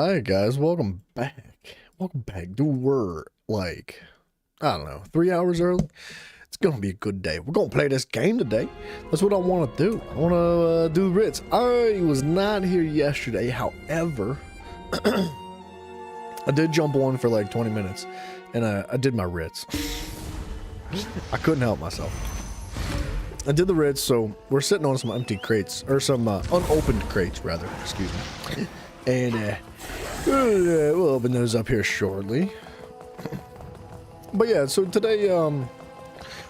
Alright guys, welcome back. Welcome back. Dude, we're like, I don't know, 3 hours early. It's gonna be a good day. We're gonna play this game today. That's what I want to do. I want to do the Ritz. I was not here yesterday. However, I did jump on for like 20 minutes and I did my Ritz. I couldn't help myself. I did the Ritz, so we're sitting on some empty crates, or some unopened crates rather, excuse me. And we'll open those up here shortly. But yeah, so today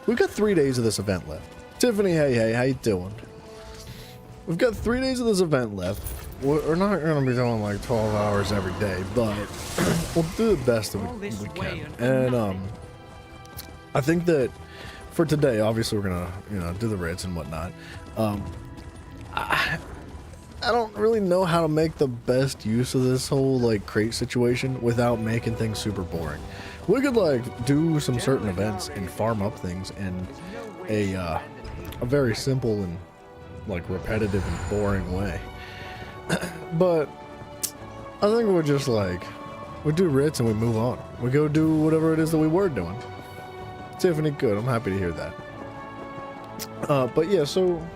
we've got 3 days of this event left. Tiffany, hey, how you doing? We've got 3 days of this event left. We're not gonna be doing like 12 hours every day, but we'll do the best that we can. And I think that for today, obviously we're gonna, do the Ritz and whatnot. I don't really know how to make the best use of this whole like crate situation without making things super boring. We could like do some certain events and farm up things in a very simple and like repetitive and boring way. But I think we're just like, we do Ritz and we move on. We go do whatever it is that we were doing. Tiffany, good. I'm happy to hear that. But yeah, so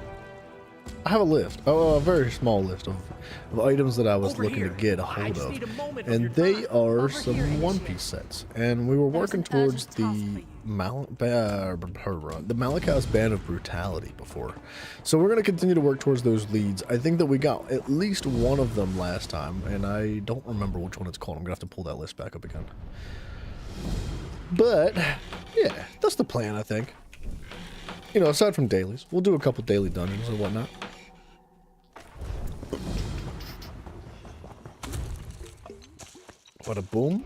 I have a list, a very small list of items that I was looking to get a hold of, and they are some One Piece sets. And we were working towards the Malakaz Band of Brutality before, so we're going to continue to work towards those leads. I think that we got at least one of them last time, and I don't remember which one it's called. I'm going to have to pull that list back up again. But yeah, that's the plan, I think. You know, aside from dailies, we'll do a couple daily dungeons and whatnot. Bada boom.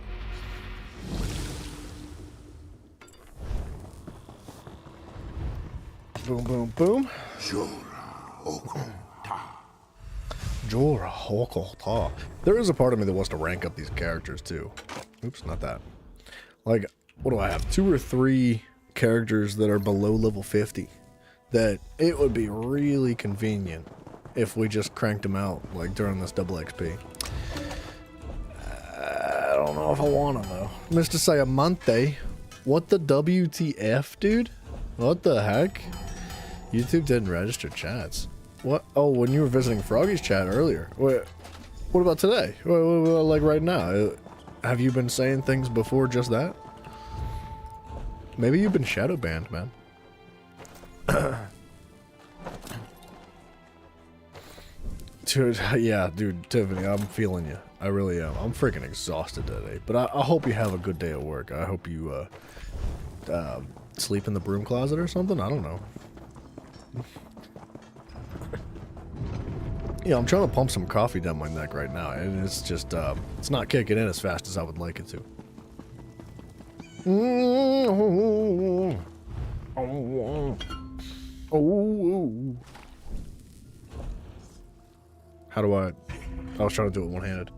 Boom, boom, boom. Jorah Hokota. There is a part of me that wants to rank up these characters too. Oops, not that. Like, what do I have? 2 or 3 characters that are below level 50 that it would be really convenient if we just cranked them out like during this double XP. I don't know if I want them though. Mr. Sayamante, what the WTF, dude? What the heck? YouTube didn't register chats. What? Oh, when you were visiting Froggy's chat earlier. What about today? Like right now? Have you been saying things before just that? Maybe you've been shadow banned, man. Dude, yeah, dude, Tiffany, I'm feeling you. I really am. I'm freaking exhausted today. But I hope you have a good day at work. I hope you sleep in the broom closet or something. I don't know. Yeah, I'm trying to pump some coffee down my neck right now, and it's just it's not kicking in as fast as I would like it to. Oh. How do I was trying to do it one-handed.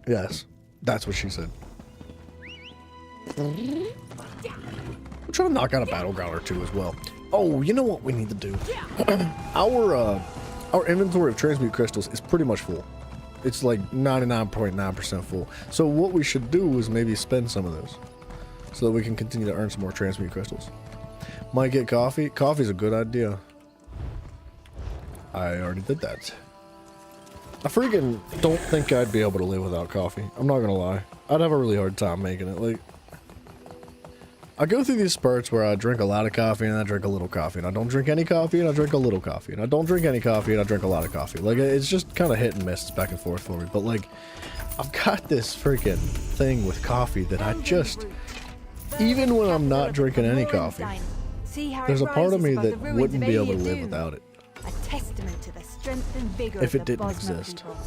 Yes, that's what she said. I'm trying to knock out a battleground or 2 as well. Oh, you know what we need to do? Our inventory of transmute crystals is pretty much full. It's like 99.9% full. So what we should do is maybe spend some of those so that we can continue to earn some more transmute crystals. Might get coffee. Coffee's a good idea. I already did that. I freaking don't think I'd be able to live without coffee. I'm not gonna lie. I'd have a really hard time making it. Like, I go through these spurts where I drink a lot of coffee and I drink a little coffee, and I don't drink any coffee and I drink a little coffee, and I don't drink any coffee and I drink a lot of coffee. Like, it's just kind of hit and miss. It's back and forth for me. But like, I've got this freaking thing with coffee that I just, even when I'm not drinking any coffee, there's a part of me that wouldn't be able to live without it. A testament to the strength and vigor if it of the didn't Bosmer exist. people.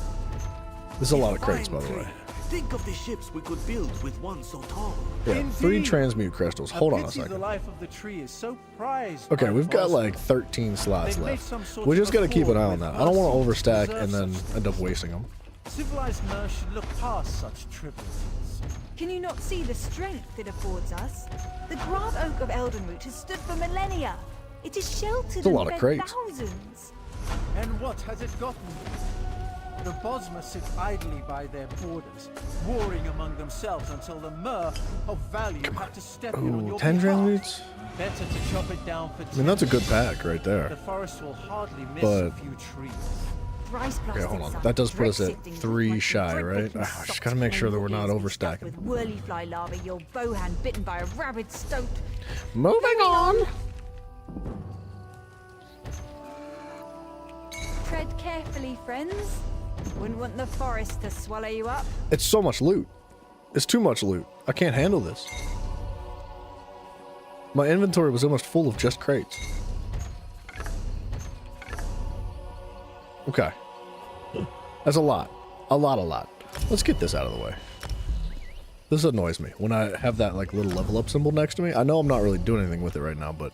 There's a lot of crates, by the way. Think of the ships we could build with one so tall. Yeah, 3 transmute crystals. Hold on a second. The life of the tree is so prized Okay, by we've got Bosmer. like 13 slots They've made left. some sort We of just gotta keep an eye on accord that. I don't want to with us overstack to and then preserve end up wasting them. Civilized Mer should look past such trivialities. Can you not see the strength it affords us? The Grant Oak of Eldenroot has stood for millennia. It is sheltered It's a lot and of fed crates. thousands. And what has it gotten? The Bosmer sit idly by their borders, warring among themselves until the Mer of value have to step in on Ooh, your 10 behalf. transmutes? Better to chop it down for I mean, that's a good timber. pack right The there. forest will hardly miss But- a few trees. Thrice Okay, hold on. That does put us at 3 shy, right? I just gotta make sure that we're not overstacking. With whirly fly larvae, your bow hand bitten by a rabid stoat. Moving on! Tread carefully, friends. Wouldn't want the forest to swallow you up. It's so much loot. It's too much loot. I can't handle this. My inventory was almost full of just crates. Okay. That's a lot. A lot. Let's get this out of the way. This annoys me when I have that like little level up symbol next to me. I know I'm not really doing anything with it right now, but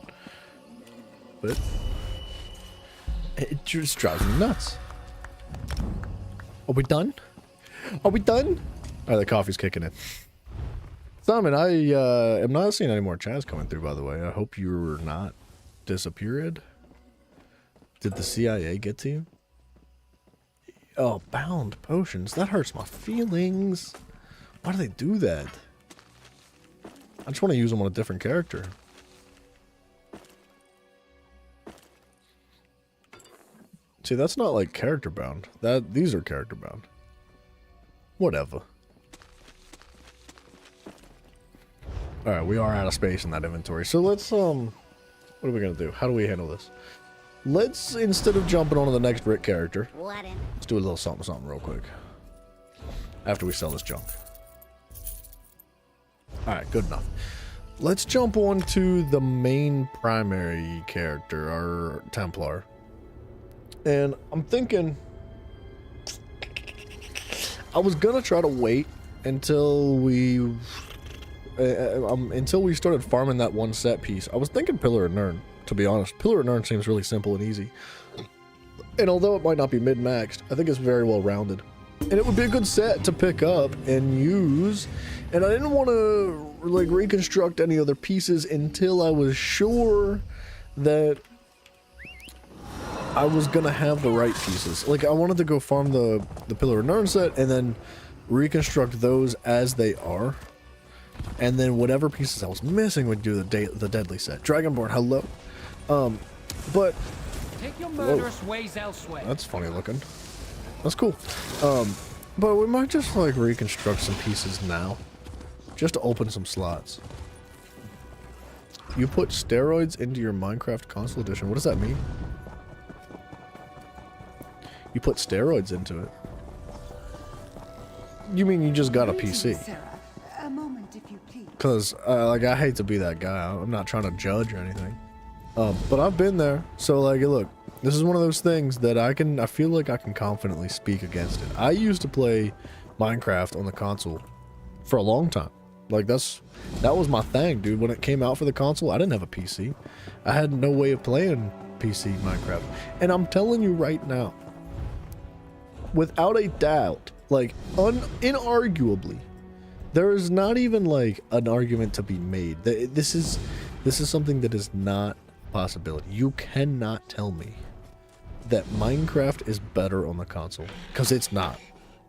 it just drives me nuts. Are we done? Are we done? Alright, the coffee's kicking in. Simon, I am not seeing any more chats coming through, by the way. I hope you're not disappeared. Did the CIA get to you? Oh, bound potions. That hurts my feelings. Why do they do that? I just want to use them on a different character. See, that's not like character bound. These are character bound. Whatever. Alright, we are out of space in that inventory. So let's, what are we gonna do? How do we handle this? Let's, instead of jumping onto the next Rick character, let's do a little something real quick. After we sell this junk. Alright, good enough. Let's jump on to the main primary character, our Templar. And I'm thinking, I was gonna try to wait until we started farming that one set piece. I was thinking Pillar of Nirn, to be honest. Pillar of Nirn seems really simple and easy. And although it might not be mid-maxed, I think it's very well rounded. And it would be a good set to pick up and use. And I didn't want to like reconstruct any other pieces until I was sure that I was gonna have the right pieces. Like I wanted to go farm the Pillar of Nirn set and then reconstruct those as they are. And then whatever pieces I was missing would do the Deadly set. Dragonborn, hello. But Take your murderous ways elsewhere. that's funny looking. That's cool. But we might just like reconstruct some pieces now. Just to open some slots. You put steroids into your Minecraft console edition. What does that mean? You put steroids into it. You mean you just got a PC? Sarah, a moment, if you please. Cause like I hate to be that guy. I'm not trying to judge or anything. But I've been there. So like, look, this is one of those things that I feel like I can confidently speak against it. I used to play Minecraft on the console for a long time. Like that was my thing, dude. When it came out for the console, I didn't have a PC. I had no way of playing PC Minecraft. And I'm telling you right now, without a doubt, like inarguably, there is not even like an argument to be made. This is something that is not a possibility. You cannot tell me that Minecraft is better on the console, because it's not.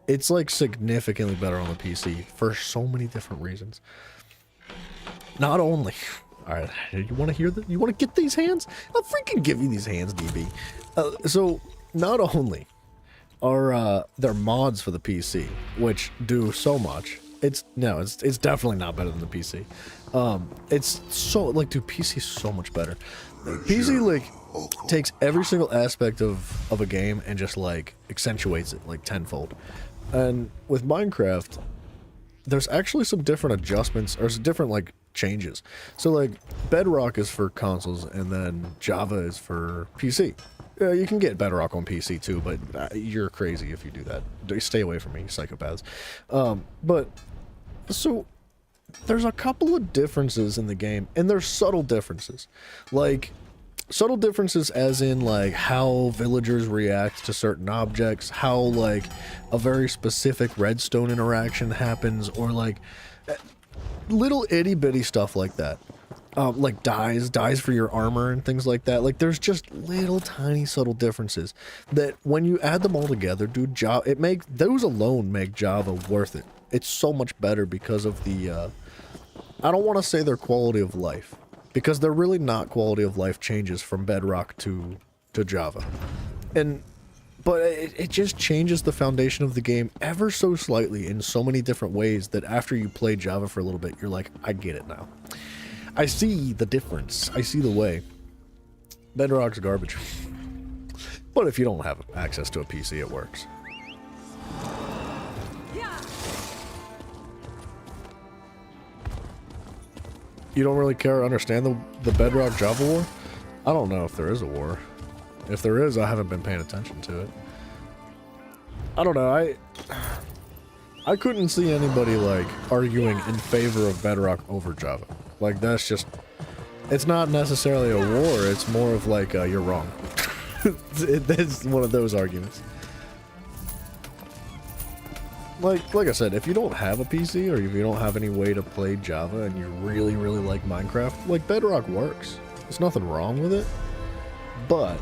It's like significantly better on the PC for so many different reasons. Not only, all right, you want to hear that? You want to get these hands? I'll freaking give you these hands, DB. So not only are there mods for the PC, which do so much. It's definitely not better than the PC. It's so like, dude, PC is so much better. PC like takes every single aspect of a game and just like accentuates it like tenfold. And with Minecraft, there's actually some different adjustments or some different like changes. So like Bedrock is for consoles and then Java is for PC. You can get Bedrock on PC too, but you're crazy if you do that. Stay away from me, psychopaths. But so there's a couple of differences in the game, and there's subtle differences. Like subtle differences as in like how villagers react to certain objects, how like a very specific redstone interaction happens, or like little itty bitty stuff like that. like dyes for your armor and things like that. Like there's just little tiny subtle differences that when you add them all together, dude, those alone make Java worth it. It's so much better because of the, I don't want to say their quality of life, because they're really not quality of life changes from Bedrock to Java. But it just changes the foundation of the game ever so slightly in so many different ways that after you play Java for a little bit, you're like, I get it now. I see the difference. I see the way. Bedrock's garbage. But if you don't have access to a PC, it works. You don't really care or understand the Bedrock Java war? I don't know if there is a war. If there is, I haven't been paying attention to it. I don't know, I couldn't see anybody, like, arguing in favor of Bedrock over Java. Like, that's just... It's not necessarily a war, it's more of like, you're wrong. It's one of those arguments. Like I said, if you don't have a PC, or if you don't have any way to play Java, and you really, really like Minecraft, like, Bedrock works. There's nothing wrong with it. But,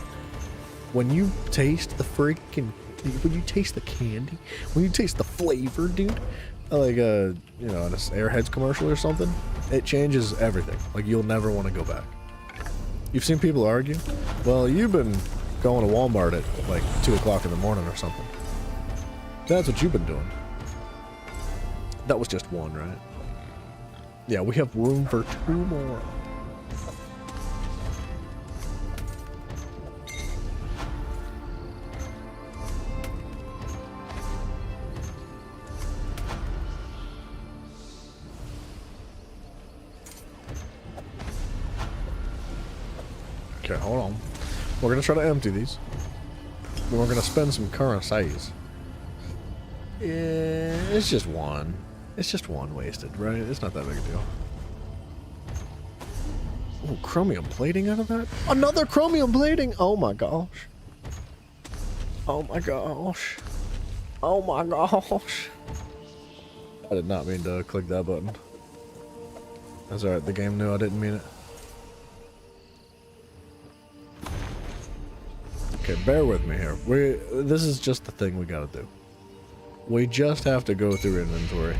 when you taste the freaking... When you taste the candy, when you taste the flavor, dude, like you know, an Airheads commercial or something, it changes everything. Like, you'll never want to go back. You've seen people argue? Well, you've been going to Walmart at like 2 o'clock in the morning or something. That's what you've been doing. That was just one, right? Yeah, we have room for 2 more. Okay, hold on. We're gonna try to empty these. Then we're gonna spend some currencies. It's just one. It's just one wasted, right? It's not that big a deal. Oh, chromium plating out of that? Another chromium plating! Oh my gosh. Oh my gosh. Oh my gosh. I did not mean to click that button. That's alright, the game knew I didn't mean it. Okay, bear with me here. This is just the thing we gotta do. We just have to go through inventory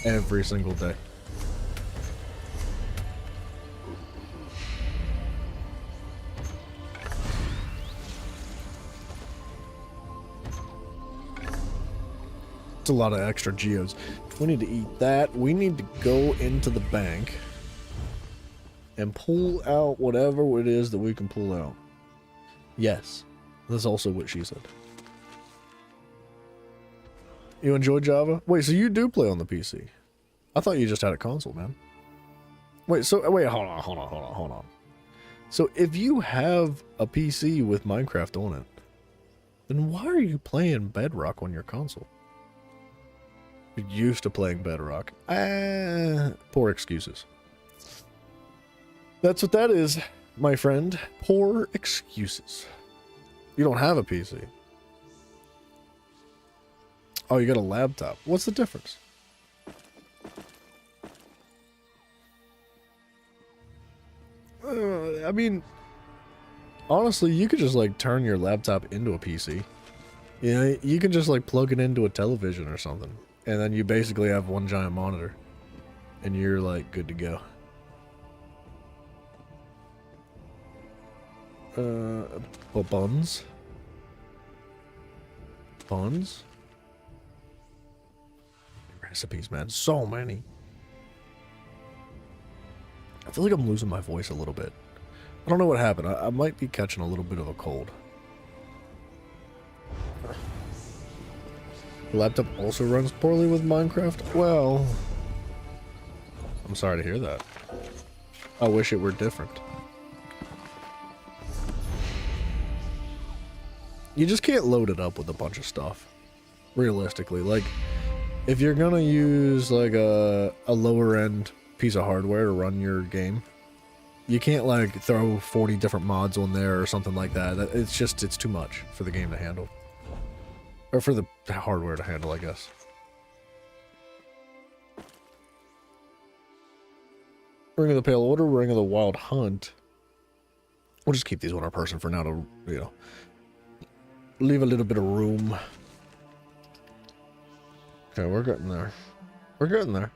every single day. It's a lot of extra geodes. We need to eat that. We need to go into the bank and pull out whatever it is that we can pull out. Yes. That's also what she said. You enjoy Java? Wait, so you do play on the PC? I thought you just had a console, man. Wait, hold on. So if you have a PC with Minecraft on it, then why are you playing Bedrock on your console? You're used to playing Bedrock. Poor excuses. That's what that is, my friend. Poor excuses. You don't have a PC. Oh, you got a laptop. What's the difference? I mean, honestly, you could just like turn your laptop into a PC. You know, you can just like plug it into a television or something. And then you basically have one giant monitor. And you're like good to go. Buns? Buns? Recipes, man. So many. I feel like I'm losing my voice a little bit. I don't know what happened. I might be catching a little bit of a cold. The laptop also runs poorly with Minecraft? Well, I'm sorry to hear that. I wish it were different. You just can't load it up with a bunch of stuff. Realistically. Like, if you're gonna use like a lower end piece of hardware to run your game, you can't like throw 40 different mods on there or something like that. It's too much for the game to handle. Or for the hardware to handle, I guess. Ring of the Pale Order, Ring of the Wild Hunt. We'll just keep these on our person for now to, you know, leave a little bit of room. Okay, we're getting there. We're getting there.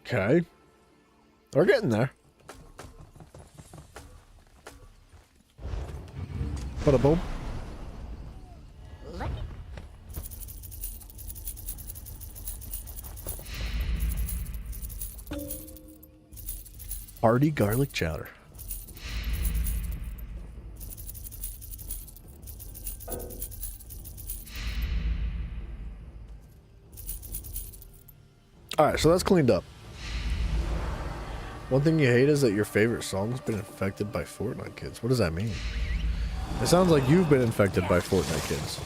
Okay. We're getting there. Bada boom. Hearty garlic chowder. Alright, so that's cleaned up. One thing you hate is that your favorite song's been infected by Fortnite kids. What does that mean? It sounds like you've been infected by Fortnite kids.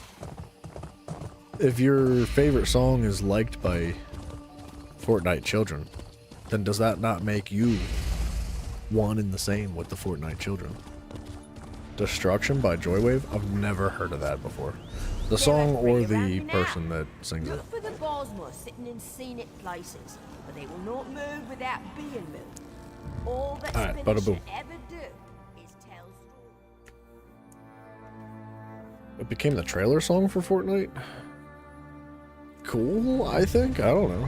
If your favorite song is liked by Fortnite children, then does that not make you one and the same with the Fortnite children? Destruction by Joywave? I've never heard of that before. The song or the person that sings it? Look for the Bosmos sitting in scenic places, but they will not move without being moved. All that Alright, spinners bada boom. should ever do is tell stories. It became the trailer song for Fortnite? Cool, I think? I don't know.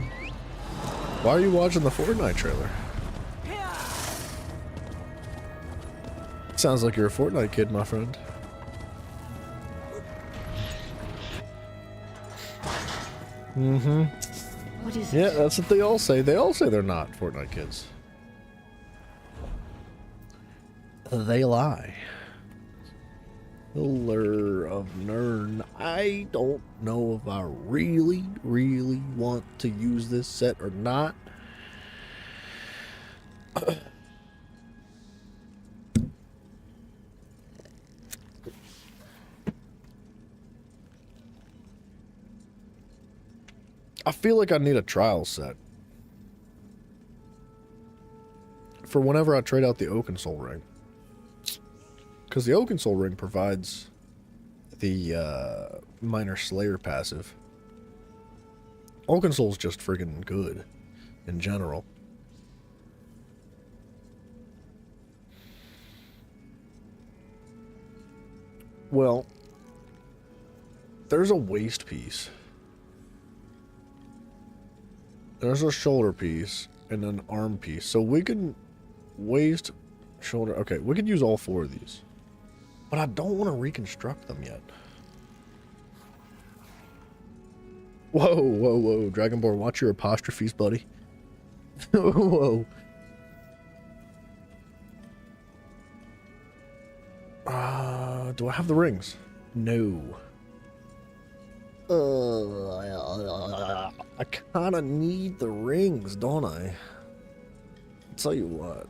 Why are you watching the Fortnite trailer? Sounds like you're a Fortnite kid, my friend. Mm-hmm. What is Yeah, it? that's what they all say. They all say they're not Fortnite kids. They lie. Pillar of Nern. I don't know if I really want to use this set or not. I feel like I need a trial set for whenever I trade out the Oakensoul ring, because the Oakensoul ring provides the Minor Slayer passive. Oakensoul's just friggin' good in general. Well, there's a waist piece. There's a shoulder piece and an arm piece. So we can waist, shoulder. Okay, we could use all four of these. But I don't want to reconstruct them yet. Whoa. Dragonborn, watch your apostrophes, buddy. Whoa. Do I have the rings? No. I kind of need the rings, don't I? I'll tell you what.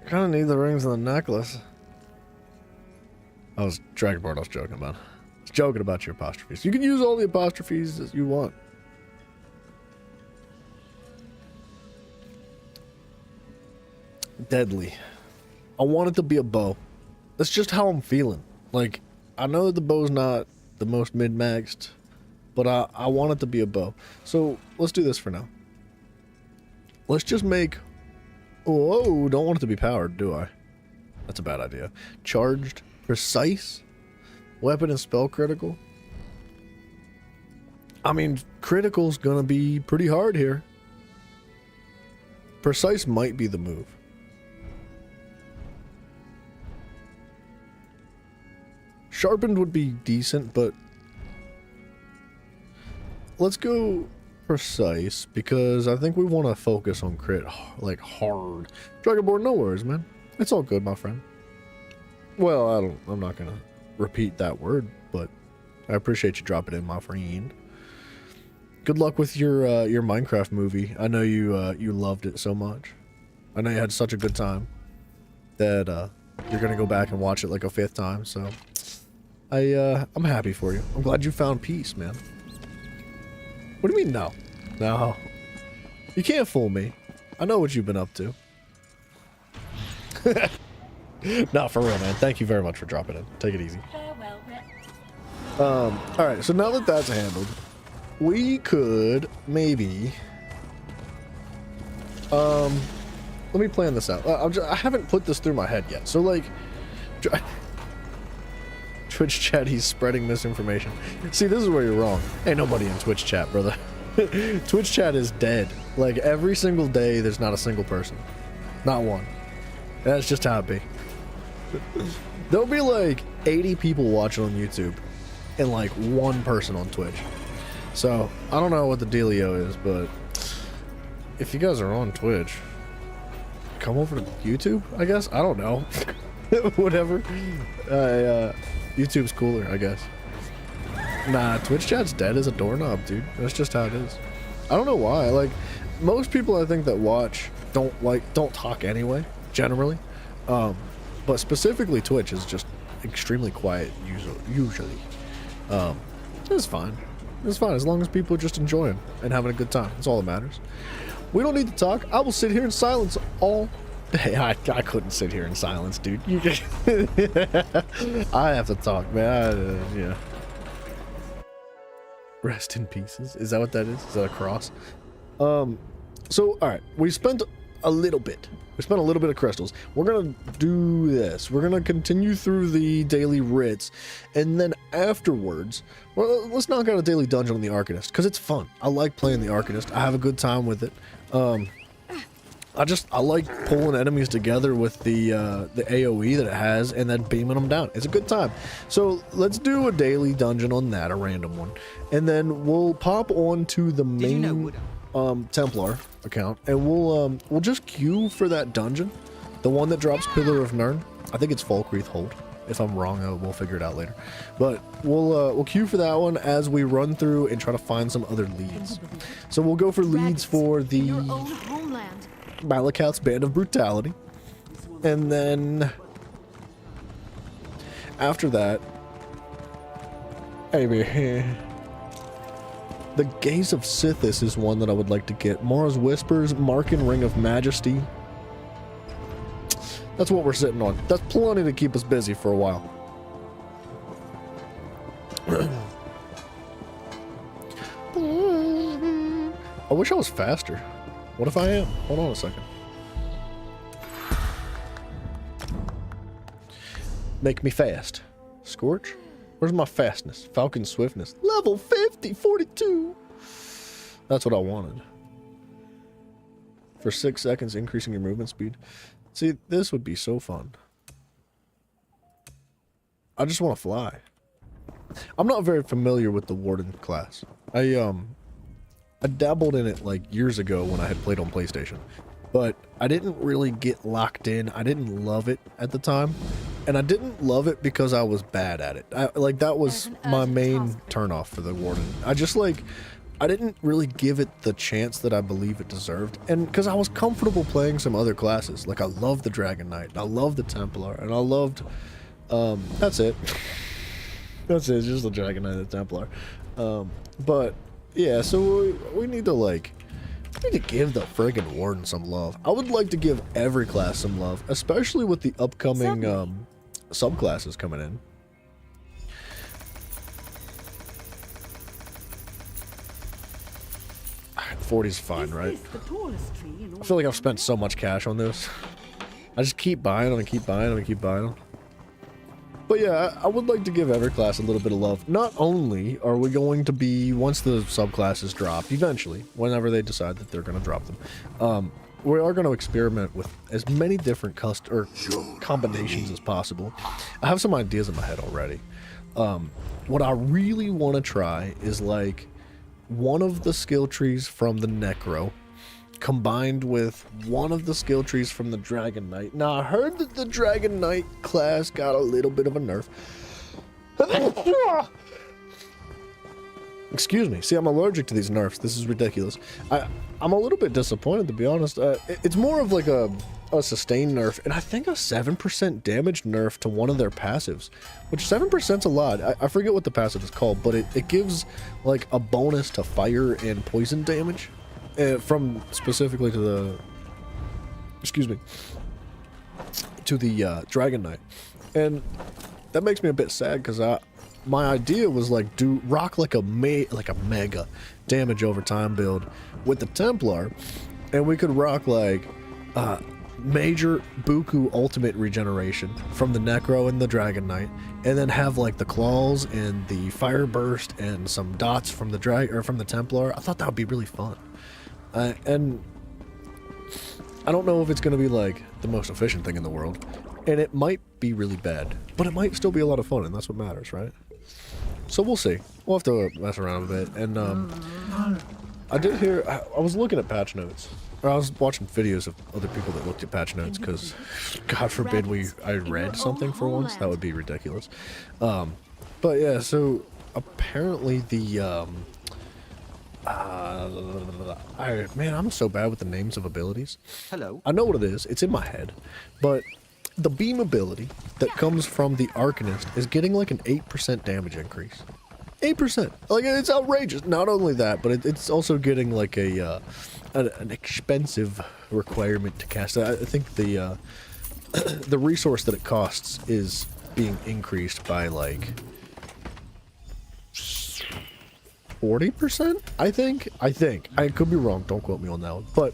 I kind of need the rings and the necklace. I was Dragonborn, I was joking about. I was joking about your apostrophes. You can use all the apostrophes that you want. Deadly. I want it to be a bow. That's just how I'm feeling. Like, I know that the bow's not the most mid-maxed, but I want it to be a bow. So, let's do this for now. Let's just make... Whoa, don't want it to be powered, do I? That's a bad idea. Charged, precise, weapon and spell critical. I mean, critical's gonna be pretty hard here. Precise might be the move. Sharpened would be decent, but let's go precise because I think we want to focus on crit like hard. Dragonborn, no worries, man. It's all good, my friend. Well, I'm not gonna repeat that word, but I appreciate you dropping in, my friend. Good luck with your Minecraft movie. I know you loved it so much. I know you had such a good time that you're gonna go back and watch it like a 5th time. So I'm happy for you. I'm glad you found peace, man. What do you mean, no? No. You can't fool me. I know what you've been up to. No, for real, man. Thank you very much for dropping in. Take it easy. Alright, so now that that's handled, we could maybe... let me plan this out. I haven't put this through my head yet. So, like... Twitch chat, he's spreading misinformation. See, this is where you're wrong. Ain't nobody in Twitch chat, brother. Twitch chat is dead. Like, every single day, there's not a single person. Not one. That's just how it be. There'll be like 80 people watching on YouTube and like one person on Twitch. So, I don't know what the dealio is, but if you guys are on Twitch, come over to YouTube, I guess? I don't know. Whatever. YouTube's cooler, I guess. Nah, Twitch chat's dead as a doorknob, dude. That's just how it is. I don't know why. Like, most people I think that watch don't talk anyway, generally. But specifically Twitch is just extremely quiet usually. It's fine. It's fine as long as people are just enjoying and having a good time. That's all that matters. We don't need to talk. I will sit here in silence all day. I couldn't sit here in silence, dude. You just I have to talk, man. Yeah. Rest in pieces. Is that what that is? Is that a cross? So, all right. We spent a little bit. We spent a little bit of crystals. We're going to do this. We're going to continue through the daily writs. And then afterwards, well, let's knock out a daily dungeon on the Arcanist. Because it's fun. I like playing the Arcanist. I have a good time with it. I like pulling enemies together with the AoE that it has and then beaming them down. It's a good time. So let's do a daily dungeon on that, a random one. And then we'll pop on to the main Templar account and we'll just queue for that dungeon. The one that drops Pillar of Nirn. I think it's Falkreath Hold. If I'm wrong, we'll figure it out later. But we'll queue for that one as we run through and try to find some other leads. So we'll go for leads for the Malakath's Band of Brutality. And then after that, maybe the Gaze of Sithis is one that I would like to get. Mara's Whispers, Markin Ring of Majesty. That's what we're sitting on. That's plenty to keep us busy for a while. I wish I was faster. What if I am? Hold on a second. Make me fast. Scorch? Where's my fastness? Falcon Swiftness. Level 50, 42. That's what I wanted. For 6 seconds, increasing your movement speed. See, this would be so fun. I just want to fly. I'm not very familiar with the Warden class. I dabbled in it like years ago when I had played on PlayStation, but I didn't really get locked in. I didn't love it at the time, and I didn't love it because I was bad at it. That was my main turnoff for the Warden. I didn't really give it the chance that I believe it deserved, and because I was comfortable playing some other classes. Like I loved the Dragon Knight, I loved the Templar, and I loved that's it. That's it, just the Dragon Knight and the Templar. But yeah, so we need to give the friggin' Warden some love. I would like to give every class some love, especially with the upcoming subclasses coming in. Alright, 40's fine, right? I feel like I've spent so much cash on this. I just keep buying them and keep buying them and keep buying them. But yeah, I would like to give every class a little bit of love. Not only are we going to be, once the subclasses drop, eventually, whenever they decide that they're going to drop them, we are going to experiment with as many different combinations as possible. I have some ideas in my head already. What I really want to try is like one of the skill trees from the Necro combined with one of the skill trees from the Dragon Knight. Now, I heard that the Dragon Knight class got a little bit of a nerf. Excuse me. See, I'm allergic to these nerfs. This is ridiculous. I'm a little bit disappointed, to be honest. It's more of like a a sustain nerf and I think a 7% damage nerf to one of their passives, which 7%'s a lot. I forget what the passive is called, but it gives like a bonus to fire and poison damage from specifically to the, excuse me, to the Dragon Knight. And that makes me a bit sad because my idea was like rock like a mega damage over time build with the Templar, and we could rock like major Buku ultimate regeneration from the Necro and the Dragon Knight, and then have like the claws and the fire burst and some dots from the from the Templar. I thought that would be really fun, and I don't know if it's gonna be like the most efficient thing in the world, and it might be really bad, but it might still be a lot of fun, and that's what matters, right? So we'll see. We'll have to mess around a bit, and I did hear. I was looking at patch notes. I was watching videos of other people that looked at patch notes because, God forbid, I read something for once. That would be ridiculous. But yeah, so apparently the man, I'm so bad with the names of abilities. Hello. I know what it is. It's in my head, but the beam ability that comes from the Arcanist is getting like an 8% damage increase. 8%. Like, it's outrageous. Not only that, but it's also getting like an expensive requirement to cast. I think the the resource that it costs is being increased by like 40%. I think. I could be wrong. Don't quote me on that one. But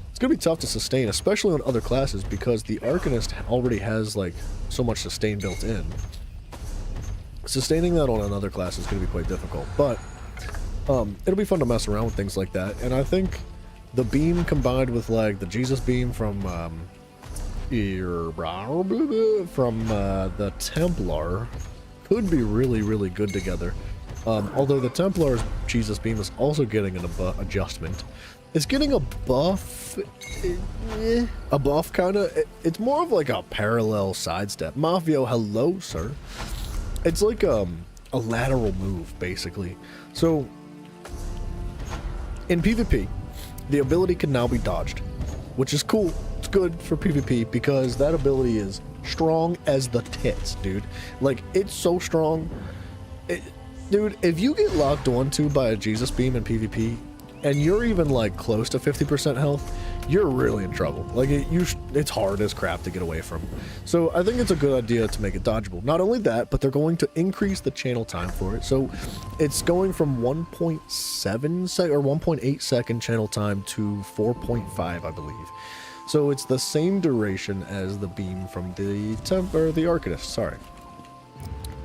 it's gonna be tough to sustain, especially on other classes, because the Arcanist already has like so much sustain built in. Sustaining that on another class is going to be quite difficult, but it'll be fun to mess around with things like that. And I think the beam combined with like the Jesus beam from the Templar could be really, really good together. Although the Templar's Jesus beam is also getting an adjustment. It's getting a buff, kind of. It's more of like a parallel sidestep. Mafio, hello, sir. It's like a lateral move, basically. So, in PvP, the ability can now be dodged, which is cool. It's good for PvP because that ability is strong as the tits, dude. Like, it's so strong. Dude, if you get locked onto by a Jesus beam in PvP, and you're even like close to 50% health, you're really in trouble. Like it's hard as crap to get away from. So I think it's a good idea to make it dodgeable. Not only that, but they're going to increase the channel time for it. So it's going from 1.7 or 1.8 second channel time to 4.5, I believe. So it's the same duration as the beam from the the Arcanist. Sorry.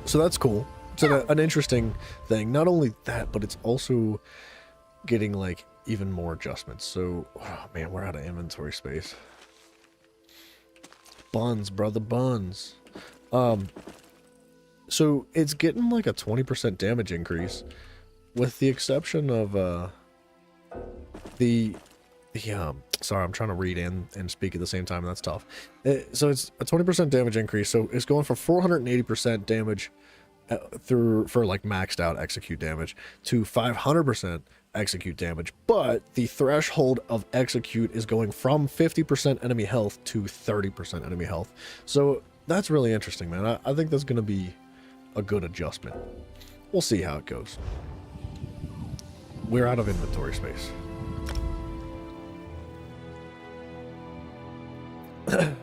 So that's cool. It's an interesting thing. Not only that, but it's also getting like even more adjustments. So, oh man, we're out of inventory space. Buns, brother, buns. So it's getting like a 20% damage increase, with the exception of sorry, I'm trying to read and speak at the same time, and that's tough. So it's a 20% damage increase. So it's going from 480% damage for like maxed out execute damage to 500% execute damage, but the threshold of execute is going from 50% enemy health to 30% enemy health. So that's really interesting, man. I think that's going to be a good adjustment. We'll see how it goes. We're out of inventory space. I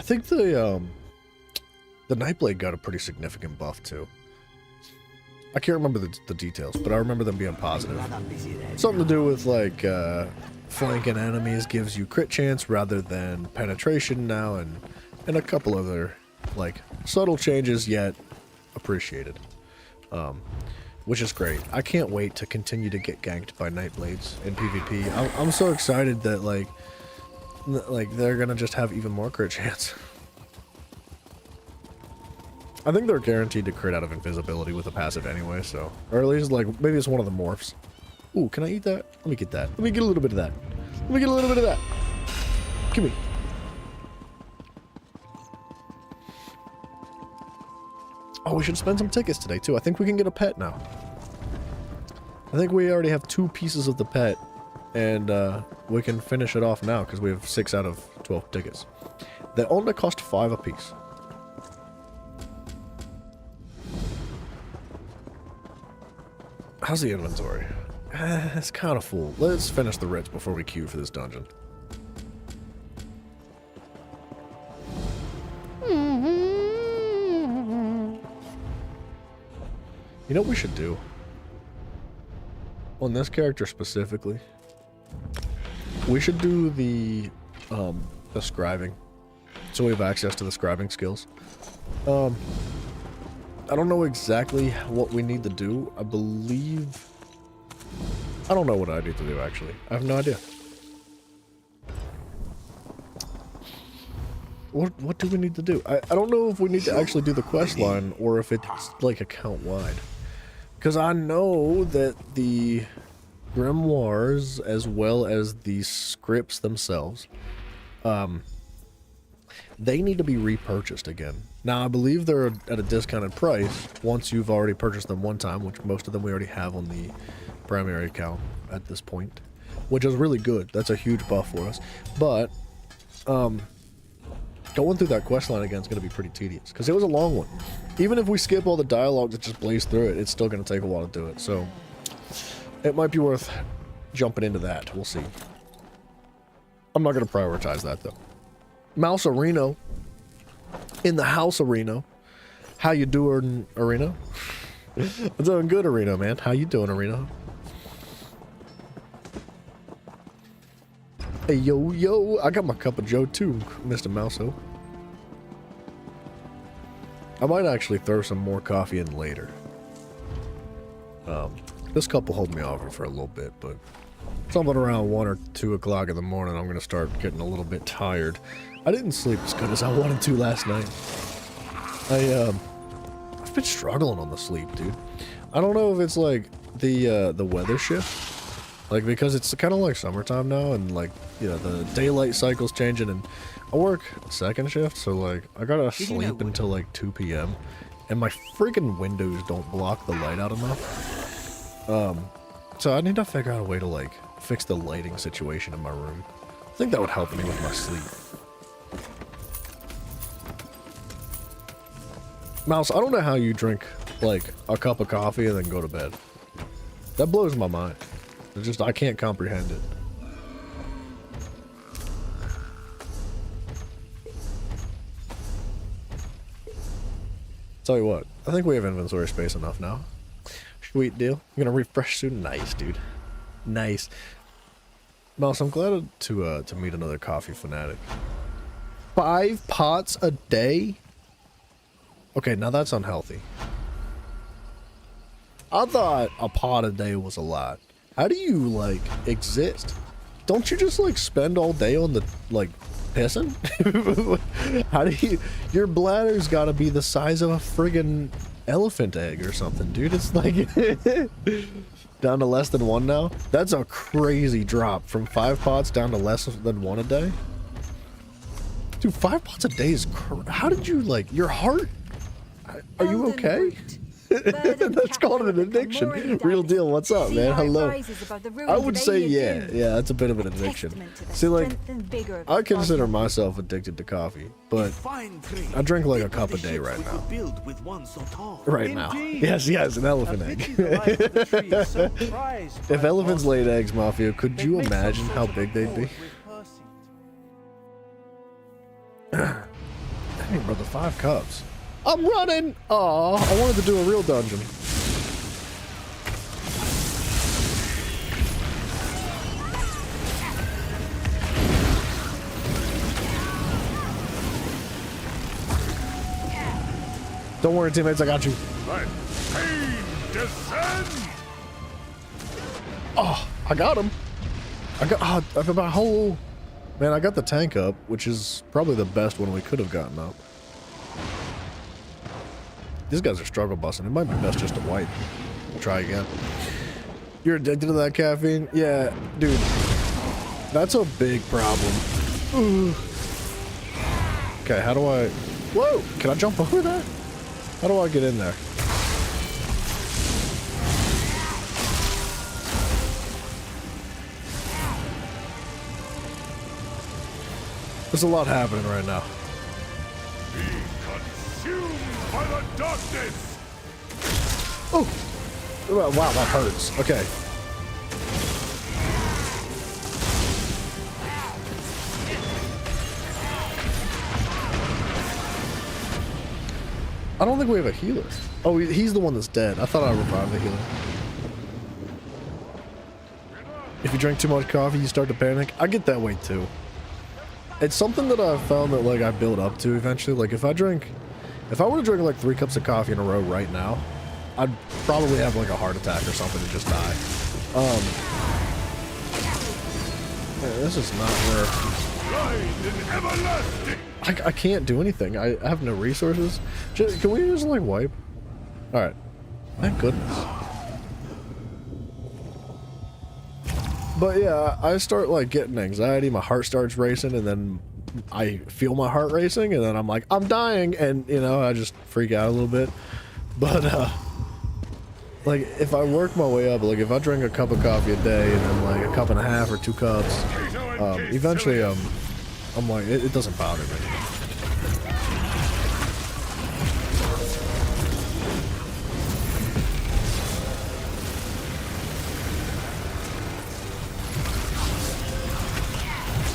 think the Nightblade got a pretty significant buff too. I can't remember the details, but I remember them being positive. Something to do with like flanking enemies gives you crit chance rather than penetration now, and a couple other like subtle changes yet appreciated, which is great. I can't wait to continue to get ganked by Nightblades in PvP. I'm so excited that like they're gonna just have even more crit chance. I think they're guaranteed to crit out of invisibility with a passive anyway, so... Or at least, like, maybe it's one of the morphs. Ooh, can I eat that? Let me get that. Let me get a little bit of that. Let me get a little bit of that. Give me. Oh, we should spend some tickets today, too. I think we can get a pet now. I think we already have 2 pieces of the pet and we can finish it off now because we have 6 out of 12 tickets. They only cost 5 apiece. How's the inventory? It's kind of full. Let's finish the writs before we queue for this dungeon. You know what we should do? On this character specifically, we should do the scribing. So we have access to the scribing skills. I don't know exactly what we need to do. I don't know what I need to do, actually. I have no idea. What do we need to do? I don't know if we need to actually do the quest line or if it's like account-wide. Because I know that the grimoires, as well as the scripts themselves, they need to be repurchased again. Now, I believe they're at a discounted price once you've already purchased them one time, which most of them we already have on the primary account at this point, which is really good. That's a huge buff for us. But going through that quest line again is going to be pretty tedious because it was a long one. Even if we skip all the dialogue that just blaze through it, it's still going to take a while to do it. So it might be worth jumping into that. We'll see. I'm not going to prioritize that though. Mouse Areno in the house, Areno. How you doing, Areno? I'm doing good, Areno, man. How you doing, Areno? Hey, yo, I got my cup of joe too, Mr. Mouso. I might actually throw some more coffee in later. This cup will hold me over for a little bit, but something around 1 or 2 o'clock in the morning, I'm going to start getting a little bit tired. I didn't sleep as good as I wanted to last night. I've been struggling on the sleep, dude. I don't know if it's like the weather shift. Like, because it's kind of like summertime now, and like, you know, the daylight cycle's changing, and I work second shift, so like, I gotta sleep until like 2 p.m. and my freaking windows don't block the light out enough. So I need to figure out a way to like fix the lighting situation in my room. I think that would help me with my sleep. Mouse, I don't know how you drink like a cup of coffee and then go to bed. That blows my mind. It's just, I can't comprehend it. Tell you what, I think we have inventory space enough now. Sweet deal. I'm gonna refresh soon. Nice, dude. Nice. Mouse, I'm glad to meet another coffee fanatic. 5 pots a day? Okay, now that's unhealthy. I thought a pot a day was a lot. How do you, like, exist? Don't you just, like, spend all day on the, like, pissing? How do you... Your bladder's gotta be the size of a friggin' elephant egg or something, dude. It's like... down to less than 1 now? That's a crazy drop. From 5 pots down to less than 1 a day? Dude, 5 pots a day is how did you, like... Your heart... Are you okay? That's called an addiction. Real deal. What's up, man? Hello. I would say, yeah, that's a bit of an addiction. See, like, I consider myself addicted to coffee, but I drink like a cup a day right now. Right now. Yes, an elephant egg. If elephants laid eggs, Mafia, could you imagine how big they'd be? Dang, brother, 5 cups. I'm running! Aw, I wanted to do a real dungeon. Don't worry, teammates, I got you. Let pain descend! Oh, I got him. I got my whole... Man, I got the tank up, which is probably the best one we could have gotten up. These guys are struggle busting. It might be best just to wipe. Try again. You're addicted to that caffeine? Yeah, dude. That's a big problem. Ooh. Okay, how do I... Whoa! Can I jump over that? How do I get in there? There's a lot happening right now. Be consumed by the darkness! Oh! Wow, that hurts. Okay. I don't think we have a healer. Oh, he's the one that's dead. I thought I revived the healer. If you drink too much coffee, you start to panic. I get that way too. It's something that I've found that like I build up to eventually. Like if I were to drink like 3 cups of coffee in a row right now, I'd probably have like a heart attack or something and just die. Man, this is not where. Blind and everlasting! I can't do anything. I have no resources. Can we just like wipe? All right. Thank goodness. But yeah, I start like getting anxiety. My heart starts racing, and then I feel my heart racing, and then I'm like, I'm dying, and you know, I just freak out a little bit. But like if I work my way up, like if I drink a cup of coffee a day, and then like a cup and a half or 2 cups, eventually I'm like, it doesn't bother me.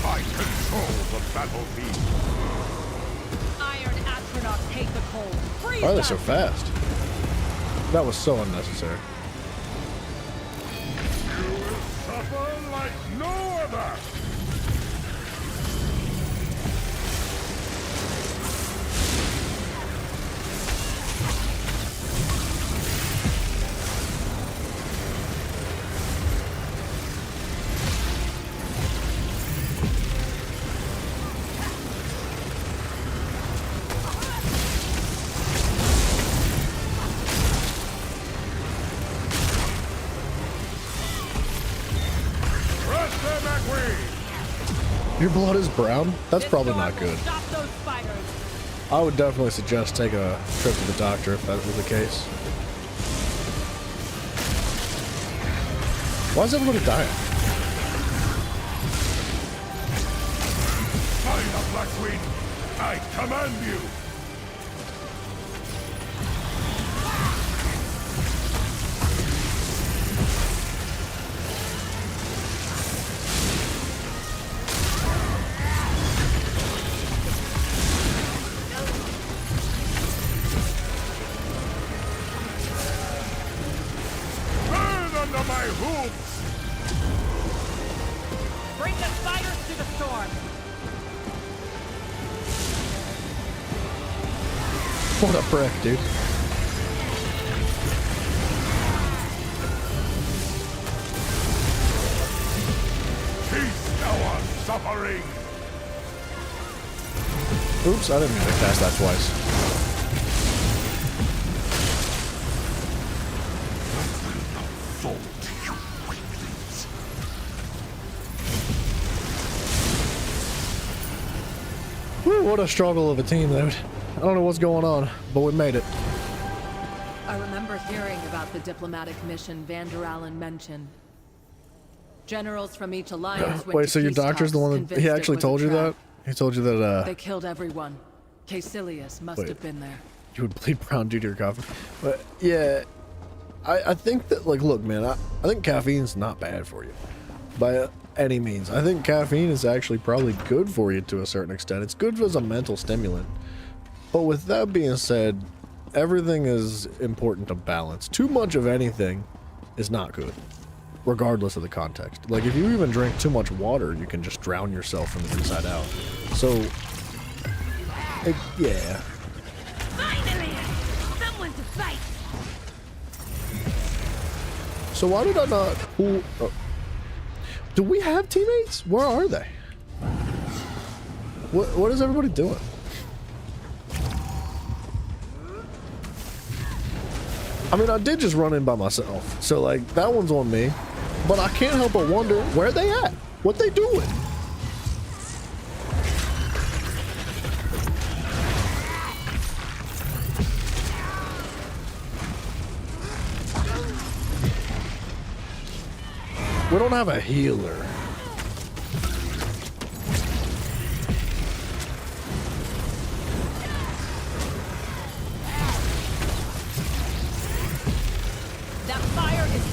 I control the battlefield. Iron astronauts hate the cold. Freeze Why are they them. so fast? That was so unnecessary. You will suffer like no other! Your blood is brown? That's probably not good. Stop those spiders. I would definitely suggest take a trip to the doctor if that was the case. Why is everybody dying? By the Blackwing, I command you! Burn under my hooves! Bring the spiders to the storm. What a prick, dude. Feast our suffering! Oops, I didn't mean to cast that twice. Fall to you weaklings! Whew, what a struggle of a team, dude. I don't know what's going on, but we made it. I remember hearing about the diplomatic mission Vander Allen mentioned. Generals from each alliance went Wait, to so your peace doctor's the talks, one that convinced he it actually was a told you trap. that? He told you that They killed everyone. Caecilius must Wait. have been there. you would bleed brown due to your coffee. But yeah, I think that, like, look, man, I think caffeine's not bad for you by any means. I think caffeine is actually probably good for you to a certain extent. It's good as a mental stimulant. But with that being said, everything is important to balance. Too much of anything is not good, regardless of the context. Like, if you even drink too much water, you can just drown yourself from the inside out. So, yeah. Finally! Someone to fight! So why did I not pull... Oh. Do we have teammates? Where are they? What is everybody doing? I mean, I did just run in by myself, so like that one's on me. But I can't help but wonder where they at, what they doing. We don't have a healer.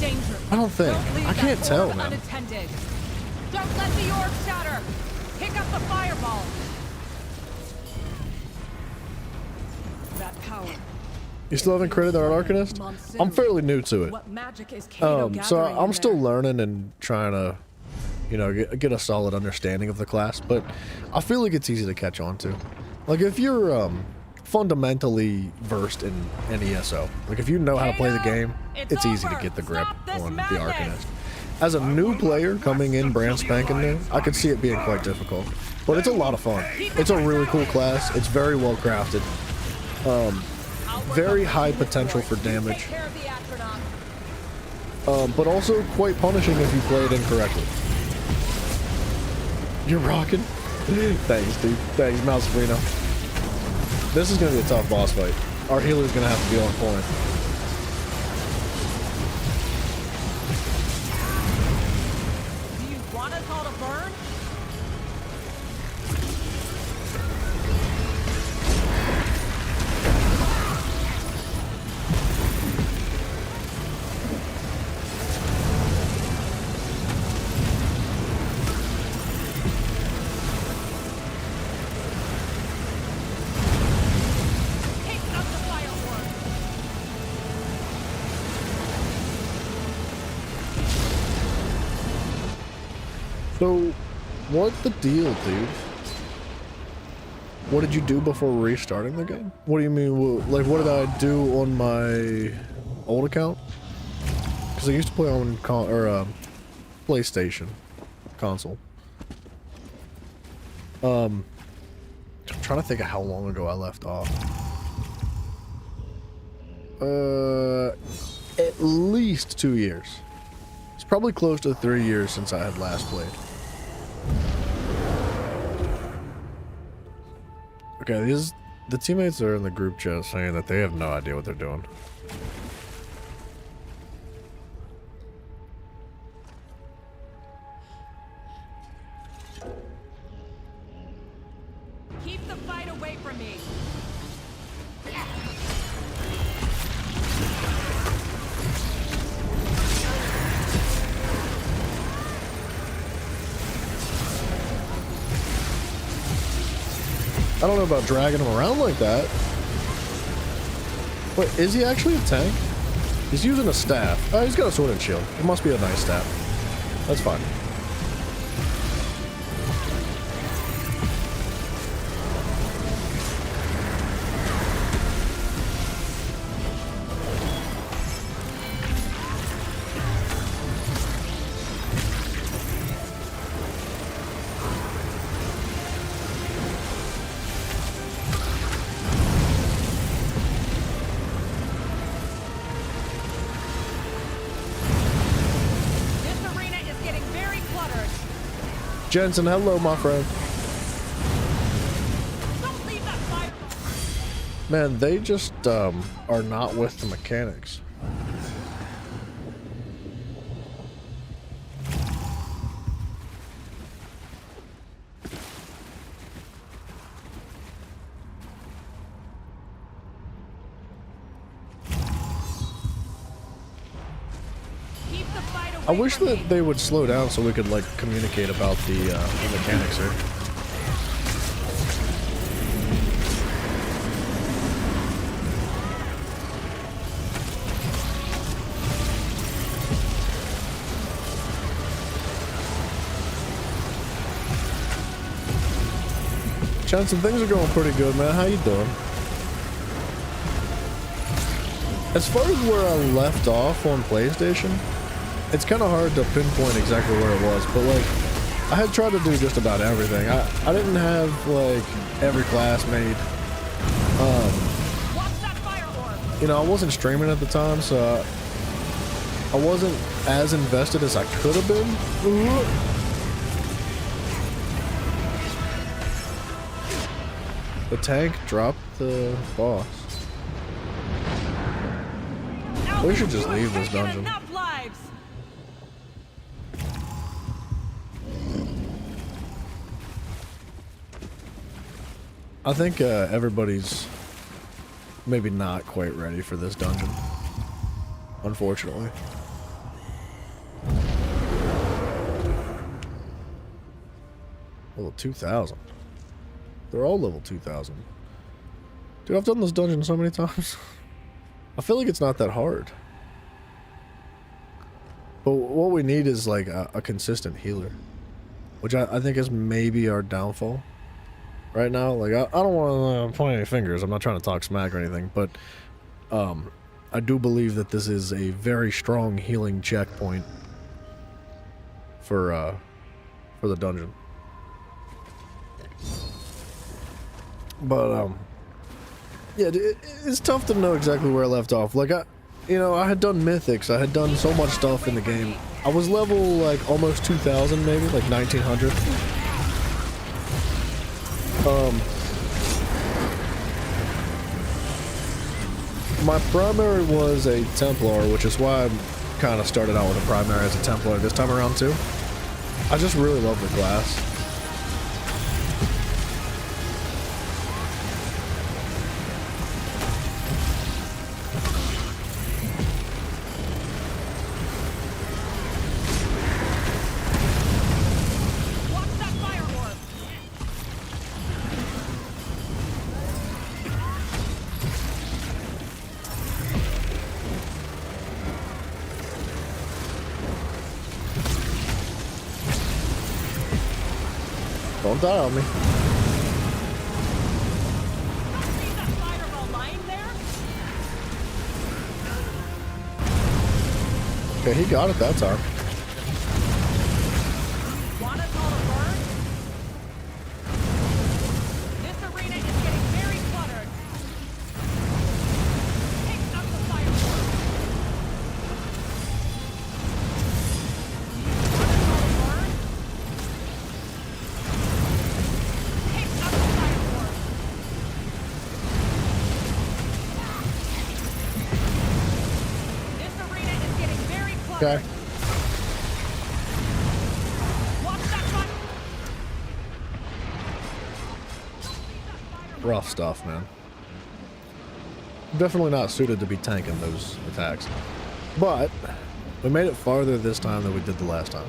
danger. I don't think. Don't leave I that can't tell, orb man. unattended. Don't let the orb shatter. Pick up the fireball. That power. You still haven't created our Arcanist? I'm fairly new to it. What magic is Kano So gathering in I'm still there? learning and trying to, you know, get a solid understanding of the class, but I feel like it's easy to catch on to. Like if you're fundamentally versed in ESO, like if you know how to play the game, it's easy to get the grip on the Arcanist. As a new player coming in brand spanking new, I could see it being quite difficult, but it's a lot of fun. It's a really cool class. It's very well crafted. Very high potential for damage. Take care of the Atronach. But also quite punishing if you play it incorrectly. You're rocking. Thanks, dude. Thanks, Malsafrino. This is going to be a tough boss fight. Our healer's going to have to be on point. Do you want us all to burn? Pick up the fire orb. So, what the deal, dude? What did you do before restarting the game? What do you mean? Like, what did I do on my old account? Because I used to play on PlayStation console. I'm trying to think of how long ago I left off. At least 2 years. It's probably close to 3 years since I had last played. Okay, the teammates are in the group chat saying that they have no idea what they're doing. Keep the fight away from me. I don't know about dragging him around like that. Wait, is he actually a tank? He's using a staff. Oh, he's got a sword and shield. It must be a nice staff. That's fine. This arena is getting very cluttered. Jensen, hello, my friend. Don't leave that fireball. Man, they just are not with the mechanics. Keep the fight away I wish from that me. they would slow down so we could like communicate about the mechanics here. Jensen, things are going pretty good, man. How you doing? As far as where I left off on PlayStation, it's kind of hard to pinpoint exactly where it was, but like, I had tried to do just about everything. I didn't have like every class made. Watch that fire orb. You know, I wasn't streaming at the time, so I wasn't as invested as I could have been. The tank dropped the boss. We should just leave this dungeon. Enough lives. I think everybody's maybe not quite ready for this dungeon, unfortunately. Level 2000. They're all level 2000. Dude, I've done this dungeon so many times. I feel like it's not that hard. But what we need is like a consistent healer. Which I think is maybe our downfall. Right now, like, I don't want to point any fingers. I'm not trying to talk smack or anything. But I do believe that this is a very strong healing checkpoint for the dungeon. But yeah, it's tough to know exactly where I left off. Like I had done mythics. I had done so much stuff in the game. I was level like almost 2000, maybe like 1900. My primary was a Templar, which is why I kind of started out with a primary as a Templar this time around too. I just really love the glass. Don't die on me. Okay, he got it that time. Okay. Rough stuff, man. Definitely not suited to be tanking those attacks. But we made it farther this time than we did the last time.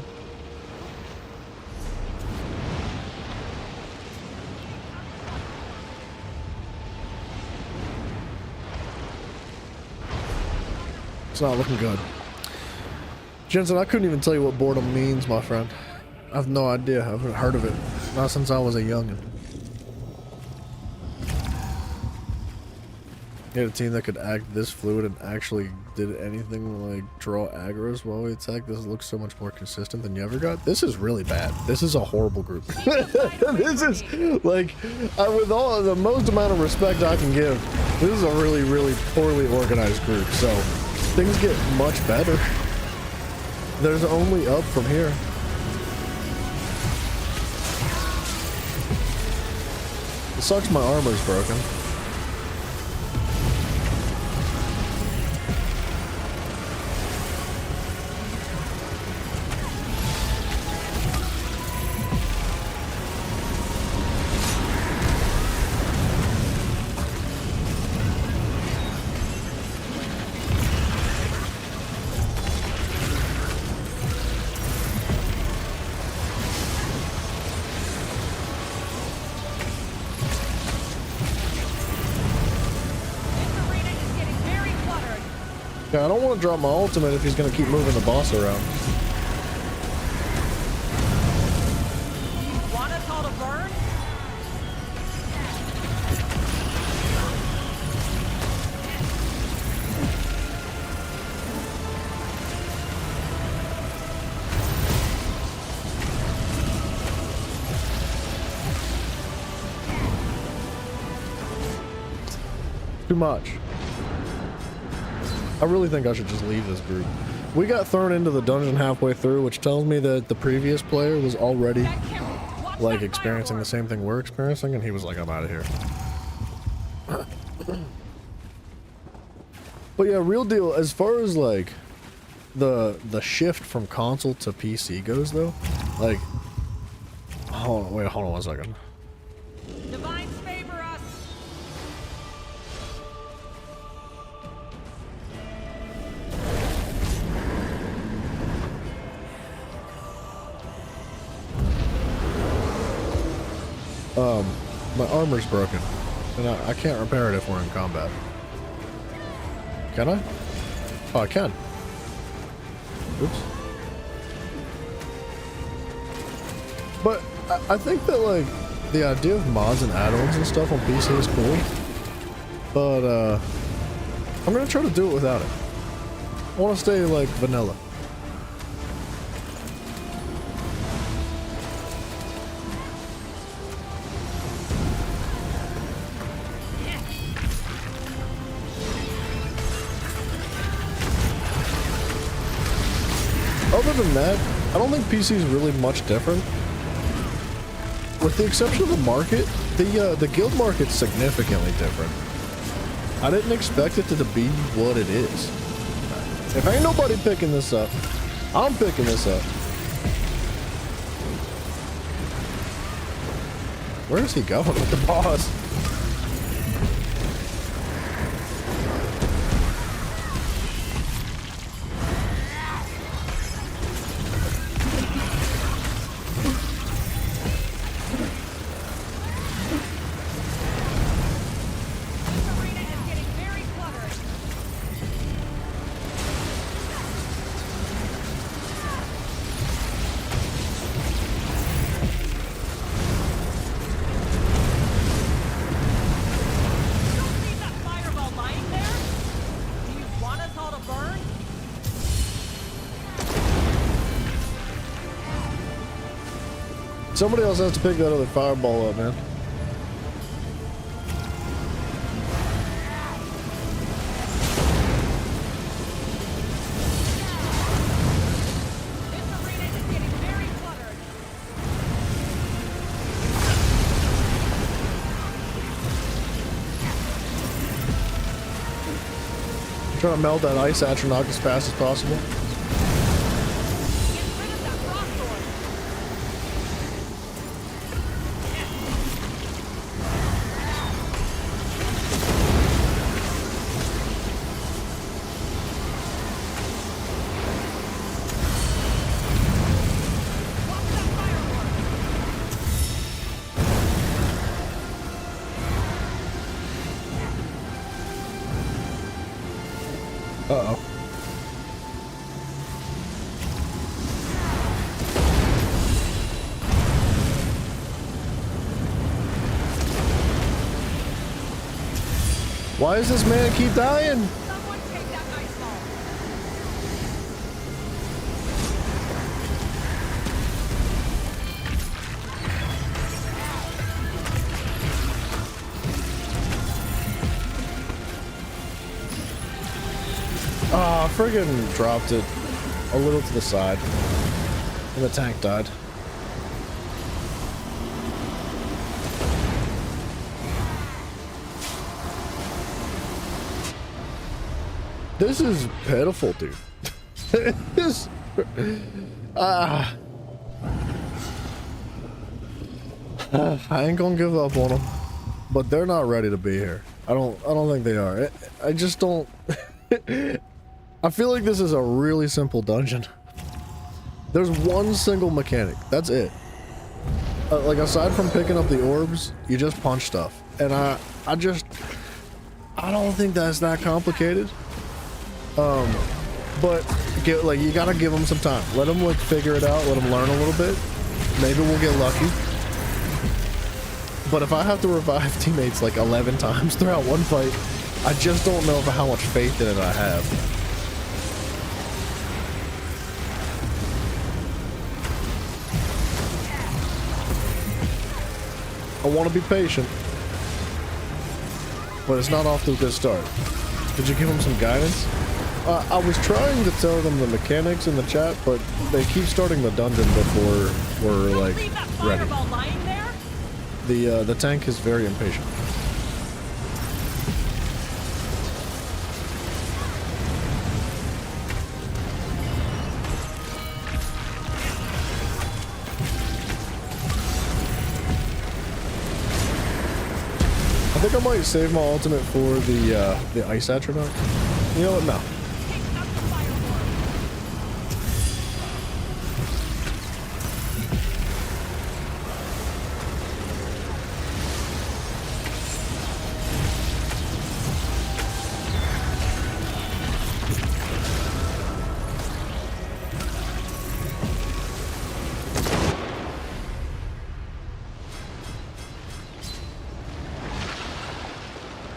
It's not looking good. Jensen, I couldn't even tell you what boredom means, my friend. I have no idea. I haven't heard of it. Not since I was a youngin'. You had a team that could act this fluid and actually did anything like draw aggro's while we attack. This looks so much more consistent than you ever got. This is really bad. This is a horrible group. This is like, with all the most amount of respect I can give, this is a really, really poorly organized group. So things get much better. There's only up from here. It sucks my armor's broken. Yeah, I don't want to drop my ultimate if he's going to keep moving the boss around. Want us all to burn? Too much. I really think I should just leave this group. We got thrown into the dungeon halfway through, which tells me that the previous player was already like experiencing the same thing we're experiencing, and he was like, I'm out of here. But yeah, real deal, as far as like the shift from console to PC goes though, like, hold on one second. Divines favor us. My armor's broken, and I can't repair it if we're in combat. Can I? Oh, I can. Oops. But I think that, like, the idea of mods and add-ons and stuff on PC is cool. But, I'm gonna try to do it without it. I want to stay, like, vanilla. Other than that, I don't think PC is really much different. With the exception of the market, the guild market's significantly different. I didn't expect it to be what it is. If ain't nobody picking this up, I'm picking this up. Where is he going with the boss? Somebody else has to pick that other fireball up, man. I'm trying to melt that ice atronach as fast as possible. Uh-oh. Why does this man keep dying? Someone take that ice ball. Ah, I friggin' dropped it a little to the side, and the tank died. This is pitiful, dude. This, I ain't gonna give up on them, but they're not ready to be here. I don't think they are. I just don't. I feel like this is a really simple dungeon. There's one single mechanic. That's it. Like, aside from picking up the orbs, you just punch stuff. And I don't think that's that complicated. But you gotta give them some time. Let them like figure it out. Let them learn a little bit. Maybe we'll get lucky. But if I have to revive teammates like 11 times throughout one fight, I just don't know how much faith in it I have. I want to be patient, but it's not off to a good start. Did you give them some guidance? I was trying to tell them the mechanics in the chat, but they keep starting the dungeon before we're like ready. The tank is very impatient. I think I might save my ultimate for the ice atronach. You know what? No.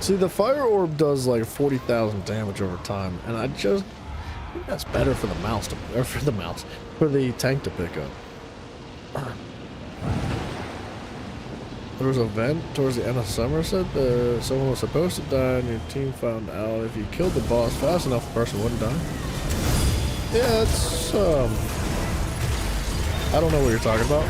See, the fire orb does like 40,000 damage over time, and I think that's better for the mouse to, or for the mouse, for the tank to pick up. There was a vent towards the end of Somerset. Someone was supposed to die, and your team found out if you killed the boss fast enough, the person wouldn't die. Yeah, it's I don't know what you're talking about.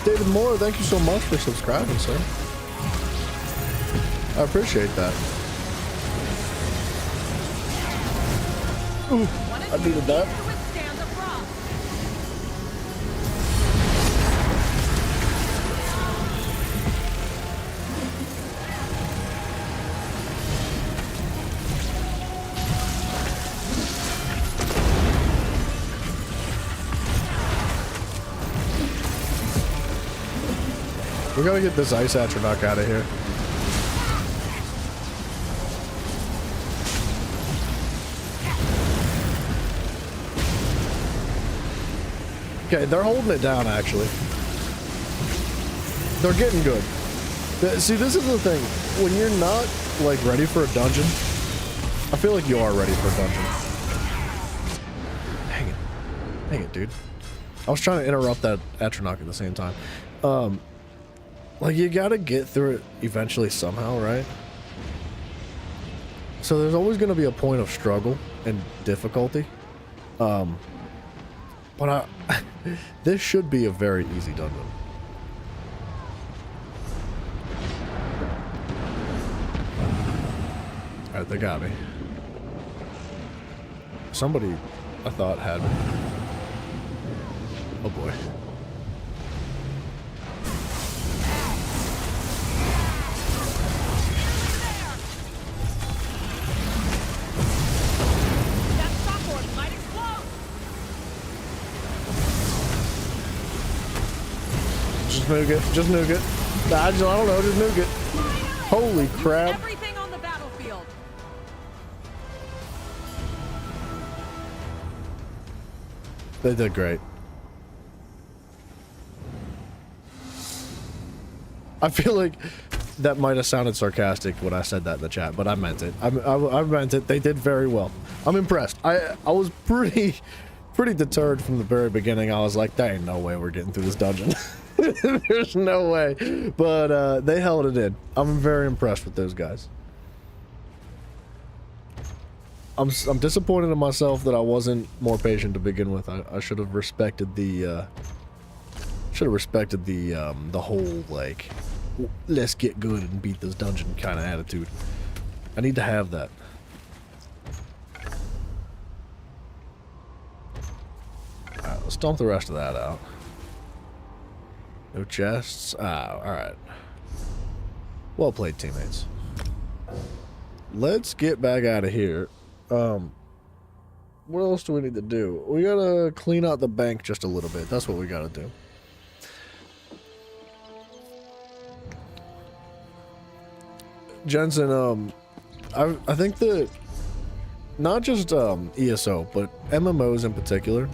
David Moore, thank you so much for subscribing, sir. I appreciate that. Ooh, I needed that. We gotta get this Ice Atronach out of here. Okay, they're holding it down, actually. They're getting good. See, this is the thing. When you're not, like, ready for a dungeon, I feel like you are ready for a dungeon. Dang it. Dang it, dude. I was trying to interrupt that Atronach at the same time. Like, you gotta get through it eventually somehow, right? So there's always gonna be a point of struggle and difficulty. But this should be a very easy dungeon. Alright, they got me. Somebody, I thought, had me. Oh boy. Just nuke it. I don't know, just nuke it. Holy crap. Everything on the battlefield. They did great. I feel like that might have sounded sarcastic when I said that in the chat, but I meant it. I meant it. They did very well. I'm impressed. I was pretty deterred from the very beginning. I was like, there ain't no way we're getting through this dungeon. There's no way. But they held it in. I'm very impressed with those guys. I'm disappointed in myself that I wasn't more patient to begin with. I should have respected the the whole, like, let's get good and beat this dungeon kind of attitude. I need to have that. Alright, let's dump the rest of that out. No chests. Alright. Well played, teammates. Let's get back out of here. What else do we need to do? We gotta clean out the bank just a little bit. That's what we gotta do. Jensen, I think that not just ESO, but MMOs in particular,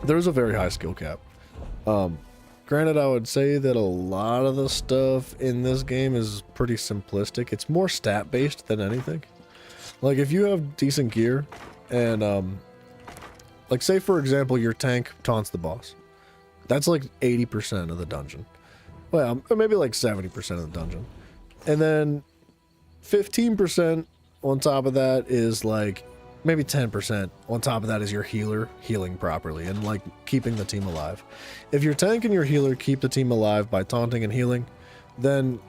there's a very high skill cap. Granted, I would say that a lot of the stuff in this game is pretty simplistic. It's more stat based than anything. Like, if you have decent gear and like, say for example your tank taunts the boss, that's like 80% of the dungeon. Well, maybe like 70% of the dungeon. And then 15% on top of that is like, maybe 10% on top of that is your healer healing properly and like keeping the team alive. If your tank and your healer keep the team alive by taunting and healing, then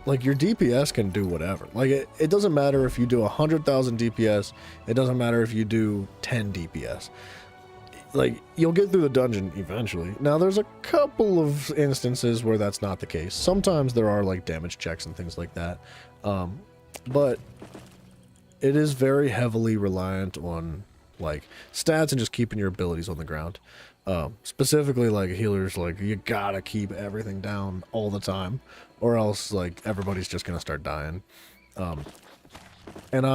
like your DPS can do whatever. Like it doesn't matter if you do 100,000 DPS. It doesn't matter if you do 10 DPS. Like, you'll get through the dungeon eventually. Now, there's a couple of instances where that's not the case. Sometimes there are, like, damage checks and things like that. But it is very heavily reliant on, like, stats and just keeping your abilities on the ground. Specifically, like, healers, like, you gotta keep everything down all the time, or else, like, everybody's just gonna start dying. And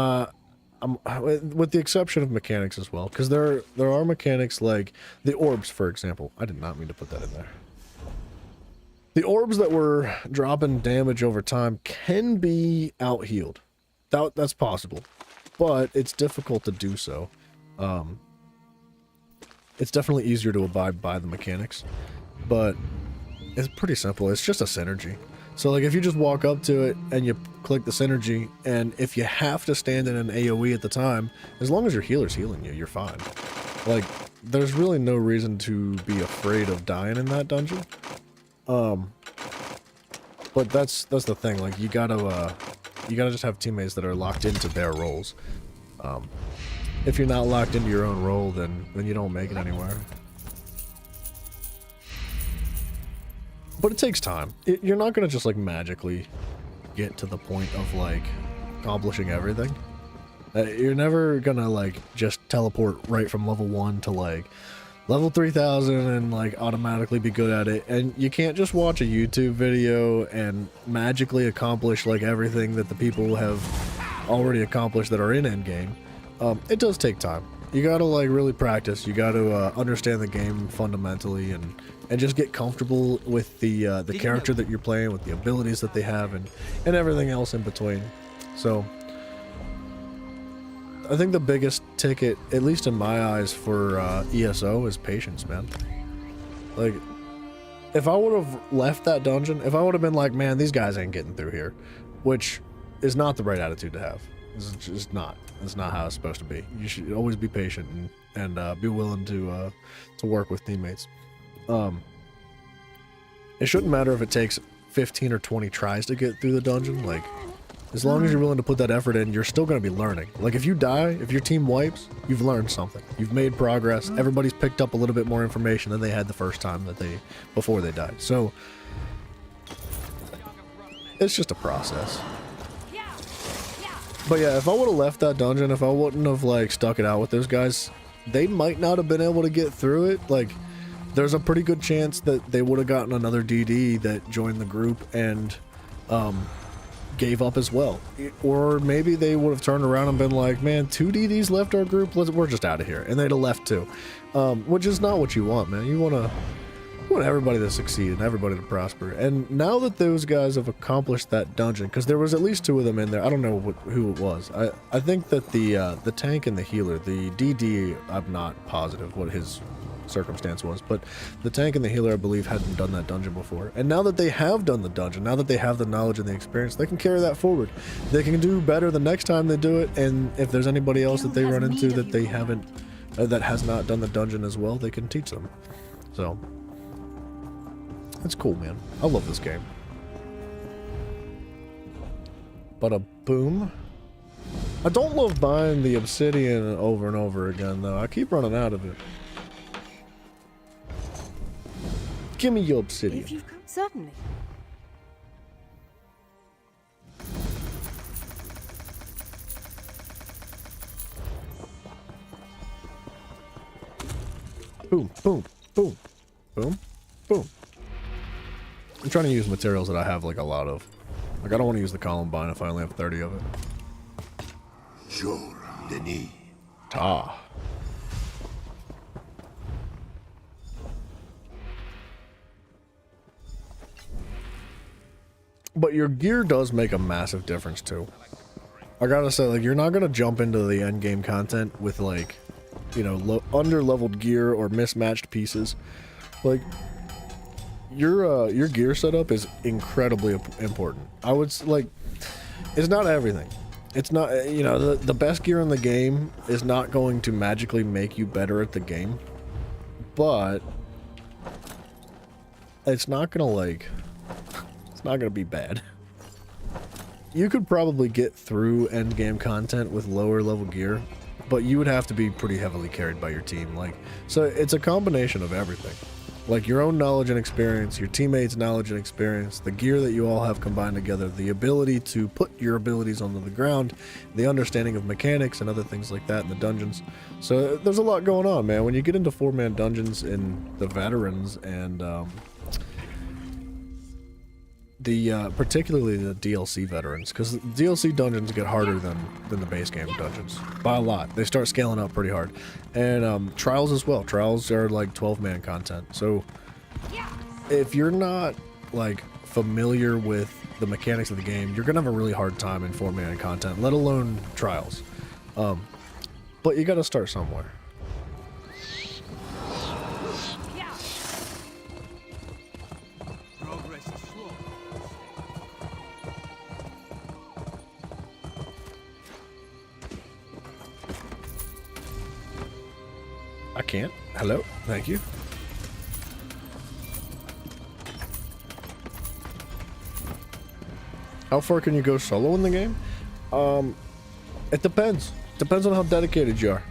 with the exception of mechanics as well, because there are mechanics like the orbs, for example. I did not mean to put that in there. The orbs that were dropping damage over time can be out-healed. That's possible, but it's difficult to do so. It's definitely easier to abide by the mechanics, but it's pretty simple. It's just a synergy. So like if you just walk up to it and you click the synergy, and if you have to stand in an AoE at the time, as long as your healer's healing you, you're fine. Like there's really no reason to be afraid of dying in that dungeon. But that's the thing. Like you gotta just have teammates that are locked into their roles. If you're not locked into your own role, then you don't make it anywhere. But it takes time. You're not gonna just like magically get to the point of like accomplishing everything. You're never gonna like just teleport right from level 1 to like level 3000 and like automatically be good at it. And you can't just watch a YouTube video and magically accomplish like everything that the people have already accomplished that are in endgame. It does take time. You gotta like really practice. You gotta understand the game fundamentally and just get comfortable with the character that you're playing, with the abilities that they have, and everything else in between. So I think the biggest ticket, at least in my eyes, for ESO is patience, man. Like, if I would have left that dungeon, if I would have been like, man, these guys ain't getting through here, which is not the right attitude to have. It's just not. It's not how it's supposed to be. You should always be patient and be willing to work with teammates. It shouldn't matter if it takes 15 or 20 tries to get through the dungeon. Like, as long as you're willing to put that effort in, you're still going to be learning. Like, if you die, if your team wipes, you've learned something. You've made progress. Everybody's picked up a little bit more information than they had the first time before they died. So, it's just a process. But yeah, if I would have left that dungeon, if I wouldn't have like stuck it out with those guys, they might not have been able to get through it. Like, there's a pretty good chance that they would have gotten another DD that joined the group and gave up as well. Or maybe they would have turned around and been like, man, 2 DDs left our group, we're just out of here. And they'd have left too. Which is not what you want, man. You want everybody to succeed and everybody to prosper. And now that those guys have accomplished that dungeon, because there was at least 2 of them in there. I don't know who it was. I think that the tank and the healer, the DD, I'm not positive what his circumstance was, but the tank and the healer, I believe, hadn't done that dungeon before. And now that they have done the dungeon, now that they have the knowledge and the experience, they can carry that forward. They can do better the next time they do it. And if there's anybody else that they run into that they haven't, that has not done the dungeon as well, they can teach them. So that's cool, man. I love this game. But a boom. I don't love buying the obsidian over and over again, though. I keep running out of it. Give me your obsidian. If you've come, certainly. Boom, boom, boom, boom, boom. I'm trying to use materials that I have like a lot of. Like, I don't want to use the Columbine if I only have 30 of it. Sure, Denis. Ta. But your gear does make a massive difference too. I gotta say, like, you're not gonna jump into the end game content with like, you know, under-leveled gear or mismatched pieces. Like, your gear setup is incredibly important. I would like, it's not everything. It's not, you know, the best gear in the game is not going to magically make you better at the game, but it's not gonna like, it's not gonna be bad. You could probably get through end game content with lower level gear, but you would have to be pretty heavily carried by your team. Like, so it's a combination of everything. Like your own knowledge and experience, your teammates' knowledge and experience, the gear that you all have combined together, the ability to put your abilities onto the ground, the understanding of mechanics and other things like that in the dungeons. So there's a lot going on, man. When you get into 4-man dungeons in the veterans and particularly the DLC veterans, because DLC dungeons get harder than the base game dungeons by a lot. They start scaling up pretty hard, and trials as well. Trials are like 12-man content. So if you're not like familiar with the mechanics of the game, you're gonna have a really hard time in 4-man content, let alone trials. But you gotta start somewhere. Progress is slow. I can't. Hello? Thank you. How far can you go solo in the game? It depends. Depends on how dedicated you are.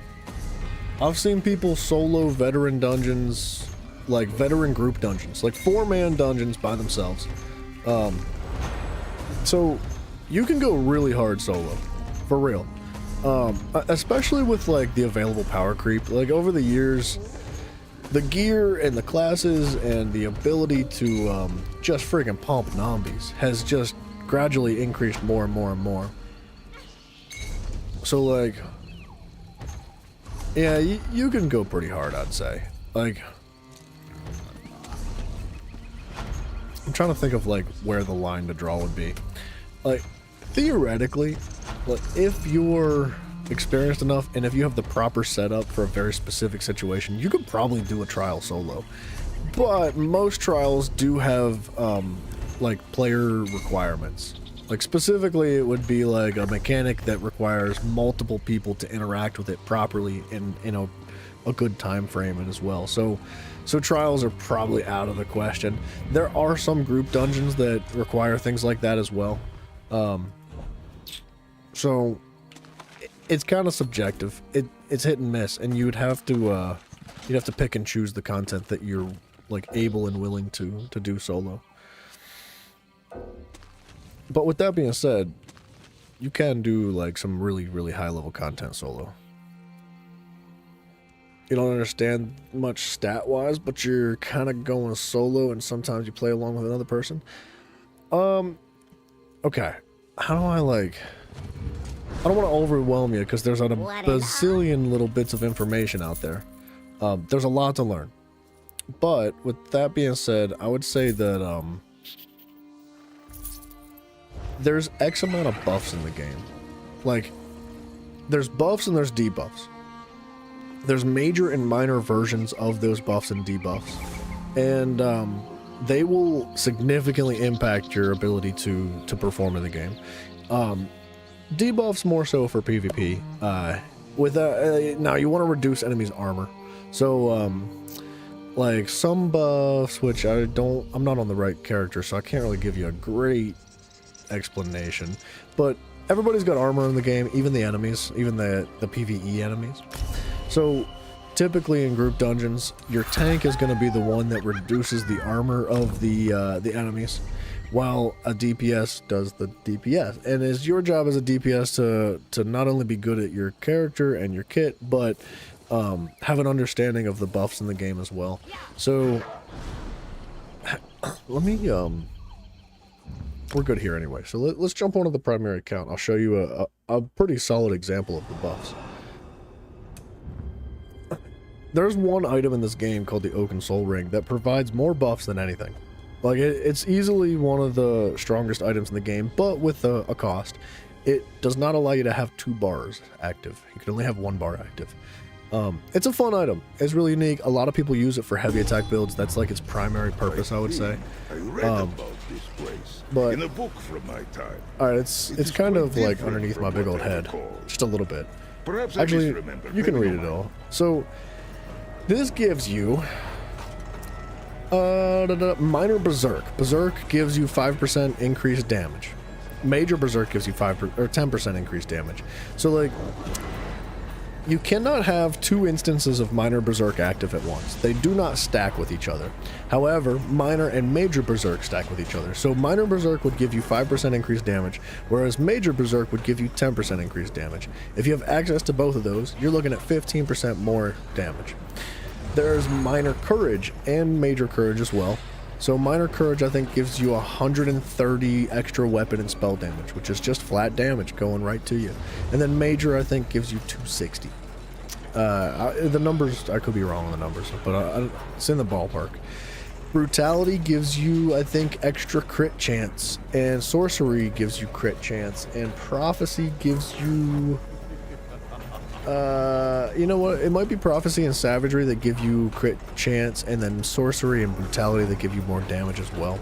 I've seen people solo veteran dungeons, like veteran group dungeons, like 4-man dungeons by themselves. So you can go really hard solo, for real. Especially with like the available power creep. Like over the years, the gear and the classes and the ability to just freaking pump zombies has just gradually increased more and more and more. So like, yeah, you can go pretty hard, I'd say. Like, I'm trying to think of like where the line to draw would be. Like, theoretically, like if you're experienced enough and if you have the proper setup for a very specific situation, you could probably do a trial solo. But most trials do have like player requirements. Like specifically, it would be like a mechanic that requires multiple people to interact with it properly in a good time frame as well. So trials are probably out of the question. There are some group dungeons that require things like that as well. So it's kind of subjective. It's hit and miss, and you'd have to pick and choose the content that you're like able and willing to do solo. But with that being said, you can do like some really, really high level content solo. You don't understand much stat wise, but you're kind of going solo and sometimes you play along with another person. Okay. How do I like... I don't want to overwhelm you because there's a bazillion little bits of information out there. There's a lot to learn. But with that being said, I would say that there's X amount of buffs in the game. Like, there's buffs and there's debuffs. There's major and minor versions of those buffs and debuffs. And they will significantly impact your ability to perform in the game. Debuffs more so for PvP. Now you want to reduce enemies' armor. So like some buffs, which I'm not on the right character, so I can't really give you a great explanation, but everybody's got armor in the game, even the enemies, even the PvE enemies. So typically in group dungeons, your tank is going to be the one that reduces the armor of the enemies, while a DPS does the DPS. And it's your job as a DPS to not only be good at your character and your kit, but have an understanding of the buffs in the game as well. So let me we're good here anyway, so let's jump onto the primary account. I'll show you a pretty solid example of the buffs. There's one item in this game called the Oaken Soul Ring that provides more buffs than anything. Like, it's easily one of the strongest items in the game, but with a cost. It does not allow you to have 2 bars active. You can only have 1 bar active. It's a fun item. It's really unique. A lot of people use it for heavy attack builds. That's like its primary purpose, I would say. I read about this place but in a book from my time. Alright, it's kind of like underneath my big old head. Just a little bit. Perhaps Actually, you can read it all. So, this gives you minor Berserk. Berserk gives you 5% increased damage. Major Berserk gives you 10% increased damage. So like, you cannot have 2 instances of minor Berserk active at once. They do not stack with each other. However, minor and major Berserk stack with each other. So minor Berserk would give you 5% increased damage, whereas major Berserk would give you 10% increased damage. If you have access to both of those, you're looking at 15% more damage. There's minor Courage and major Courage as well. So minor courage, I think, gives you 130 extra weapon and spell damage, which is just flat damage going right to you. And then major, I think, gives you 260. The numbers, I could be wrong on the numbers, but it's in the ballpark. Brutality gives you, I think, extra crit chance, and sorcery gives you crit chance, and prophecy gives you... you know what? It might be prophecy and savagery that give you crit chance, and then sorcery and brutality that give you more damage as well.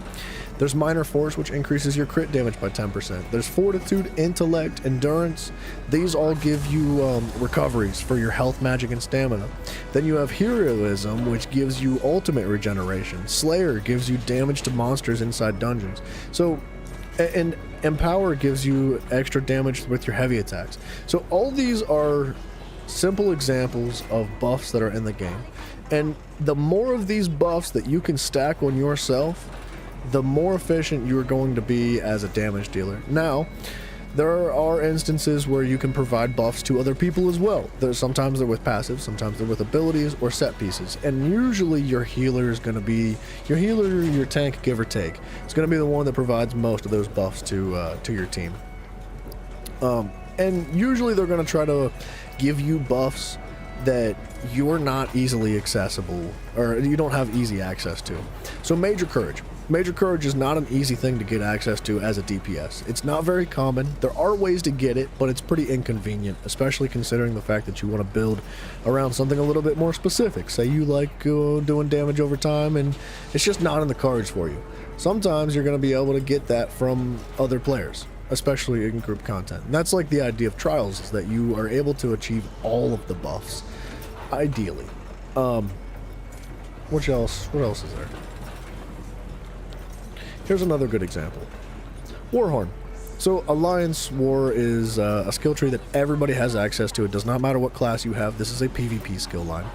There's minor force, which increases your crit damage by 10%. There's fortitude, intellect, endurance. These all give you recoveries for your health, magic, and stamina. Then you have heroism, which gives you ultimate regeneration. Slayer gives you damage to monsters inside dungeons. So, and empower gives you extra damage with your heavy attacks. So all these are simple examples of buffs that are in the game, and the more of these buffs that you can stack on yourself, the more efficient you're going to be as a damage dealer. Now, there are instances where you can provide buffs to other people as well. Sometimes they're with passives, sometimes they're with abilities or set pieces, and usually your healer is going to be your healer, your tank, give or take. It's going to be the one that provides most of those buffs to your team. And usually they're going to try to give you buffs that you're not easily accessible, or you don't have easy access to. So major courage. Major courage is not an easy thing to get access to as a DPS. It's not very common. There are ways to get it, but it's pretty inconvenient, especially considering the fact that you want to build around something a little bit more specific. Say you like doing damage over time, and it's just not in the cards for you. Sometimes you're going to be able to get that from other players, especially in group content. And that's like the idea of trials, is that you are able to achieve all of the buffs, ideally. What else is there? Here's another good example. Warhorn. So Alliance War is a skill tree that everybody has access to. It does not matter what class you have. This is a PvP skill line.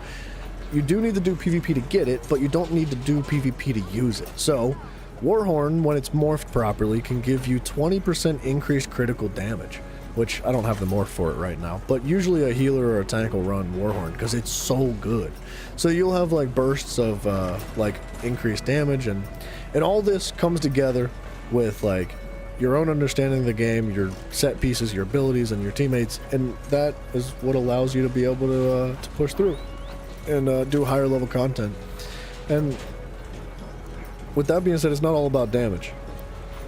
You do need to do PvP to get it, but you don't need to do PvP to use it. So Warhorn, when it's morphed properly, can give you 20% increased critical damage, which I don't have the morph for it right now, but usually a healer or a tank will run Warhorn because it's so good. So you'll have like bursts of like increased damage, and all this comes together with like your own understanding of the game, your set pieces, your abilities, and your teammates, and that is what allows you to be able to push through and do higher level content. And with that being said, it's not all about damage.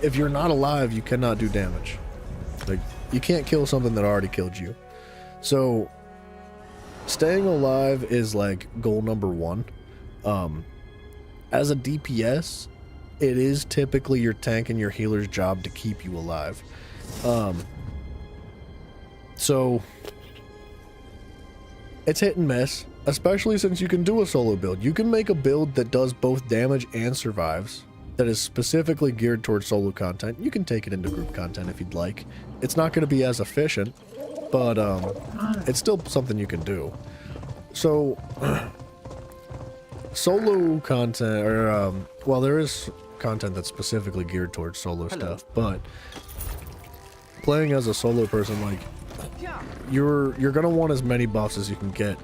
If you're not alive, you cannot do damage. Like, you can't kill something that already killed you. So staying alive is like goal number one. As a DPS, it is typically your tank and your healer's job to keep you alive. So it's hit and miss, especially since you can do a solo build. You can make a build that does both damage and survives, that is specifically geared towards solo content. You can take it into group content if you'd like. It's not going to be as efficient, but it's still something you can do. So solo content, or well, there is content that's specifically geared towards solo stuff, but playing as a solo person, like, you're gonna want as many buffs as you can get.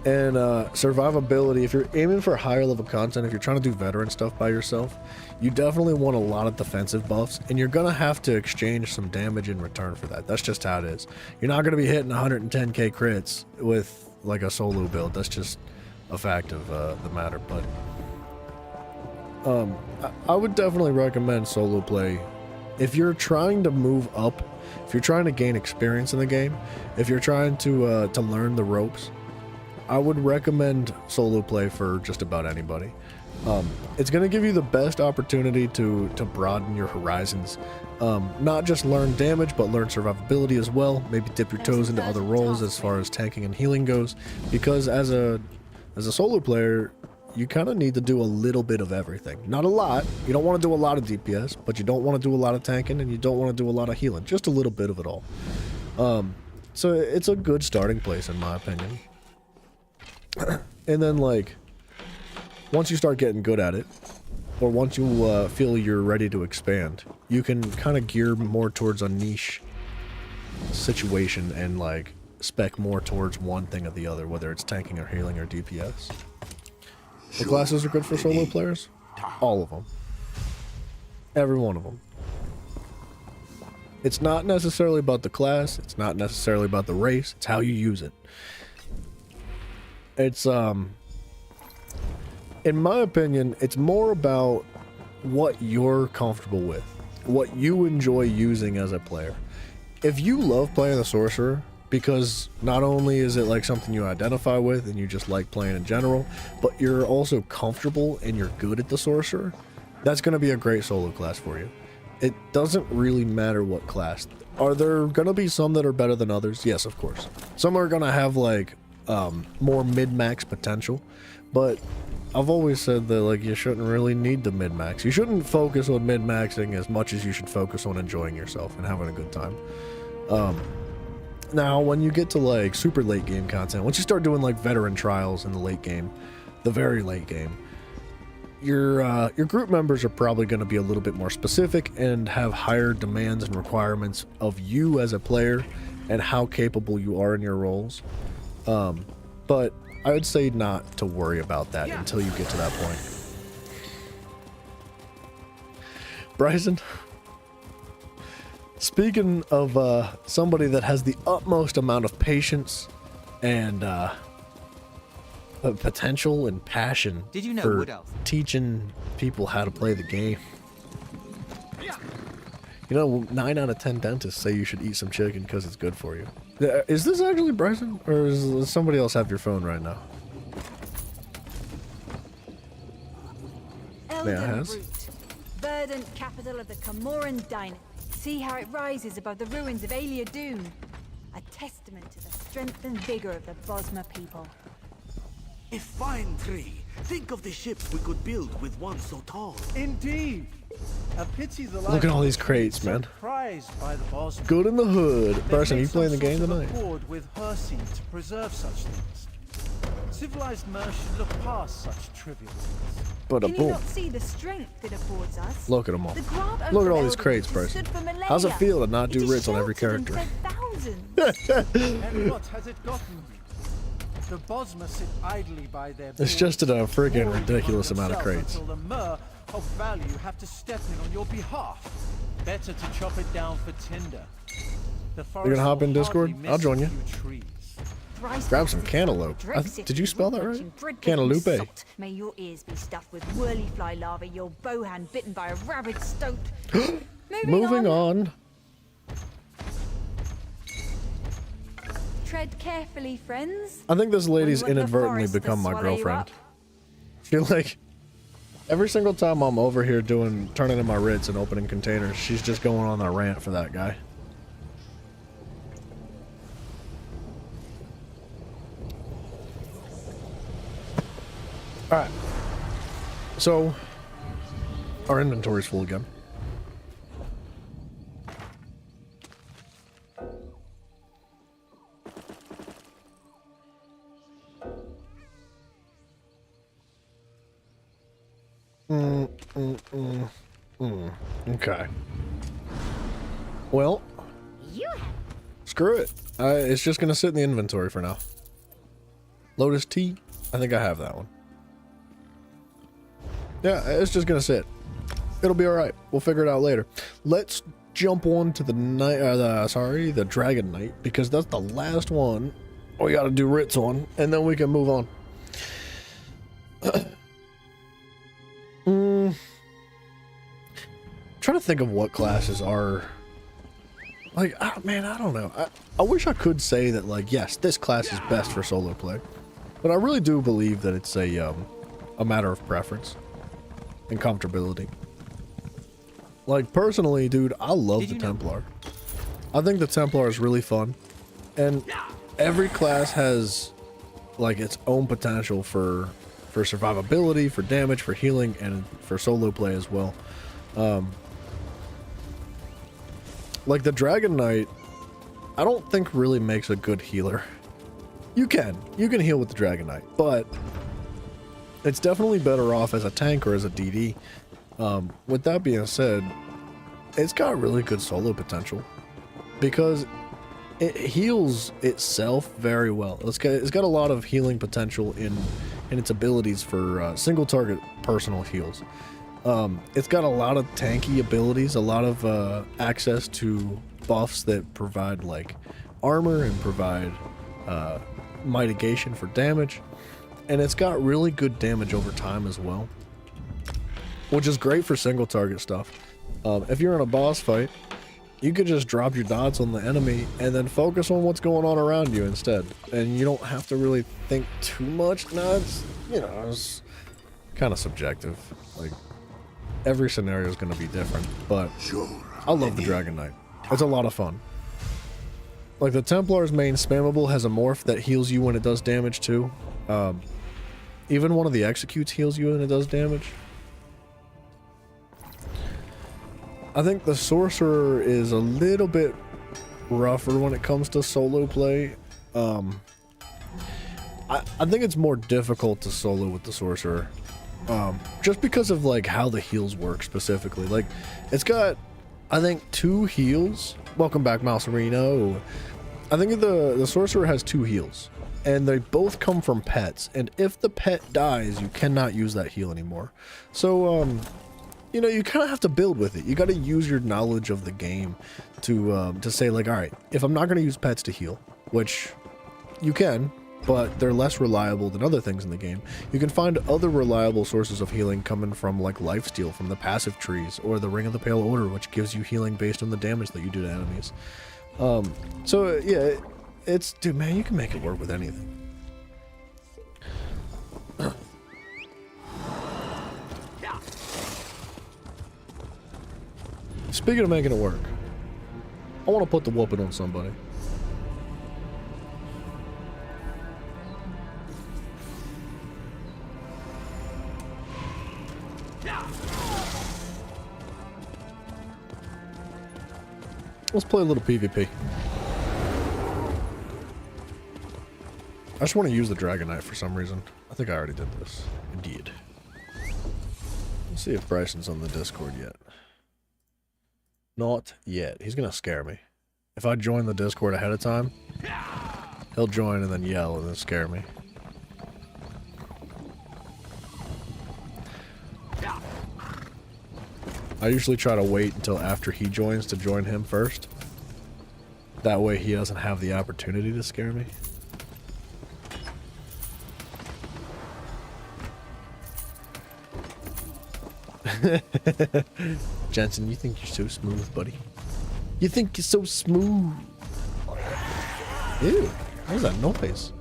And survivability, if you're aiming for higher level content, if you're trying to do veteran stuff by yourself, you definitely want a lot of defensive buffs, and you're gonna have to exchange some damage in return for that. That's just how it is. You're not gonna be hitting 110k crits with like a solo build. That's just a fact of the matter. But I would definitely recommend solo play if you're trying to move up, if you're trying to gain experience in the game, if you're trying to learn the ropes. I would recommend solo play for just about anybody. It's going to give you the best opportunity to broaden your horizons. Not just learn damage, but learn survivability as well. Maybe dip your toes into other roles as far as tanking and healing goes. Because as a solo player, you kind of need to do a little bit of everything. Not a lot. You don't want to do a lot of DPS, but you don't want to do a lot of tanking, and you don't want to do a lot of healing. Just a little bit of it all. So it's a good starting place in my opinion. And then, like, once you start getting good at it, or once you feel you're ready to expand, you can kind of gear more towards a niche situation and, like, spec more towards one thing or the other, whether it's tanking or healing or DPS. The classes are good for solo players. All of them. Every one of them. It's not necessarily about the class. It's not necessarily about the race. It's how you use it. It's, in my opinion, it's more about what you're comfortable with. What you enjoy using as a player. If you love playing the sorcerer, because not only is it like something you identify with and you just like playing in general, but you're also comfortable and you're good at the sorcerer, that's going to be a great solo class for you. It doesn't really matter what class. Are there going to be some that are better than others? Yes, of course. Some are going to have like more mid-max potential, but I've always said that like you shouldn't really need the mid-max. You shouldn't focus on mid-maxing as much as you should focus on enjoying yourself and having a good time. Now, when you get to like super late game content, once you start doing like veteran trials in the late game, the very late game, your group members are probably going to be a little bit more specific and have higher demands and requirements of you as a player and how capable you are in your roles. But I would say not to worry about that until you get to that point. Bryson, speaking of somebody that has the utmost amount of patience and potential and passion for teaching people how to play the game. You know, 9 out of 10 dentists say you should eat some chicken because it's good for you. Is this actually Bryson? Or does somebody else have your phone right now? Eldenroot, verdant capital of the Camoran dynasty. See how it rises above the ruins of Alia Dune. A testament to the strength and vigor of the Bosma people. A fine tree. Think of the ships we could build with one so tall. Indeed. A pity the Look at all these crates, man. Prized by the boss. Good in the hood. They Bryson, made you playing the some game sort of tonight? accord with Hersey to preserve such things. Civilized Mer should look past such trivial things. But a Can you boom. not see the strength it affords us? Look at them all. The Grant Look at of all these Eldenroot crates, has Bryson. stood for millennia. How's it feel to not do It is writs on every sheltered and character? fed thousands. And what has it gotten you? The Bosma sit idly by their It's boards, just a friggin' warring ridiculous among amount of themselves crates. Until the Mer of value have to step in on your behalf. Better to chop it down for tinder. The You're gonna hop in Discord? I'll join you. Thrice Grab some blessed cantaloupe. Drexit, Did you spell that right? watching dread Cantaloupe. bitten salt. May your ears be stuffed with whirly-fly larvae, your bowhand bitten by a rabid stoat. Moving on. Tread carefully, friends. I think this lady's When you want the inadvertently forest to become my swallow you girlfriend. up. I feel like every single time I'm over here turning in my writs and opening containers, she's just going on that rant for that guy. Alright. So, our inventory's full again. Okay. Well, screw it. It's just gonna sit in the inventory for now. Lotus Tea. I think I have that one. Yeah, it's just gonna sit. It'll be all right. We'll figure it out later. Let's jump on to the the Dragon Knight, because that's the last one we got to do writs on, and then we can move on. Trying to think of what classes are like. Man, I don't know. I wish I could say that, like, yes, this class is best for solo play, but I really do believe that it's a matter of preference and comfortability. Like, personally, dude, I love the Templar. I think the Templar is really fun, and every class has like its own potential for survivability, for damage, for healing, and for solo play as well. Like the Dragon Knight, I don't think really makes a good healer. You can heal with the Dragon Knight, but it's definitely better off as a tank or as a DD. With that being said, it's got really good solo potential because it heals itself very well. It's got a lot of healing potential in its abilities for single target personal heals. It's got a lot of tanky abilities, a lot of access to buffs that provide like armor and provide mitigation for damage, and it's got really good damage over time as well, which is great for single target stuff. If you're in a boss fight, you could just drop your dots on the enemy and then focus on what's going on around you instead, and you don't have to really think too much. No, it's, you know, it's kind of subjective. Like, every scenario is going to be different, but I love the Dragon Knight. It's a lot of fun. Like, the Templar's main spammable has a morph that heals you when it does damage too. Even one of the executes heals you when it does damage. I think the Sorcerer is a little bit rougher when it comes to solo play. I think it's more difficult to solo with the Sorcerer. Just because of like how the heals work specifically. Like, it's got, I think, 2 heals. Welcome back, Mouserino. I think the Sorcerer has 2 heals, and they both come from pets. And if the pet dies, you cannot use that heal anymore. So, you know, you kind of have to build with it. You got to use your knowledge of the game to say like, all right, if I'm not going to use pets to heal, which you can, but they're less reliable than other things in the game, you can find other reliable sources of healing coming from like lifesteal from the passive trees, or the Ring of the Pale Order, which gives you healing based on the damage that you do to enemies. So yeah, it's, dude, man, you can make it work with anything. Speaking of making it work, I want to put the whooping on somebody. Let's play a little PvP. I just want to use the Dragon Knight for some reason. I think I already did this. Indeed. Let's see if Bryson's on the Discord yet. Not yet. He's gonna scare me. If I join the Discord ahead of time, he'll join and then yell and then scare me. I usually try to wait until after he joins to join him first. That way he doesn't have the opportunity to scare me. Jensen, you think you're so smooth, buddy? You think you're so smooth? Ew, what was that noise?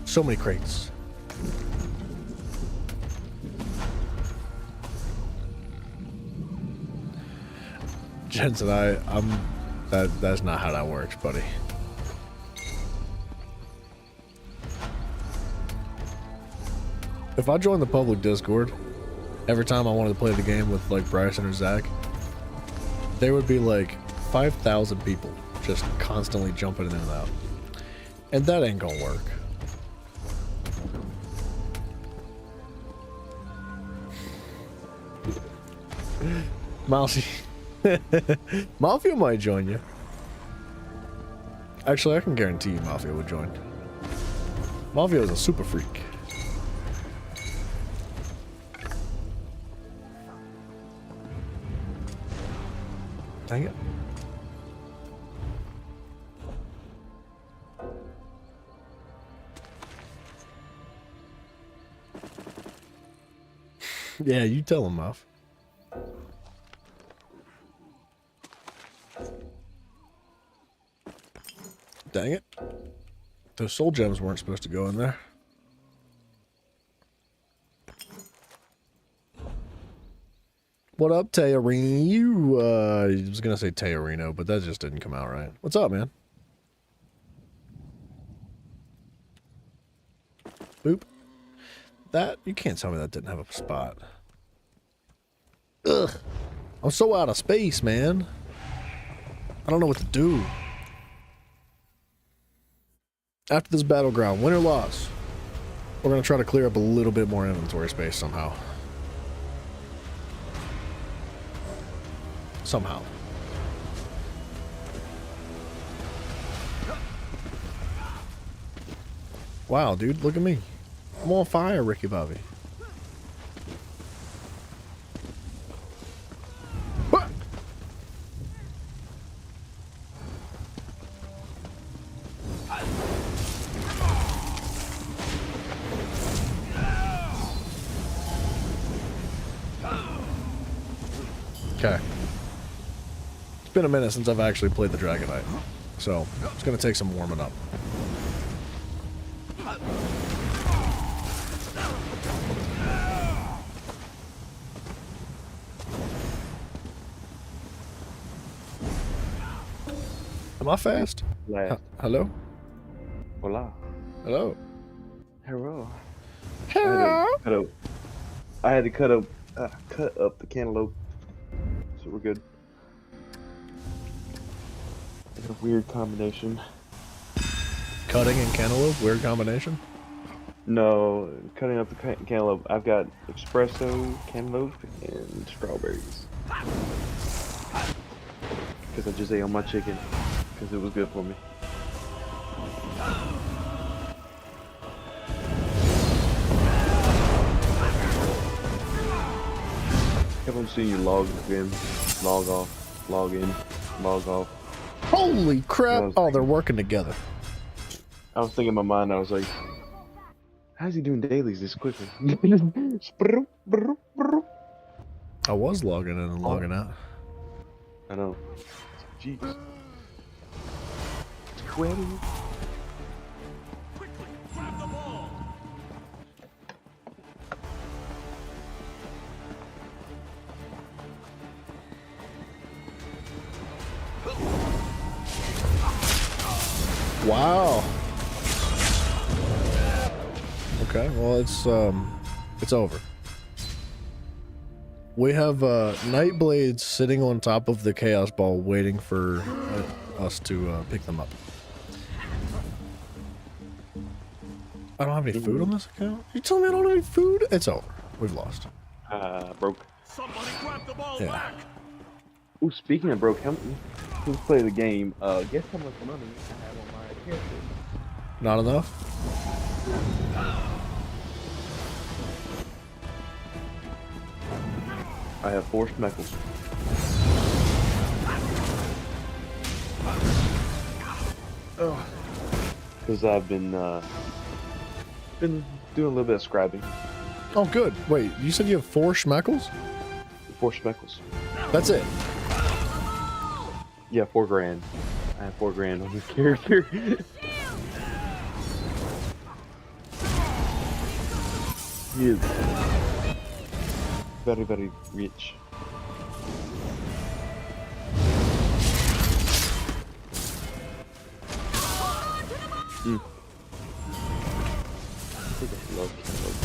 So many crates. Jensen, that's not how that works, buddy. If I joined the public Discord, every time I wanted to play the game with like Bryson or Zach, there would be like 5,000 people just constantly jumping in and out. And that ain't gonna work. Mousy. Mafia might join you. Actually, I can guarantee you Mafia would join. Mafia is a super freak. Dang it. Yeah, you tell him, Muff. Dang it. Those soul gems weren't supposed to go in there. What up, Teorino? You, I was gonna say Teorino, but that just didn't come out right. What's up, man? Boop. That, you can't tell me that didn't have a spot. Ugh. I'm so out of space, man. I don't know what to do. After this battleground, win or loss, we're gonna try to clear up a little bit more inventory space somehow. Somehow. Wow, dude, look at me. I'm on fire, Ricky Bobby. What? Okay. It's been a minute since I've actually played the Dragon Knight, so it's gonna take some warming up. Am I fast? Last. Hello? Hola. Hello? Hello. Hello? I had to cut up the cantaloupe, so we're good. I got a weird combination. Cutting and cantaloupe? Weird combination? No, cutting up the cantaloupe. I've got espresso, cantaloupe, and strawberries. Because I just ate on my chicken. Because it was good for me. Kept on seeing you log in, log off, log in, log off. Holy crap! Oh, they're working together. I was thinking in my mind, I was like, how's he doing dailies this quickly? I was logging in and logging out. I know. Jeez. It's crazy. Wow. Okay, well it's over. We have Nightblades sitting on top of the Chaos Ball waiting for us to pick them up. I don't have any food on this account? You telling me I don't have any food? It's over. We've lost. Broke. Somebody grab the ball Yeah. back. Ooh, speaking of broke, let's play the game. Guess how much money I have on my character? Not enough? I have 4 schmeckles. Oh. Because I've been doing a little bit of scribing. Oh, good. Wait, you said you have 4 schmeckles? 4 schmeckles. That's it. Yeah, 4 grand. I have 4 grand on this character. He is very, very rich. Mm. I think I love cantaloupe.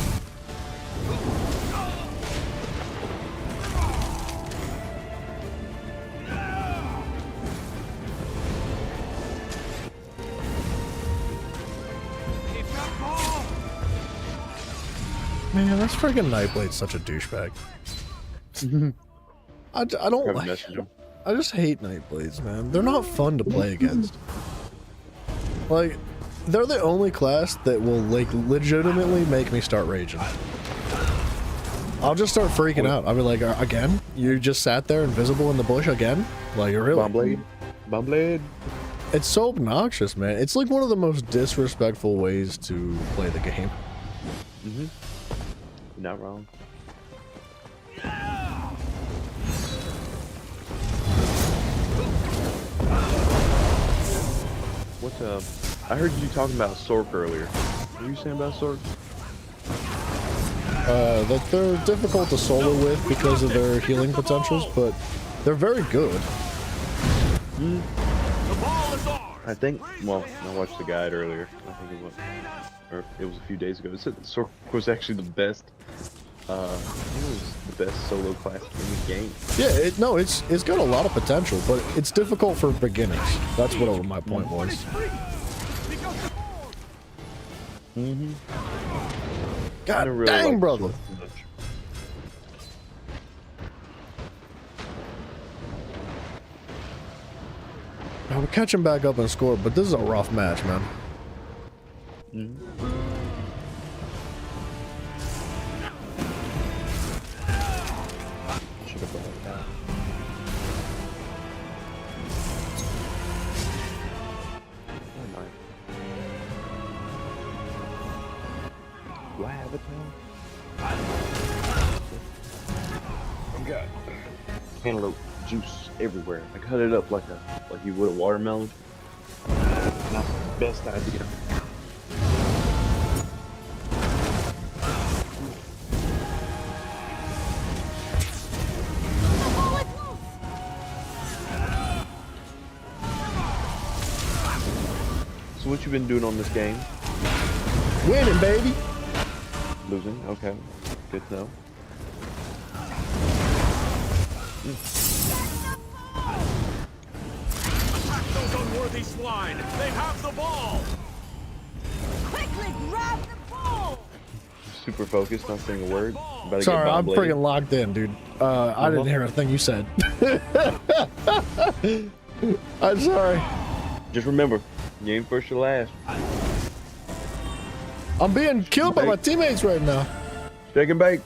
Man, that's freaking Nightblade's such a douchebag. I don't Haven't like. messaged him. I just hate Nightblades, man. They're not fun to play against. Like, they're the only class that will like legitimately make me start raging. I'll just start freaking out. I'll be like, again? You just sat there invisible in the bush again? Like, really? Bombblade. Bombblade. It's so obnoxious, man. It's like one of the most disrespectful ways to play the game. Mm-hmm. You're not wrong. What's I heard you talking about Sork earlier. What were you saying about Sork? That they're difficult to solo with because of their healing potentials, but they're very good. Mm. I think, well, I watched the guide earlier. I think it was a few days ago. It said that Sork was actually the best. I think it was the best solo class in the game. Yeah, it's got a lot of potential, but it's difficult for beginners. That's what my point was. Mm-hmm. God really dang, like brother. Sork too much. Now we're catching back up in score, but this is a rough match, man. Should have brought it down. Do I have it now? I've got cantaloupe juice everywhere. I cut it up like you would a watermelon. Not the best idea. So what you been doing on this game? Winning, baby. Losing? Okay. Good to know. Attack those unworthy swine! They have the ball! Quickly grab the ball! Super focused, not saying a word. About to Sorry, get I'm bomb-bladed. freaking locked in, dude. I didn't hear a thing you said. I'm sorry. Just remember, you ain't first or last. I'm being killed by my teammates right now. Shake and bake.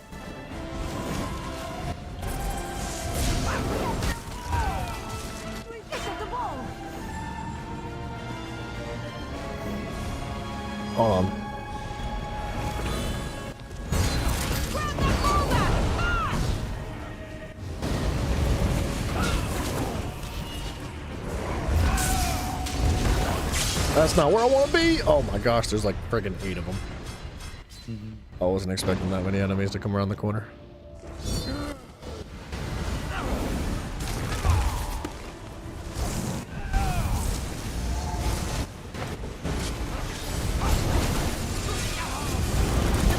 We picked up the ball! Hold on. Grab that ball back! Fast! That's not where I want to be. Oh my gosh, there's like freaking 8 of them. I wasn't expecting that many enemies to come around the corner. The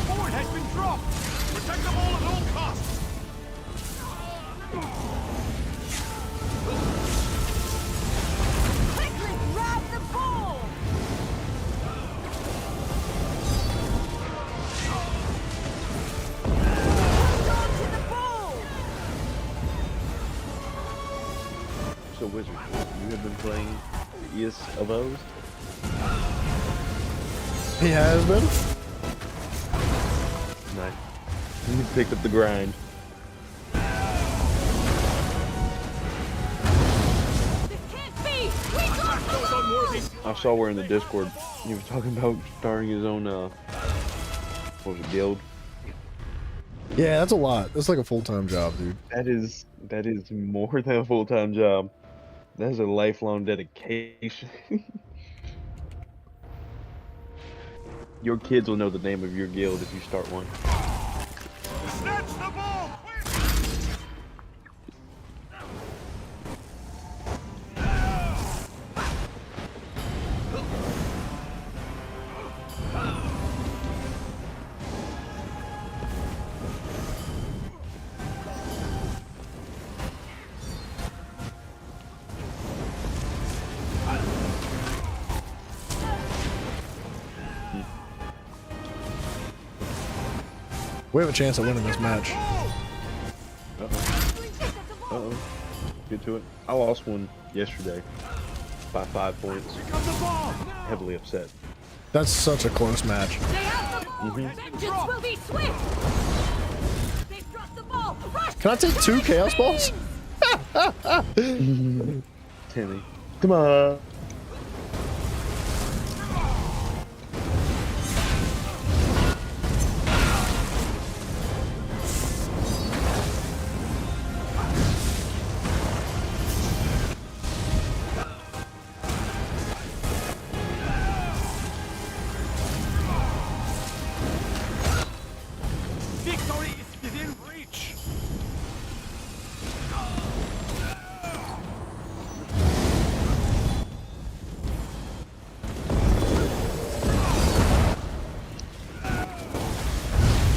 board has been dropped! Protect the ball at all costs! Quickly grab the ball! Hold on to the ball! So, Wizard, you have been playing ES of O's? He has been. Nice. You picked up the grind. This can't be! We got the Those ball! unworthy I saw where in the Discord you were talking about starting his own, what was it, guild? Yeah, that's a lot. That's like a full-time job, dude. That is more than a full-time job. That is a lifelong dedication. Your kids will know the name of your guild if you start one. Snatch the ball! Quick! We have a chance at winning this match. Uh-oh. Get to it. I lost one yesterday by 5 points. Heavily upset. That's such a close match. They have the ball! Vengeance will be swift! They've dropped the ball! Rush! Can I take 2 Chaos Balls? Timmy. Come on. Victory is within reach!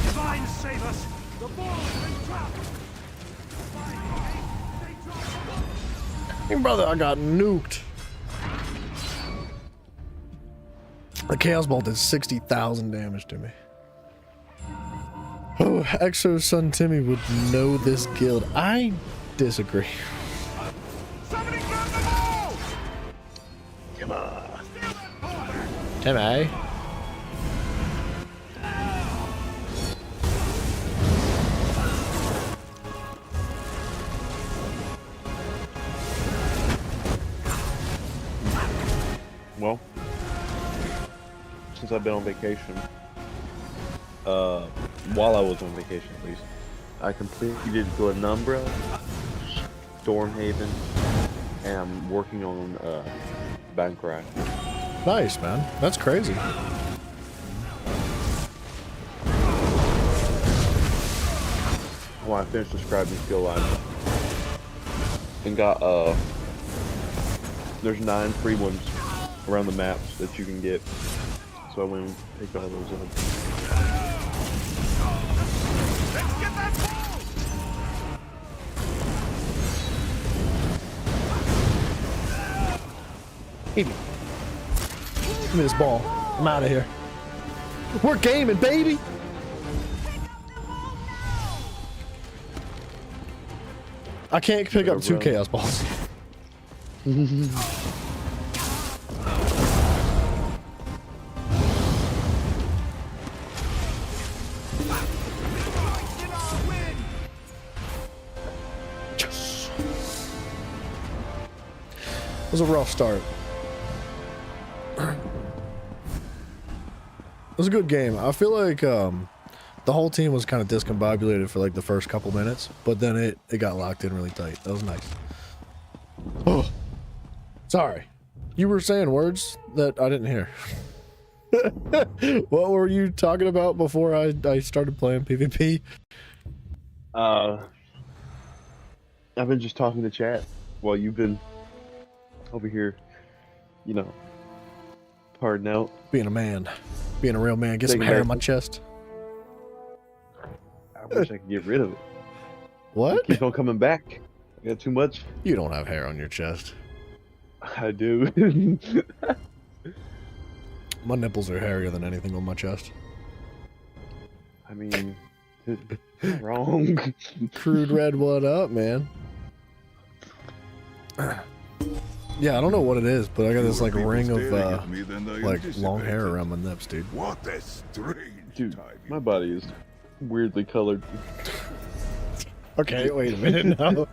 Divine save us! The ball has been dropped! Hey, brother, I got nuked. The Chaos Ball did 60,000 damage to me. Oh, Exo Son Timmy would know this guild. I disagree. Somebody grab the ball! Come on. Timmy? since I've been on vacation. While I was on vacation, at least, I completed Glenumbra, Stormhaven, and I'm working on Bancroft. Nice, man. That's crazy. Well, I finished describing skill line and got there's 9 free ones around the maps that you can get. So I went and picked all those up. Give me this ball. I'm out of here. We're gaming, baby. I can't pick up 2 chaos balls. Yes. It was a rough start. It was a good game. I feel like the whole team was kind of discombobulated for like the first couple minutes, but then it got locked in really tight. That was nice. Oh, sorry. You were saying words that I didn't hear. What were you talking about before I started playing PvP? I've been just talking to chat while you've been over here, you know, hard out. Being a man. Being a real man. Get some hair on my chest. I wish I could get rid of it. What? It keeps on coming back. I got too much. You don't have hair on your chest. I do. My nipples are hairier than anything on my chest. I mean, wrong. Crude Red, what up, man? Yeah, I don't know what it is, but I got this like ring of like long hair around my nips, dude. What a strange Dude, time. my body is weirdly colored. Okay, wait a minute now.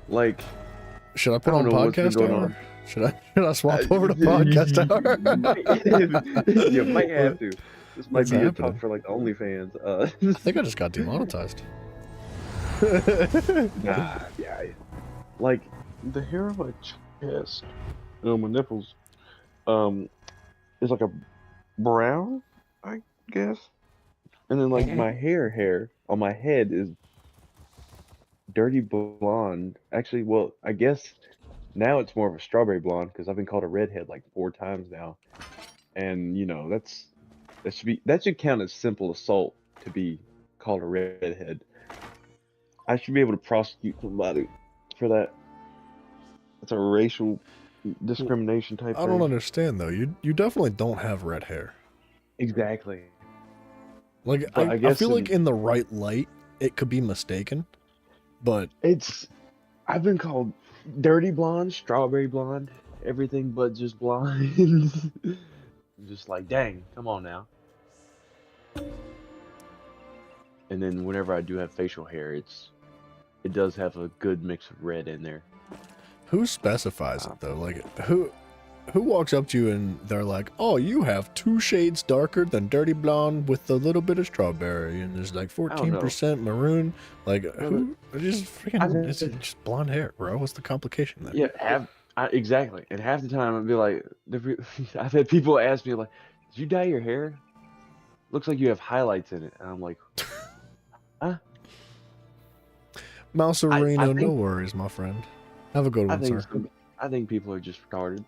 Like, Should I put I on don't know what's been podcast going hour? on. Should I swap over to podcast hour? You might have to. This might What's be a happening? talk for like the OnlyFans. I think I just got demonetized. Nah, yeah. Like the hair on my chest and on my nipples, is like a brown, I guess. And then like my hair on my head is dirty blonde. Actually, well, I guess now it's more of a strawberry blonde because I've been called a redhead like 4 times now. And you know, that should count as simple assault to be called a redhead. I should be able to prosecute somebody for that. That's a racial discrimination type I don't thing. understand though. You definitely don't have red hair. Exactly. Like But I guess feel like in the right light it could be mistaken, but I've been called dirty blonde, strawberry blonde, everything but just blonde. Just like, dang, come on now. And then whenever I do have facial hair, it does have a good mix of red in there. who specifies it though? Like who walks up to you and they're like, "Oh, you have 2 shades darker than dirty blonde with a little bit of strawberry, and there's like 14% maroon." Like who? Just freaking, it's just blonde hair, bro. What's the complication there? Yeah, exactly. And half the time I'd be like, I've had people ask me like, "Did you dye your hair? Looks like you have highlights in it." And I'm like, huh? Mouse I Arena, think- no worries, my friend. Have a good one, sir. I think people are just retarded.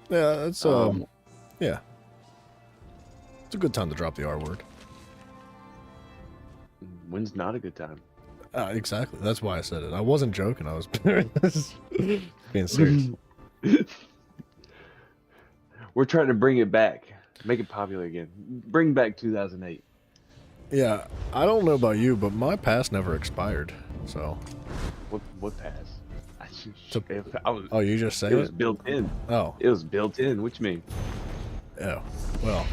Yeah, that's yeah. It's a good time to drop the R word. When's not a good time? Exactly. That's why I said it. I wasn't joking. I was being serious. We're trying to bring it back, make it popular again. Bring back 2008. Yeah, I don't know about you, but my pass never expired. So. What pass? Oh, you just say it was built in. Oh. It was built in. What you mean? Oh, well.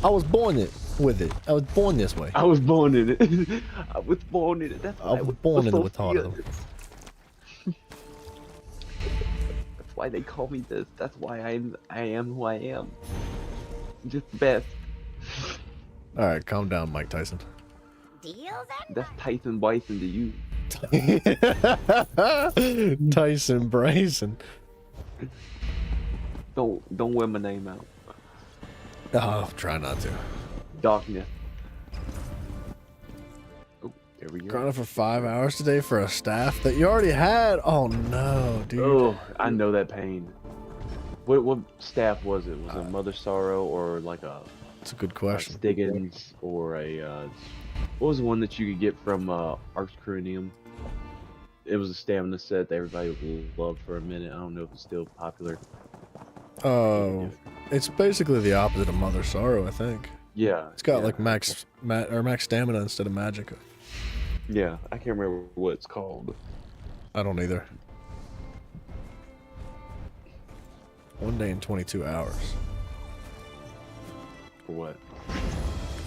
I was born with it. I was born this way. I was born in it. I was born in it. That's I was born in the retarded. That's why they call me this. That's why I am who I am. I'm just the best. All right, calm down, Mike Tyson. That's Tyson Bison to you. Tyson Bryson. Don't wear my name out. Oh, try not to. Darkness. Oh, there we go. Grinding for 5 hours today for a staff that you already had. Oh no, dude. Oh, I know that pain. What staff was it? Was it Mother Sorrow or like a? That's a good question. Stiggins or a what was the one that you could get from Arx Cranium? It was a stamina set that everybody loved for a minute. I don't know if it's still popular. Oh, it's basically the opposite of Mother Sorrow, I think. Yeah. It's got like max stamina instead of magic. Yeah, I can't remember what it's called. I don't either. 1 day and 22 hours. For what?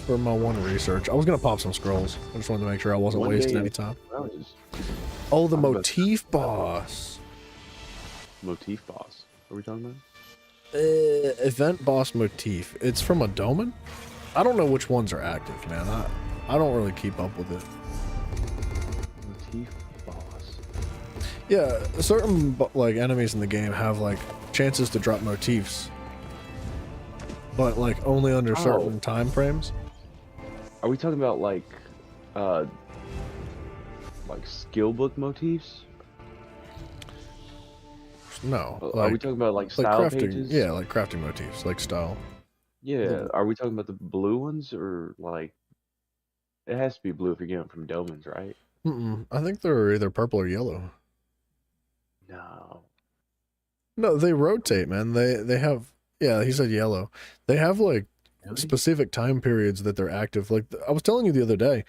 For my one research. I was gonna pop some scrolls. I just wanted to make sure I wasn't wasting any time. Oh, the motif boss. Motif boss. What are we talking about? Event boss motif. It's from a domain? I don't know which ones are active, man. I don't really keep up with it. Motif boss. Yeah, certain like enemies in the game have like chances to drop motifs, but like only under certain time frames. Are we talking about like skill book motifs? No. Are we talking about like style crafting, pages? Yeah, like crafting motifs, like style. Yeah. Are we talking about the blue ones or like? It has to be blue if you're getting it from domains, right? I think they're either purple or yellow. No. No, they rotate, man. They have. Yeah, he said yellow. They have like specific time periods that they're active. Like I was telling you the other day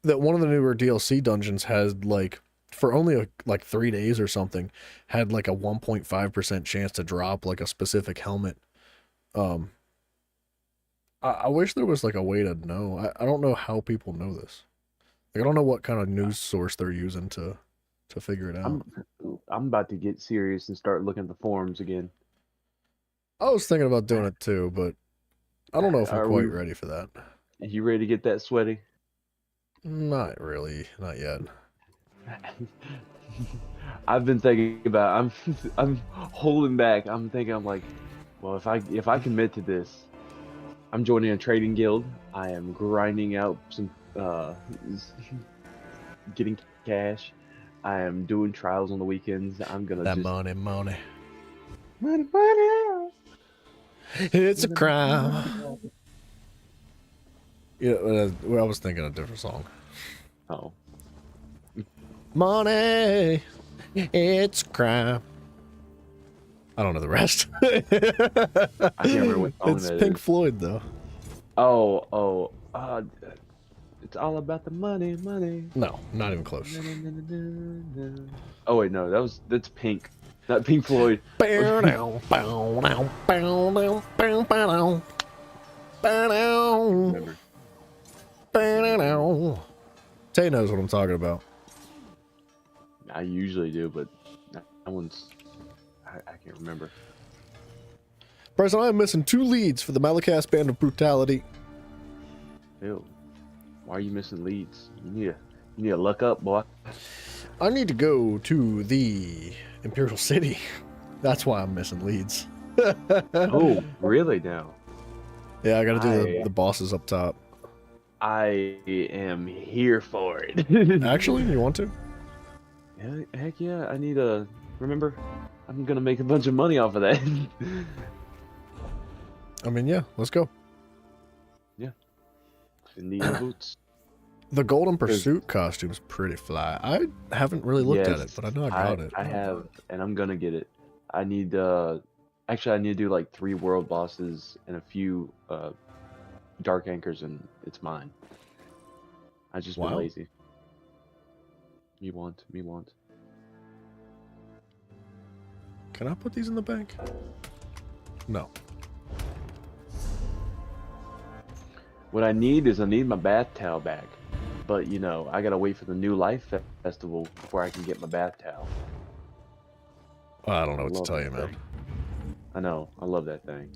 that one of the newer DLC dungeons had like for only like 3 days or something had like a 1.5% chance to drop like a specific helmet. I wish there was like a way to know. I don't know how people know this. Like I don't know what kind of news source they're using to figure it out. I'm about to get serious and start looking at the forums again. I was thinking about doing it too, but I don't know if I'm quite ready for that. You ready to get that sweaty? Not really, not yet. I've been thinking about. I'm holding back. I'm thinking. I'm like, well, if I commit to this, I'm joining a trading guild. I am grinding out some, getting cash. I am doing trials on the weekends. I'm gonna that just... money. Money. It's a crime. Yeah, I was thinking a different song. Oh. Money, it's a crime. I don't know the rest. I can't remember what song it's that Pink is. Floyd though. It's all about the money. No, not even close. Oh wait, no, that's Pink, not Pink Floyd. Remember. Tay knows what I'm talking about. I usually do, but that one's I can't remember. Bryson, I am missing 2 leads for the Malakast Band of Brutality. Ew. Why are you missing leads? You need to look up, boy. I need to go to the Imperial City. That's why I'm missing leads. Oh, really now? Yeah, I gotta do the bosses up top. I am here for it. Actually, you want to? Yeah, heck yeah, I need a... Remember, I'm gonna make a bunch of money off of that. I mean, yeah, let's go. Yeah. In the boots. The Golden Pursuit costume's pretty fly. I haven't really looked at it, but I know I got it. I have, and I'm gonna get it. I need, actually I need to do like 3 world bosses and a few, dark anchors, and it's mine. I just been lazy. Me want. Can I put these in the bank? No. What I need my bath towel back. But, you know, I gotta wait for the New Life Festival before I can get my bath towel. I don't know what to Love tell you, that man. thing. I know. I love that thing.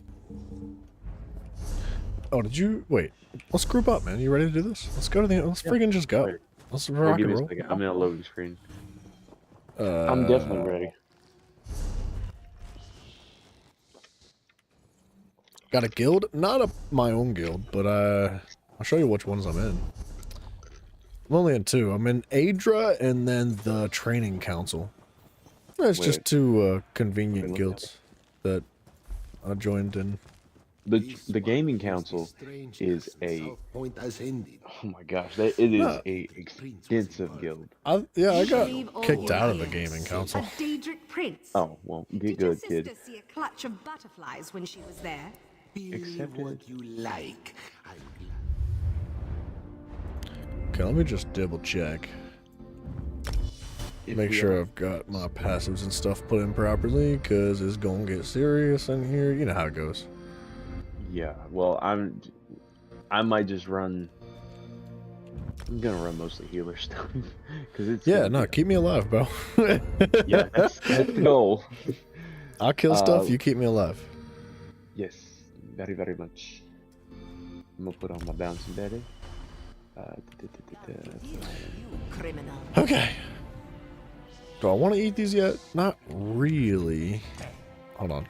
Oh, did you wait? Let's group up, man. You ready to do this? Let's go to the. Let's freaking just go. Wait. Let's Oh, rock give and me a roll. second. I'm in a loading screen. I'm definitely ready. Got a guild? Not my own guild, but I'll show you which ones I'm in. I'm only in 2. I'm in Adra and then the Training Council. It's just Wait. 2 convenient look guilds that I joined in. The gaming council is a oh my gosh, it is a extensive guild. I got kicked out of the gaming council. A Daedric prince. Oh well, get Did good, your kid. sister see a clutch of butterflies when she was there? Accepted what it. you like. Okay, let me just double check. If Make we sure are- I've got my passives and stuff put in properly, because it's gonna get serious in here. You know how it goes. Yeah, well, I might just run. I'm gonna run mostly healer stuff because it's Yeah, gonna no, be- keep me alive, bro. yeah, that's the goal. I'll kill stuff, you keep me alive. Yes, very very much. I'm gonna put on my bouncing daddy. You criminal. Okay. Do I want to eat these yet? Not really. Hold on.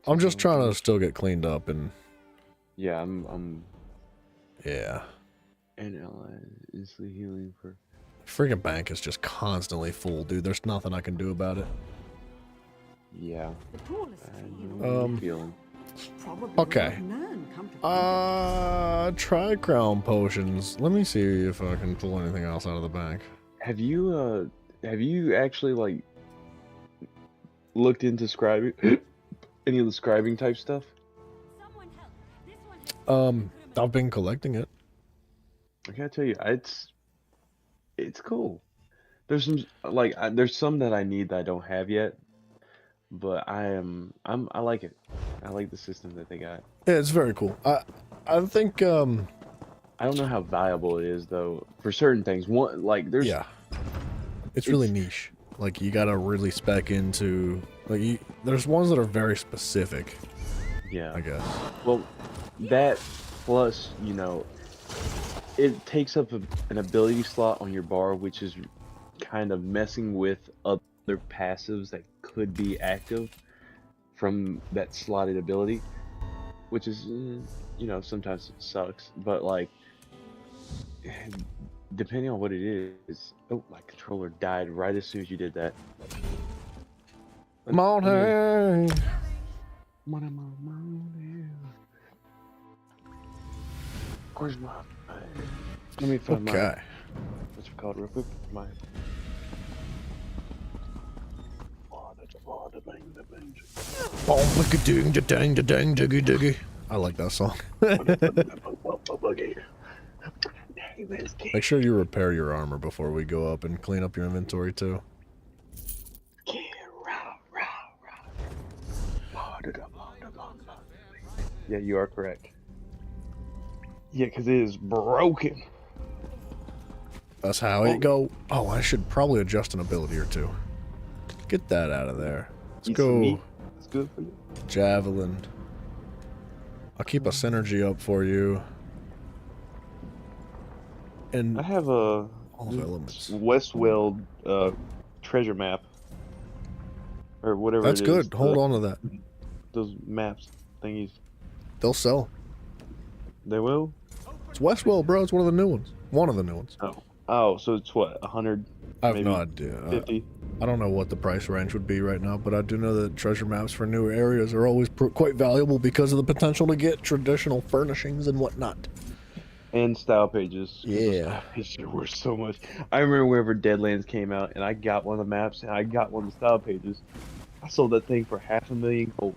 I'm just trying to still get cleaned up and Yeah, I'm yeah. an ally instantly healing for. Freaking bank is just constantly full, dude. There's nothing I can do about it. Yeah, The tallest I tree in know all what you're feeling. probably Okay. wouldn't have known, come to think of it. Try crown potions. Let me see if I can pull anything else out of the bank. Have you actually like looked into scribing any of the scribing type stuff? I've been collecting it. I gotta tell you, it's cool. There's some like there's some that I need that I don't have yet, but I like it. I like the system that they got. Yeah, it's very cool. I think I don't know how valuable it is though for certain things. One like there's yeah. It's really niche. Like you gotta really spec into like there's ones that are very specific, yeah. I guess. Well, that plus it takes up an ability slot on your bar, which is kind of messing with other passives that could be active from that slotted ability, which is sometimes it sucks, but like depending on what it is. Oh, my controller died right as soon as you did that. Morning. Where's my? Let me find my. Okay. What's it called real quick? My. I like that song. Make sure you repair your armor before we go up and clean up your inventory too. Yeah, you are correct. Yeah, because it is broken. That's how it go. Oh, I should probably adjust an ability or two. Get that out of there. Let's Eat some go meat. It's good for you. javelin. I'll keep a synergy up for you. And I have a all of elements. Westweld treasure map. Or whatever That's it is. good. Hold on to that. Those maps thingies. They'll sell. They will? It's Westwell, bro. It's one of the new ones. One of the new ones. Oh, so it's what, 100? I have maybe no idea. 50? I don't know what the price range would be right now, but I do know that treasure maps for newer areas are always quite valuable because of the potential to get traditional furnishings and whatnot. And style pages. Yeah. Those style pages are worth so much. I remember whenever Deadlands came out and I got one of the maps and I got one of the style pages. I sold that thing for $500,000 gold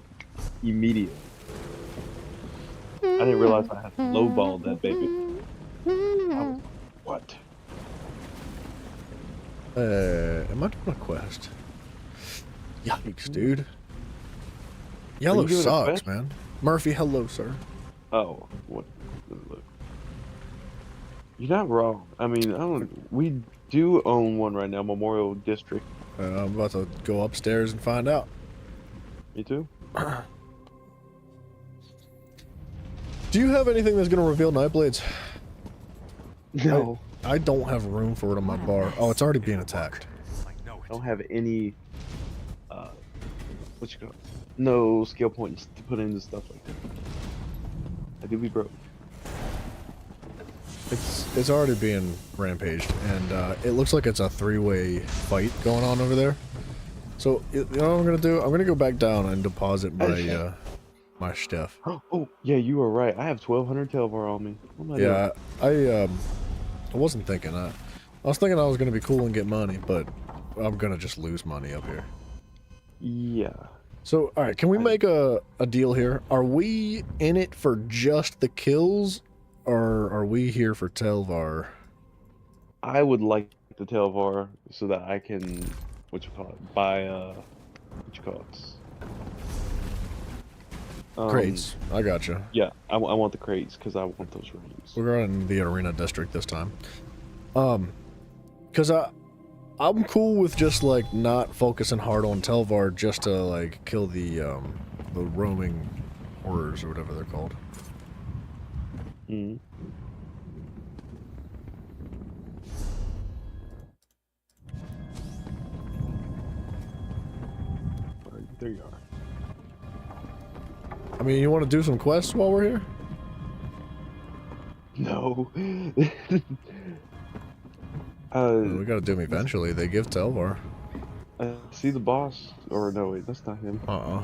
immediately. I didn't realize I had lowballed that baby. What? Am I doing a quest? Yikes, dude. Yellow doing a sucks, quest? man. Murphy, hello, sir. Oh, what? Let me look. You're not wrong. I mean, we do own one right now, Memorial District. I'm about to go upstairs and find out. Me too. Do you have anything that's going to reveal Nightblades? No. I don't have room for it on my bar. Oh, it's already being attacked. I don't have any, what you call it? No skill points to put into stuff like that. I do be broke. It's already being rampaged, and it looks like it's a 3-way fight going on over there. So, you know what I'm going to do? I'm going to go back down and deposit my, my stuff. Oh, yeah, you were right. I have 1,200 Telvar on me. What am I Yeah, I wasn't thinking that. I was thinking I was going to be cool and get money, but I'm going to just lose money up here. Yeah. So, alright, can we make a deal here? Are we in it for just the kills, or are we here for Telvar? I would like the Telvar so that I can, buy, Crates. I gotcha. Yeah, I want the crates because I want those rings. We're in the arena district this time. Because I'm cool with just, like, not focusing hard on Telvar just to, like, kill the roaming horrors or whatever they're called. Mm-hmm. There you are. I mean, you want to do some quests while we're here? No. We gotta do them eventually. They give Telvar. See the boss? Or no, wait, that's not him. Uh-uh.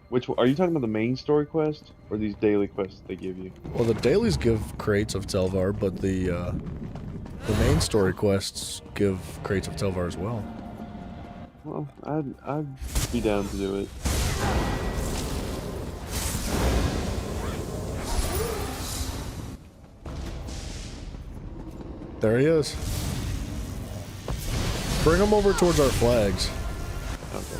Which one? Are you talking about the main story quest or these daily quests they give you? Well, the dailies give crates of Telvar, but the main story quests give crates of Telvar as well. Well, I'd be down to do it. There he is. Bring him over towards our flags. Okay.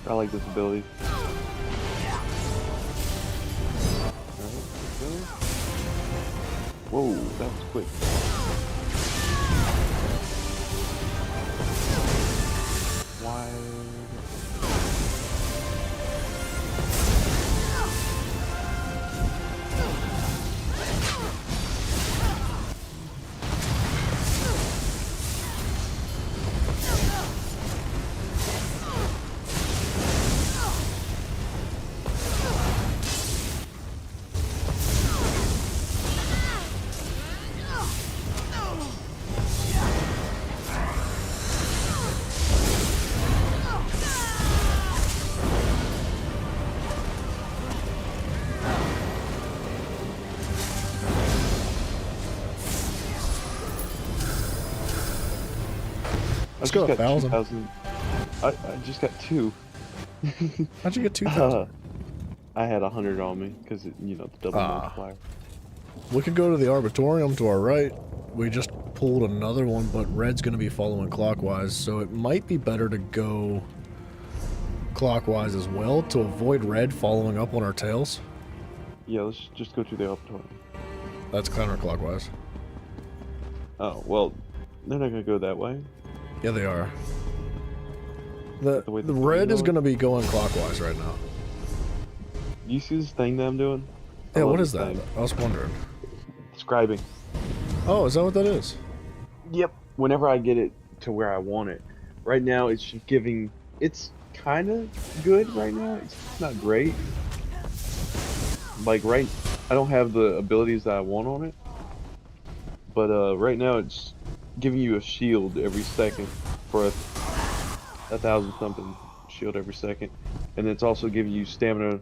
I like this ability. Whoa, that was quick. Why? Let's go 1,000. I just got 2. How'd you get 2,000? I had 100 on me because you know the double multiplier. We could go to the Arbitorium to our right. We just pulled another one, but Red's going to be following clockwise, so it might be better to go clockwise as well to avoid Red following up on our tails. Yeah, let's just go to the Arbitorium. That's counterclockwise. Oh, well, they're not going to go that way. Yeah, they are. The Red is going to be going clockwise right now. You see this thing that I'm doing? Yeah, what is that? I was wondering. Scribing. Oh, is that what that is? Yep. Whenever I get it to where I want it. Right now, it's just giving... It's kind of good right now. It's not great. Like, I don't have the abilities that I want on it. But right now, it's giving you a shield every second for a 1,000 something shield every second. And it's also giving you stamina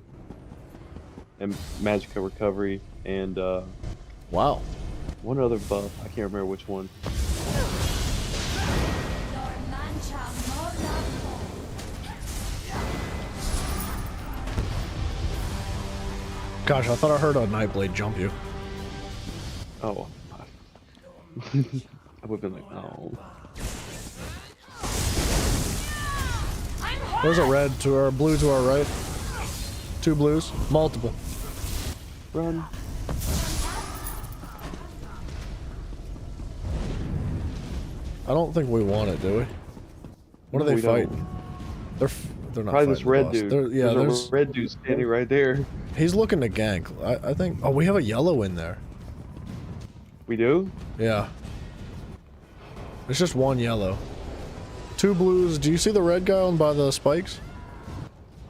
and magicka recovery and wow, one other buff. I can't remember which one. Gosh, I thought I heard a Nightblade jump you. Oh. I would have been like, oh. There's a red to our blue to our right. 2 blues, multiple. Run. I don't think we want it, do we? What No, are they we don't. fighting? They're not Probably this fighting the red boss. dude. Yeah, there's a red dude standing right there. He's looking to gank. I think. Oh, we have a yellow in there. We do? Yeah. It's just 1 yellow. 2 blues. Do you see the red guy on by the spikes?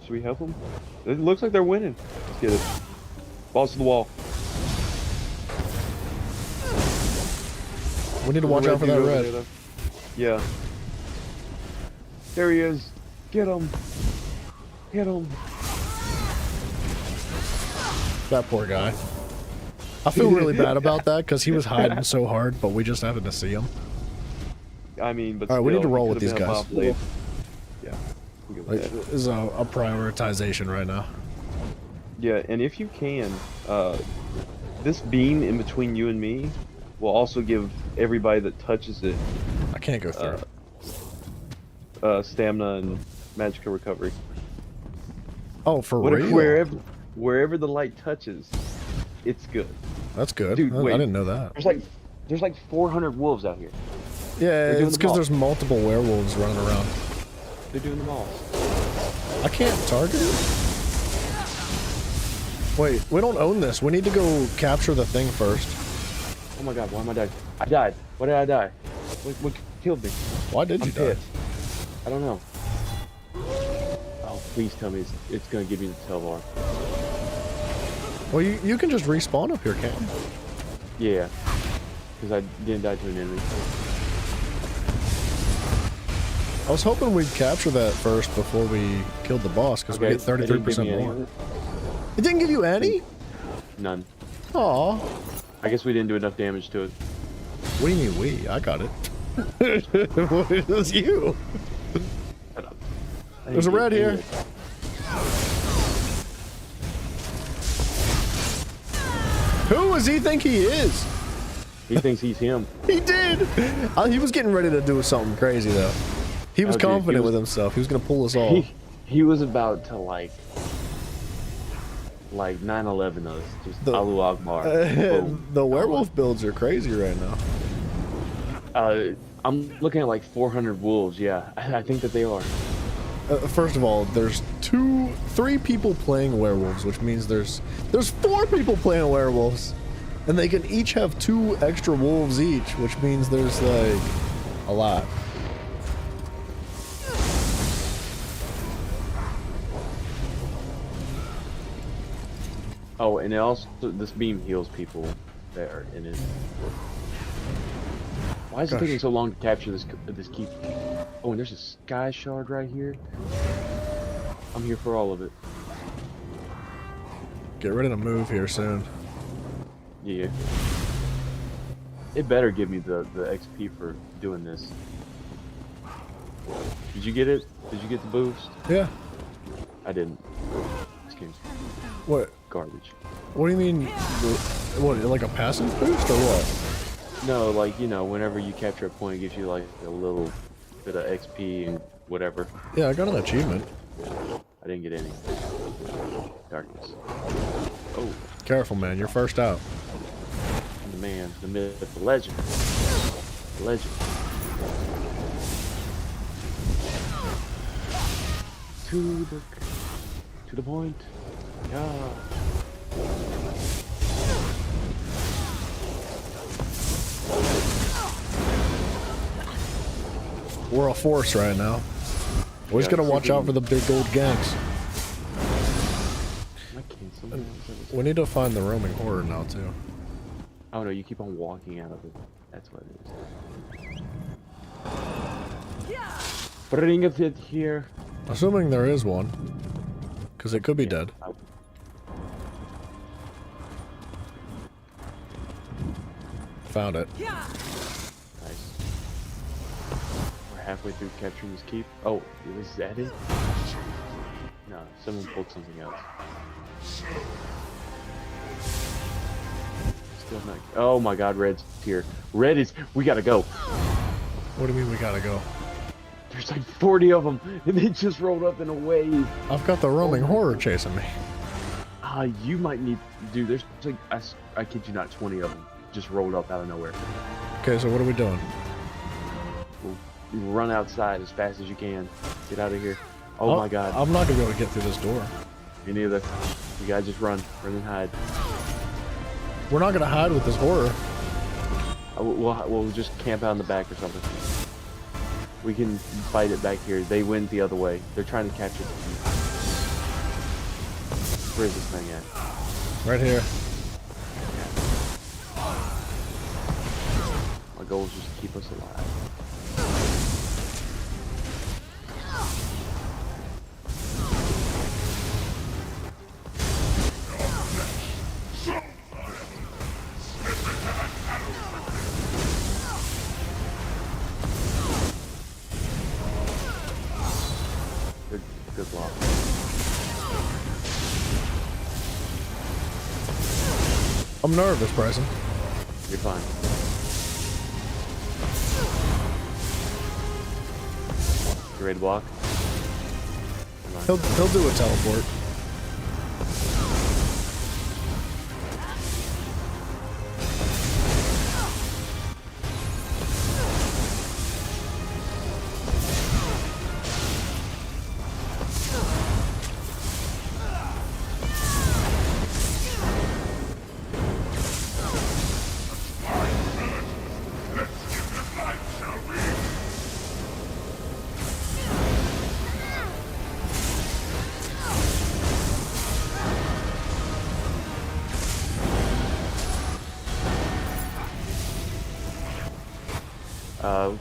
Should we help them? It looks like they're winning. Let's get it. Balls to the wall. We need to watch out for that dude over red. there, though. Yeah. There he is. Get him. Get him. That poor guy. I feel really bad about that because he was hiding so hard, but we just happened to see him. I mean, but All right, we need still, to roll he with these could've been a guys. bomb blade. Yeah. we go with Like, that. this is a prioritization right now. Yeah, and if you can, this beam in between you and me will also give everybody that touches it I can't go through. stamina and magical recovery. Oh, for real? Wherever the light touches, it's good. That's good. Dude, I wait. didn't know that. There's like 400 wolves out here. Yeah, doing it's them because all. there's multiple werewolves running around. They're doing them all. I can't target it. Wait, we don't own this. We need to go capture the thing first. Oh my god, why am I dying? I died. Why did I die? What killed me? Why did you I'm die? pissed. I don't know. Oh, please tell me it's gonna give me the Telvar. Well, you can just respawn up here, can't you? Yeah. Because I didn't die to an enemy. I was hoping we'd capture that first before we killed the boss, because we get it didn't give 33% me any more. of it. It didn't give you any? None. Aw. I guess we didn't do enough damage to it. What do you mean we? I got it. It was you. Shut up. I There's a didn't red get here. any of it. Who does he think he is? He thinks he's him. He did. He was getting ready to do something crazy, though. He was Oh, dude, he confident was- with himself. He was going to pull us all. He was about to like 9/11 us. Just The- Alu Akbar. Boom. The werewolf builds are crazy right now. I'm looking at like 400 wolves. Yeah, I think that they are. First of all, there's 3 people playing werewolves, which means there's 4 people playing werewolves, and they can each have 2 extra wolves each, which means there's like a lot. Oh, and it also this beam heals people that are in it. Why is it Gosh. taking so long to capture this keep? Oh, and there's a sky shard right here. I'm here for all of it. Get ready to move here soon. Yeah. It better give me the XP for doing this. Did you get it? Did you get the boost? Yeah. I didn't. This game's What? garbage. What do you mean? What? Like a passive boost or what? No, like, you know, whenever you capture a point, it gives you like a little bit of XP and whatever. Yeah, I got an achievement. I didn't get any. Darkness. Oh, Careful, man. You're first out. I'm the man, the myth, the legend. The legend. To the point. Yeah. We're a force right now. We just Yeah, gotta watch out for the big old ganks. Am I canceling? We need to find the roaming horror now too. Oh no, you keep on walking out of it. That's what it is. Bring it here. Assuming there is one, because it could be dead. Found it. Nice. We're halfway through capturing this keep. Oh, is that it? No, someone pulled something else. Still not. Oh my God, Red's here. Red is. We gotta go. What do you mean we gotta go? There's like 40 of them, and they just rolled up in a wave. I've got the roaming horror chasing me. You might need, dude. There's like I kid you not, 20 of them just rolled up out of nowhere. Okay, so what are we doing? We'll run outside as fast as you can. Get out of here. Oh my God. I'm not gonna be able to get through this door. Me neither. You guys just run and hide. We're not gonna hide with this horror. We'll just camp out in the back or something. We can fight it back here. They went the other way. They're trying to capture the key. Where is this thing at? Right here. My goal is just to keep us alive. Good block. I'm nervous, Bryson. You're fine. You ready to block? He'll do a teleport.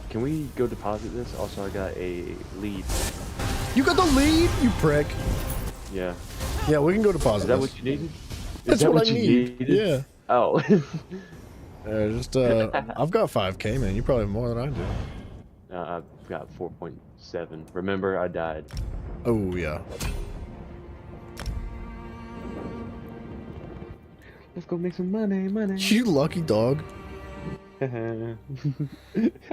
Can we go deposit this? Also, I got a lead. You got the lead, you prick. Yeah. Yeah, we can go deposit. Is that this. what you needed? That's what I need. Needed? Yeah. Oh. I've got 5K, man. You probably have more than I do. I've got 4.7. Remember, I died. Oh, yeah. Let's go make some money. You lucky dog. You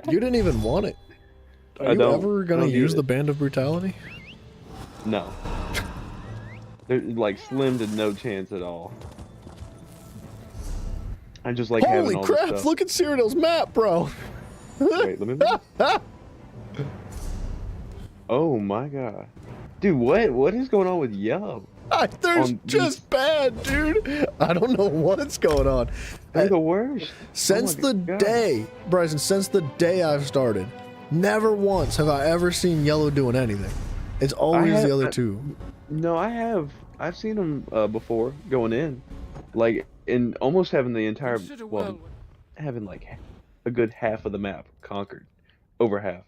didn't even want it. Are you ever gonna use the Band of Brutality? No. There's like slim to no chance at all. I just like having all Holy crap! this stuff. Look at Cyrodiil's map, bro. Wait, let me look. Oh my God, dude! What is going on with yellow? They're just bad, dude. I don't know what's going on. They're the worst. Since the day, Bryson, since the day I've started, never once have I ever seen yellow doing anything. It's always the other two. No, I have. I've seen them before going in, like in almost having the entire, well, having like a good half of the map conquered, over half.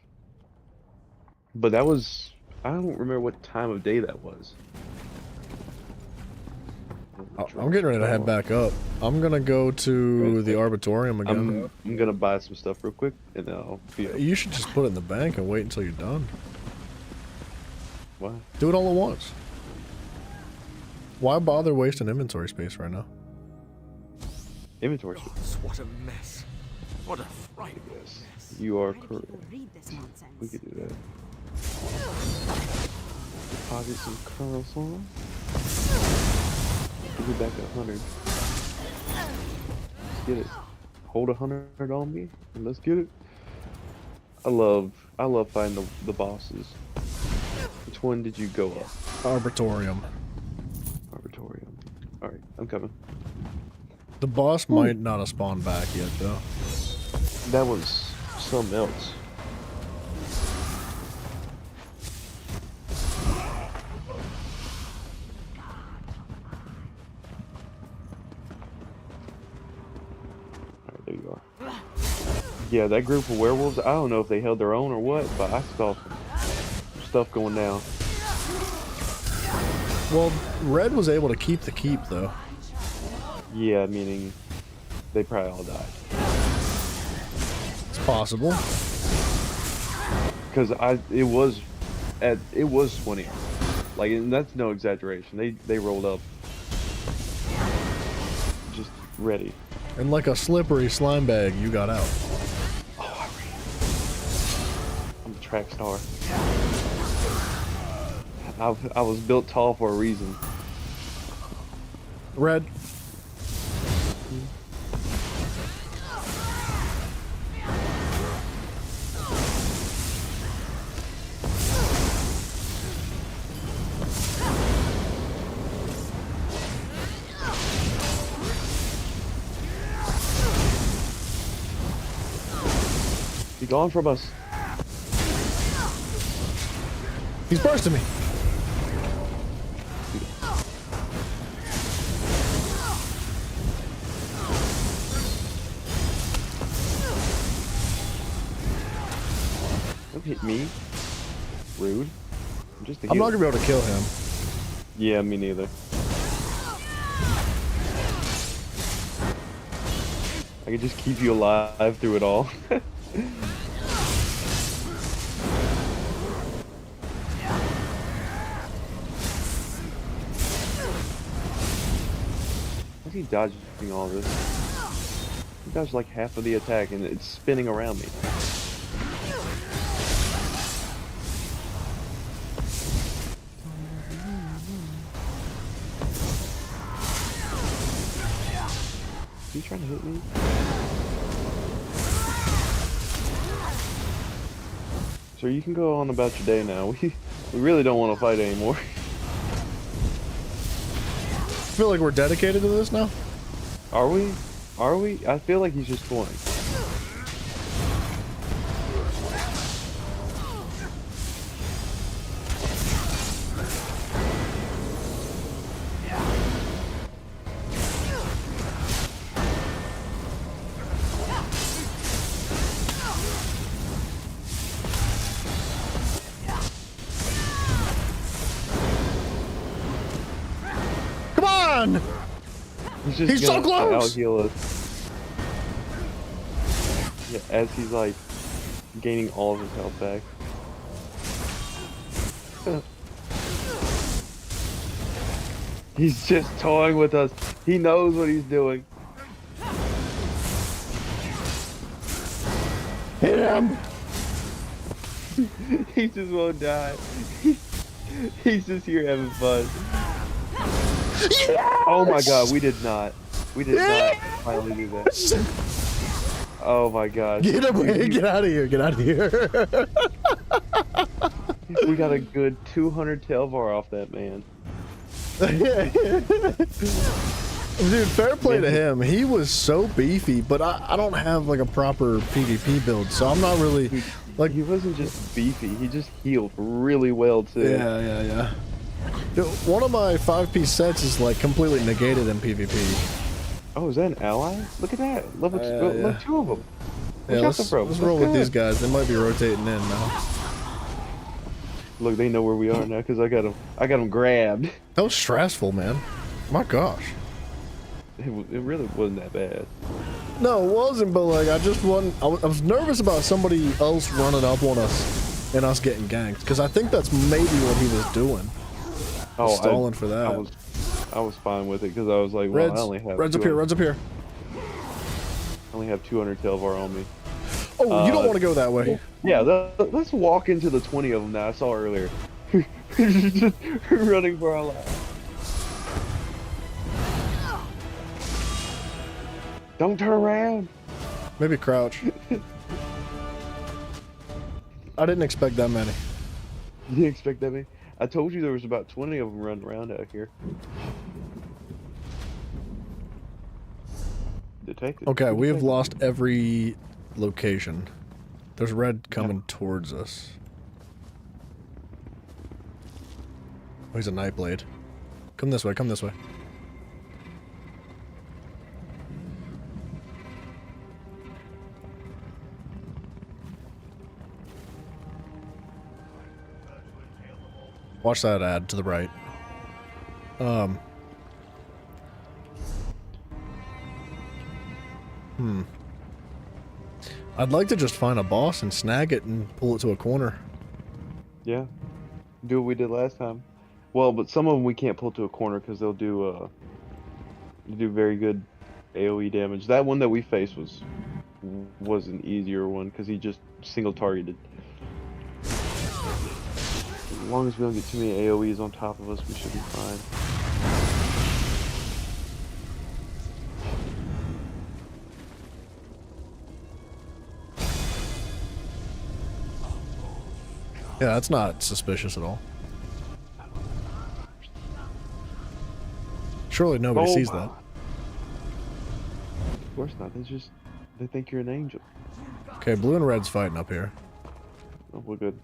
But that was, I don't remember what time of day that was. I'm getting ready to head back up. I'm gonna go to the Arbitorium again. I'm gonna buy some stuff real quick, and then I'll be up. You should just put it in the bank and wait until you're done. Why? Do it all at once. Why bother wasting inventory space right now? Inventory space. What a mess. What a frightful mess. You are Why do correct. people read this nonsense? We could do that. Deposit some curls on. Give me back 100. Let's get it. Hold 100 on me, and let's get it. I love finding the bosses. Which one did you go up? Arbitorium. Arbitorium. All right, I'm coming. The boss might not have spawned back yet, though. That was something else. Alright, there you are. Yeah, that group of werewolves, I don't know if they held their own or what, but I saw some stuff going down. Well, Red was able to keep the keep, though. Yeah, meaning they probably all died. It's possible. Because it was 20. Like, and that's no exaggeration. They rolled up just ready. And like a slippery slime bag, you got out. I'm a track star. I was built tall for a reason. Red. Be gone from us. He's bursting me. Don't hit me. Rude. I'm just a I'm not healer. gonna be able to kill him. Yeah, me neither. I can just keep you alive through it all. How's he dodging all this? He dodged like half of the attack and it's spinning around me. Are you trying to hit me? So you can go on about your day now. We really don't want to fight anymore. I feel like we're dedicated to this now. Are we? Are we? I feel like he's just toying. Come on! He's so close! Out-heal us. Yeah, as he's like gaining all of his health back. He's just toying with us. He knows what he's doing. Hit him! He just won't die. He's just here having fun. Yes! Oh my god, we did not. We did not finally do that. Oh my gosh. Get away! Get out of here! Get out of here! We got a good 200 Telvar off that man. Dude, fair play to him. He was so beefy, but I don't have like a proper PvP build, so I'm not really like. He wasn't just beefy, he just healed really well too. Yeah. Dude, one of my 5-piece sets is like completely negated in PvP. Oh, is that an ally? Look at that. Look, look, two of them. Yeah, let's roll with these guys. They might be rotating in now. Look, they know where we are now because I got them grabbed. That was stressful, man. My gosh. It really wasn't that bad. No, it wasn't, but like I just wasn't. I was nervous about somebody else running up on us and us getting ganked because I think that's maybe what he was doing. Oh, stalling for that. I was fine with it because I was like, well, I only have Red's up here. Red's up here. I only have 200 Telvar on me. Oh, you don't want to go that way. Yeah, let's walk into the 20 of them that I saw earlier. Just running for our lives. Don't turn around. Maybe crouch. I didn't expect that many. You didn't expect that many? I told you there was about 20 of them running around out here. Detective. Okay, we have lost every location. There's red coming towards us. Oh, he's a Nightblade. Come this way, come this way. Watch that ad to the right. I'd like to just find a boss and snag it and pull it to a corner. Yeah. Do what we did last time. Well, but some of them we can't pull to a corner because they'll do very good AoE damage. That one that we faced was an easier one because he just single targeted. As long as we don't get too many AoEs on top of us, we should be fine. Yeah, that's not suspicious at all. Surely nobody sees that. Of course not. They think you're an angel. Okay, blue and red's fighting up here. Oh, we're good.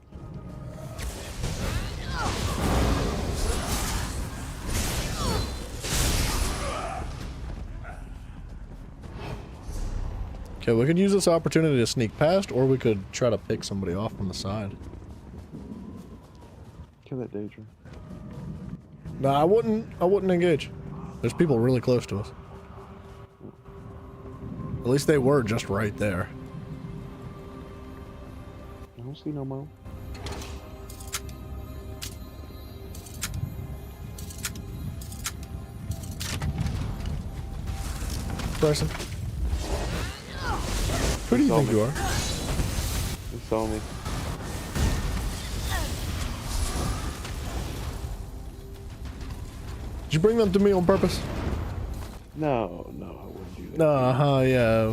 Okay, we could use this opportunity to sneak past, or we could try to pick somebody off from the side. Kill that Daedra. No, I wouldn't engage. There's people really close to us. At least they were just right there. I don't see no more. Bryson. Who do you think you are? They saw me. Did you bring them to me on purpose? No, I wouldn't do that. Yeah.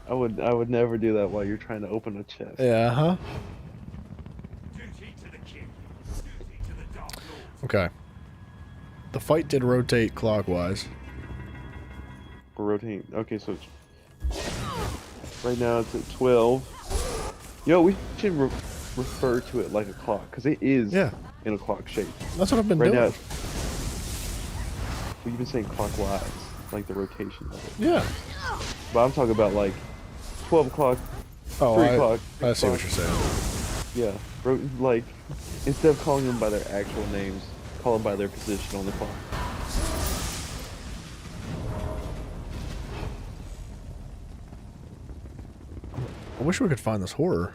I would never do that while you're trying to open a chest. Yeah, Okay. The fight did rotate clockwise. We're rotating. Okay, so right now it's at 12. Yo, we should refer to it like a clock, because it is in a clock shape. That's what I've been right doing. now. We've been saying clockwise, like the rotation of it. Yeah. But I'm talking about like 12 o'clock, 3 o'clock. I see what you're saying. Yeah, like instead of calling them by their actual names, call them by their position on the clock. I wish we could find this horror.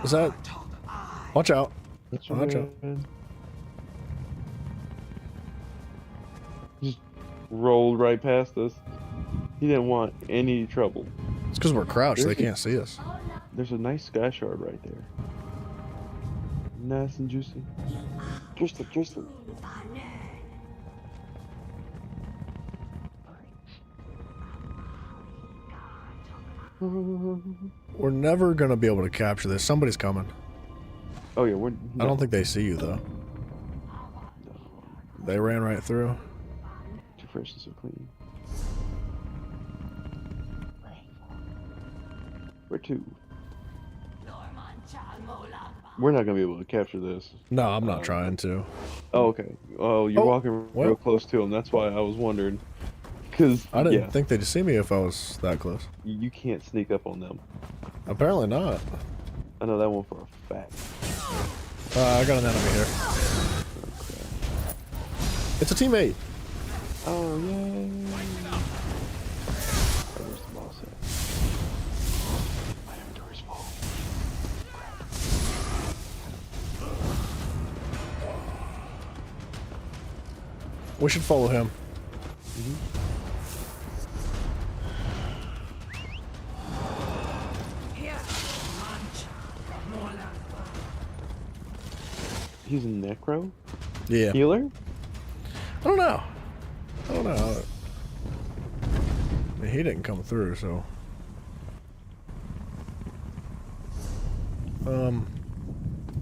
Is that? Watch out. Watch out. Just rolled right past us. He didn't want any trouble. It's because we're crouched. They can't see us. There's a nice sky shard right there. Nice and juicy. Just We're never gonna be able to capture this. Somebody's coming. Oh yeah, I don't think they see you though. They ran right through. Too fresh and so clean. Where to? We're not gonna be able to capture this. No, I'm not trying to. Oh, okay. Oh, you're walking real close to him. That's why I was wondering. Cause I didn't think they'd see me if I was that close. You can't sneak up on them. Apparently not. I know that one for a fact. I got an enemy here. Okay. It's a teammate. Oh yay! Where's the boss at? My inventory's full. We should follow him. He's a necro? Yeah. Healer? I don't know. I mean, he didn't come through, so. I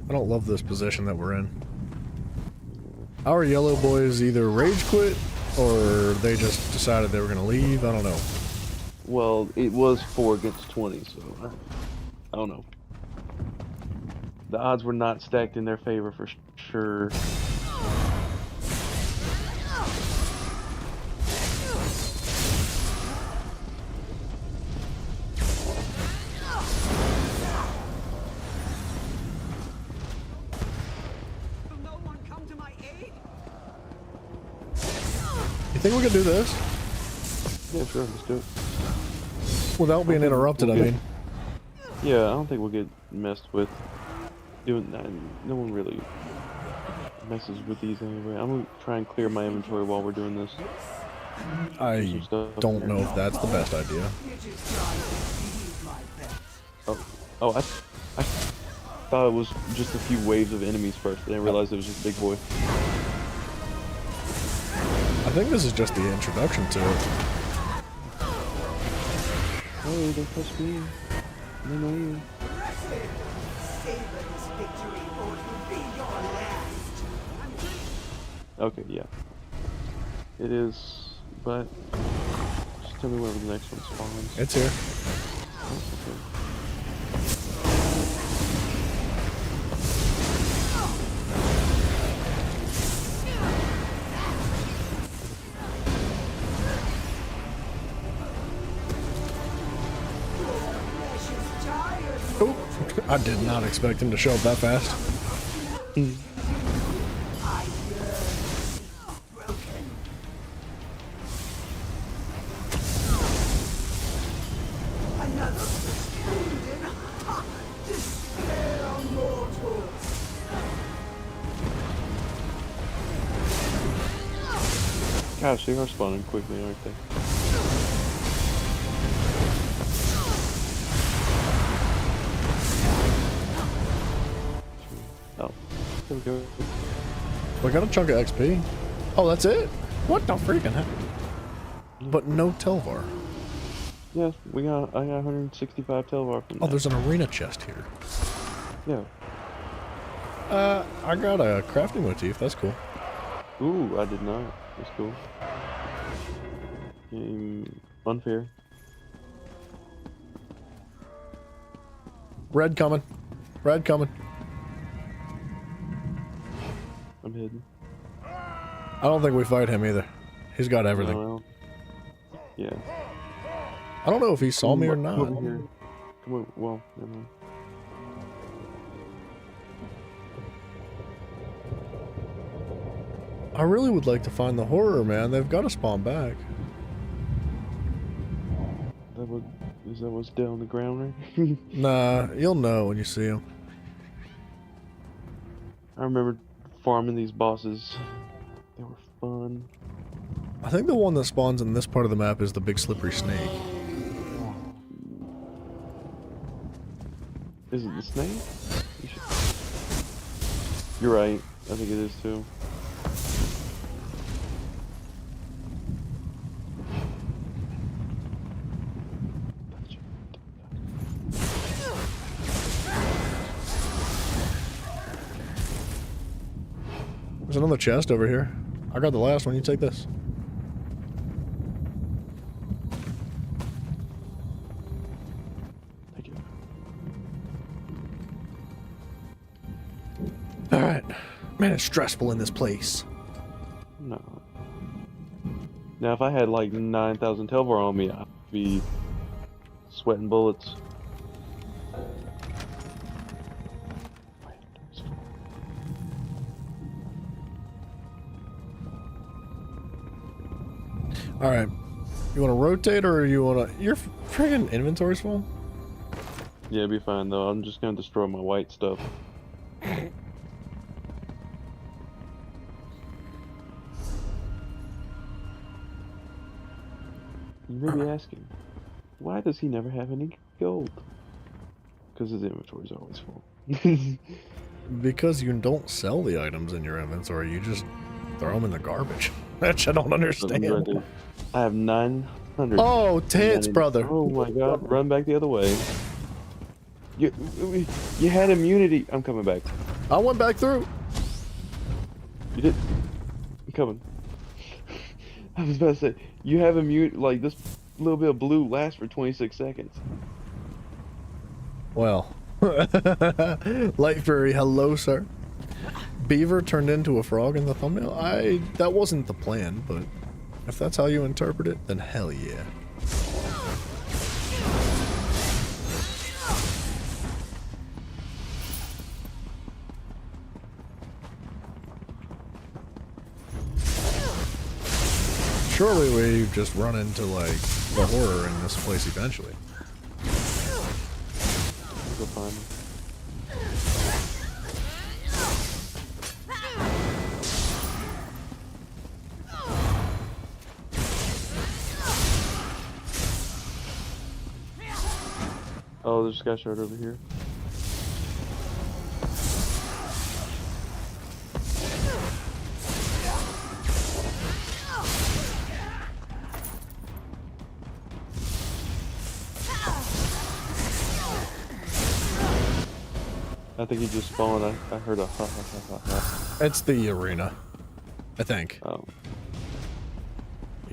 don't love this position that we're in. Our yellow boys either rage quit or they just decided they were going to leave. I don't know. Well, it was 4 against 20, so I don't know. The odds were not stacked in their favor for sure. You think we could do this? Yeah, sure, let's do it. Without being interrupted, I mean. Yeah, I don't think we'll get messed with doing that. No one really messes with these anyway. I'm gonna try and clear my inventory while we're doing this. I don't know if that's the best idea. Oh, I thought it was just a few waves of enemies first. I didn't realize it was just a big boy. I think this is just the introduction to it. Hey, don't touch me. No, no, you. Okay, yeah. It is, but just tell me whenever the next one spawns. It's here. Oh, okay. Oh, I did not expect him to show up that fast. Gosh, they are spawning quickly, aren't they? Oh, there we go. We got a chunk of XP. Oh, that's it? What the freaking heck? But no Telvar. Yeah, I got 165 Telvar from that. Oh, there's an arena chest here. Yeah. I got a crafting motif. That's cool. Ooh, I did not. That's cool. Unfair. Red coming. Red coming. I'm hidden. I don't think we fight him either. He's got everything. No, yeah. I don't know if he saw me or not. Come over here. Come on. Well, never mind. I really would like to find the horror, man. They've got to spawn back. Is that what's down on the ground there? Nah, you'll know when you see him. I remember farming these bosses. They were fun. I think the one that spawns in this part of the map is the big slippery snake. Is it the snake? You're right. I think it is too. There's another chest over here. I got the last one. You take this. Thank you. Alright. Man, it's stressful in this place. No. Now, if I had like 9,000 Telvar on me, I'd be sweating bullets. Alright. You want to rotate or you want to... Your friggin' inventory's full? Yeah, it'd be fine though. I'm just gonna destroy my white stuff. You may be asking, why does he never have any gold? Because his inventory's always full. Because you don't sell the items in your inventory, you just throw them in the garbage. That I don't understand. I have 900. Oh, tits, brother. Oh my god, run back the other way. You had immunity. I'm coming back. I went back through. You did. I'm coming. I was about to say, you have immunity. Like, this little bit of blue lasts for 26 seconds. Well. Light Fury, hello, sir. Beaver turned into a frog in the thumbnail? That wasn't the plan, but if that's how you interpret it, then hell yeah. Surely we just run into, like, the horror in this place eventually. Go find him. Oh, there's a sky shard over here. I think he just spawned. I heard a ha ha ha ha ha. It's the arena, I think. Oh,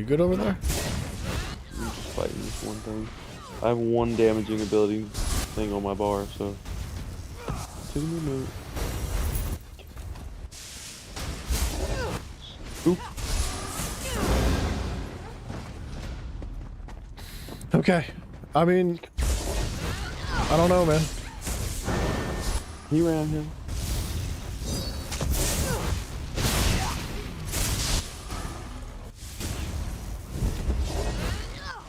You good over there? I'm just fighting this one thing. I have one damaging ability thing on my bar, so. 2 minutes. Oop. Okay. I mean, I don't know, man. He ran him.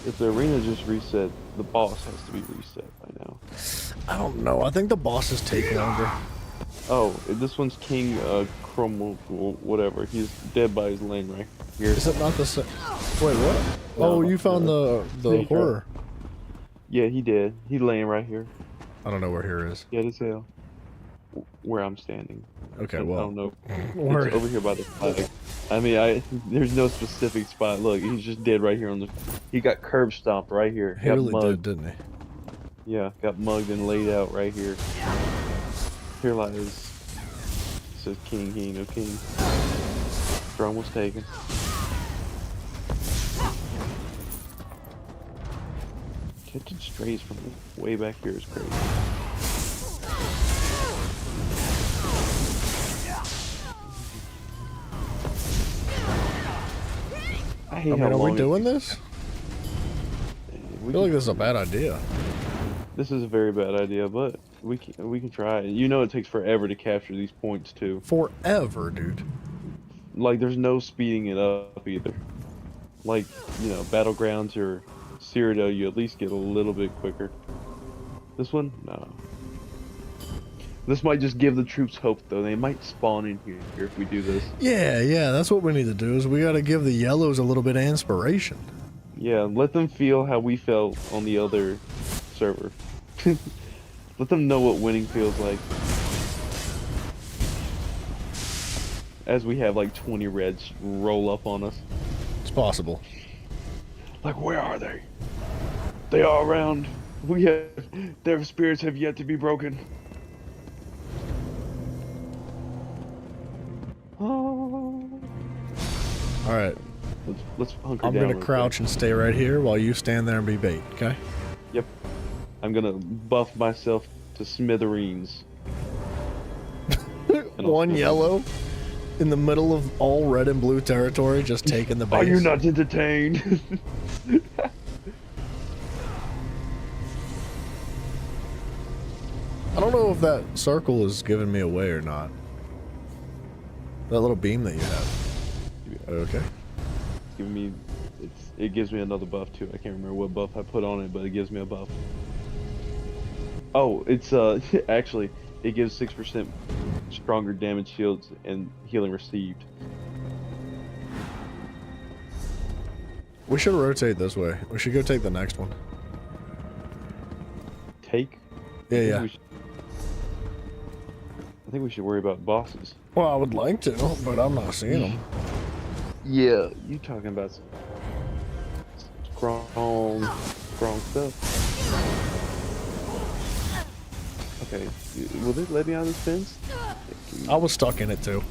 If the arena just reset, the boss has to be reset by now. I don't know. I think the bosses take longer. Oh, this one's King Cromwell, whatever. He's dead by his lane right here. Is it not the same? Wait, what? Oh, you found the horror. Yeah, he did. He's laying right here. I don't know where here is. Dead as hell. Where I'm standing. Okay, I well. don't know. Where? It's over here by the flag. I mean, there's no specific spot. Look, he's just dead right here on the. He got curb stomped right here. He Got really mugged. did, didn't he? Yeah, got mugged and laid out right here. Here lies. Says king, he ain't no king. Throne was taken. Catching strays from way back here is crazy. I hate how Are long we doing this? I feel like this is a bad idea. This is a very bad idea, but we can try it. You know it takes forever to capture these points too. Forever, dude. Like there's no speeding it up either. Like, you know, Battlegrounds or Cyrodiil, you at least get a little bit quicker. This one? No. This might just give the troops hope though. They might spawn in here if we do this. Yeah, that's what we need to do is we gotta give the yellows a little bit of inspiration. Yeah, let them feel how we felt on the other server. Let them know what winning feels like. As we have like 20 reds roll up on us. It's possible. Like, where are they? They are around. Their spirits have yet to be broken. Oh. Alright. Let's hunker I'm down. gonna real crouch and stay right here while you stand there and be bait, okay? Yep. I'm gonna buff myself to smithereens. One yellow in the middle of all red and blue territory, just taking the base. Are you not entertained? I don't know if that circle is giving me away or not. That little beam that you have. Okay. Giving me, it gives me another buff too. I can't remember what buff I put on it, but it gives me a buff. Oh, it's actually it gives 6% stronger damage shields and healing received. We should rotate this way. We should go take the next one. Take? Yeah. I think we should worry about bosses. Well, I would like to, but I'm not seeing them. Yeah, you talking about some strong stuff. Okay, will they let me out of this fence? I was stuck in it too.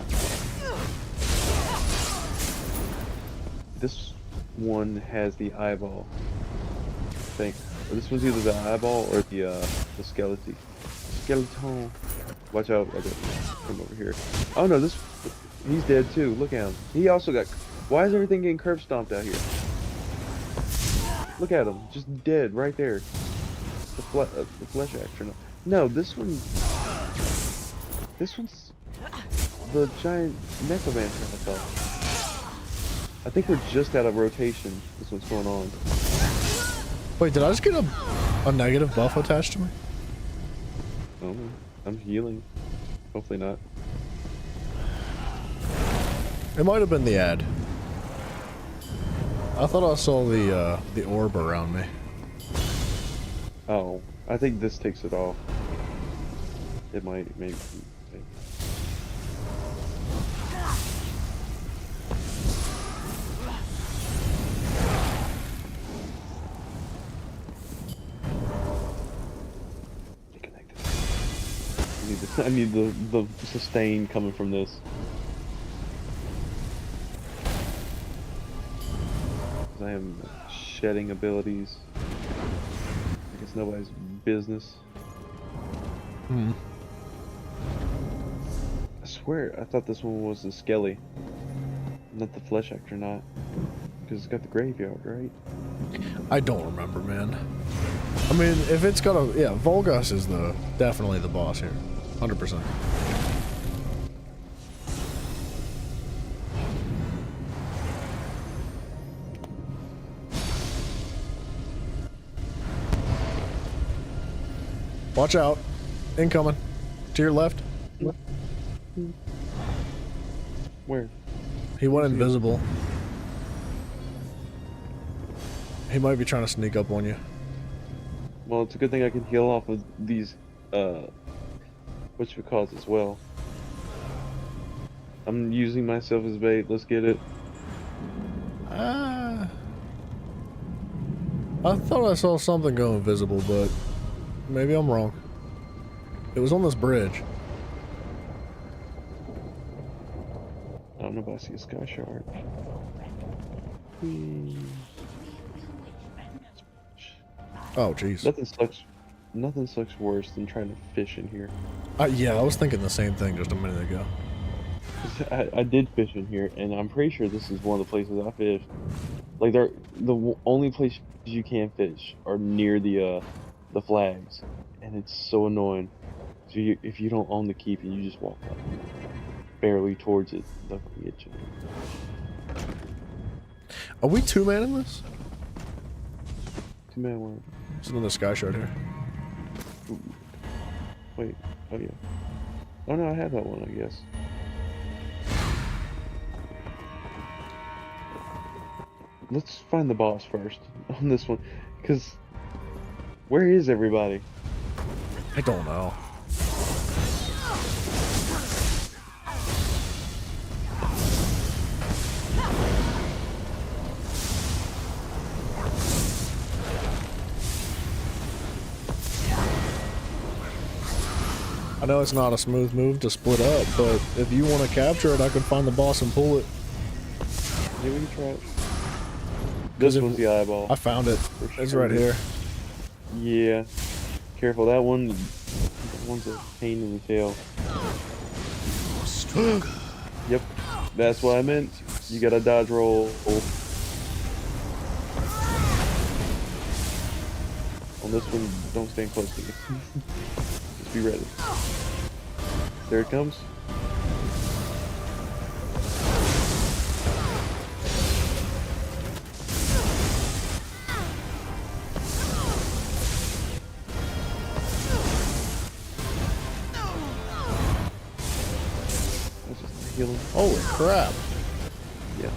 This one has the eyeball. I think. Or this one's either the eyeball or the skeleton. Skeleton. Watch out, okay. Come over here. Oh no, he's dead too. Look at him. He also got. Why is everything getting curb stomped out here? Look at him, just dead right there. The flesh action. No, this one. This one's the giant necromancer. I thought. I think we're just out of rotation. This one's going on. Wait, did I just get a negative buff attached to me? Oh, I'm healing. Hopefully not. It might have been the ad. I thought I saw the orb around me. Oh, I think this takes it off. It might, maybe. I need the sustain coming from this. I am shedding abilities. I guess nobody's business. Hmm. I swear, I thought this one was the Skelly, not the Flesh Actronaut, because it's got the graveyard, right? I don't remember, man. I mean, if it's got a yeah, Volgas is definitely the boss here, 100%. Watch out. Incoming. To your left. Where? He went invisible. He might be trying to sneak up on you. Well, it's a good thing I can heal off of these, whatchamacallits as well. I'm using myself as bait. Let's get it. I thought I saw something go invisible, but maybe I'm wrong. It was on this bridge. I don't know if I see a sky shard. Oh, jeez. Nothing sucks worse than trying to fish in here. Yeah, I was thinking the same thing just a minute ago. I did fish in here, and I'm pretty sure this is one of the places I fished. Like, the only places you can fish are near the flags, and it's so annoying. So if you don't own the keep and you just walk up barely towards it, they'll come get you. Are we two-man in this? Two-man one. There's another sky shard here. Ooh. Wait. Oh yeah. Oh no, I had that one, I guess. Let's find the boss first on this one, because where is everybody? I don't know. I know it's not a smooth move to split up, but if you want to capture it, I can find the boss and pull it. Yeah, we can try it. This one's the eyeball. I found it. It's right here. Yeah. Careful, that one's a pain in the tail. Yep. That's what I meant. You gotta dodge roll. On this one, don't stand close to me. Just be ready. There it comes. Holy crap. Yeah.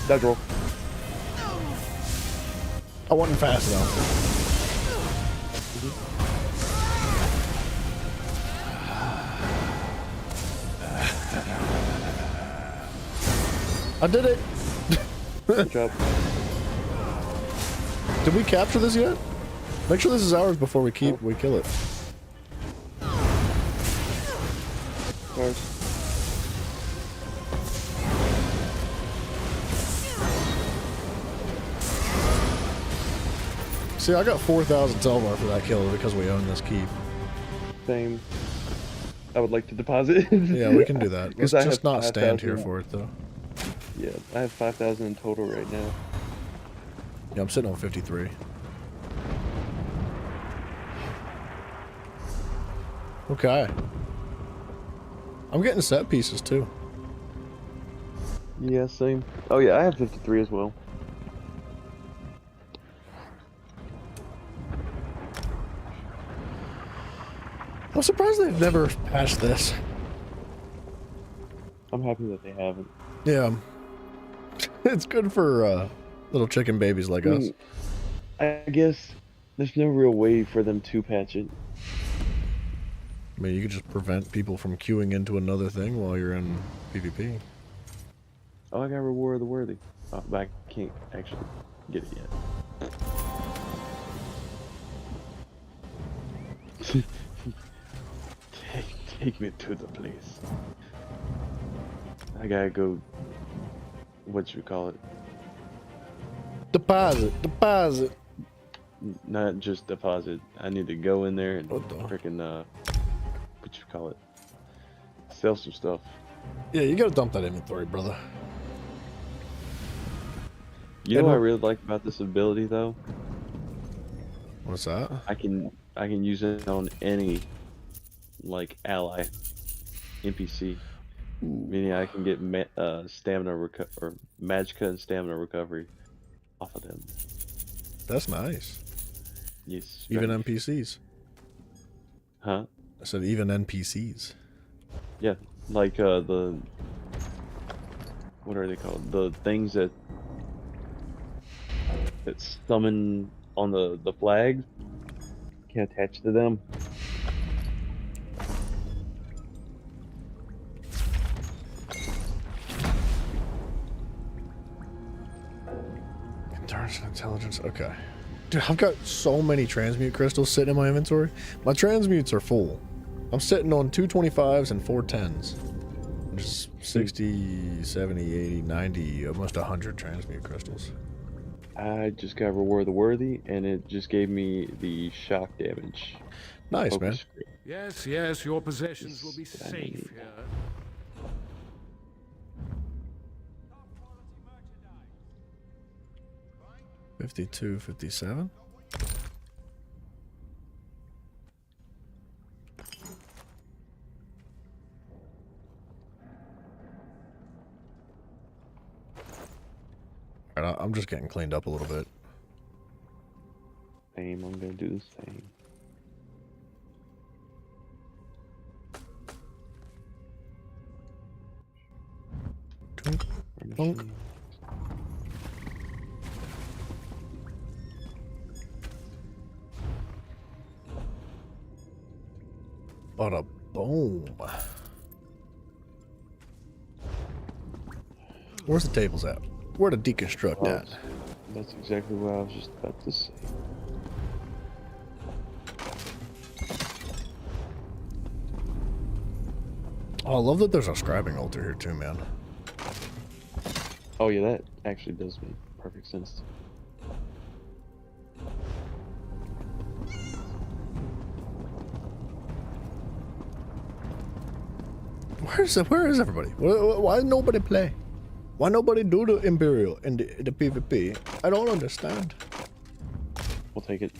Dodge roll. I wasn't fast enough. I did it. Good job. Did we capture this yet? Make sure this is ours before we kill it. Ours. See, I got 4,000 Telvar for that kill because we own this keep. Same. I would like to deposit. Yeah, we can do that. Let's I just have not stand 5,000. here for it, though. Yeah, I have 5,000 in total right now. Yeah, I'm sitting on 53. Okay. I'm getting set pieces, too. Yeah, same. Oh yeah, I have 53 as well. I'm surprised they've never patched this. I'm happy that they haven't. Yeah. It's good for little chicken babies like us. I guess there's no real way for them to patch it. I mean, you could just prevent people from queuing into another thing while you're in PvP. Oh, I got Reward of the Worthy. Oh, but I can't actually get it yet. Take me to the place. I gotta go. What you call it? Deposit. Not just deposit. I need to go in there and What the? freaking what you call it? Sell some stuff. Yeah, you gotta dump that inventory, brother. You know what I really like about this ability though? What's that? I can use it on any like ally NPC. Meaning I can get stamina or magicka and stamina recovery off of them. That's nice. Yes. Even right. NPCs. Huh? I said even NPCs. Yeah, like the what are they called? The things that summon on the flag can attach to them. Endurance and intelligence. Okay. Dude, I've got so many transmute crystals sitting in my inventory. My transmutes are full. I'm sitting on 225s and 410s. Just 60, 70, 80, 90, almost 100 transmute crystals. I just got Reward of the Worthy, and it just gave me the shock damage. Nice, man. Yes, yes, your possessions will be safe here. $52, $57. Alright, I'm just getting cleaned up a little bit. Same, I'm gonna do the same. Tunk, tunk. Bada boom. Where's the tables at? Where to deconstruct that? That's exactly what I was just about to say. Oh, I love that there's a scribing altar here too, man. Oh yeah, that actually does make perfect sense. Where is everybody? Why nobody play? Why nobody do the Imperial in the PvP? I don't understand. We'll take it.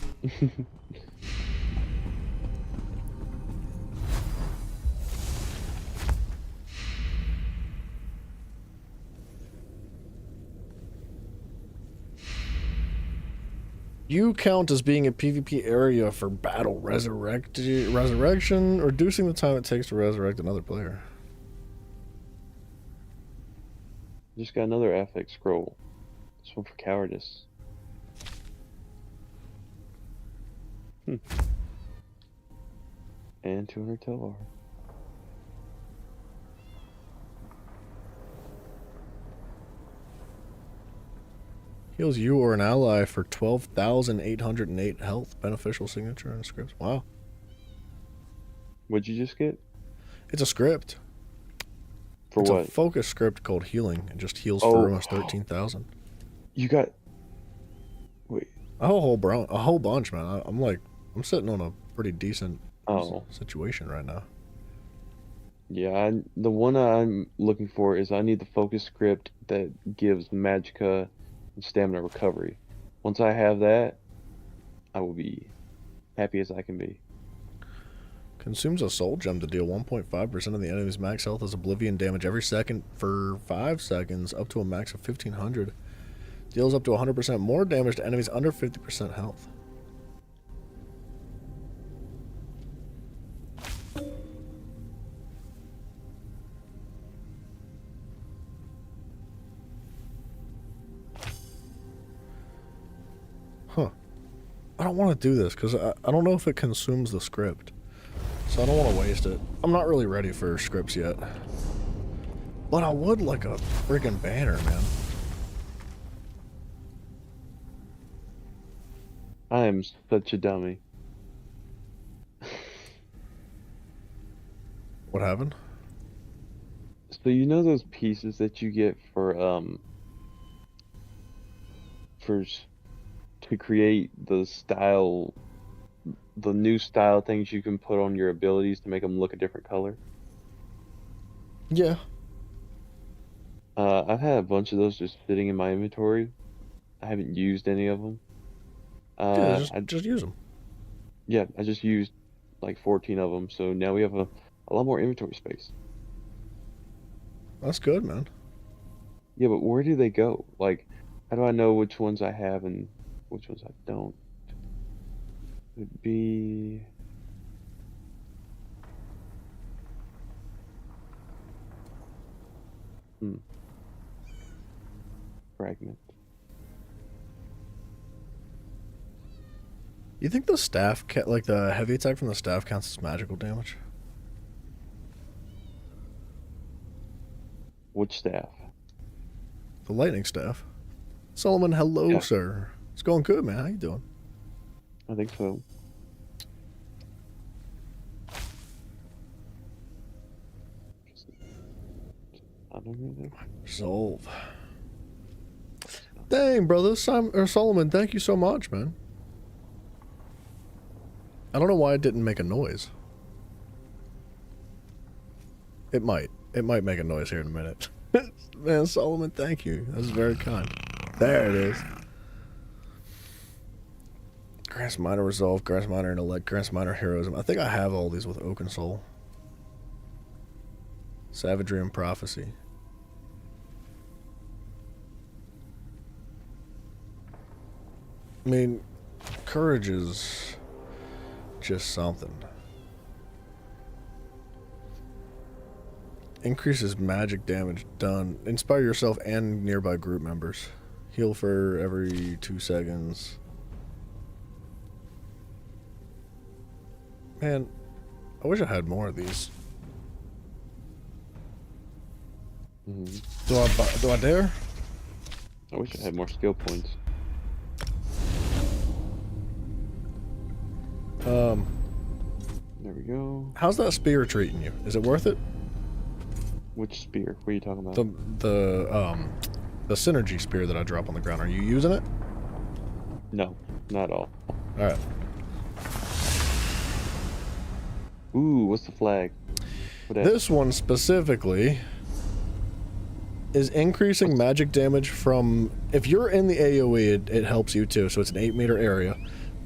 You count as being a PvP area for battle resurrection, reducing the time it takes to resurrect another player. Just got another affect scroll. This one for cowardice. And 200 Telvar. Heals you or an ally for 12,808 health. Beneficial signature and scripts. Wow. What'd you just get? It's a script. For it's what? a focus script called Healing. It just heals for almost 13,000. You got... Wait. A whole bunch, man. I'm sitting on a pretty decent situation right now. Yeah, the one I'm looking for is I need the focus script that gives magicka and stamina recovery. Once I have that, I will be happy as I can be. Consumes a soul gem to deal 1.5% of the enemy's max health as oblivion damage every second for 5 seconds, up to a max of 1,500. Deals up to 100% more damage to enemies under 50% health. I don't want to do this because I don't know if it consumes the script. So I don't want to waste it. I'm not really ready for scripts yet. But I would like a friggin' banner, man. I am such a dummy. What happened? So you know those pieces that you get for to create the style, the new style things you can put on your abilities to make them look a different color? Yeah. I've had a bunch of those just sitting in my inventory. I haven't used any of them. Yeah, just use them. Yeah, I just used like 14 of them, so now we have a lot more inventory space. That's good, man. Yeah, but where do they go? Like, how do I know which ones I have and which ones I don't? Would be... Fragment. You think the staff, like the heavy attack from the staff, counts as magical damage? Which staff? The lightning staff. Solomon, hello, Yeah. sir. It's going good, man. How you doing? I think so. I don't know. Resolve. Dang, brother. Solomon, thank you so much, man. I don't know why it didn't make a noise. It might. It might make a noise here in a minute. Man, Solomon, thank you. That was very kind. There it is. Grass Miner Resolve, Grass Miner Intellect, Grass Miner Heroism. I think I have all these with Oaken Soul. Savagery and Prophecy. I mean, Courage is just something. Increases magic damage done. Inspire yourself and nearby group members. Heal for every 2 seconds. Man, I wish I had more of these. Do I dare? I wish I had more skill points. There we go. How's that spear treating you? Is it worth it? Which spear? What are you talking about? The synergy spear that I drop on the ground. Are you using it? No, not at all. All right. Ooh, what's the flag? This one specifically is increasing magic damage from... If you're in the AoE, it helps you too, so it's an 8-meter area.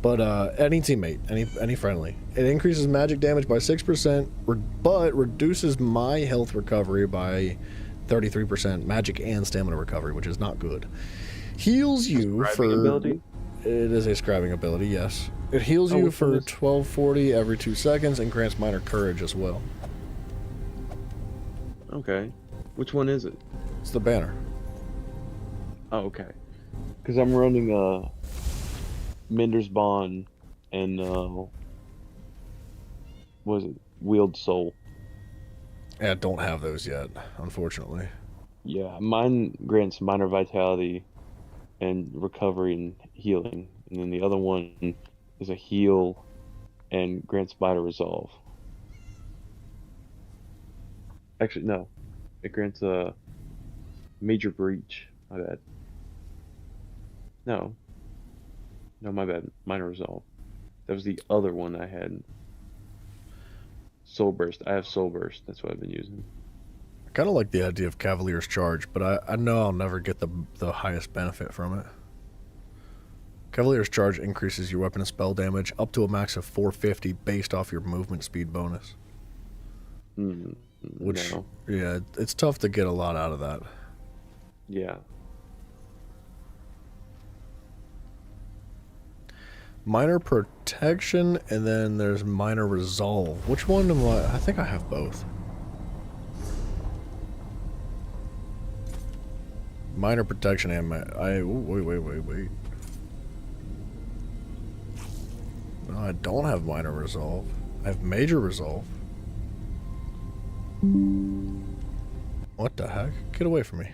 But any teammate, any friendly. It increases magic damage by 6%, but reduces my health recovery by 33%, magic and stamina recovery, which is not good. Heals you for... ability? It is a scribing ability, yes. It heals you for 1240 every 2 seconds and grants minor courage as well. Okay. Which one is it? It's the banner. Oh, okay. Because I'm running Minder's Bond and what is it? Wield Soul. Yeah, I don't have those yet, unfortunately. Yeah, mine grants minor vitality and recovery and healing, and then the other one is a heal and grants minor resolve. Actually, no, it grants a major breach. My bad. No, my bad. Minor resolve. That was the other one I had. Soul Burst. I have Soul Burst. That's what I've been using. I kind of like the idea of Cavalier's Charge, but I know I'll never get the highest benefit from it. Cavalier's Charge increases your weapon and spell damage up to a max of 450 based off your movement speed bonus. Which, no. Yeah, it's tough to get a lot out of that. Yeah. Minor Protection, and then there's Minor Resolve. Which one am I think I have both. Minor Protection and wait. I don't have minor resolve. I have major resolve. What the heck? Get away from me.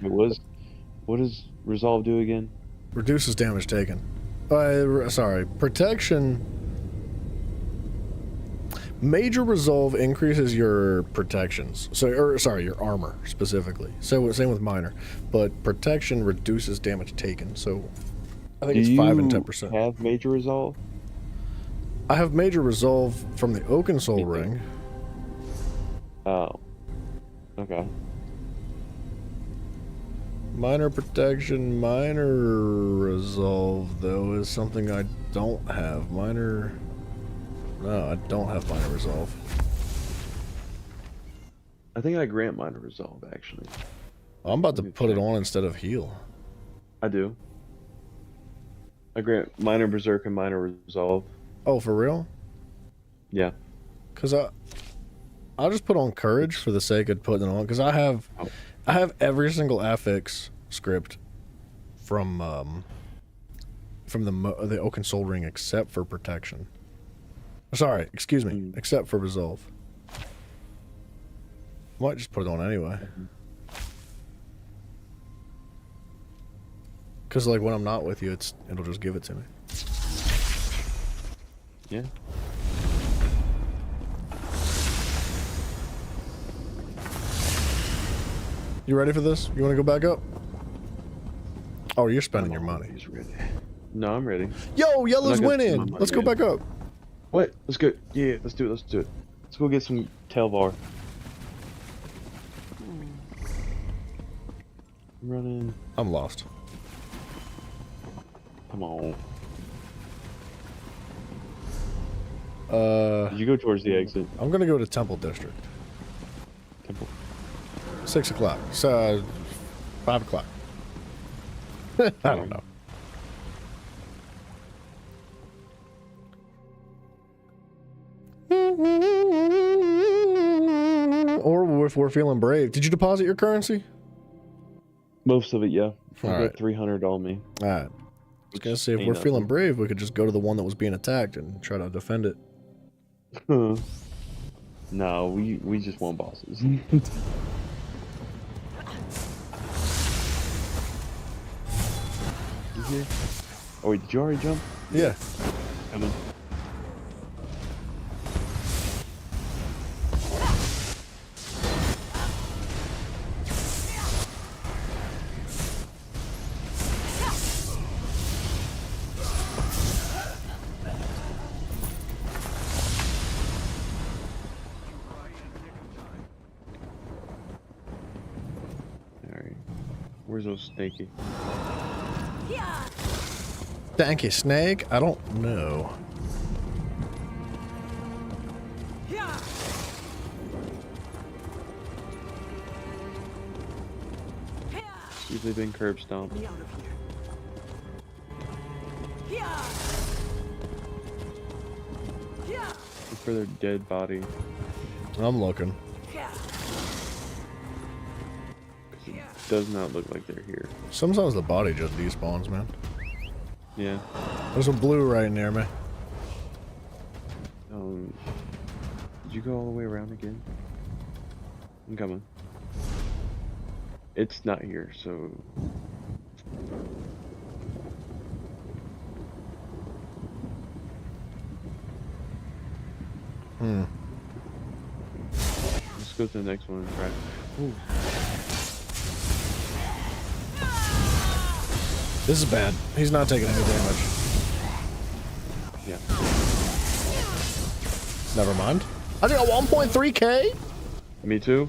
What does resolve do again? Reduces damage taken. Sorry. Protection. Major resolve increases your protections. Sorry, your armor specifically. So same with minor. But protection reduces damage taken. So I think it's 5 and 10%. Do you have major resolve? I have major resolve from the Oakensoul ring. Oh. Okay. Minor protection, minor resolve, though, is something I don't have. Minor... No, I don't have minor resolve. I think I grant minor resolve, actually. I'm about to put it on instead of heal. I do. I grant minor berserk and minor resolve. Oh, for real? Yeah. Because I'll just put on courage for the sake of putting it on. Because I have every single affix script from the Oakensoul ring except for protection. Sorry, excuse me, except for resolve. Might just put it on anyway. Because like when I'm not with you, it'll just give it to me. Yeah. You ready for this? You want to go back up? Oh, you're spending your money. He's ready. No, I'm ready. Yo, Yellow's winning. Let's go back up. What? Let's go. Yeah, let's do it. Let's do it. Let's go get some Telvar. I'm running. I'm lost. Come on. Did you go towards the exit? I'm gonna go to Temple District. Temple. 6 o'clock. So, 5 o'clock. I don't know. Or if we're feeling brave. Did you deposit your currency? Most of it, yeah. I All got right. 300 on me. All right. I was gonna say, if we're feeling brave, we could just go to the one that was being attacked and try to defend it. No, we just want bosses. Oh wait, did you already jump? Yeah. Come on. Alright. Where's those snaky? Thank you, Snake. I don't know. Usually been curb stomped. Look for their dead body. I'm looking. It does not look like they're here. Sometimes the body just despawns, man. Yeah. There's a blue right near me. Did you go all the way around again? I'm coming. It's not here, so... Let's go to the next one and try. Ooh. This is bad. He's not taking any damage. Yeah. Never mind. I got 1.3k? Me too.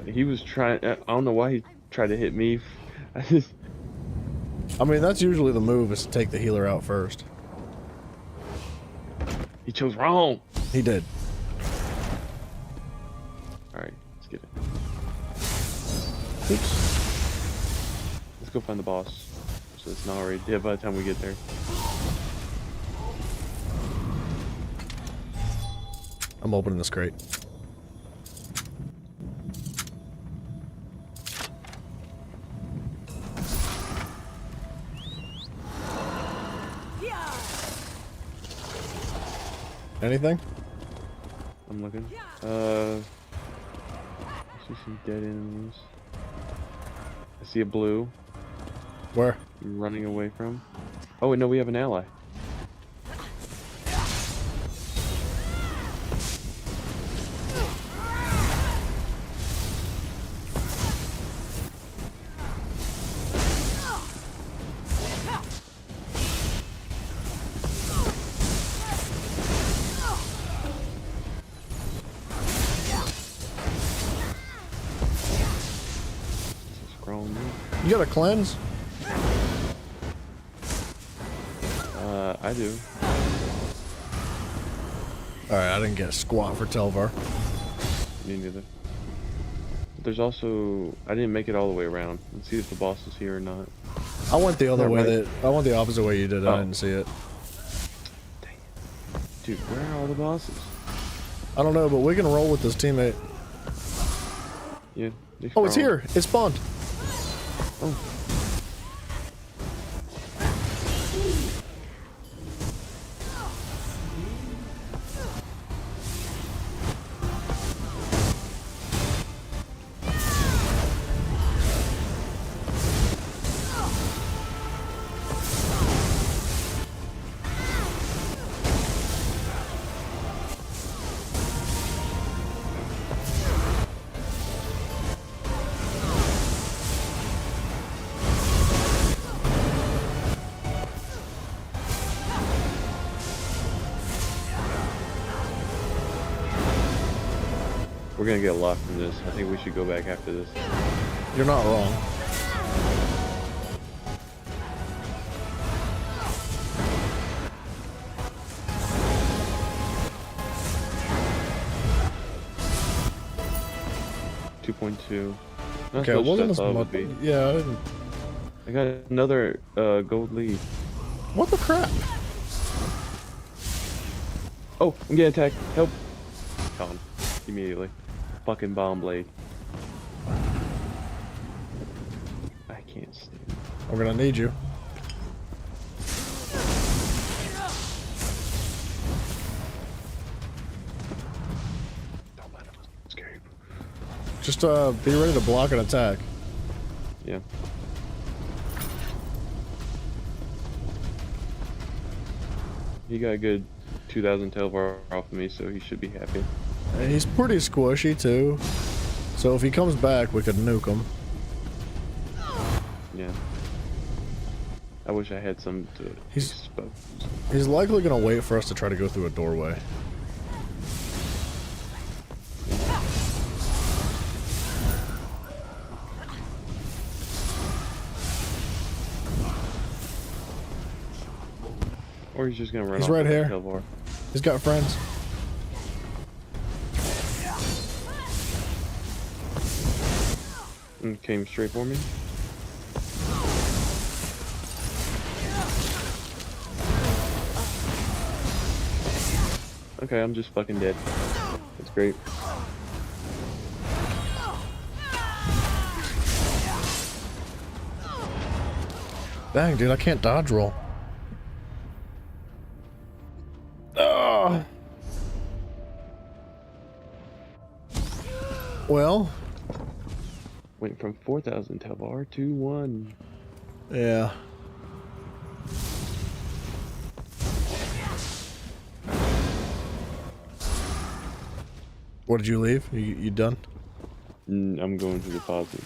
He was trying... I don't know why he tried to hit me. I mean, that's usually the move, is to take the healer out first. He chose wrong. He did. Alright, let's get it. Oops. Let's go find the boss. So it's not already dead by the time we get there. I'm opening this crate. Anything? I'm looking. I see some dead enemies. I see a blue. Where? I'm running away from. Oh wait, no, we have an ally. You got a cleanse? I do. Alright, I didn't get a squat for Telvar. Me neither. There's also... I didn't make it all the way around. Let's see if the boss is here or not. I went the other Not way. right. I went the opposite way you did. Oh. I didn't see it. Dang it. Dude, where are all the bosses? I don't know, but we can roll with this teammate. Yeah. Oh, it's here. It spawned. Oh. We're gonna get a lot from this. I think we should go back after this. You're not wrong. .2. Okay, it wasn't as much. Yeah, I didn't. I got another gold lead. What the crap? Oh, I'm getting attacked. Help! Gone. Immediately. Fucking bomb blade. I can't stand it. We're gonna need you. Don't let him escape. Just be ready to block an attack. Yeah. He got a good 2,000 Telvar off of me, so he should be happy. And he's pretty squishy too. So if he comes back, we could nuke him. Yeah. I wish I had some to expose. He's likely gonna wait for us to try to go through a doorway. Or he's just gonna run He's off right with here. Telvar. He's got friends. And came straight for me. Okay, I'm just fucking dead. That's great. Dang, dude, I can't dodge roll. Well, Went from 4,000 Telvar to 1. yeah. What did you leave? You done? I'm going to deposit.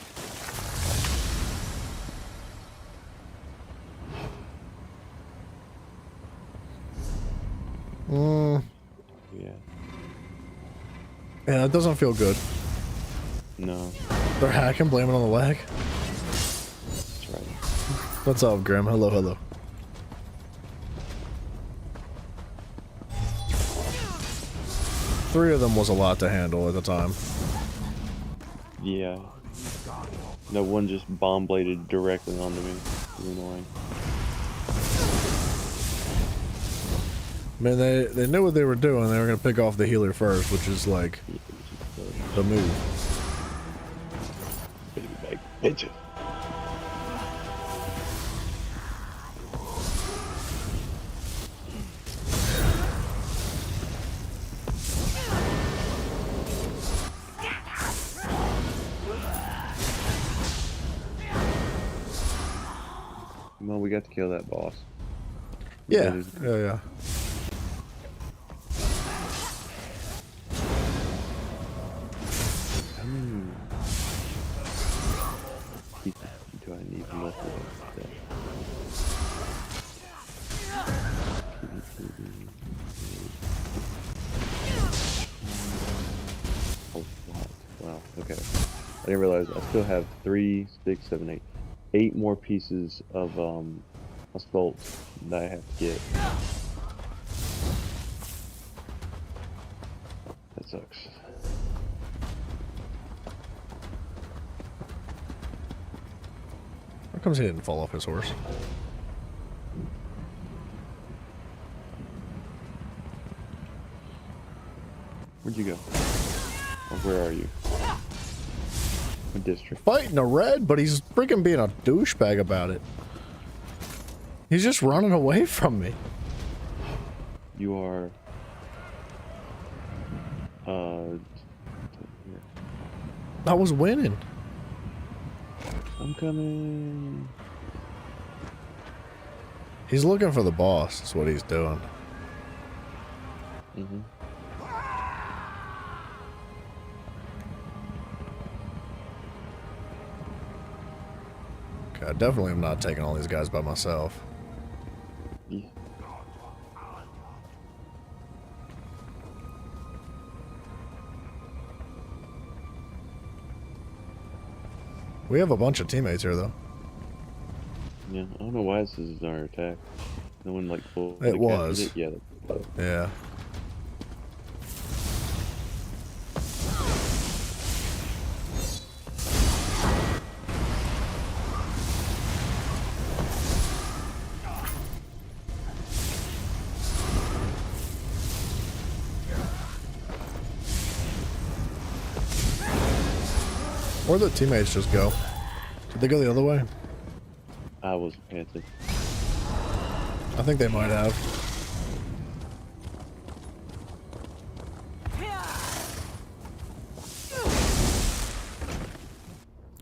Yeah. Yeah, it doesn't feel good. No. They're hacking, blaming on the lag. That's right. What's up, Grim? Hello, hello. Three of them was a lot to handle at the time. Yeah. No one just bomb bladed directly onto me. It was annoying. I mean, they knew what they were doing. They were gonna pick off the healer first, which is like the move. Baby bag bitches. Well, we got to kill that boss. Yeah, yeah. Do I need enough of that? Oh, wow. Okay. I didn't realize I still have 3, 6, 7, 8. 8 more pieces of assault that I have to get. That sucks. How comes he didn't fall off his horse? Where'd you go? Or where are you? What district? Fighting a red, but he's freaking being a douchebag about it. He's just running away from me. You are... I was winning. I'm coming. He's looking for the boss, is what he's doing. Mm-hmm. Okay, I definitely am not taking all these guys by myself. Yeah. We have a bunch of teammates here, though. Yeah, I don't know why this is our attack. No one like full. It was. It? Yeah. Yeah. Where'd the teammates just go? Did they go the other way? I wasn't paying attention. I think they might have.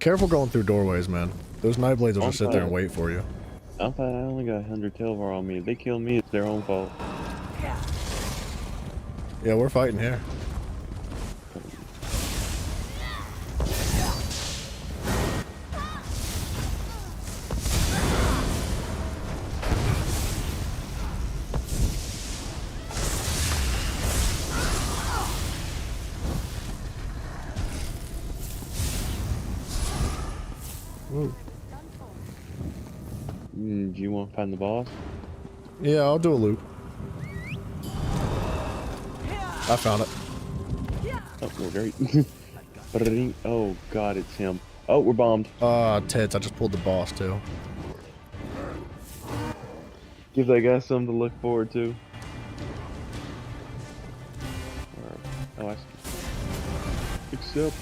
Careful going through doorways, man. Those knife blades will just sit there and wait for you. I'm fine. I only got 100 Telvar on me. If they kill me, it's their own fault. Yeah, we're fighting here. Do you want to find the boss? Yeah, I'll do a loop. I found it. Oh, we're great. Oh god, it's him. Oh, we're bombed. Tits, I just pulled the boss too. Give that guy something to look forward to. Oh, I see. Except...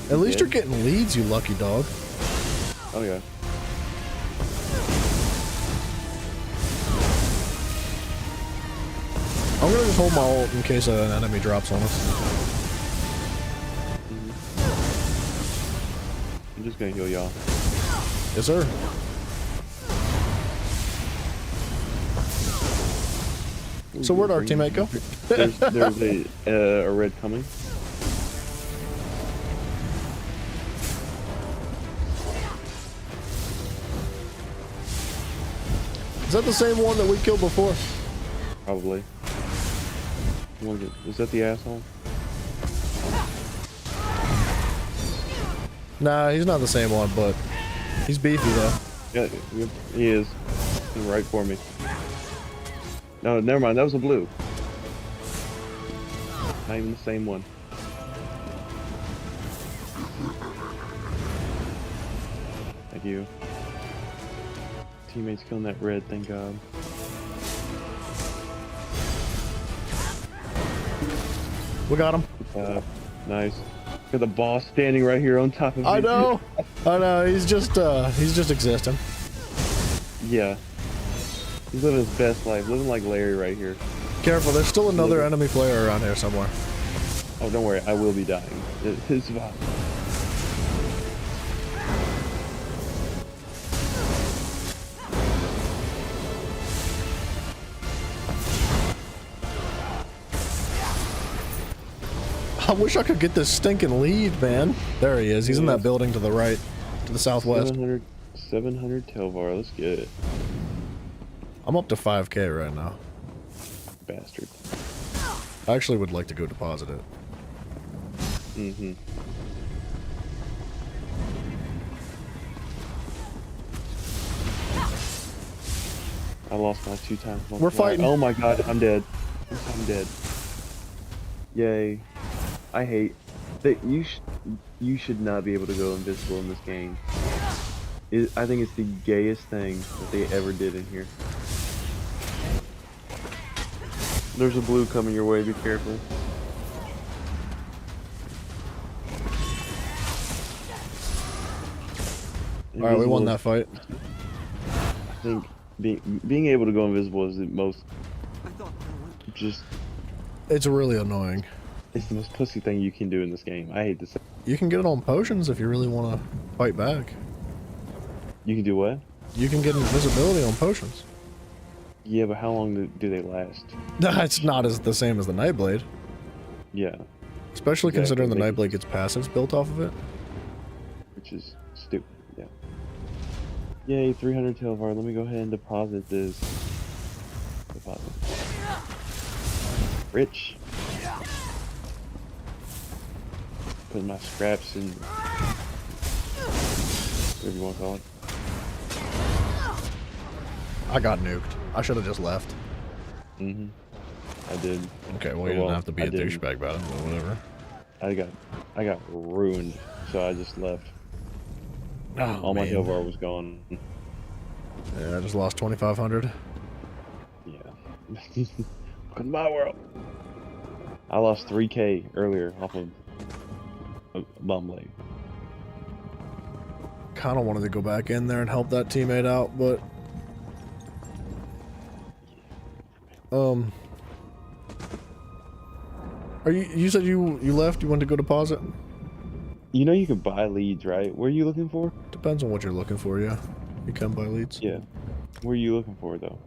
At least you're getting leads, you lucky dog. Oh yeah. I'm gonna just hold my ult in case an enemy drops on us. I'm just gonna heal y'all. Yes, sir. So where'd our teammate go? there's a red coming. Is that the same one that we killed before? Probably. Was that the asshole? Nah, he's not the same one, but he's beefy though. Yeah, he is. He's right for me. No, never mind. That was a blue. Not even the same one. Thank you. Teammates killing that red, thank God. We got him. Nice. Got the boss standing right here on top of me. I know. I know. He's just existing. Yeah. He's living his best life. Living like Larry right here. Careful. There's still another enemy player around here somewhere. Oh, don't worry. I will be dying. It's about... I wish I could get this stinking lead, man. There he is. He's in that building to the right, to the southwest. 700 Telvar. Let's get it. I'm up to 5K right now. Bastard. I actually would like to go deposit it. Mm-hmm. I lost my 2 times. We're fighting. Oh my god, I'm dead. I'm dead. Yay. I hate that you should not be able to go invisible in this game. I think it's the gayest thing that they ever did in here. There's a blue coming your way, be careful. Alright, we won that fight. I think being able to go invisible is the most it's really annoying. It's the most pussy thing you can do in this game. I hate this. You can get it on potions if you really want to fight back. You can do what? You can get invisibility on potions. Yeah, but how long do they last? It's not the same as the Nightblade. Yeah. Especially exactly. considering the Nightblade gets passives built off of it. Which is stupid, yeah. Yay, 300 Telvar. Let me go ahead and deposit this. Deposit. Rich. Put my scraps in. Whatever you want to call it. I got nuked. I should have just left. Mm-hmm. I did. Okay, well, you didn't have to be a douchebag about it, but whatever. I got ruined, so I just left. Oh, all my man. Telvar was gone. Yeah, I just lost 2,500. Yeah. Welcome to my world. I lost 3K earlier off of a bum leg. Kind of wanted to go back in there and help that teammate out, but you said you left, you wanted to go deposit? You know you can buy leads, right? What are you looking for? Depends on what you're looking for, yeah. You can buy leads. Yeah. What are you looking for, though?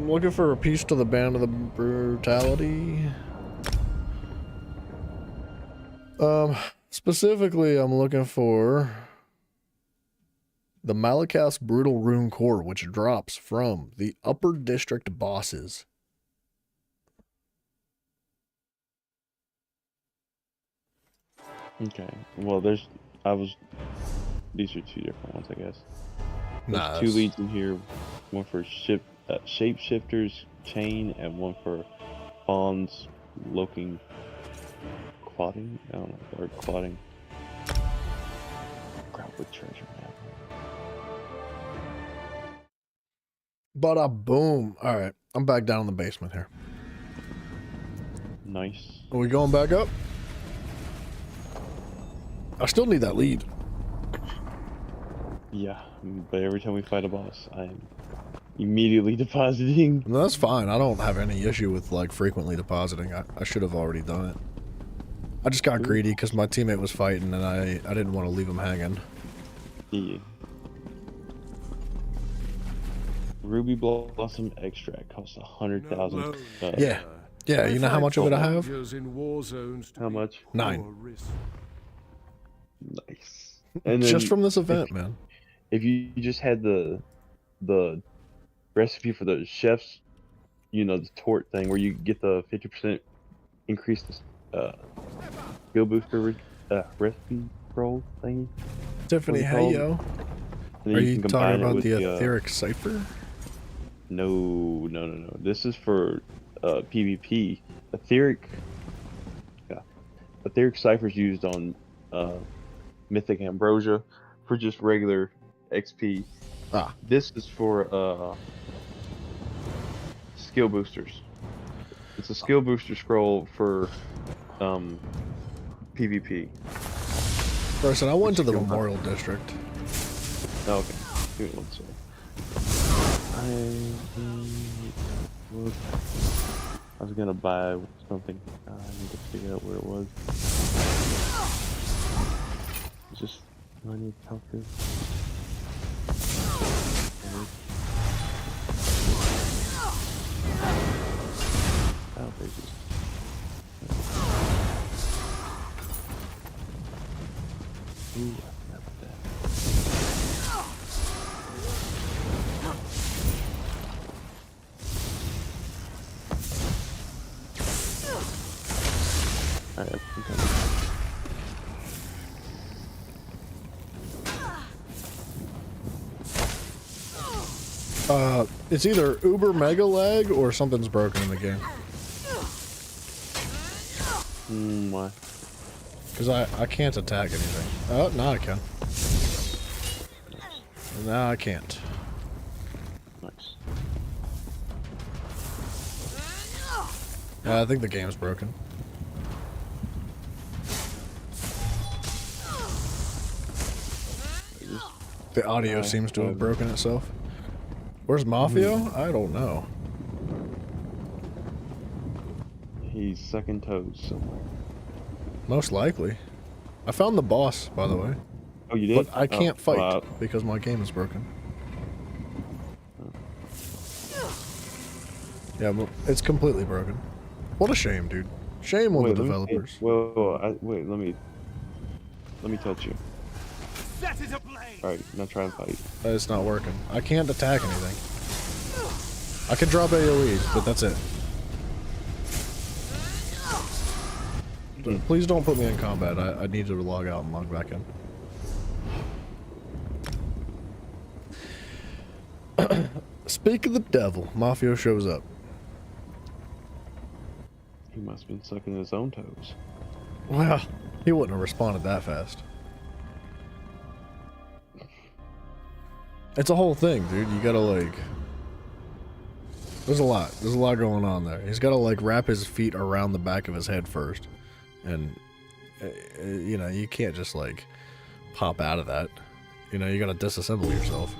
Looking for a piece to the Band of the Brutality. Specifically, I'm looking for the Malakas Brutal Rune Core, which drops from the Upper District bosses. Okay. Well, these are 2 different ones, I guess. Nah, 2 leads in here. One for Shapeshifters Chain and one for Fawn's Looking Clotting? I don't know, or Clotting. Grappling treasure map. Bada boom. Alright, I'm back down in the basement here. Nice. Are we going back up? I still need that lead. Yeah, but every time we fight a boss, I'm immediately depositing. No, that's fine. I don't have any issue with like frequently depositing. I should have already done it. I just got greedy because my teammate was fighting and I didn't want to leave him hanging. Yeah. Ruby Blossom Extract costs 100,000. Yeah. Yeah, you know how much of it I have? How much? 9. Nice. And then just from this event, man. If you just had the recipe for the chef's, you know, the tort thing where you get the 50% increase skill booster recipe roll thing. Tiffany, hey yo. Are you talking about the Etheric Cipher? No. This is for PvP. Etheric Cipher's used on Mythic Ambrosia for just regular XP. This is for skill boosters. It's a skill booster scroll for PvP. Person, I went to the Memorial District. Oh, okay. Give me 1 second. I was gonna buy something. I need to figure out where it was. Just I need to talk to. Oh, Ooh, I forgot about that. Alright, I'm coming. It's either uber mega lag or something's broken in the game. Why? Because I can't attack anything. Oh, now I can. Now I can't. Nice. I think the game's broken. The audio seems to have broken itself. Where's Mafio? I don't know. He's sucking toes somewhere. Most likely. I found the boss, by the way. Oh, you did? But I can't fight wow. because my game is broken. Yeah, but it's completely broken. What a shame, dude. Shame on the developers. Wait, let me touch you. Set it ablaze! Alright, now try and fight. It's not working. I can't attack anything. I can drop AoEs, but that's it. Please don't put me in combat. I need to log out and log back in. Speak of the devil, Mafio shows up. He must have been sucking his own toes. Well, he wouldn't have responded that fast. It's a whole thing, dude. You gotta like... There's a lot going on there. He's gotta like wrap his feet around the back of his head first. And, you know, you can't just like pop out of that. You know, you gotta disassemble yourself.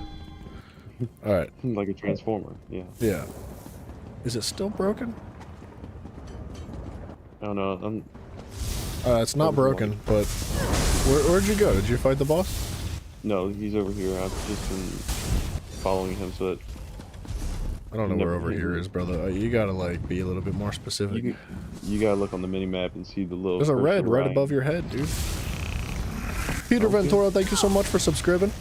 Alright. Like a transformer, yeah. Yeah. Is it still broken? I don't know. It's not broken, but where'd you go? Did you fight the boss? No, he's over here. I've just been following him so that... I don't know where over here is, brother. You gotta like be a little bit more specific. You gotta look on the mini map and see the little... There's a red right above your head, dude. Peter Ventura, thank you so much for subscribing.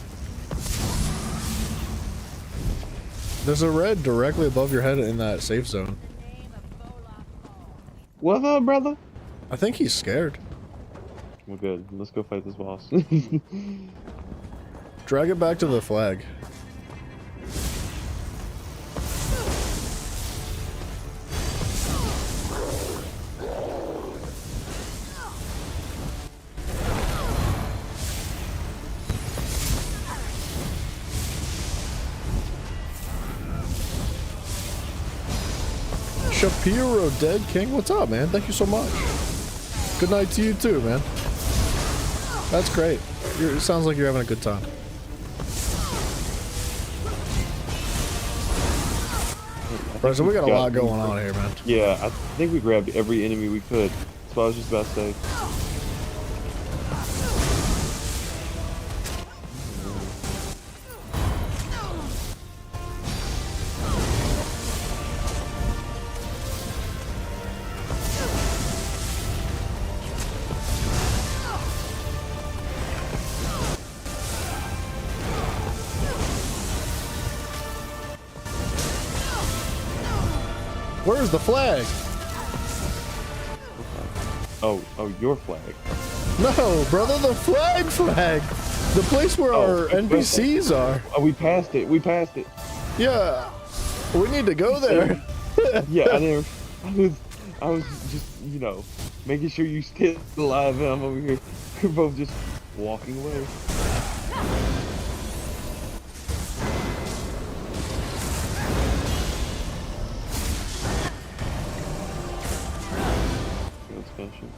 There's a red directly above your head in that safe zone. What's up, brother? I think he's scared. Well, good. Let's go fight this boss. Drag it back to the flag. Shapiro Dead King, what's up, man? Thank you so much. Good night to you too, man. That's great. It sounds like you're having a good time. Right, so we got a lot going on here, man. Yeah, I think we grabbed every enemy we could. That's what I was just about to say. Where's the flag? Oh, your flag. No, brother, the flag. The place where our NPCs are. Oh, we passed it. Yeah. We need to go there. Yeah, I was just, you know, making sure you still alive, and I'm over here. We're both just walking away. Let's finish it.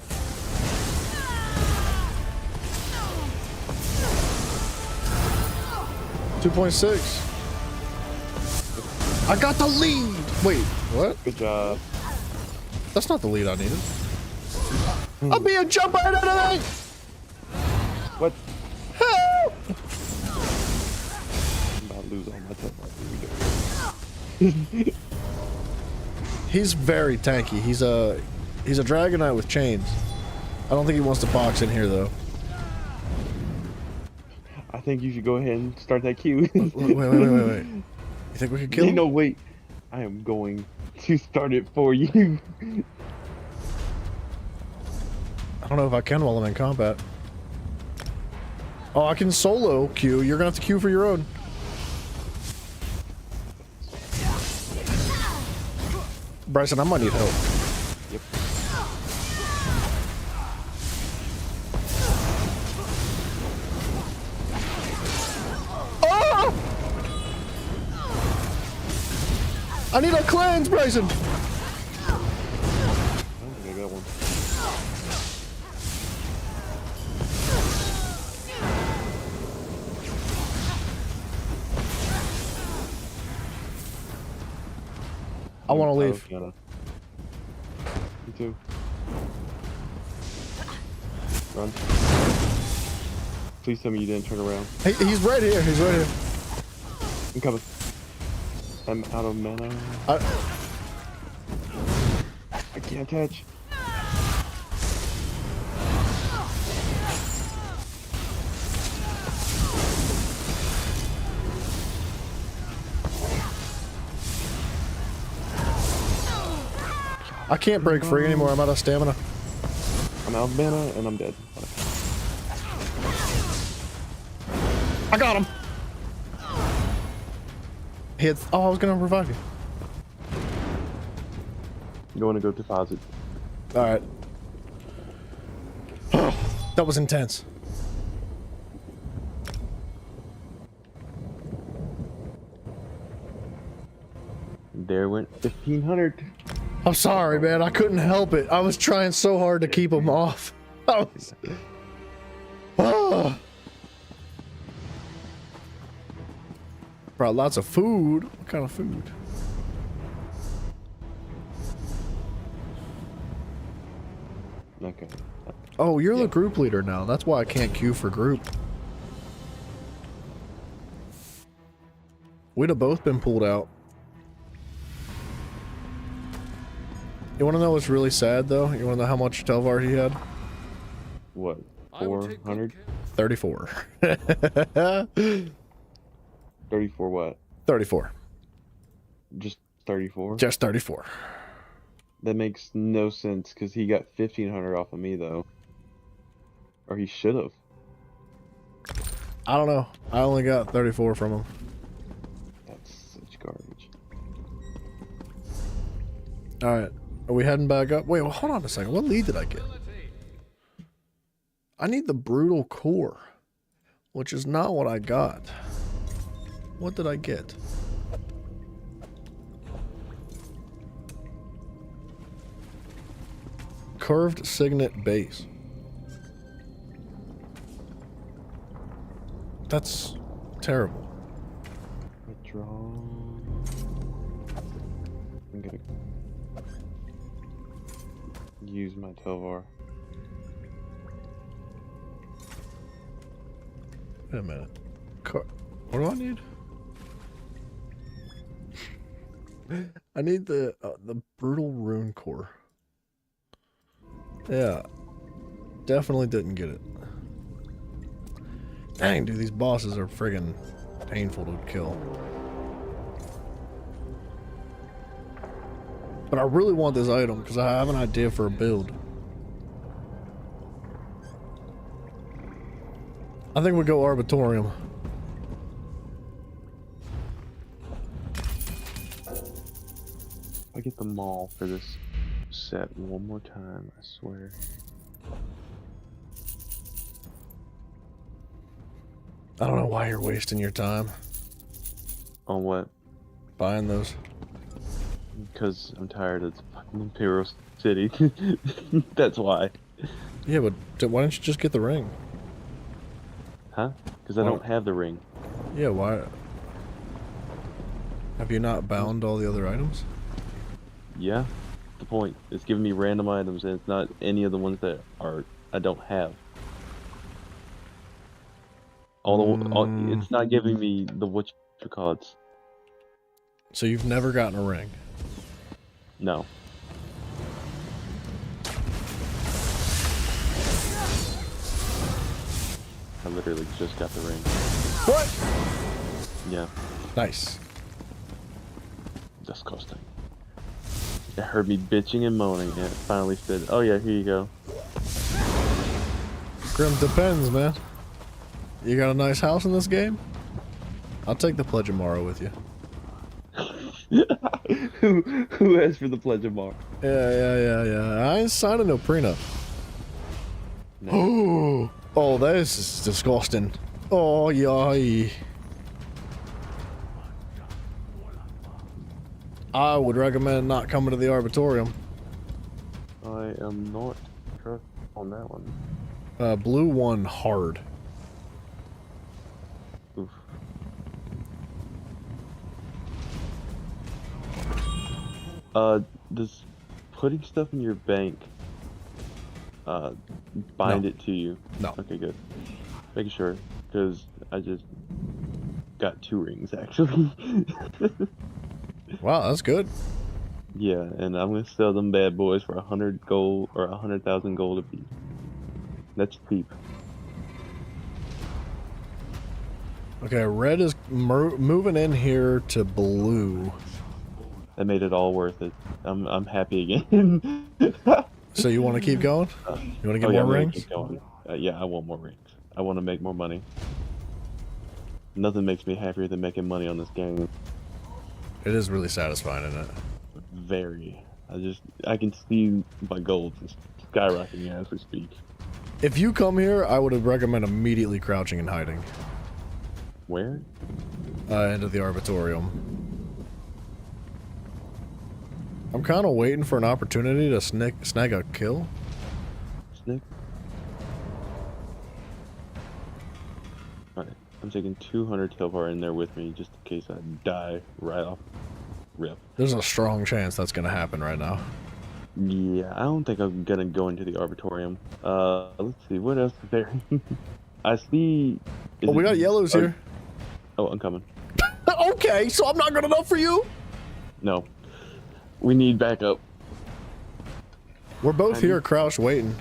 2.6. I got the lead. Wait, what? Good job. That's not the lead I needed. I'm being jumped by an enemy. What? Help! I'm about to lose all my time. He's very tanky. He's a Dragonite with chains. I don't think he wants to box in here though. think you should go ahead and start that queue. Wait. You think we could kill him? No, wait. I am going to start it for you. I don't know if I can while I'm in combat. Oh, I can solo queue. You're gonna have to queue for your own. Bryson, I might need help. Yep. Oh! I need a cleanse, Bryson. I don't think I got one. I want to leave. Me too. Run. Please tell me you didn't turn around. Hey, he's right here. He's right here. I'm coming. I'm out of mana. I can't touch. I can't break free anymore. I'm out of stamina. I'm out of mana and I'm dead. I got him. Hits. Oh, I was gonna revive you. You want to go deposit? All right. That was intense. There went 1,500. I'm sorry, man. I couldn't help it. I was trying so hard to keep him off. I was... Brought lots of food. What kind of food? Okay. Oh, you're the group leader now. That's why I can't queue for group. We'd have both been pulled out. You want to know what's really sad, though? You want to know how much Telvar he had? What? 400? 34. 34 what? 34. Just 34? Just 34. That makes no sense, because he got 1,500 off of me, though. Or he should have. I don't know. I only got 34 from him. That's such garbage. Alright. Are we heading back up? Wait, well, hold on a second. What lead did I get? I need the brutal core, which is not what I got. What did I get? Curved signet base. That's terrible. Withdraw. I'm gonna use my Telvar. Wait a minute. What do I need? I need the brutal rune core. Yeah, definitely didn't get it. Dang, dude, these bosses are friggin' painful to kill. But I really want this item because I have an idea for a build. I think we go Arbitorium. I get the mall for this set one more time, I swear. I don't know why you're wasting your time. On what? Buying those. Because I'm tired of fucking Imperial City. That's why. Yeah, but why don't you just get the ring? Huh? Because I don't have the ring. Yeah, why? Have you not bound all the other items? Yeah, the point. It's giving me random items, and it's not any of the ones that I don't have. It's not giving me the whatchamacallits. So you've never gotten a ring? No. I literally just got the ring. What? Yeah, Nice. disgusting. It heard me bitching and moaning, and it finally said, "Oh yeah, here you go." Grim, depends, man. You got a nice house in this game? I'll take the Pledge of Morrow with you. Who asked for the Pledge of Morrow? Yeah. I ain't signing no prenup. No. Oh, this is disgusting. Oh, yeah. I would recommend not coming to the Arbitorium. I am not sure on that one. Blue one hard. Oof. Does putting stuff in your bank bind No. it to you? No. Okay, good. Making sure, because I just got 2 rings actually. Wow, that's good. Yeah, and I'm gonna sell them bad boys for 100 gold or 100,000 gold a piece. That's cheap. Okay, red is moving in here to blue. That made it all worth it. I'm happy again. So you want to keep going? You want to get Oh, yeah, more I'm gonna rings? keep going. Yeah, I want more rings. I want to make more money. Nothing makes me happier than making money on this game. It is really satisfying, isn't it? Very. I can see my gold just skyrocketing as we speak. If you come here, I would recommend immediately crouching and hiding. Where? Into the Arbitorium. I'm kind of waiting for an opportunity to snag a kill. Snick? Alright, I'm taking 200 Telvar in there with me just in case I die right off rip. There's a strong chance that's going to happen right now. Yeah, I don't think I'm gonna go into the Arbitorium. Let's see, what else is there? I see... Oh, we got yellows here. Oh, I'm coming. Okay, so I'm not good enough for you? No. We need backup. We're both here crouched waiting.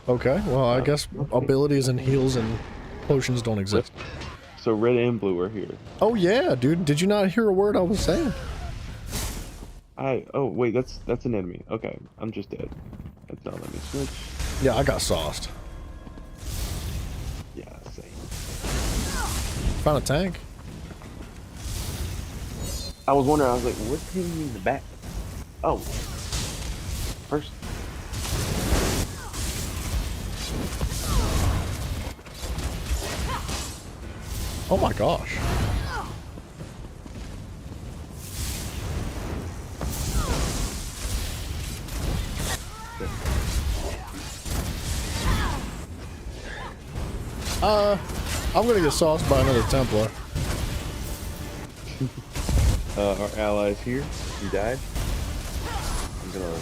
Okay, well, I guess abilities and heals and potions don't exist. So red and blue are here. Oh yeah, dude. Did you not hear a word I was saying? Oh wait, that's an enemy. Okay, I'm just dead. That's not let me switch. Yeah, I got sauced. Yeah, same. Found a tank. I was wondering, I was like, what's hitting me in the back? Oh. First. Oh my gosh. I'm gonna get sauced by another Templar. Our allies here. He died. I'm gonna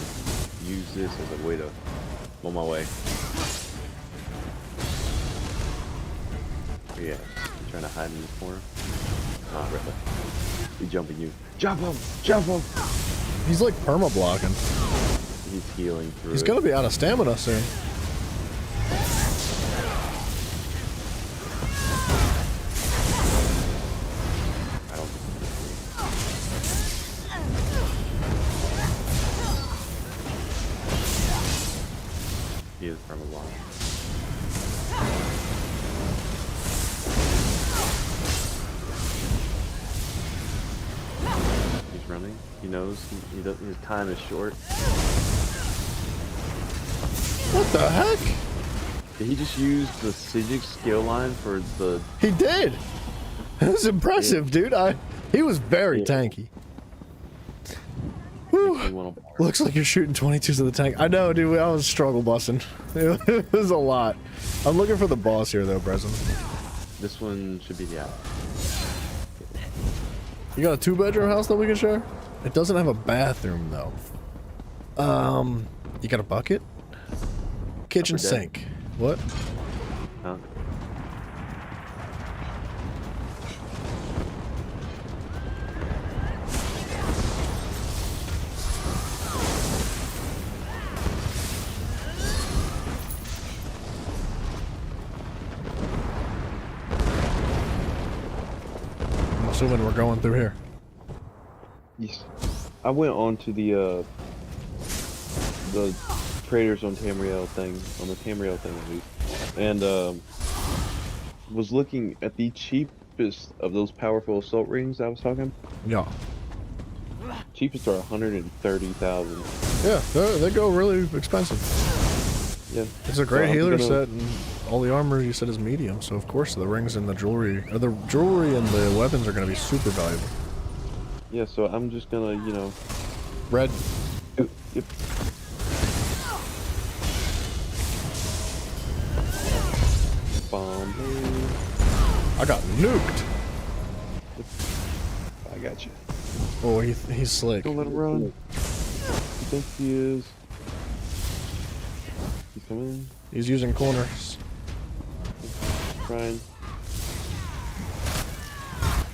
use this as a way to on my way. Yeah, I'm trying to hide in the corner. Oh, brother. He's jumping you. Jump him! Jump him! He's like perma blocking. He's healing through He's it. gonna be out of stamina soon. I don't think he is from a lot. He's running. He knows he doesn't. His time is short. What the heck? Did he just use the Sijic skill line for the? He did. That was impressive, dude. He was very tanky. Whew. Looks like you're shooting 22s of the tank. I know, dude. I was struggle busting. It was a lot. I'm looking for the boss here, though, Breslin. This one should be the out. You got a 2-bedroom house that we can share? It doesn't have a bathroom, though. You got a bucket? Kitchen Upper deck. sink. What? Huh? I'm assuming we're going through here. Yes. I went on to the traders on Tamriel thing, on the Tamriel thing at least, and was looking at the cheapest of those powerful assault rings I was talking. Yeah. Cheapest are 130,000. Yeah, they go really expensive. Yeah. It's a great So I'm healer gonna- set, and all the armor you said is medium, so of course the rings and the jewelry, and the weapons are going to be super valuable. Yeah, so I'm just gonna, you know. Red. Yep. Bomb. I got nuked. I got you. Oh, he's slick. Don't let him run. You think he is? He's coming. He's using corners. Trying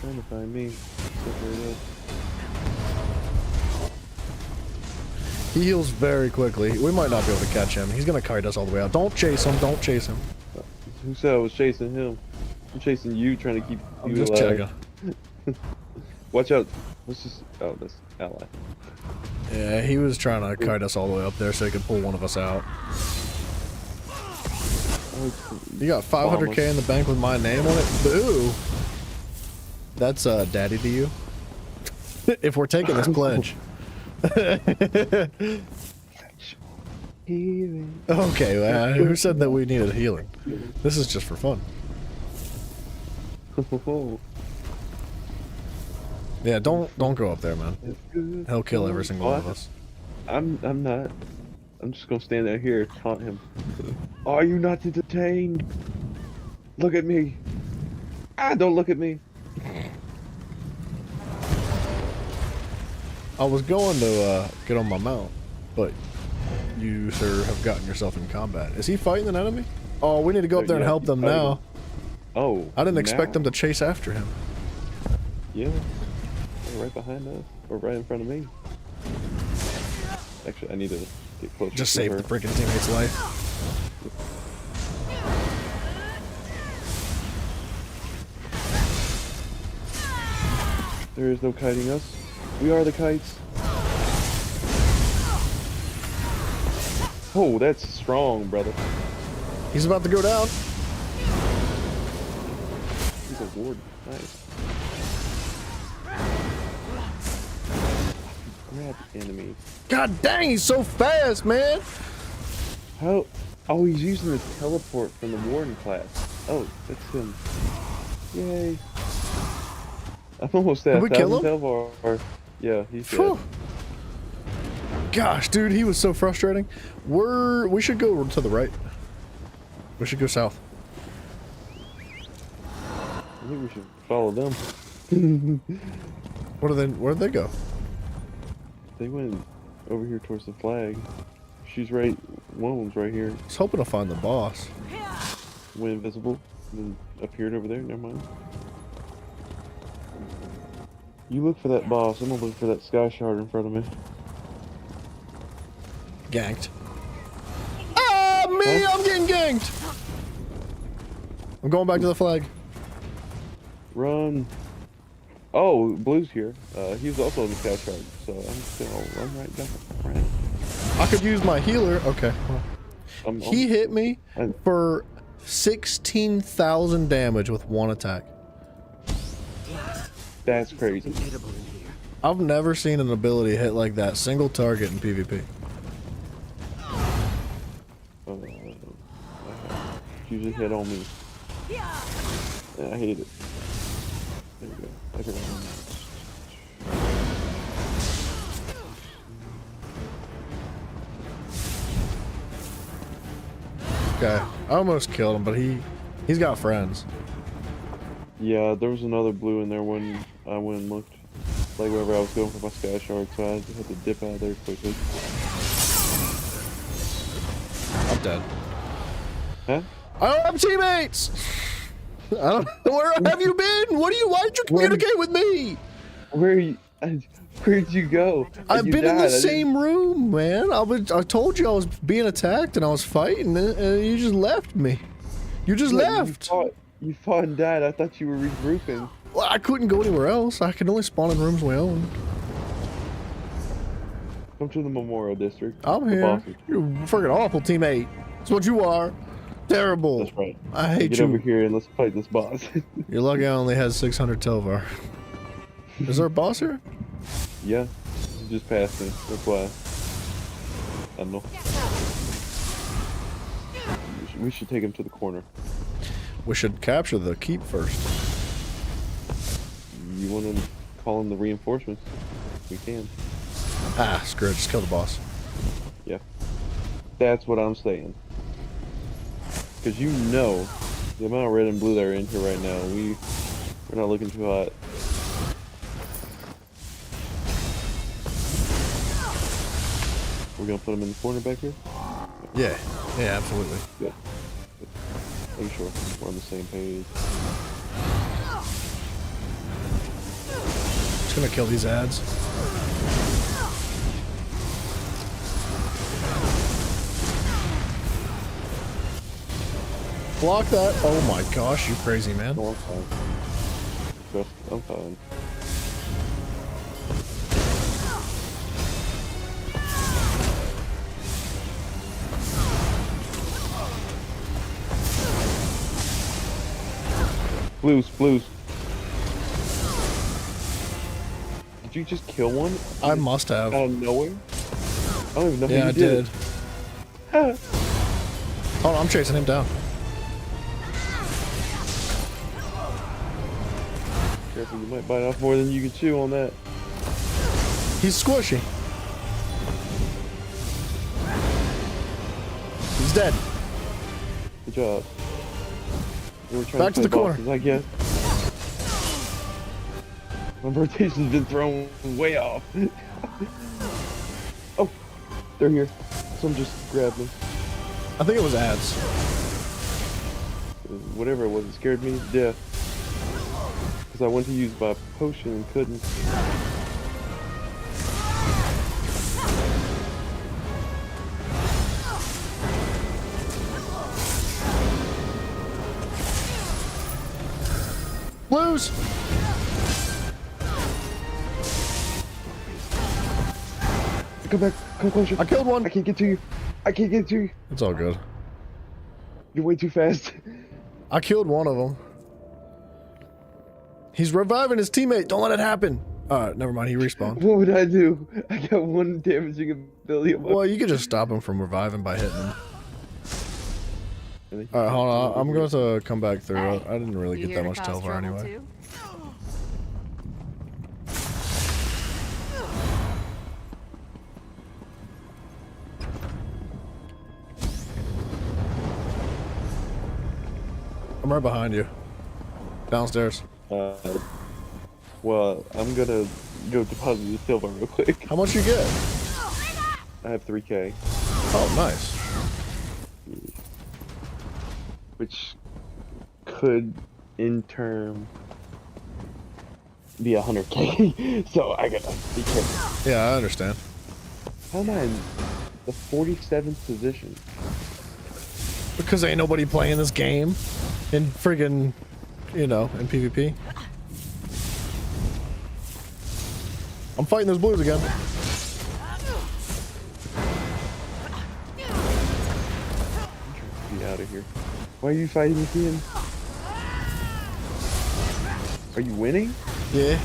to find me. Separate up. He heals very quickly. We might not be able to catch him. He's gonna kite us all the way out. Don't chase him. Don't chase him. Who said I was chasing him? I'm chasing you, trying to keep I'm you just alive. checking. Watch out. What's this? Oh, that's ally. Yeah, he was trying to kite us all the way up there so he could pull one of us out. You got 500k in the bank with my name on it? Boo! That's daddy to you. If we're taking this pledge. Okay, who said that we needed healing? This is just for fun. Yeah, don't go up there, man. He'll kill every single one of us. I'm not. I'm just gonna stand out here and taunt him. Are you not entertained? Look at me. Ah, don't look at me. I was going to get on my mount, but you, sir, have gotten yourself in combat. Is he fighting an enemy? Oh, we need to go up there and Yeah, help he's them fighting now. him. Oh. I didn't expect now? them to chase after him. Yeah. They're right behind us, or right in front of me. Actually, I need to get closer. Just to save her. the freaking teammate's life. There is no kiting us. We are the kites. Oh, that's strong, brother. He's about to go down. He's a ward. Nice. Grab enemy. God dang, he's so fast, man. How? Oh, he's using the teleport from the warden class. Oh, that's him. Yay. I'm almost at Did we kill him? teleport. Yeah, he's Phew. dead. Gosh, dude, he was so frustrating. We should go to the right. We should go south. I think we should follow them. Where'd they go? They went over here towards the flag. She's right. One of them's right here. I was hoping to find the boss. Went invisible. Then appeared over there. Never mind. You look for that boss. I'm gonna look for that sky shard in front of me. Ganked. Ah, me! Huh? I'm getting ganked! I'm going back to the flag. Run. Oh, Blue's here. He was also in the sky shard, so I'm just gonna run right back. Right. I could use my healer. Okay. He hit me I'm- for 16,000 damage with one attack. That's crazy. I've never seen an ability hit like that. Single target in PvP. Usually hit on me. Yeah, I hate it. There we go. I can run. Okay. I almost killed him, but he's got friends. Yeah, there was another blue in there when I went and looked. Like whenever I was going for my sky shard, so I had to dip out of there quickly. dead. Huh? I don't have teammates. I don't. Where have you been? Why did you communicate with me? Where'd you go? I've been in the same room, man. I told you I was being attacked and I was fighting, and you just left me. You just left. You fought and died. I thought you were regrouping. Well, I couldn't go anywhere else. I could only spawn in rooms my own. Come to the Memorial District. I'm here. You're a freaking awful teammate. That's what you are. Terrible. That's right. I hate Get you. over here and let's fight this boss. You're lucky I only had 600 Telvar. Is there a boss here? Yeah. You just passed me. That's why. I don't know. We should take him to the corner. We should capture the keep first. You want to call in the reinforcements? We can. Ah, screw it. Just kill the boss. Yeah. That's what I'm saying. Because you know the amount of red and blue that are in here right now, we're not looking too hot. We're gonna put them in the corner back here? Yeah. Yeah, absolutely. Good. Make sure we're on the same page. Just gonna kill these ads. Block that. Oh my gosh, you crazy man. No, I'm fine. Trust, I'm fine. Blues. Did you just kill one? I must have. Out of nowhere? I don't even know Yeah, how I you did. It. Oh, I'm chasing him down. Careful, you might bite off more than you can chew on that. He's squishy. He's dead. Good job. We were trying Back to play the corner. bosses, I guess. My rotation's been thrown way off. Oh, they're here. Some just grabbed me. I think it was ads. Whatever it was, it scared me to death. Because I went to use my potion and couldn't. Blues! Come back, come closer. I killed one. I can't get to you. I can't get to you. It's all good. You're way too fast. I killed one of them. He's reviving his teammate. Don't let it happen. Alright, never mind. He respawned. What would I do? I got one damaging ability. Well, you could just stop him from reviving by hitting him. Alright, hold on. I'm going to come back through. I didn't really get that much Telvar anyway. I'm right behind you. Downstairs. Well, I'm gonna go deposit the silver real quick. How much you get? I have 3K. Oh, nice. Which could, in turn, be 100K. So I gotta be careful. Yeah, I understand. How am I in the 47th position? Because ain't nobody playing this game in friggin', you know, in PvP. I'm fighting those blues again. Be out of here. Why are you fighting again? Are you winning? Yeah.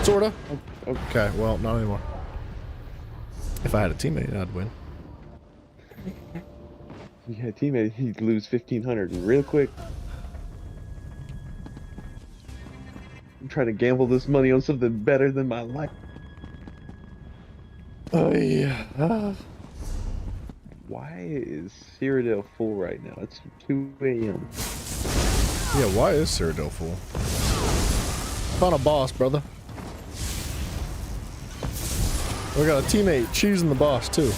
Sorta. Okay, well, not anymore. If I had a teammate, I'd win. If you had a teammate, he'd lose 1,500 real quick. I'm trying to gamble this money on something better than my life. Oh, yeah. Why is Cyrodiil full right now? It's 2 a.m. Yeah, why is Cyrodiil full? Found a boss, brother. We got a teammate choosing the boss, too.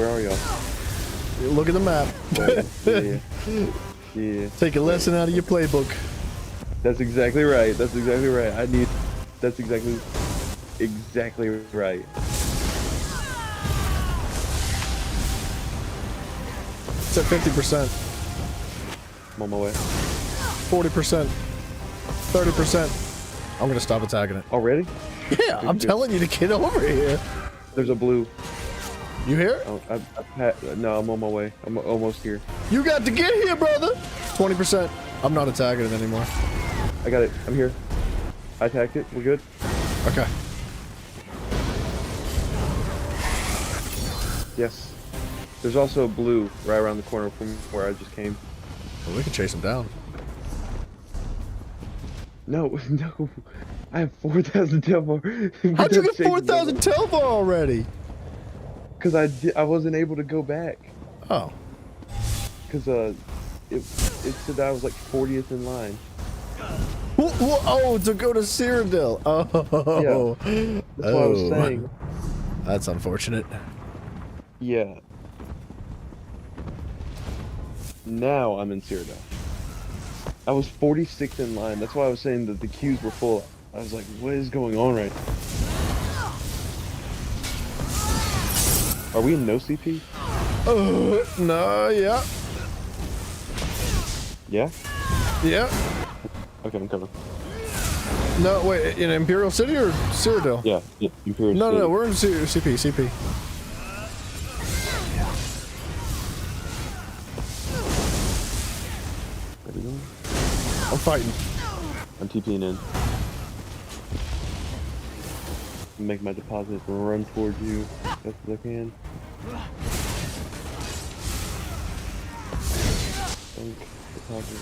Where are y'all? Look at the map. Yeah. Take a lesson out of your playbook. That's exactly right. That's exactly right. That's exactly right. It's at 50%, I'm on my way. 40%, 30%. I'm gonna stop attacking it. Already? Yeah, I'm telling you to get over here. There's a blue. You hear? Oh, no, I'm on my way. I'm almost here. You got to get here, brother. 20%. I'm not attacking it anymore. I got it. I'm here. I attacked it. We're good. Okay. Yes. There's also a blue right around the corner from where I just came. Well, we can chase him down. No. I have 4,000 Telvar. How'd you get 4,000 Telvar already? Because I wasn't able to go back. Oh. Because it said I was like 40th in line. Oh, to go to Cyrodiil. Oh. Yeah. That's what I was saying. That's unfortunate. Yeah. Now I'm in Cyrodiil. I was 46th in line. That's why I was saying that the queues were full. I was like, what is going on right now? Are we in no CP? No, yeah. Yeah? Yeah. Okay, I'm coming. No, wait, in Imperial City or Cyrodiil? Yeah, Imperial No, City. no, we're in CP. Ready to go? I'm fighting. I'm TPing in. Make my deposit and run towards you as best as I can. Deposit,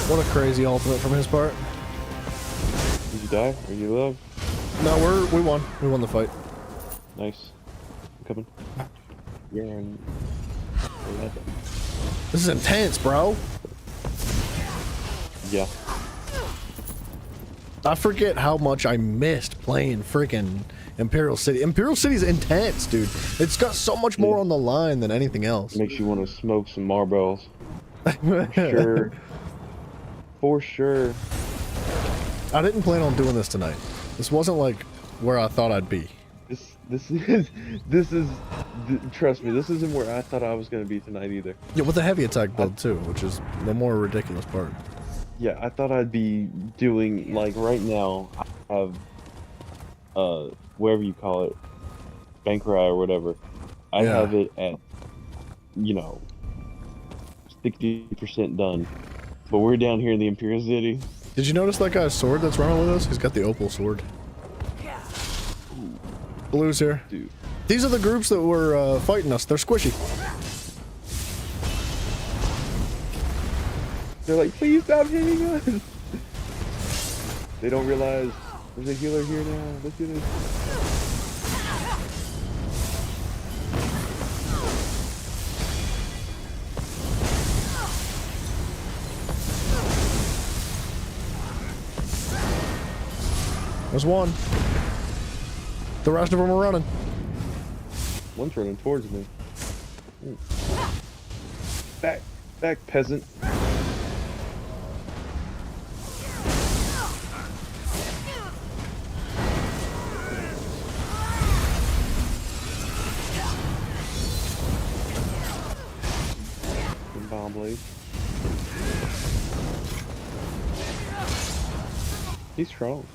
What a crazy ultimate from his part. Did you die? Or you live? No, we won. We won the fight. Nice. I'm coming. Yeah, and... This is intense, bro. Yeah. I forget how much I missed playing freaking Imperial City. Imperial City's intense, dude. It's got so much more on the line than anything else. Makes you want to smoke some Marlboros. Sure. For sure. I didn't plan on doing this tonight. This wasn't like where I thought I'd be. This is trust me, this isn't where I thought I was going to be tonight either. Yeah, with the heavy attack build too, which is the more ridiculous part. Yeah, I thought I'd be doing, like, right now, I have, whatever you call it, Bankrai or whatever. I have it at, 60% done. But we're down here in the Imperial City. Did you notice that guy's sword that's running with us? He's got the opal sword. Blue's here. Dude. These are the groups that were fighting us. They're squishy. They're like, please stop hitting us. They don't realize there's a healer here now. Let's do this. There's one. The rest of them are running. One's running towards me. Back, peasant. Bomb blade. He's strong.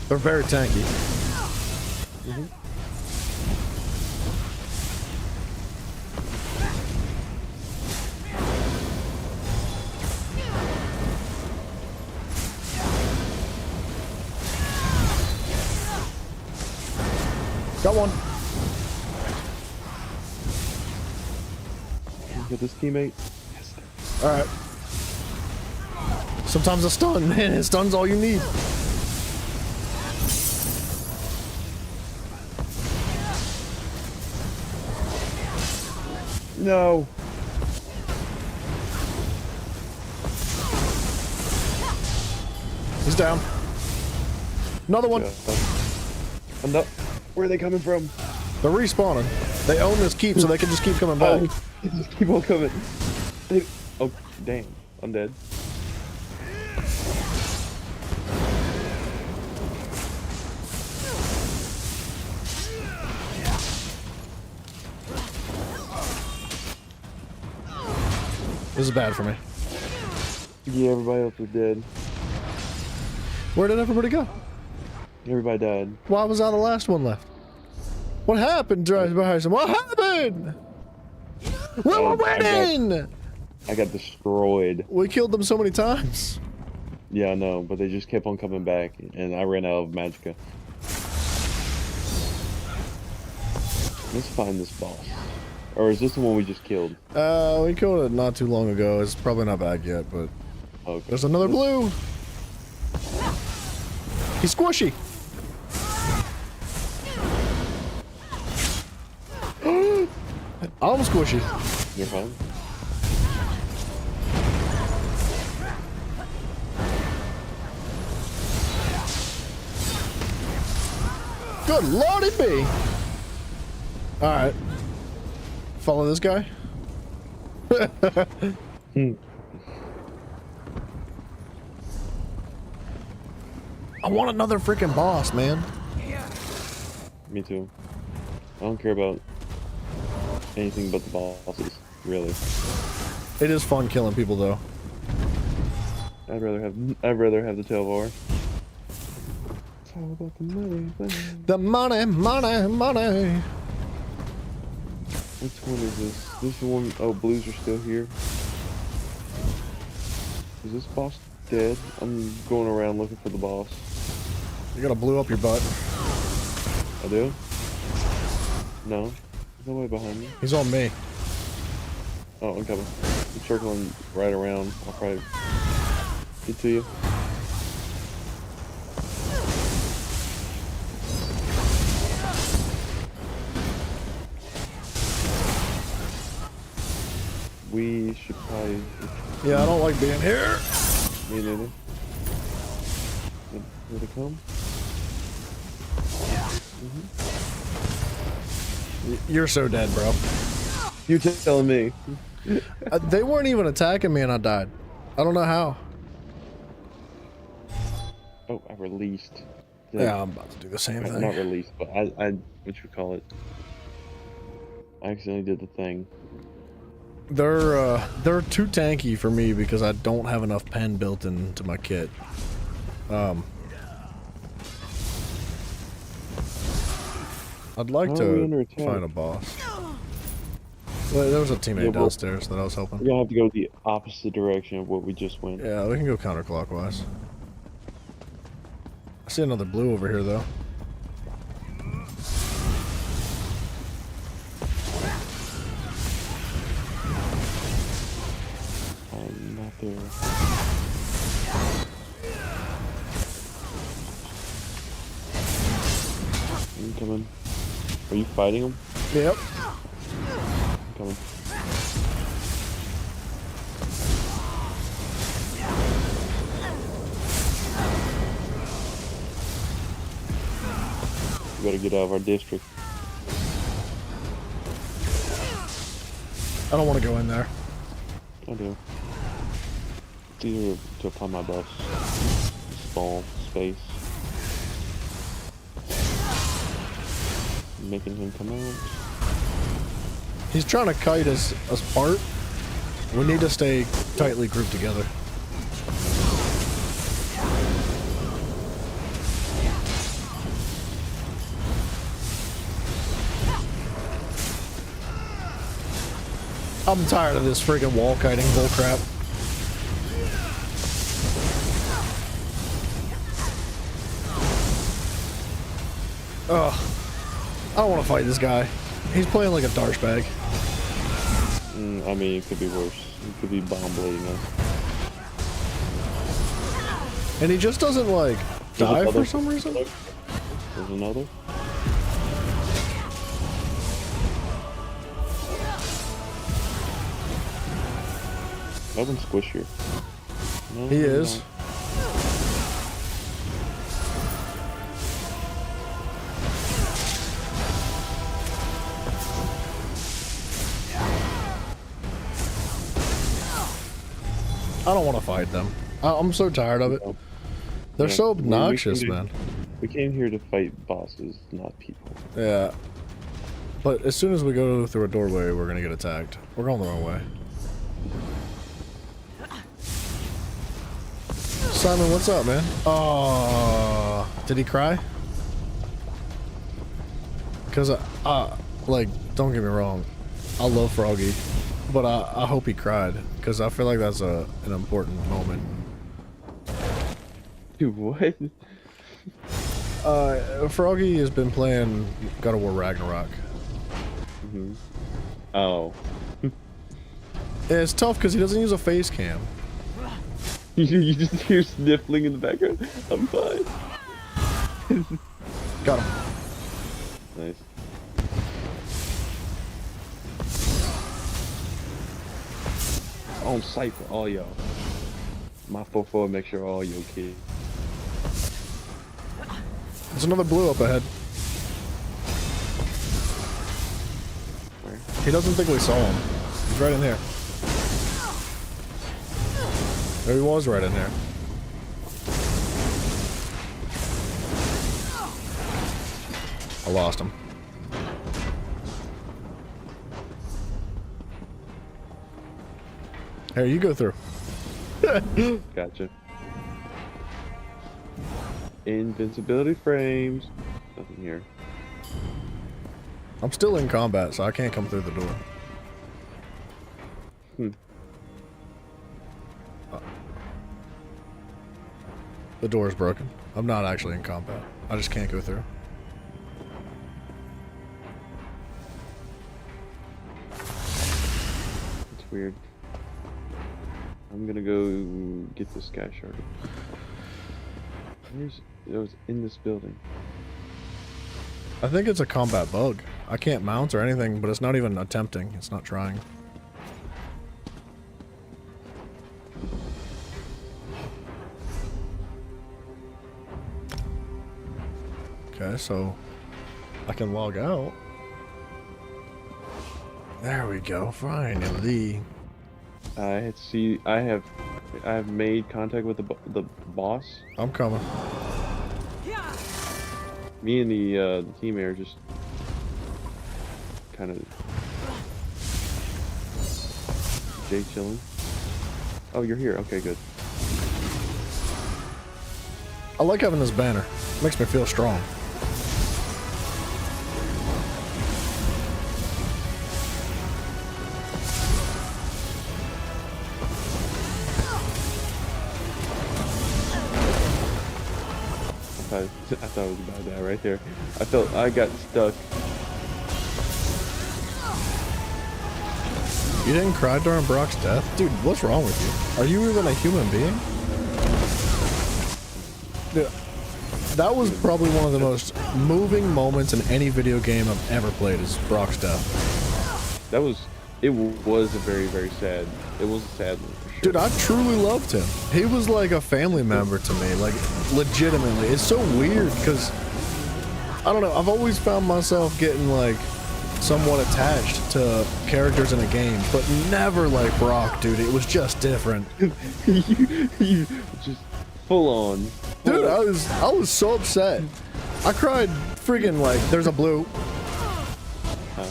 They're very tanky. Got one. Get this teammate. Yes. All right. Sometimes a stun, man. A stun's all you need. No. He's down. Another one. Where are they coming from? They're respawning. They own this keep, so they can just keep coming back. Oh, just keep on coming. Oh, damn. I'm dead. This is bad for me. Yeah, everybody else is dead. Where did everybody go? Everybody died. Why was I the last one left? What happened, Bryson? What happened? We were winning! I got destroyed. We killed them so many times. Yeah, I know, but they just kept on coming back, and I ran out of magicka. Let's find this boss. Or is this the one we just killed? We killed it not too long ago. It's probably not back yet, but... Okay. There's another blue! He's squishy! I'm squishy. You're fine. Good lordy me! Alright. Follow this guy. I want another freaking boss, man. Me too. I don't care about anything but the bosses, really. It is fun killing people, though. I'd rather have the tail bar. It's all about the money. The money, money, money. Which one is this? This one, oh, blues are still here. Is this boss dead? I'm going around looking for the boss. You gotta blue up your butt. I do? No. There's nobody behind me. He's on me. Oh, I'm coming. I'm circling right around. I'll probably get to you. We should probably... Yeah, I don't like being here. Me neither. Here they come. You're so dead, bro. You're telling me. They weren't even attacking me and I died. I don't know how. Oh, I released. Yeah, I'm about to do the same thing. Not released, but I what you call it? I accidentally did the thing. They're too tanky for me because I don't have enough pen built into my kit. I'd like to find a boss. Well, there was a teammate downstairs that I was helping. We're gonna have to go the opposite direction of what we just went. Yeah, we can go counterclockwise. I see another blue over here, though. I'm not there. I'm coming. Are you fighting him? Yep. I'm coming. We gotta get out of our district. I don't want to go in there. I do. It's easier to find my boss. Small space. Making him come out. He's trying to kite us apart. We need to stay tightly grouped together. I'm tired of this freaking wall kiting bullcrap. Ugh. I don't want to fight this guy. He's playing like a darsh bag. I mean, it could be worse. It could be bomb blading us. And he just doesn't, like, die for some reason? There's another. Open squishier. No, He no, is. no. I don't want to fight them. I'm so tired of it. No. They're Yeah, so we obnoxious, came to- man. We came here to fight bosses, not people. Yeah. But as soon as we go through a doorway, we're gonna get attacked. We're going the wrong way. Simon, what's up, man? Oh, did he cry? Cause like, don't get me wrong, I love Froggy, but I hope he cried, cause I feel like that's an important moment. Dude, what? Froggy has been playing God of War Ragnarok. Oh. Yeah, it's tough because he doesn't use a face cam. You just hear sniffling in the background? I'm fine. Got him. Nice. On sight for all y'all. My 4-4 make sure all you okay. There's another blue up ahead. Where? He doesn't think we saw him. He's right in here. There he was, right in there. I lost him. Here, you go through. Gotcha. Invincibility frames. Nothing here. I'm still in combat, so I can't come through the door. The door is broken. I'm not actually in combat. I just can't go through. It's weird. I'm gonna go get this guy shard. It was in this building. I think it's a combat bug. I can't mount or anything, but it's not even attempting. It's not trying. Okay, so I can log out. There we go. Finally. I have made contact with the boss. I'm coming. Me and the team are just kind of Jake chilling. Oh, you're here. Okay, good. I like having this banner. Makes me feel strong. I thought it was about that right there. I got stuck. You didn't cry during Brock's death? Dude, what's wrong with you? Are you even a human being? Dude, that was probably one of the most moving moments in any video game I've ever played is Brock's death. It was a very, very sad. It was a sad one for sure. Dude, I truly loved him. He was like a family member to me, like legitimately. It's so weird because, I don't know, I've always found myself getting like somewhat attached to characters in a game, but never like Brock, dude. It was just different. you just full on. Dude, I was so upset. I cried freaking like, there's a blue. Huh?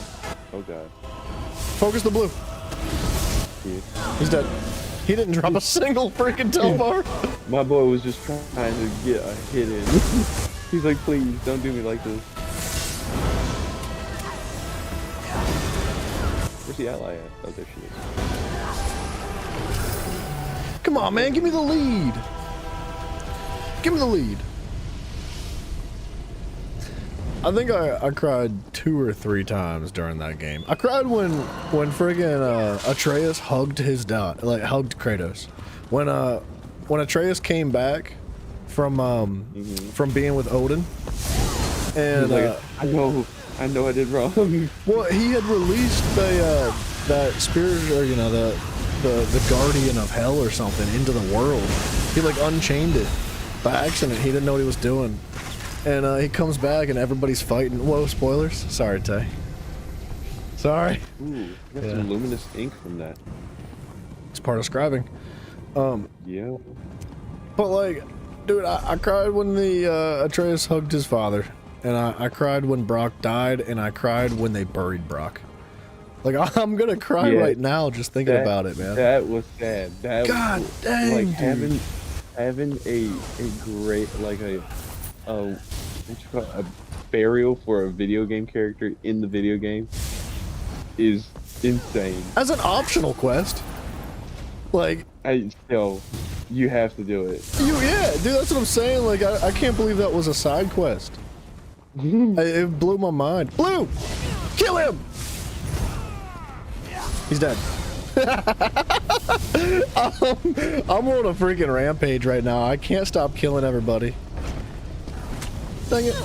Oh god. Focus the blue. Yeah. He's dead. He didn't drop a single freaking Telvar. My boy was just trying to get a hit in. He's like, please, don't do me like this. Where's the ally at? Oh, there she is. Come on, man, give me the lead. Give me the lead. I think I cried 2 or 3 times during that game. I cried when friggin' Atreus hugged his dad, like hugged Kratos. When Atreus came back from being with Odin, and like, I know I did wrong. well, he had released that spirit, or you know, the guardian of hell or something into the world. He like unchained it by accident. He didn't know what he was doing. And he comes back and everybody's fighting. Whoa, spoilers. Sorry, Tay. Sorry. Ooh, got some luminous ink from that. It's part of scribing. Yeah. But like, dude, I cried when the Atreus hugged his father. And I cried when Brock died, and I cried when they buried Brock. Like, I'm gonna cry right now just thinking about it, man. That was sad. That God was, dang, like dude. having a great like what you call it, a burial for a video game character in the video game is insane. As an optional quest. Like, you have to do it. Yeah, dude, that's what I'm saying. Like, I can't believe that was a side quest. It blew my mind. Blue! Kill him! He's dead. I'm on a freaking rampage right now. I can't stop killing everybody. Dang it.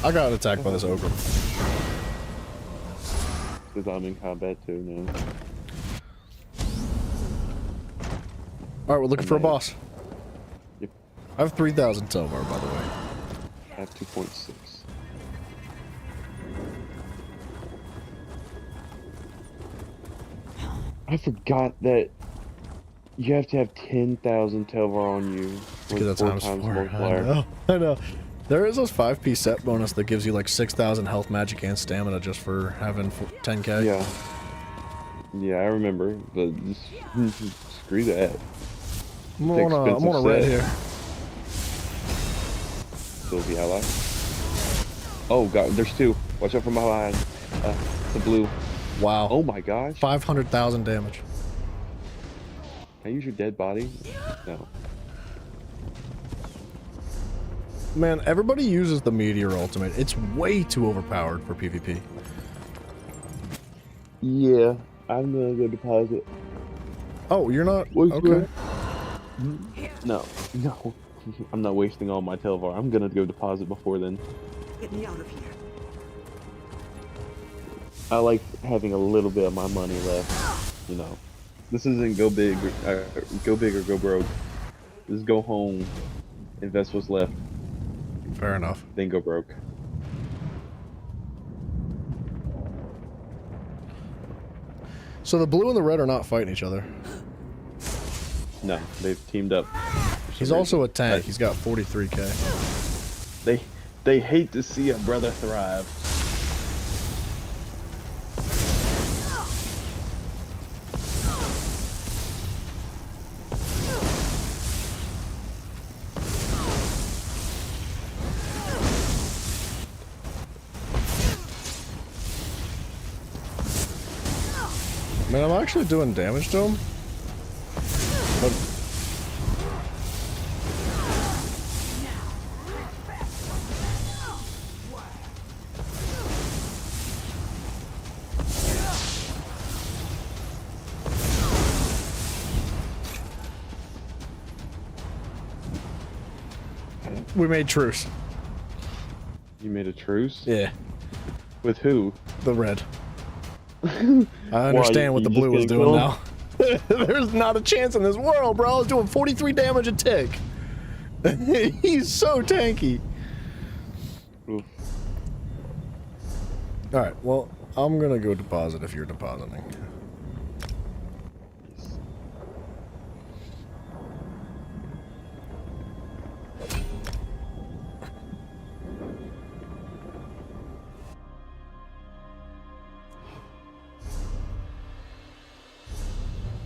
I got attacked by this ogre. Because I'm in combat too now. Alright, we're looking for a boss. Yep. I have 3,000 Telvar, by the way. I have 2.6. I forgot that you have to have 10,000 Telvar on you. Because that's times 4. Multiplier. I know. There is this 5p set bonus that gives you like 6,000 health, magic, and stamina just for having 10k. Yeah. Yeah, I remember, but just screw that. I'm on a red here. So the ally. Oh god, there's two. Watch out for my line. The blue. Wow. Oh my gosh. 500,000 damage. Can I use your dead body? No. Man, everybody uses the Meteor ultimate. It's way too overpowered for PvP. Yeah, I'm gonna go deposit. Oh, you're not? Okay. No. I'm not wasting all my Telvar. I'm gonna go deposit before then. Get me out of here. I like having a little bit of my money left. You know, this isn't go big or go broke. This is go home, invest what's left. Fair enough. Then go broke. So the blue and the red are not fighting each other. No, they've teamed up. He's also a tank. He's got 43k. They hate to see a brother thrive. Man, I'm actually doing damage to him. But we made truce. You made a truce? Yeah. With who? The red. I understand what the blue is doing now. There's not a chance in this world, bro. I was doing 43 damage a tick. He's so tanky. Oof. Alright, well, I'm gonna go deposit if you're depositing.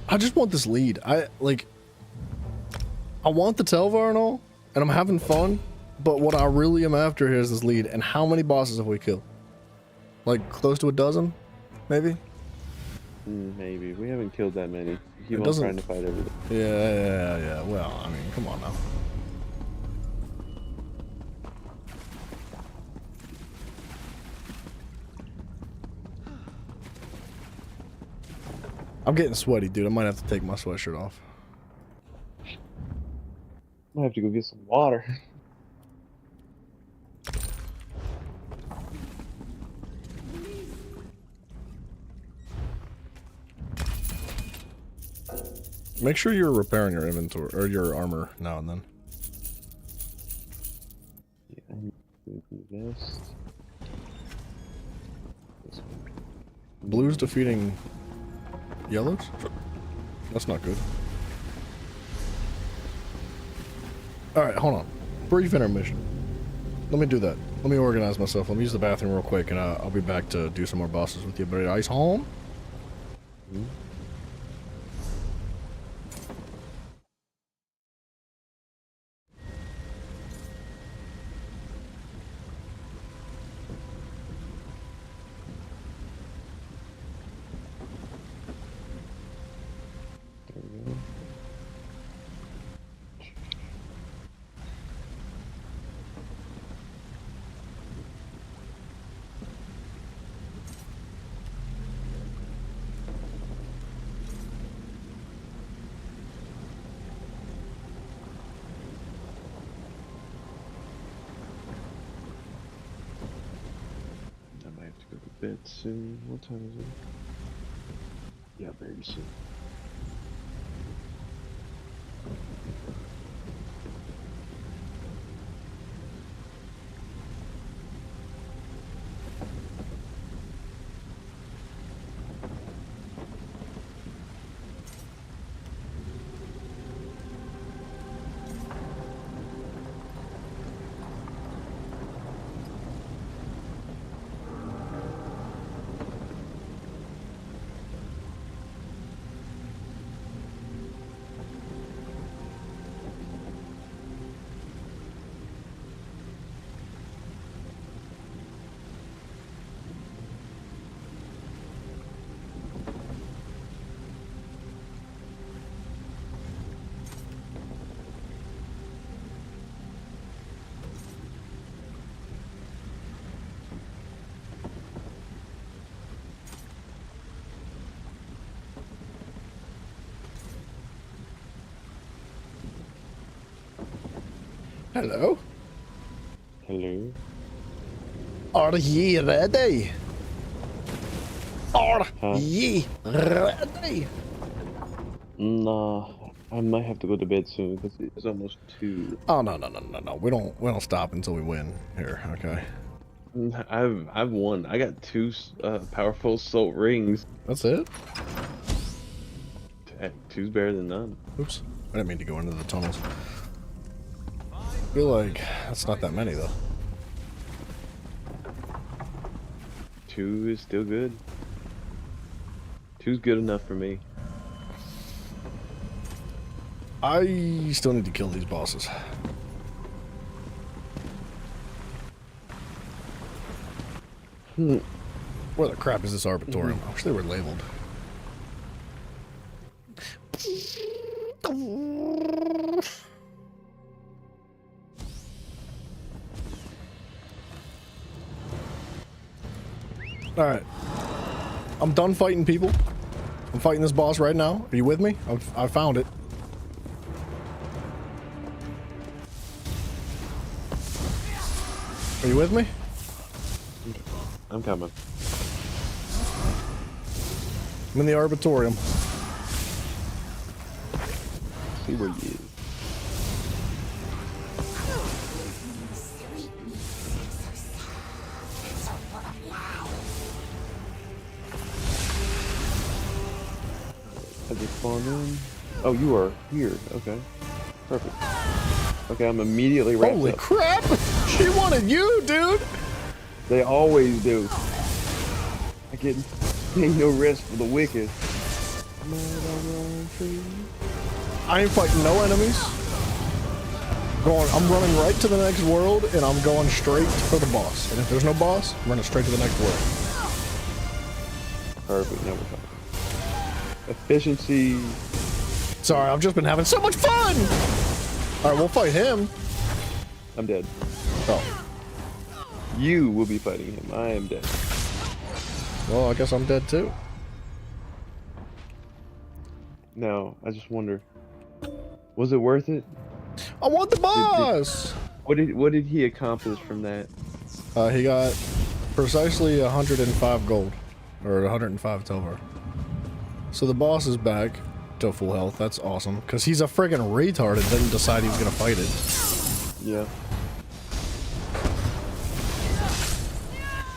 I just want this lead. I want the Telvar and all, and I'm having fun, but what I really am after here is this lead. And how many bosses have we killed? Like close to a dozen, maybe? Maybe. We haven't killed that many. You keep It on trying to fight everything. Yeah. Well, I mean, come on now. I'm getting sweaty, dude. I might have to take my sweatshirt off. I have to go get some water. Make sure you're repairing your inventory or your armor now and then. Yeah, I'm doing this. This one. Blues defeating yellows? That's not good. Alright, hold on. Brief intermission. Let me do that. Let me organize myself. Let me use the bathroom real quick, and I'll be back to do some more bosses with you. But ice home? Mm-hmm. There we go. I might have to go to bed soon. What time is it? Yeah, very soon. Hello? Hello? Are ye ready? Are Huh? ye ready? Nah, I might have to go to bed soon because it's almost 2. Oh no. We don't stop until we win here, okay? I've won. I got 2 powerful assault rings. That's it? 2's better than none. Oops. I didn't mean to go into the tunnels. I feel like that's not that many though. 2 is still good. 2's good enough for me. I still need to kill these bosses. Where the crap is this Arbitorium? I wish they were labeled. Alright. I'm done fighting people. I'm fighting this boss right now. Are you with me? I found it. Are you with me? I'm coming. I'm in the Arbitorium. See where you is. I just spawned in. Oh, you are here. Okay. Perfect. Okay, I'm immediately wrapped Holy up. crap! She wanted you, dude! They always do. I get ain't no rest for the wicked. I ain't fighting no enemies. I'm running right to the next world, and I'm going straight for the boss. And if there's no boss, I'm running straight to the next world. Perfect. Now we're talking. Efficiency. Sorry, I've just been having so much fun! Alright, we'll fight him. I'm dead. Oh. You will be fighting him. I am dead. Well, I guess I'm dead too. Now, I just wonder, was it worth it? I want the boss! What did he accomplish from that? He got precisely 105 gold. Or 105 silver. So the boss is back. to full health. That's awesome. Because he's a friggin' retard and didn't decide he was going to fight it. Yeah.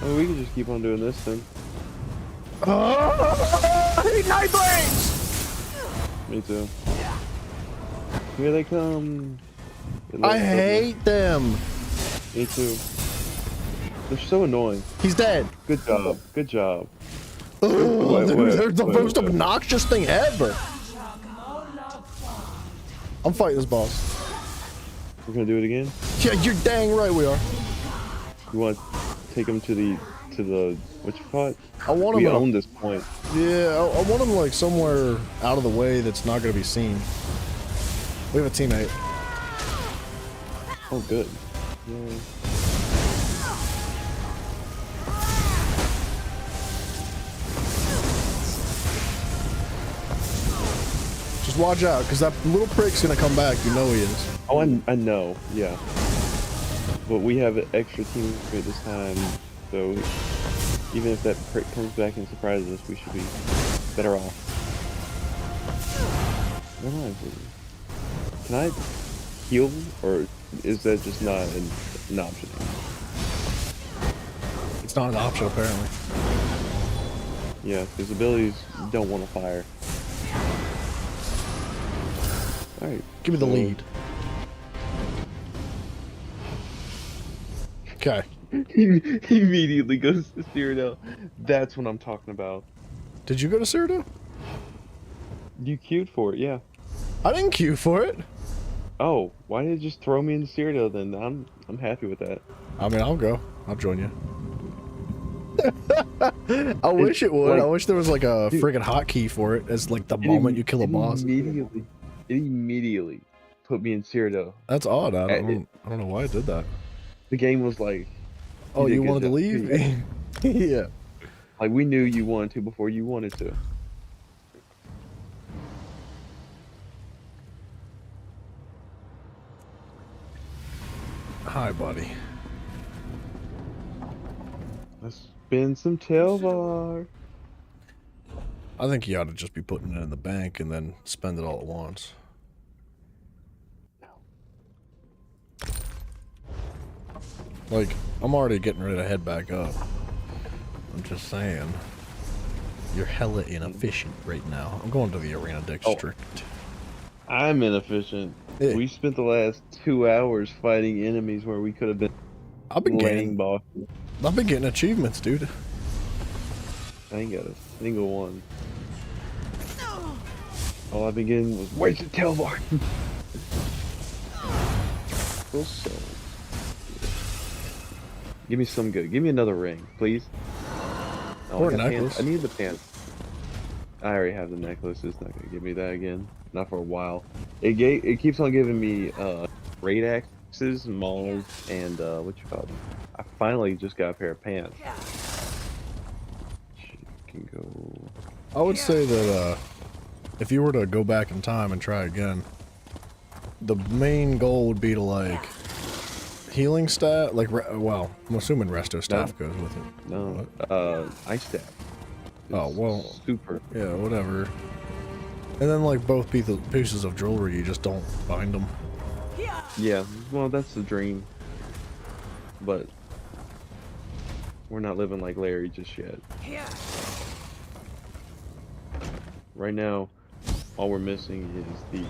Oh, we can just keep on doing this then. Night blades! Me too. Here they come. I hate them. Me too. They're so annoying. He's dead. Good job. Good job. Ugh, dude, they're the most obnoxious thing ever. I'm fighting this boss. We're gonna do it again? Yeah, you're dang right we are. You want to take him to the what you call it? I want We him. own this point. Yeah, I want him like somewhere out of the way that's not gonna be seen. We have a teammate. Oh, good. Yeah. Just watch out, because that little prick's gonna come back. You know he is. Oh, I know. Yeah. But we have an extra teammate this time, so even if that prick comes back and surprises us, we should be better off. Never mind. Can I heal, or is that just not an option? It's not an option, apparently. Yeah, his abilities don't want to fire. Alright. Give me the lead. Okay. He immediately goes to Cyrodiil. That's what I'm talking about. Did you go to Cyrodiil? You queued for it, yeah. I didn't queue for it. Oh, why did it just throw me into Cyrodiil then? I'm happy with that. I mean, I'll go. I'll join you. I wish it would. Like, I wish there was like a friggin' hotkey for it as like the moment you kill a boss. It immediately put me in Cyrodiil. That's odd. I don't know why it did that. The game was like, Oh, did you a wanted good to job. leave? Yeah. Like, we knew you wanted to before you wanted to. Hi, buddy. Let's spin some Telvar. I think you ought to just be putting it in the bank and then spend it all at once. Like, I'm already getting ready to head back up. I'm just saying. You're hella inefficient right now. I'm going to the Arena District. I'm inefficient. Yeah. We spent the last 2 hours fighting enemies where we could have been I've been laying getting bosses. I've been getting achievements, dude. I ain't got a single one. All I've been getting was wasted Telvar. Full soul. Give me some good. Give me another ring, please. Oh, Or I a got necklace. pants. I need the pants. I already have the necklace. It's not gonna give me that again. Not for a while. It keeps on giving me raid axes, maulers, and what you call them. I finally just got a pair of pants. She can go. I would say that if you were to go back in time and try again, the main goal would be to like healing stat, like well, I'm assuming resto staff goes with it. No, ice staff. Oh well, super. Yeah, whatever. And then like both pieces of jewelry, you just don't bind them. Yeah, well that's the dream. But we're not living like Larry just yet. Right now, all we're missing is the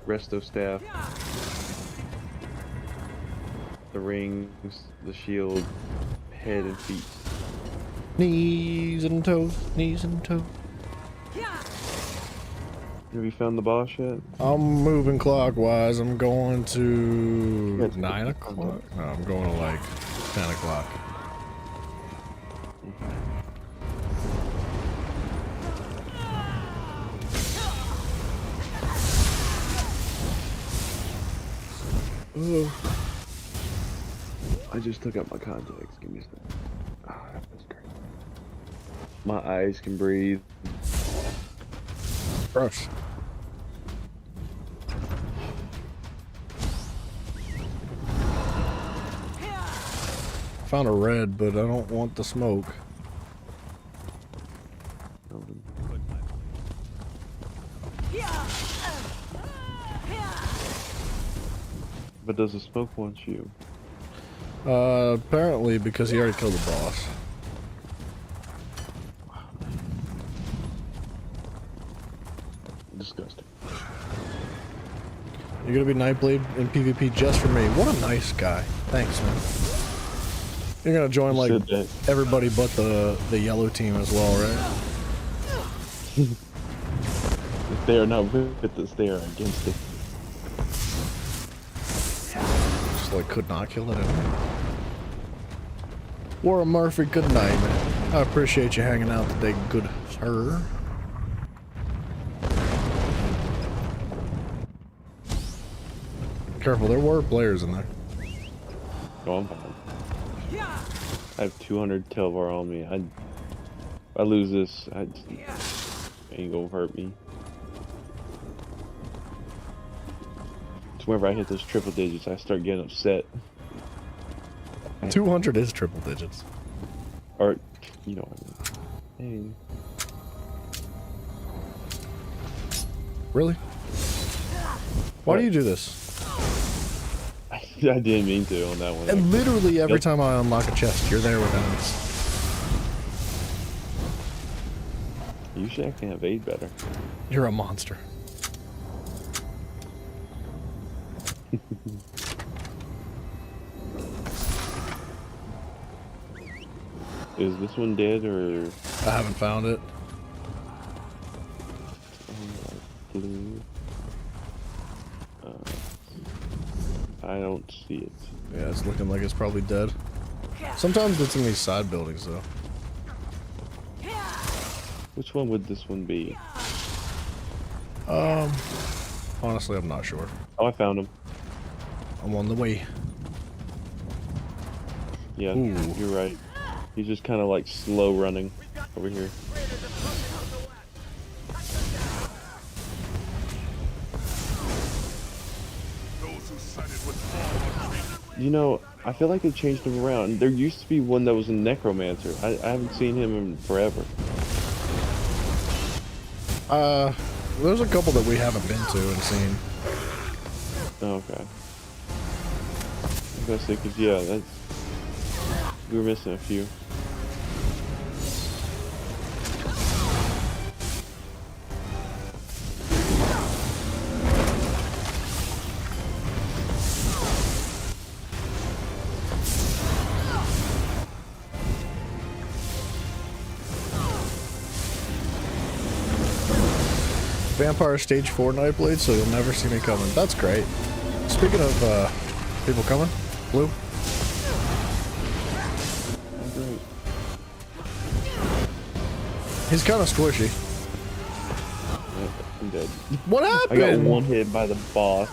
resto staff, the rings, the shield, head and feet. Knees and toes, knees and toes. Have you found the boss yet? I'm moving clockwise. I'm going to 9 o'clock. No, I'm going to like 10 o'clock. I just took out my contacts. Give me a second. Oh, that was great. My eyes can breathe. Gross. Found a red, but I don't want the smoke. But does the smoke want you? Apparently because he already killed the boss. Disgusting. You're gonna be Nightblade in PvP just for me. What a nice guy. Thanks, man. You're gonna join like everybody but the yellow team as well, right? If they are not with us, they are against it. Just like could not kill it anyway. Warren Murphy, good night, man. I appreciate you hanging out today, good sir. Careful, there were players in there. Oh, I'm fine. I have 200 Telvar on me. I lose this, ain't gonna hurt me. So whenever I hit those triple digits, I start getting upset. 200 is triple digits. Or, you know what I mean. Really? Why do you do this? I didn't mean to on that one. And literally every time I unlock a chest, you're there with enemies. Usually I can evade better. You're a monster. Is this one dead or? I haven't found it. Blue. I don't see it. Yeah, it's looking like it's probably dead. Sometimes it's in these side buildings, though. Which one would this one be? Honestly, I'm not sure. Oh, I found him. I'm on the way. Yeah, Ooh. you're right. He's just kind of like slow running over here. You know, I feel like they changed him around. There used to be one that was a necromancer. I haven't seen him in forever. There's a couple that we haven't been to and seen. Oh, okay. I was gonna say, cause yeah, that's, we were missing a few. Vampire Stage 4 Nightblade, so you'll never see me coming. That's great. Speaking of people coming, Blue. He's kind of squishy. I'm dead. What happened? I got one hit by the boss.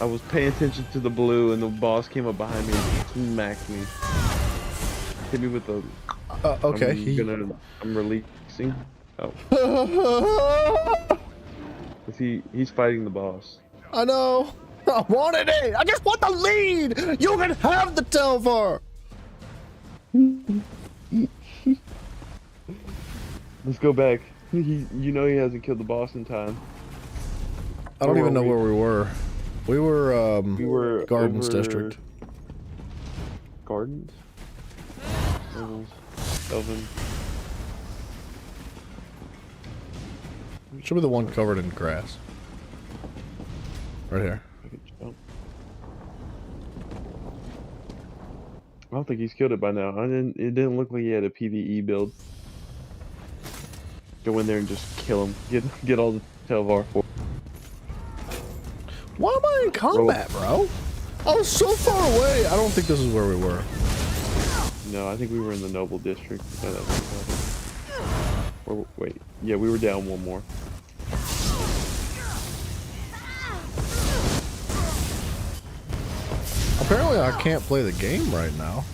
I was paying attention to the blue and the boss came up behind me and smacked me. Hit me with the... okay. I'm releasing. Oh. He's fighting the boss. I know. I wanted it. I just want the lead. You can have the Telvar. Let's go back. You know he hasn't killed the boss in time. I don't even know where we were. We were Gardens over... District. Gardens? Elven. Should be the one covered in grass. Right here. I don't think he's killed it by now. It didn't look like he had a PvE build. Go in there and just kill him. Get all the Telvar for. Why am I in combat, bro? I was so far away. I don't think this is where we were. No, I think we were in the Noble District. Or, wait, yeah, we were down one more. Apparently, I can't play the game right now.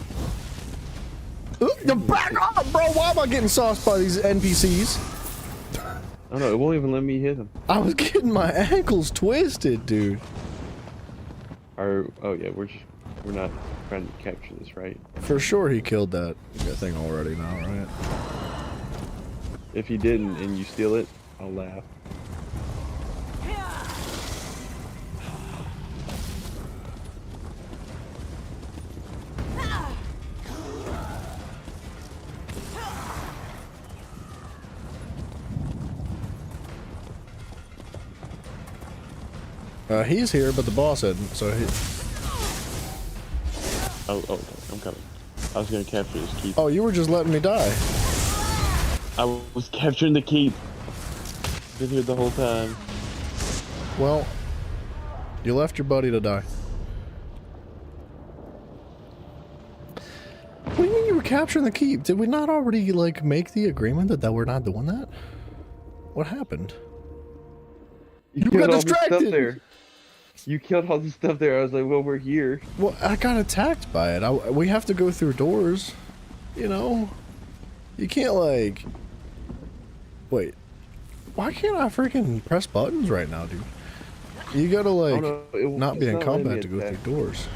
You're back up, bro. Why am I getting sauced by these NPCs? I don't know. It won't even let me hit him. I was getting my ankles twisted, dude. Oh yeah, we're not trying to capture this, right? For sure, he killed that thing already now, right? If he didn't and you steal it, I'll laugh. He's here, but the boss isn't, so he... Oh, okay, I'm coming. I was gonna capture this keep. Oh, you were just letting me die. I was capturing the keep. Been here the whole time. Well, you left your buddy to die. What do you mean you were capturing the keep? Did we not already, like, make the agreement that we're not doing that? What happened? You got killed all the stuff distracted! there. You killed all the stuff there. I was like, well, we're here. Well, I got attacked by it. We have to go through doors. You know? You can't, like... Wait. Why can't I freaking press buttons right now, dude? You gotta, like, not be in combat to go through doors.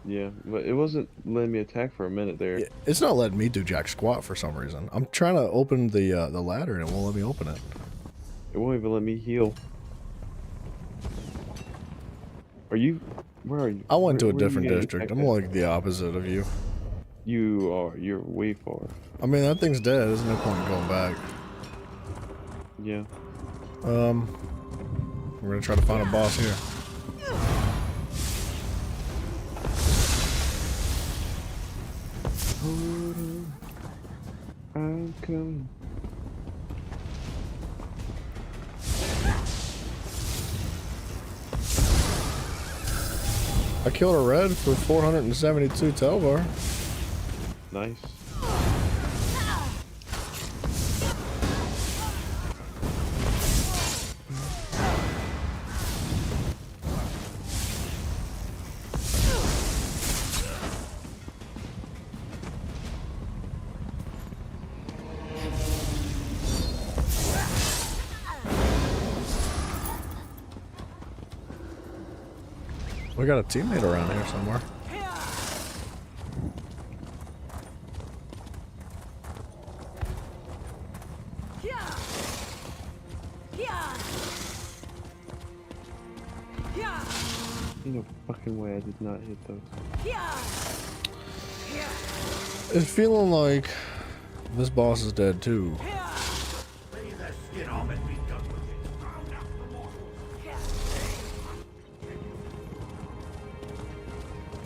Yeah, but it wasn't letting me attack for a minute there. It's not letting me do jack squat for some reason. I'm trying to open the ladder and it won't let me open it. It won't even let me heal. Are you? Where are you? I went to a different district. I'm like the opposite of you. You are. You're way far. I mean, that thing's dead. There's no point in going back. Yeah. We're gonna try to find a boss here. I'm coming. I killed a red for 472 Telvar. Nice. We got a teammate around here somewhere. Ain't no fucking way I did not hit those. It's feeling like this boss is dead too.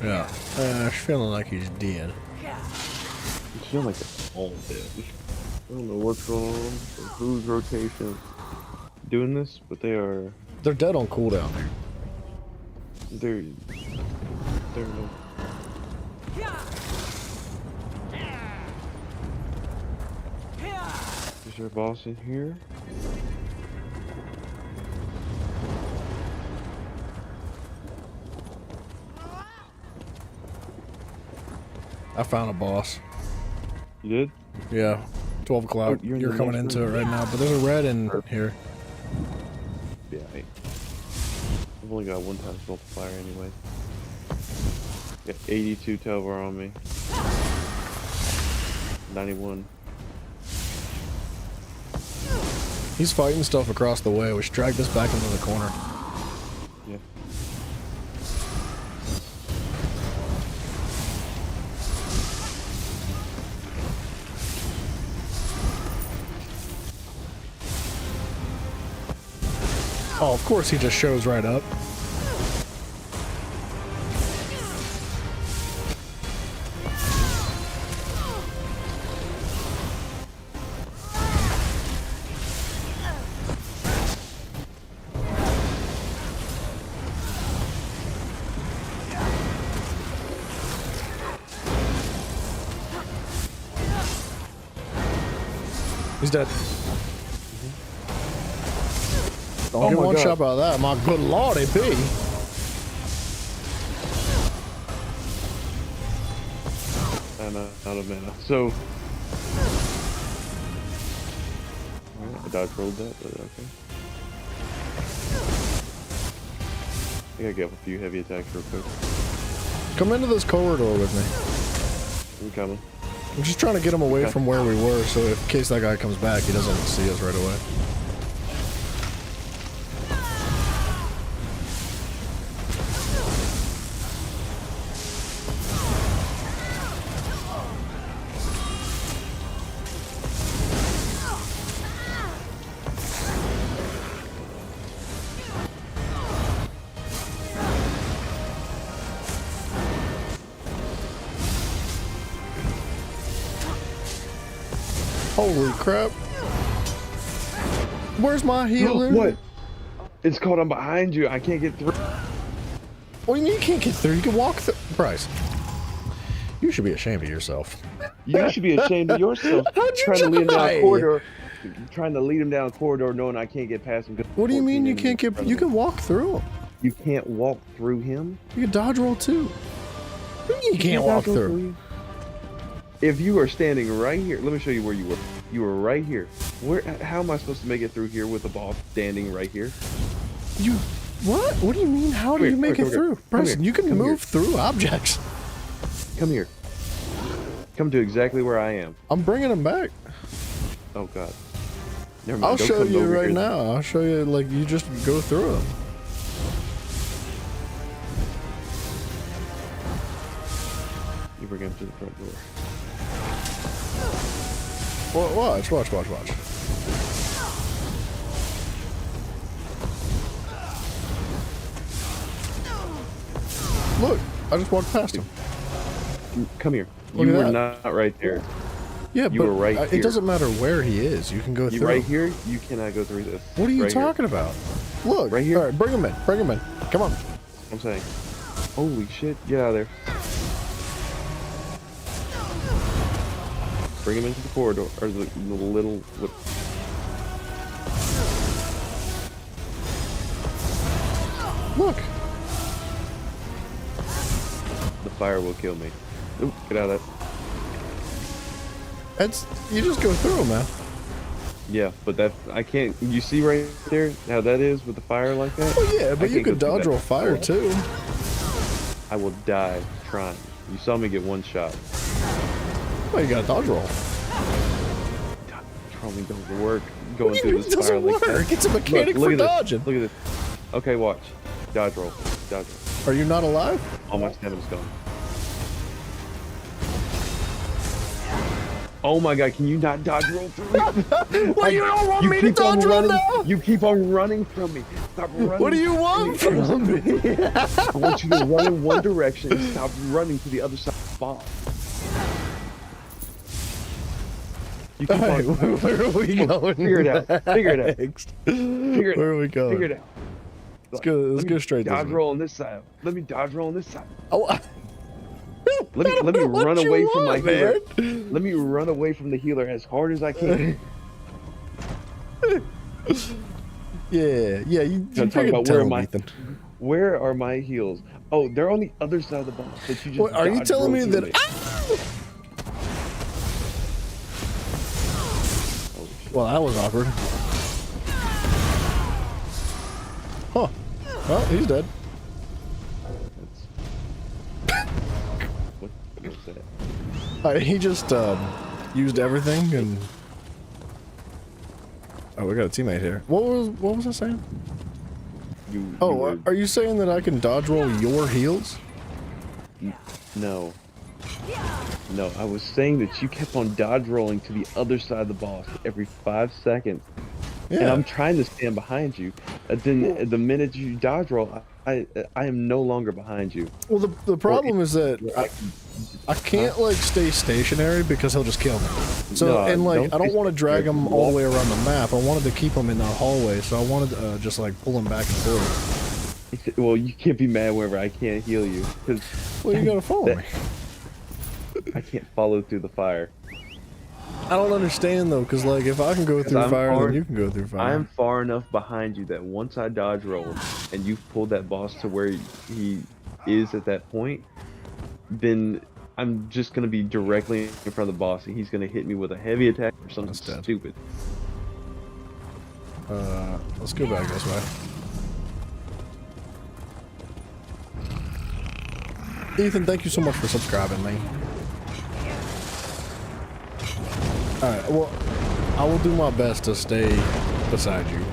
Yeah, it's feeling like he's dead. It's feeling like it's all dead. I don't know what's going on, or whose rotation doing this, but they're dead on cooldown. They're Is there a boss in here? I found a boss. You did? Yeah, 12 o'clock. Oh, you're coming into it right now, but there's a red in here. Yeah, I've only got one times multiplier anyway. Got 82 Telvar on me. 91. He's fighting stuff across the way. We should drag this back into the corner. Yeah. Oh, of course he just shows right up. He's dead. Don't get one shot out of that, my good lordy B. I'm out of mana. So, alright, I dodge rolled that, but okay. I gotta get up a few heavy attacks real quick. Come into this corridor with me. I'm coming. I'm just trying to get him away from where we were, so in case that guy comes back, he doesn't see us right away. Holy crap. Where's my healer? What? It's called I'm behind you. I can't get through. What do you mean you can't get through? You can walk through. Bryce, you should be ashamed of yourself. You should be ashamed of yourself. How'd you trying to lead him down die? a corridor. Trying to lead him down a corridor knowing I can't get past him. What do you mean you can't get... You can walk through him. You can't walk through him? You can dodge roll too. What do you mean you can't walk through? If you are standing right here, let me show you where you were. You were right here. Where? How am I supposed to make it through here with the boss standing right here? You... What? What do you mean? How do you make it through? Bryson, you can move through objects. Come here. Come to exactly where I am. I'm bringing him back. Oh God. Never mind. I'll Don't show come you over right here. now. I'll show you, like, you just go through them. You bring him to the front door. Watch. Look, I just walked past him. Come here. Look You at were that. not right there. Yeah, You but were right it here. doesn't matter where he is. You can go You through. right here. You cannot go through this. What are you Right here. talking about? Look. Right here. All right, bring him in. Bring him in. Come on. I'm saying. Holy shit! Get out of there. Bring him into the corridor or the little. Look. The fire will kill me. Oop, get out of that. It's you just go through him, man. Yeah, but that I can't. You see right there how that is with the fire like that? Oh yeah, but I you can't could go through dodge that. roll fire too. I will die trying. You saw me get one shot. Well, you got a dodge roll. Probably doesn't work. Going What do you through mean this it doesn't fire like work? that. It's a mechanic Look for at this. dodging. Look at this. Okay, watch. Dodge roll. Dodge roll. Are you not alive? All my stamina's gone. Oh my God! Can you not dodge roll through me? Well, you don't want me to keep on dodge roll running. now? You keep on running from me. Stop running. What do you want from me? I want you to run in one direction and stop running to the other side of the boss. You keep Alright, on. where are we going? Figure it out. Figure it out. next? Figure it Where out. are we going? Figure it out. Let's go. Let's go straight this Dodge way. roll on this side. Let me dodge roll on this side. Oh, Let me run what you away from my want, healer. man. Let me run away from the healer as hard as I can. Yeah. You I'm talking fucking about tell where him, my Ethan. where are my heals? Oh, they're on the other side of the box. But you just What, are you dodge telling me roll that? through it. Well, that was awkward. Huh. Well, he's dead. What's that? He just used everything and. Oh, we got a teammate here. What was I saying? You Oh, were- are you saying that I can dodge roll your heals? No. No, I was saying that you kept on dodge rolling to the other side of the boss every 5 seconds. And Yeah. I'm trying to stand behind you. Then the minute you dodge roll, I am no longer behind you. Well, the problem is that I can't like stay stationary because he'll just kill me. So No, and like don't I don't stay want to drag him stationary. all the way around the map. I wanted to keep him in that hallway, so I wanted to just like pull him back and forth. Well, you can't be mad whenever I can't heal you, because Well, you gotta follow me. I can't follow through the fire. I don't understand though, because like if I can go through I'm fire, far- then you can go through fire. I'm far enough behind you that once I dodge roll and you've pulled that boss to where he is at that point, then I'm just gonna be directly in front of the boss and he's gonna hit me with a heavy attack or something That's dead. stupid. Let's go back this way. Ethan, thank you so much for subscribing, man. Alright, well, I will do my best to stay beside you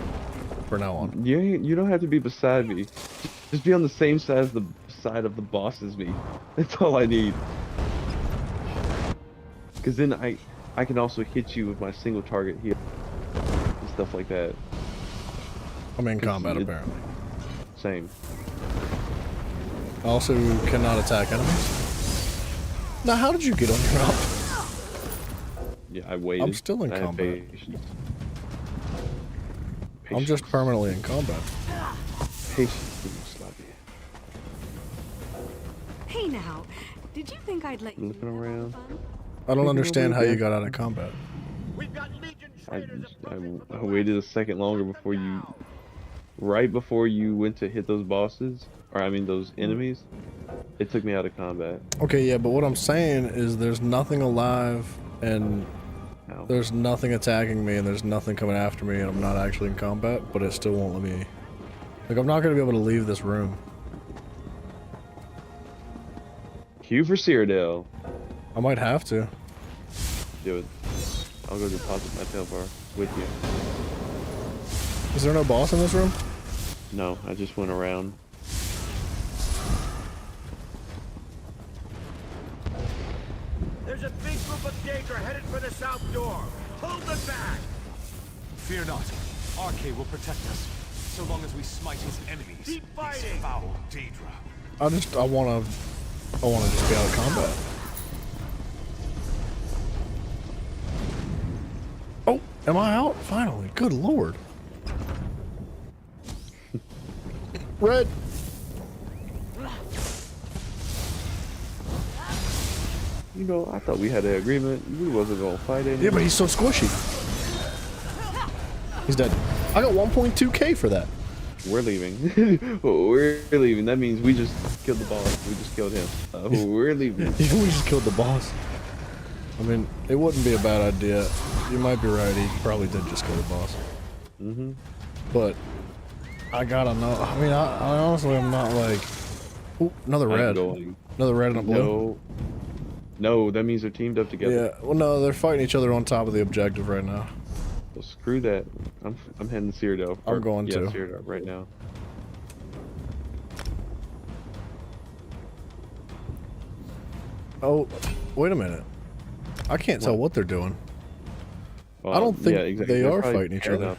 from now on. You don't have to be beside me. Just be on the same side as the side of the boss as me. That's all I need. Because then I can also hit you with my single target heal and stuff like that. I'm in combat apparently. Same. I also cannot attack enemies. Now, how did you get on your up? Yeah, I waited. I'm still in I had combat. patience. I'm just permanently in combat. Patience, Slappy. Hey now, did you think I'd let you Looking around. I don't understand how you got out of combat. I waited a second longer before you, right before you went to hit those bosses, or I mean those enemies. It took me out of combat. Okay, yeah, but what I'm saying is there's nothing alive and there's nothing attacking me and there's nothing coming after me and I'm not actually in combat, but it still won't let me. Like, I'm not gonna be able to leave this room. Q for Cyrodiil. I might have to. Do it. I'll go deposit my tail bar with you. Is there no boss in this room? No, I just went around. There's a big group of Daedra headed for the south door. Hold them back! Fear not. Arcade will protect us, so long as we smite his enemies. Keep fighting! These foul Daedra. I wanna just be out of combat. Oh, am I out? Finally. Good lord. Red. You know, I thought we had an agreement. We wasn't gonna fight anymore. Yeah, but he's so squishy. He's dead. I got 1.2k for that. We're leaving. We're leaving. That means we just killed the boss. We just killed him. We're leaving. Yeah, we just killed the boss. I mean, it wouldn't be a bad idea. You might be right. He probably did just kill the boss. Mm-hmm. But I gotta know. I mean, I honestly, I'm not like. Ooh, another red. Another red and a blue. No, that means they're teamed up together. Yeah. Well, no, they're fighting each other on top of the objective right now. Well, screw that. I'm heading to Cyrodiil. I'm going to. Cyrodiil right now. Oh, wait a minute. I can't tell what they're doing. I don't think exactly. they They're are probably fighting each paired other. up.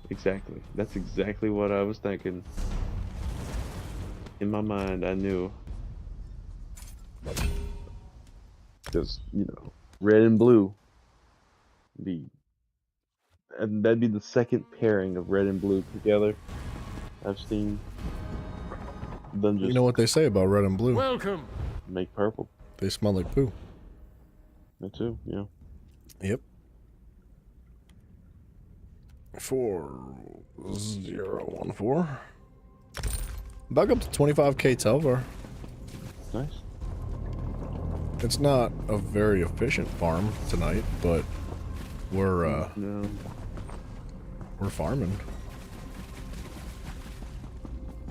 Exactly. That's exactly what I was thinking. In my mind, I knew. Because, you know, red and blue. And that'd be the second pairing of red and blue together I've seen. Then just You know what they say about red and blue? Welcome. make purple. They smell like poo. Me too, yeah. Yep. 4014. Back up to 25k Telvar. Nice. It's not a very efficient farm tonight, but we're farming.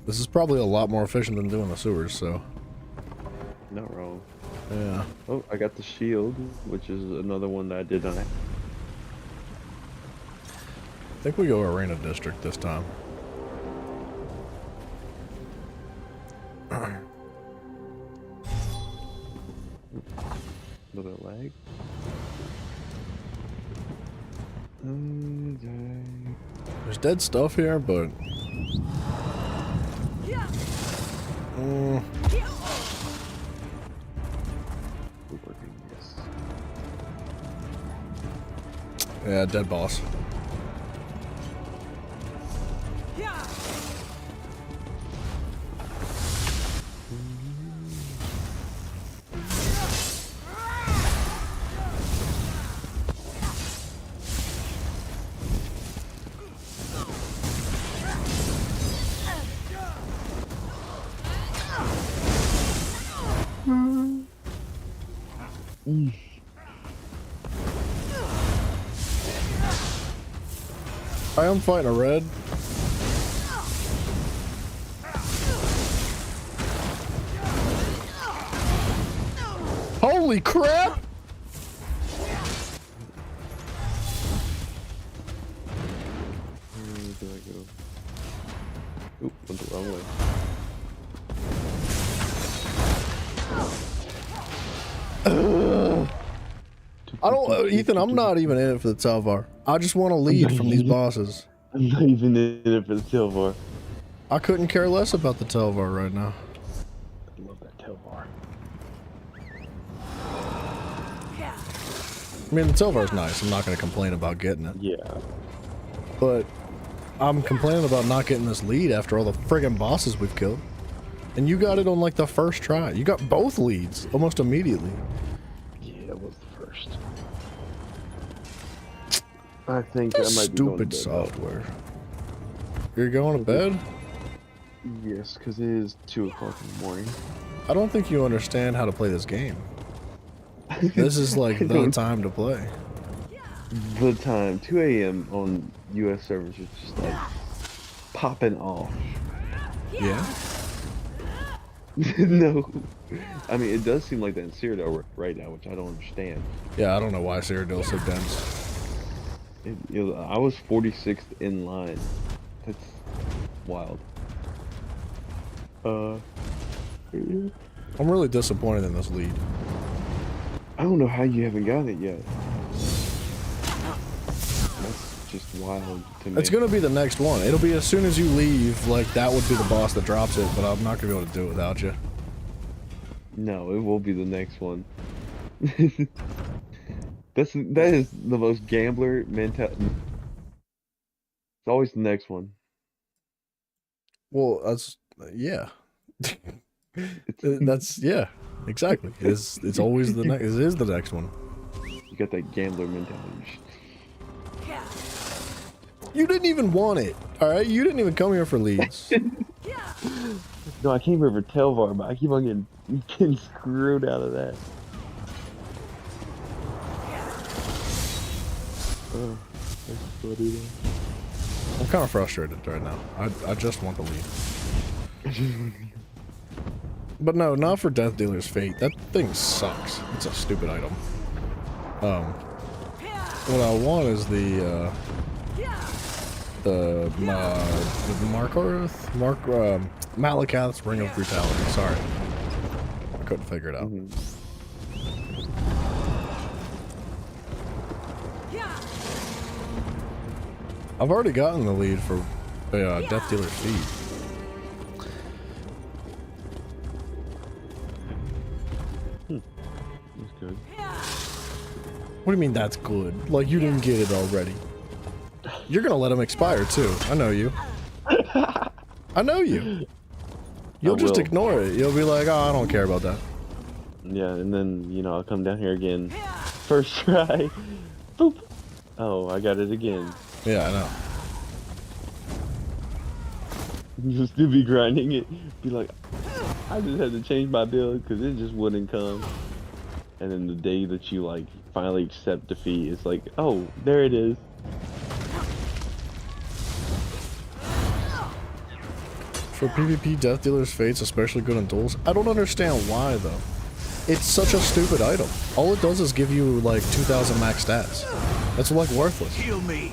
This is probably a lot more efficient than doing the sewers, so. Not wrong. Yeah. Oh, I got the shield, which is another one that I did not. I think we go Arena District this time. A little bit of lag. There's dead stuff here, but yeah, dead boss. I am fighting a red. Holy crap! I don't, Ethan. I'm not even in it for the Telvar. I just want to lead from these bosses. I'm not even in it for the Telvar. I couldn't care less about the Telvar right now. I love that Telvar. I mean, the Telvar's nice. I'm not going to complain about getting it. Yeah. But I'm complaining about not getting this lead after all the friggin' bosses we've killed. And you got it on like the first try. You got both leads almost immediately. Yeah, it was the first. I think I might be going to Stupid bed. software. You're going to bed? Yes, because it is 2 o'clock in the morning. I don't think you understand how to play this game. This is like the time to play. The time, 2 a.m. on U.S. servers is just like popping off. Yeah? No. I mean, it does seem like that in Cyrodiil right now, which I don't understand. Yeah, I don't know why Cyrodiil's so dense. I was 46th in line. That's wild. I'm really disappointed in this lead. I don't know how you haven't gotten it yet. That's just wild to me. It's gonna be the next one. It'll be as soon as you leave, like that would be the boss that drops it, but I'm not gonna be able to do it without you. No, it will be the next one. That is the most gambler mentality. It's always the next one. Well, that's yeah. That's yeah, exactly. It's always the next. It is the next one. You got that gambler mentality. You didn't even want it. All right, you didn't even come here for leads. No, I came here for Telvar, but I keep on getting screwed out of that. Oh, that's funny. I'm kind of frustrated right now. I just want the lead. But no, not for Death Dealer's Fate. That thing sucks. It's a stupid item. What I want is the Malakath's Ring of Brutality. Sorry, I couldn't figure it out. I've already gotten the lead for Death Dealer's Fate. That's good. What do you mean that's good? Like you didn't get it already. You're gonna let him expire too. I know you. I know you. You'll just ignore it. You'll be like, oh, I don't care about that. Yeah, and then, you know, I'll come down here again. First try. Boop. Oh, I got it again. Yeah, I know. Just to be grinding it. Be like, I just had to change my build because it just wouldn't come. And then the day that you, like, finally accept defeat, it's like, oh, there it is. For PvP, Death Dealer's Fate's especially good in duels. I don't understand why, though. It's such a stupid item. All it does is give you, like, 2,000 max stats. That's, like, worthless. Heal me.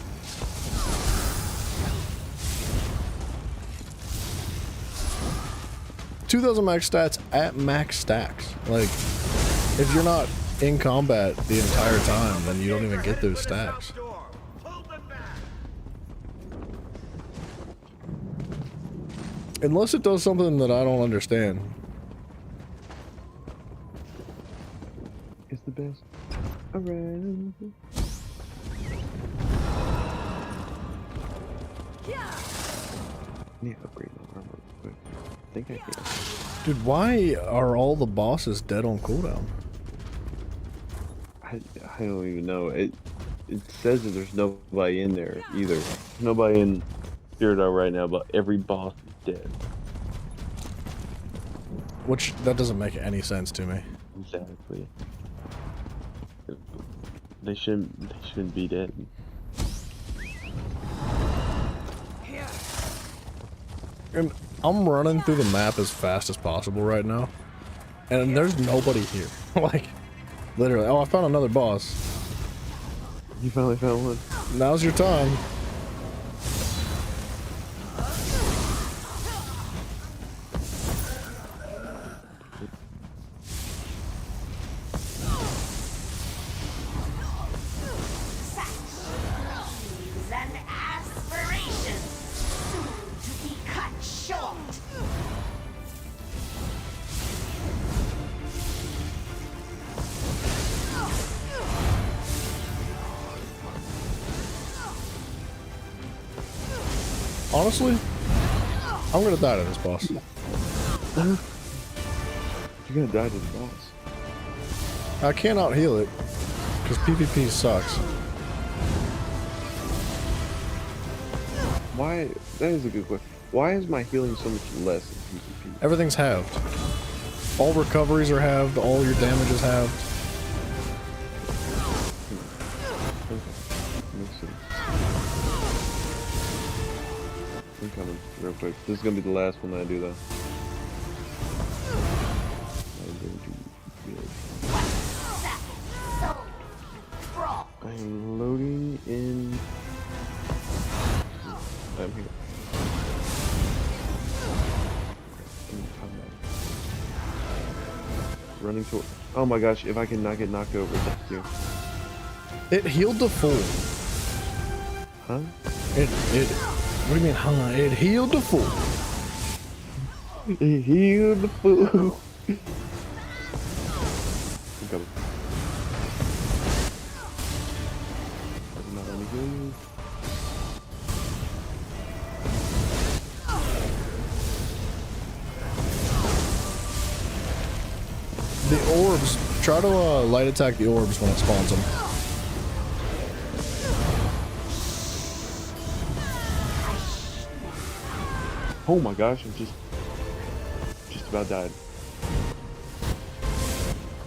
$2,000 max stats at max stacks. Like, if you're not in combat the entire time, then you don't even get those stacks. Unless it does something that I don't understand. It's the best around. Need to upgrade my armor real quick. I think I can. Dude, why are all the bosses dead on cooldown? I don't even know. It says that there's nobody in there either. There's nobody in Cyrodiil right now, but every boss is dead. Which, that doesn't make any sense to me. Exactly. They shouldn't be dead. And I'm running through the map as fast as possible right now. And there's nobody here. Like, literally. Oh, I found another boss. You finally found one? Now's your time. Honestly, I'm gonna die to this boss. You're gonna die to the boss. I cannot heal it because PvP sucks. Why? That is a good question. Why is my healing so much less in PvP? Everything's halved. All recoveries are halved. All your damage is halved. Makes sense. I'm coming real quick. This is gonna be the last one that I do though. I'm loading in. I'm here. Running toward. Oh my gosh! If I can not get knocked over, thank you. It healed the full. Huh? It. What do you mean, huh? It healed the full. It healed the fool. I'm coming. I'm not only healing. The orbs. Try to light attack the orbs when it spawns them. Oh my gosh! I'm just about died.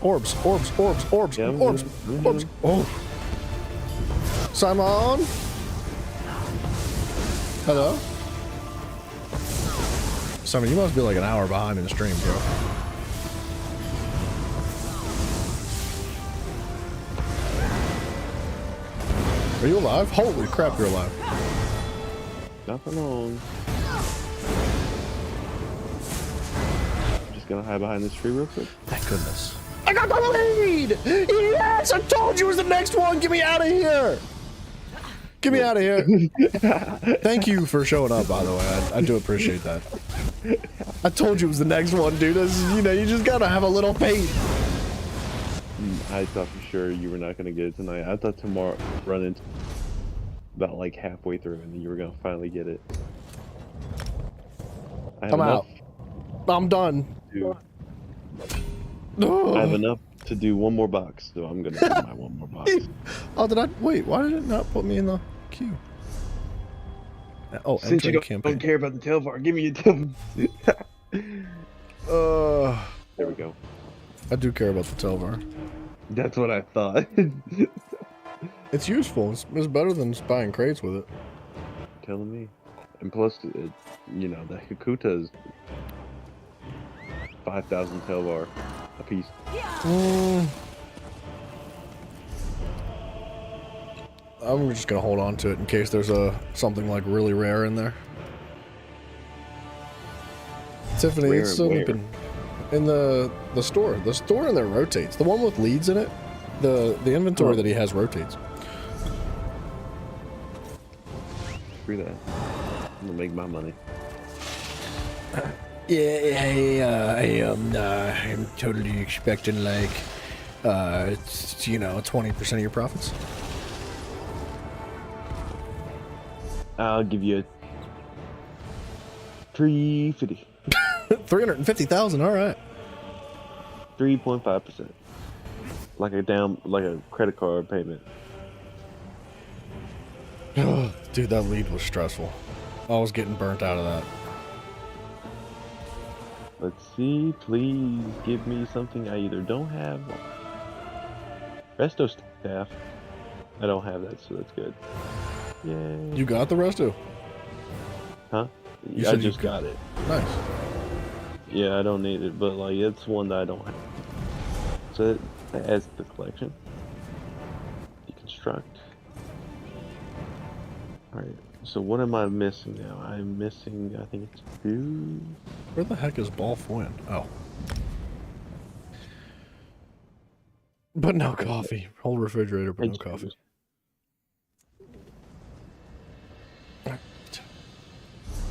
Orbs. Orbs. Orbs. Orbs. Yeah, Orbs. Orbs. Oh. Simon. Hello. Simon, you must be like an hour behind in the stream, bro. Are you alive? Holy crap, you're alive. Not for long. I'm just gonna hide behind this tree real quick. Thank goodness. I got the lead! Yes! I told you it was the next one! Get me out of here! Get me out of here! Thank you for showing up, by the way. I do appreciate that. I told you it was the next one, dude. This is, you know, you just gotta have a little faith. I thought for sure you were not gonna get it tonight. I thought tomorrow run into about like halfway through and then you were gonna finally get it. I'm out. I'm done. I have enough to do one more box, so I'm gonna do my one more box. Oh, did I? Wait, why did it not put me in the queue? Oh, since you don't care about the Telvar, give me your Telvar. There we go. I do care about the Telvar. That's what I thought. It's useful. It's better than buying crates with it. Telling me. And plus, you know, the Hakuta is 5,000 Telvar a piece. I'm just gonna hold on to it in case there's something like really rare in there. Tiffany, Rare it's still where? been in the store. The store in there rotates. The one with leads in it. The inventory that he has rotates. Screw that. I'm gonna make my money. I'm totally expecting like, it's, you know, 20% of your profits. I'll give you a 350. 350,000. All right. 3.5%. Like a credit card payment. Dude, that lead was stressful. I was getting burnt out of that. Let's see, please give me something I either don't have. Resto staff. I don't have that, so that's good. Yay. You got the resto? Huh? You I said just got it. Nice. Yeah, I don't need it, but like it's one that I don't have. So that adds to the collection. Deconstruct. Alright, so what am I missing now? I'm missing, I think it's 2. Where the heck is Ball Flynn? Oh. But no coffee. Whole refrigerator, but no coffee.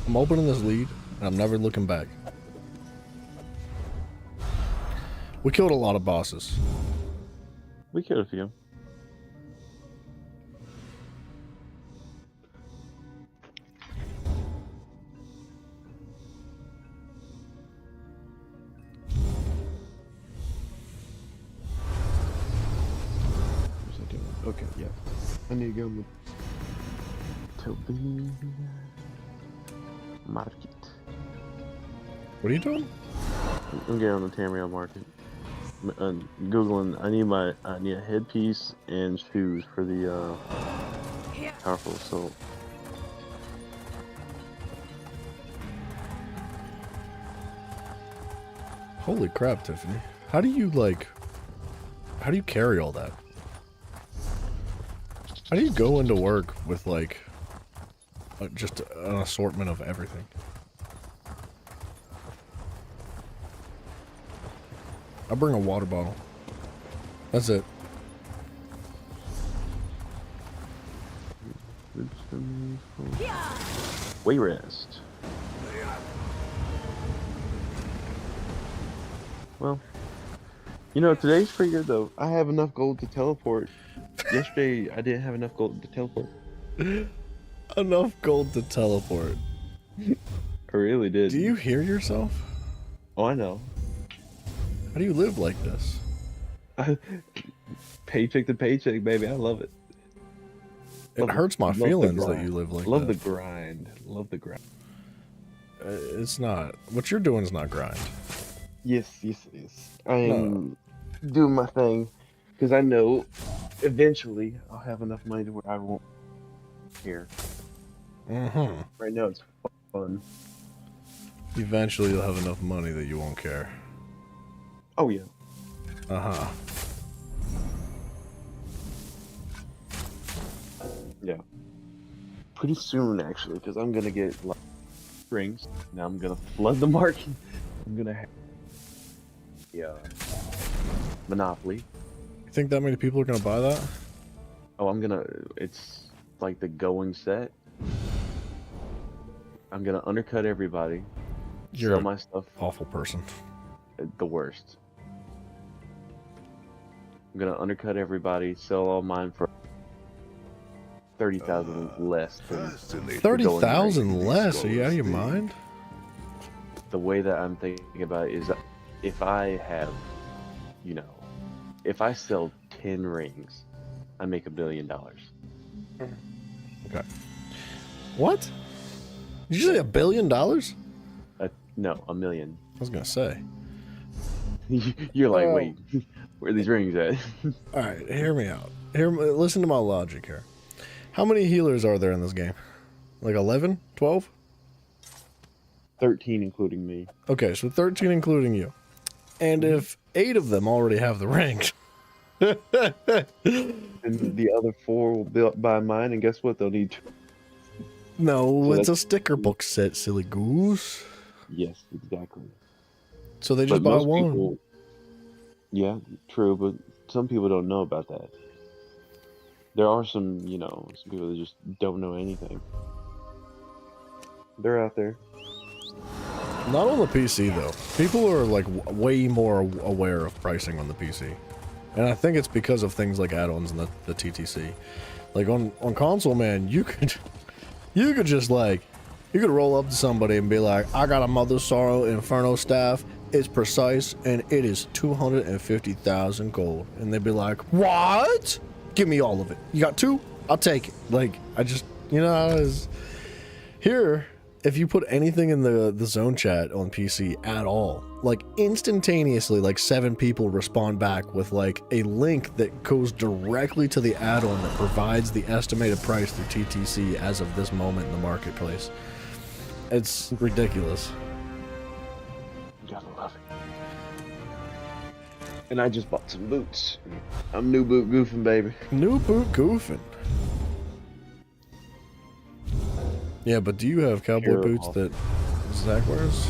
I'm opening this lead, and I'm never looking back. We killed a lot of bosses. We killed a few. I need to go to the market. What are you doing? I'm getting on the Tamriel market. Googling. I need a headpiece and shoes for the powerful assault. Holy crap, Tiffany. How do you carry all that? How do you go into work with like just an assortment of everything? I'll bring a water bottle. That's it. Way rest. Well, you know, today's pretty good though. I have enough gold to teleport. Yesterday, I didn't have enough gold to teleport. Enough gold to teleport. I really did. Do you hear yourself? Oh, I know. How do you live like this? Paycheck to paycheck, baby. I love it. It hurts my feelings that you live like that. Love the grind. Love the grind. It's not. What you're doing is not grind. Yes, it is. I am doing my thing because I know eventually I'll have enough money to where I won't care. Right now it's fun. Eventually you'll have enough money that you won't care. Oh yeah. Yeah. Pretty soon actually, because I'm gonna get like rings. Now I'm gonna flood the market. I'm gonna have Monopoly. You think that many people are gonna buy that? Oh, it's like the going set. I'm gonna undercut everybody. You're sell my stuff. Awful person. The worst. I'm gonna undercut everybody, sell all mine for 30,000 less. 30,000 less? Are you out of your mind? The way that I'm thinking about it is that if I have, you know, if I sell 10 rings, I make $1 billion. Okay. What? Did you say $1 billion? No, $1 million. I was gonna say. You're like, wait, where are these rings at? All right, hear me out. Listen to my logic here. How many healers are there in this game? Like 11? 12? 13 including me. Okay, so 13 including you. And if 8 of them already have the rings. And the other 4 will buy mine, and guess what? They'll need 2. No, So it's a sticker book set, silly goose. Yes, exactly. So they just buy one. People, yeah, true, but some people don't know about that. There are some, you know, some people that just don't know anything. They're out there. Not on the PC though. People are like way more aware of pricing on the PC, and I think it's because of things like add-ons and the TTC. Like on console, man, you could just like you could roll up to somebody and be like, "I got a Mother Sorrow Inferno staff. It's precise and it is 250,000 gold," and they'd be like, "What? Give me all of it. You got 2? I'll take it." Like I just, you know, here. If you put anything in the zone chat on PC at all, like instantaneously, like 7 people respond back with like a link that goes directly to the add-on that provides the estimated price through TTC as of this moment in the marketplace. It's ridiculous. You gotta love it. And I just bought some boots. I'm new boot goofing, baby. New boot goofing. Yeah, but do you have cowboy boots that Zach wears?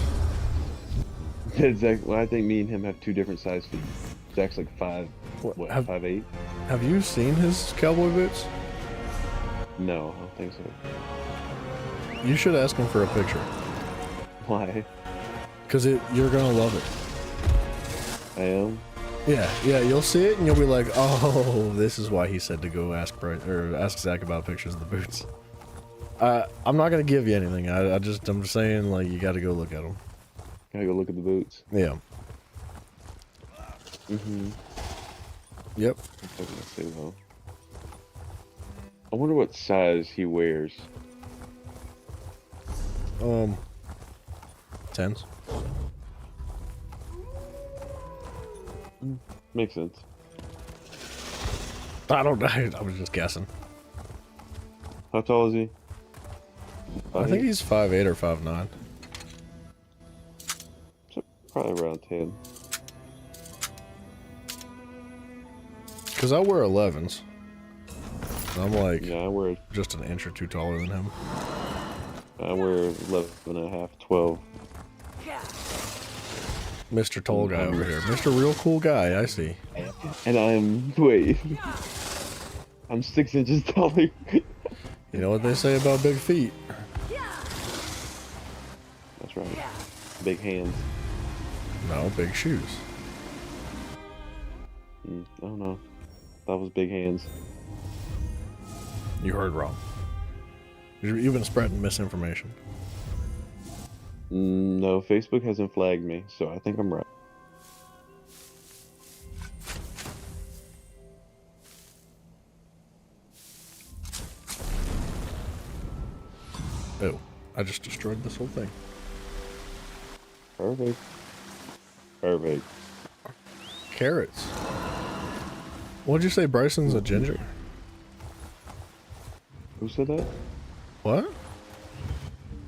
Zach, well, I think me and him have 2 different size feet. Zach's like 5'8". Have you seen his cowboy boots? No, I don't think so. You should ask him for a picture. Why? Because you're gonna love it. I am? Yeah, you'll see it and you'll be like, oh, this is why he said to go ask Zach about pictures of the boots. I'm not gonna give you anything. I'm just saying, like, you gotta go look at them. Gotta go look at the boots. Yeah. Yep. I wonder what size he wears. 10s. Makes sense. I don't know. I was just guessing. How tall is he? I think he's 5'8" or 5'9". So probably around 10. Because I wear 11s. I'm like, yeah, I wear just an inch or two taller than him. I wear 11 and a half, 12. Mr. Tall Guy over here. Mr. Real Cool Guy, I see. And I'm 6 inches taller. You know what they say about big feet? That's right. Big hands. No, big shoes. I don't know. That was big hands. You heard wrong. You've been spreading misinformation. No, Facebook hasn't flagged me, so I think I'm right. Oh, I just destroyed this whole thing. Perfect. Perfect. Carrots. What'd you say, Bryson's a ginger? Who said that? What?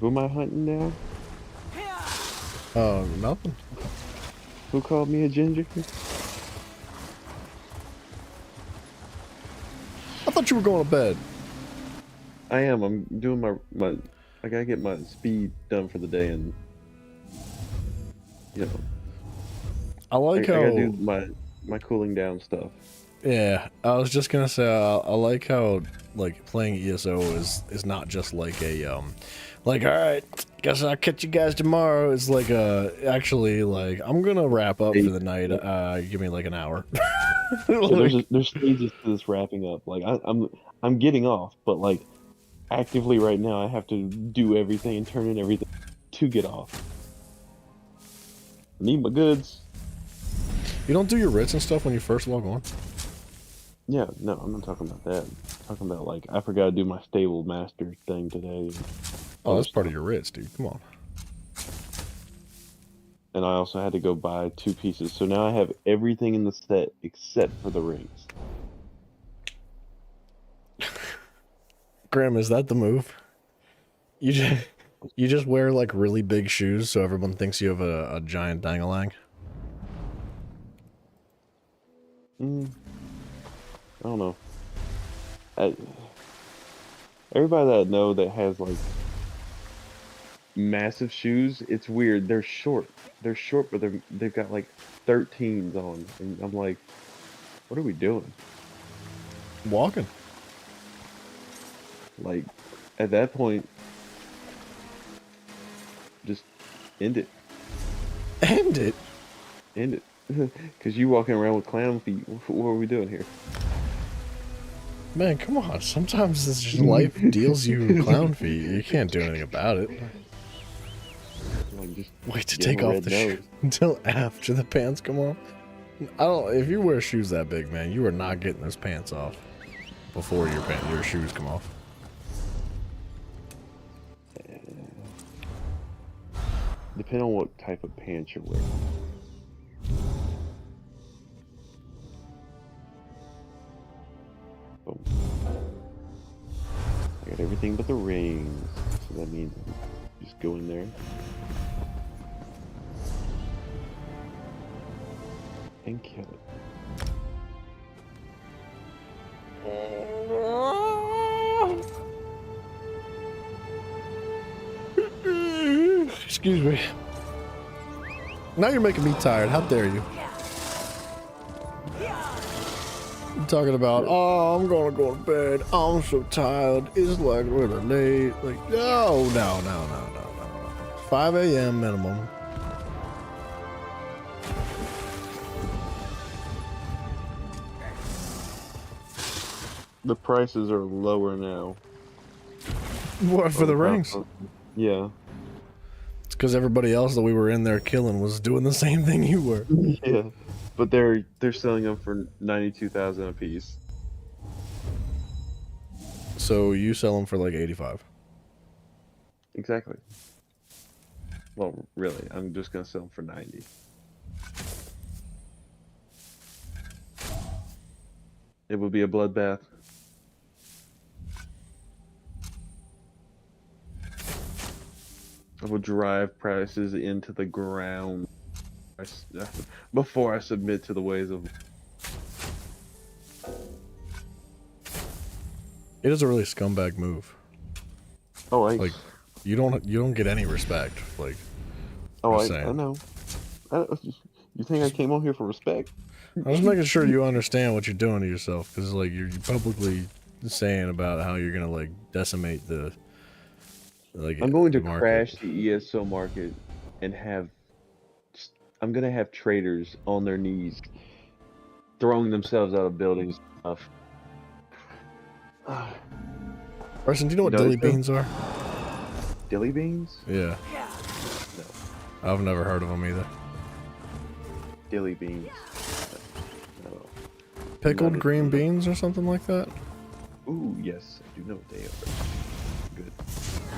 Who am I hunting now? Nothing. Who called me a ginger? I thought you were going to bed. I am. I'm doing my I gotta get my speed done for the day, and you know. I like how I gotta do my cooling down stuff. Yeah, I was just gonna say I like how like playing ESO is not just like a like, all right, guess I'll catch you guys tomorrow. It's like actually like I'm gonna wrap up for the night. Give me like an hour. So there's stages to this wrapping up. Like I'm getting off, but like actively right now I have to do everything and turn in everything to get off. I need my goods. You don't do your writs and stuff when you first log on? Yeah, no, I'm not talking about that. I'm talking about like I forgot to do my stable master thing today. Oh, that's part of your writs, dude. Come on. And I also had to go buy 2 pieces. So now I have everything in the set except for the rings. Grim, is that the move? You just wear like really big shoes so everyone thinks you have a giant dangalang? I don't know. Everybody that I know that has like massive shoes, it's weird. They're short. They're short, but they've got like 13s on, and I'm like, what are we doing? Walking. Like, at that point, just end it. End it? End it. Because you walking around with clown feet. What are we doing here? Man, come on. Sometimes this just life deals you clown feet. You can't do anything about it. Like, just wait to take off the shoe until after the pants come off. If you wear shoes that big, man, you are not getting those pants off before your shoes come off. Depending on what type of pants you're wearing. Boom. I got everything but the rings, so that means just go in there and kill it. Excuse me. Now you're making me tired. How dare you? I'm talking about, oh, I'm gonna go to bed. I'm so tired. It's like really late. Like, no. 5 a.m. minimum. The prices are lower now. What, for the rings? Yeah. It's because everybody else that we were in there killing was doing the same thing you were. Yeah. But they're selling them for 92,000 a piece. So you sell them for like 85. Exactly. Well, really, I'm just gonna sell them for 90. It would be a bloodbath. I will drive prices into the ground before I submit to the ways of. It is a really scumbag move. Oh, like you don't get any respect. Like, oh, I know. You think I came on here for respect? I was making sure you understand what you're doing to yourself, because like you're publicly saying about how you're gonna like decimate the. Like, I'm going to crash the ESO market and I'm gonna have traders on their knees, throwing themselves out of buildings and stuff. Carson, do you know what dilly beans are? Dilly beans? Yeah. No. I've never heard of them either. Dilly beans. No. Pickled green beans or something like that? Ooh, yes, I do know what they are. Good.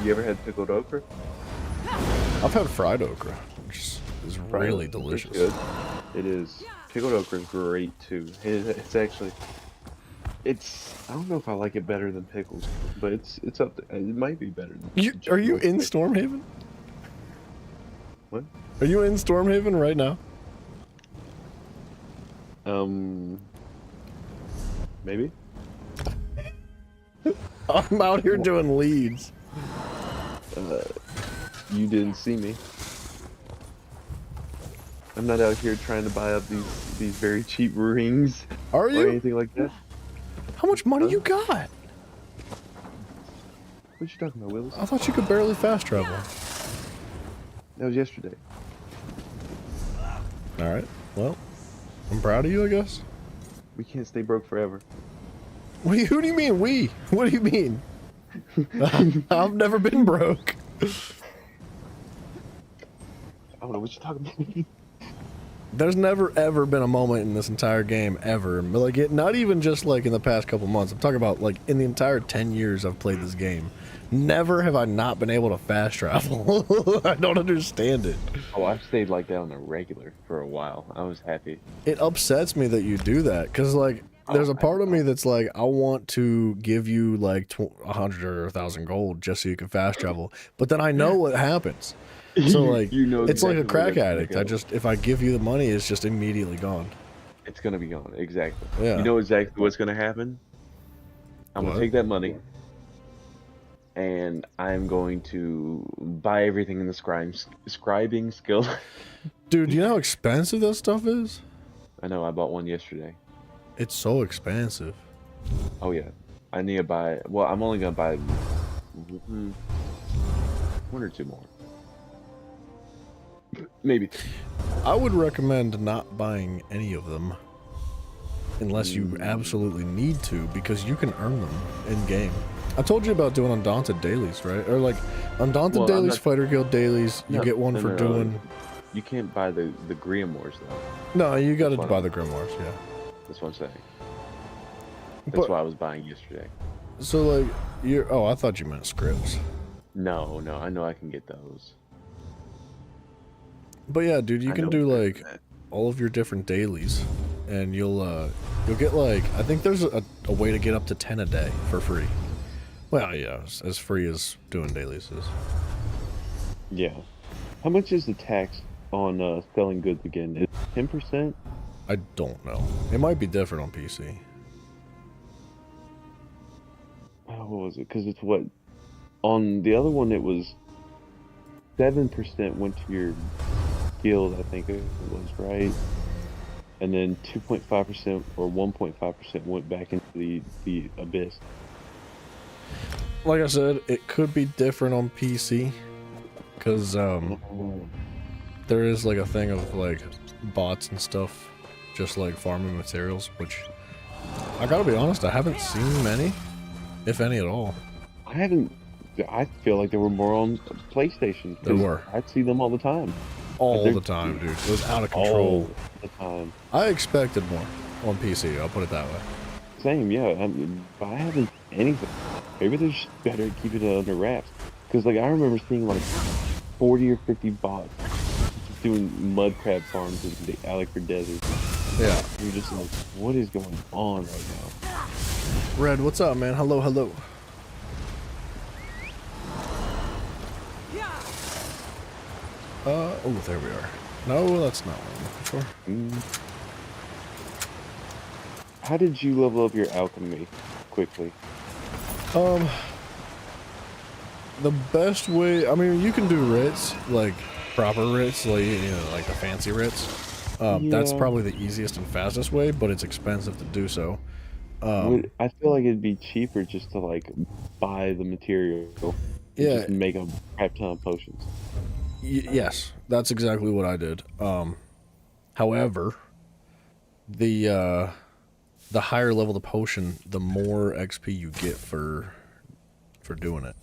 You ever had pickled okra? I've had fried okra, which is really delicious. It's good. It is. Pickled okra is great too. It's actually, I don't know if I like it better than pickles, but it's up there. It might be better than. Are you in Stormhaven? What? Are you in Stormhaven right now? Maybe. I'm out here doing leads. You didn't see me. I'm not out here trying to buy up these very cheap rings. Are you? Or anything like that. How much money you got? What you talking about, Willis? I thought you could barely fast travel. That was yesterday. Alright, well, I'm proud of you, I guess. We can't stay broke forever. Who do you mean we? What do you mean? I've never been broke. I don't know what you're talking about. There's never ever been a moment in this entire game ever, but like not even just like in the past couple months. I'm talking about like in the entire 10 years I've played this game. Never have I not been able to fast travel. I don't understand it. Oh, I've stayed like that on a regular for a while. I was happy. It upsets me that you do that, because like there's a part of me that's like, I want to give you like 100 or 1,000 gold just so you can fast travel, but then I know what happens. So like, you know it's like a exactly crack addict. If I give you the money, it's just immediately gone. It's gonna be gone, exactly. Yeah. You know exactly what's gonna happen? I'm gonna take that money and I'm going to buy everything in the scribing skill. Dude, you know how expensive that stuff is? I know, I bought one yesterday. It's so expensive. Oh yeah. I need to buy, well, I'm only gonna buy one or two more. Maybe. I would recommend not buying any of them unless you absolutely need to, because you can earn them in game. I told you about doing Undaunted dailies, right? Or like Undaunted dailies, Fighter Guild dailies. You get one for doing. You can't buy the Grimoires though. No, you got to buy the Grimoires. Yeah. That's what I'm saying. That's what I was buying yesterday. So like you're. Oh, I thought you meant scripts. No, I know I can get those. But yeah, dude, you can do like all of your different dailies, and you'll get like, I think there's a way to get up to 10 a day for free. Well, yeah, as free as doing dailies is. Yeah. How much is the tax on selling goods again? Is it 10%? I don't know. It might be different on PC. What was it? Because it's what? On the other one, it was 7% went to your guild, I think it was, right? And then 2.5% or 1.5% went back into the abyss. Like I said, it could be different on PC, because there is like a thing of like bots and stuff, just like farming materials, which I gotta be honest, I haven't seen many, if any at all. I feel like there were more on PlayStation. There were. I'd see them all the time. All the time, dude. It was out of control. All the time. I expected more on PC, I'll put it that way. Same, yeah. I haven't anything. maybe they're just better at keeping it under wraps. Because like I remember seeing like 40 or 50 bots just doing mud crab farms in the Alik'r Desert. Yeah. You're just like, what is going on right now? Red, what's up, man? Hello, hello. Oh, there we are. No, that's not what I'm looking for. How did you level up your alchemy quickly? The best way, I mean, you can do writs, like proper writs, like, you know, like the fancy writs. That's probably the easiest and fastest way, but it's expensive to do so. I feel like it'd be cheaper just to like buy the material. Yeah. Just make a crap ton of potions. Yes, that's exactly what I did. However, the higher level the potion, the more XP you get for doing it.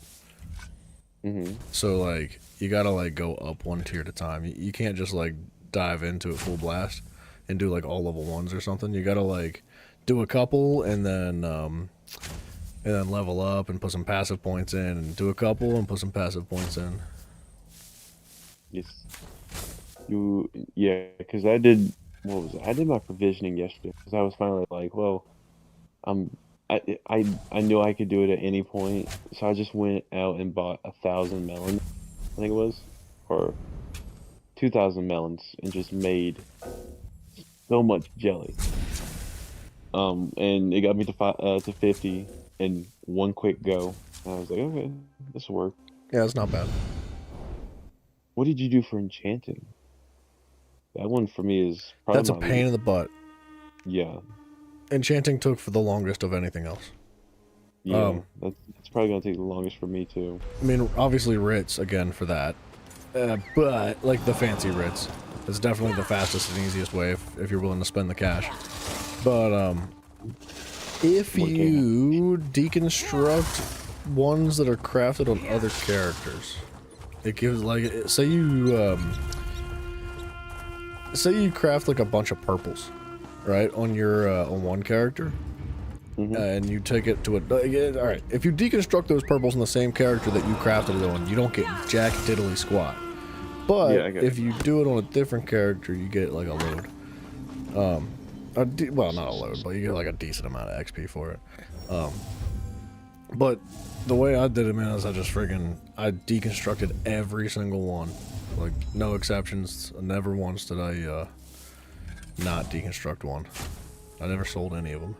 So like you gotta like go up one tier at a time. You can't just like dive into it full blast and do like all level 1s or something. You gotta like do a couple and then level up and put some passive points in, and do a couple and put some passive points in. Yes. Yeah, because I did, what was it? I did my provisioning yesterday, because I was finally like, well, I knew I could do it at any point, so I just went out and bought 1,000 melons, I think it was, or 2,000 melons, and just made so much jelly. And it got me to 50 in one quick go. And I was like, okay, this will work. Yeah, it's not bad. What did you do for enchanting? That one for me is probably That's a pain in the butt. Yeah. Enchanting took for the longest of anything else. Yeah, that's probably gonna take the longest for me too. I mean, obviously writs again for that, but like the fancy writs, it's definitely the fastest and easiest way if you're willing to spend the cash. But if you deconstruct ones that are crafted on other characters, it gives like, say you craft like a bunch of purples, right, on your on one character, and you take it to a, all right, if you deconstruct those purples in the same character that you crafted it on, you don't get jack diddly squat. But if you do it on a different character, you get like a load. Well, not a load, but you get like a decent amount of XP for it. But the way I did it, man, is I deconstructed every single one. Like, no exceptions. Never once did I not deconstruct one. I never sold any of them.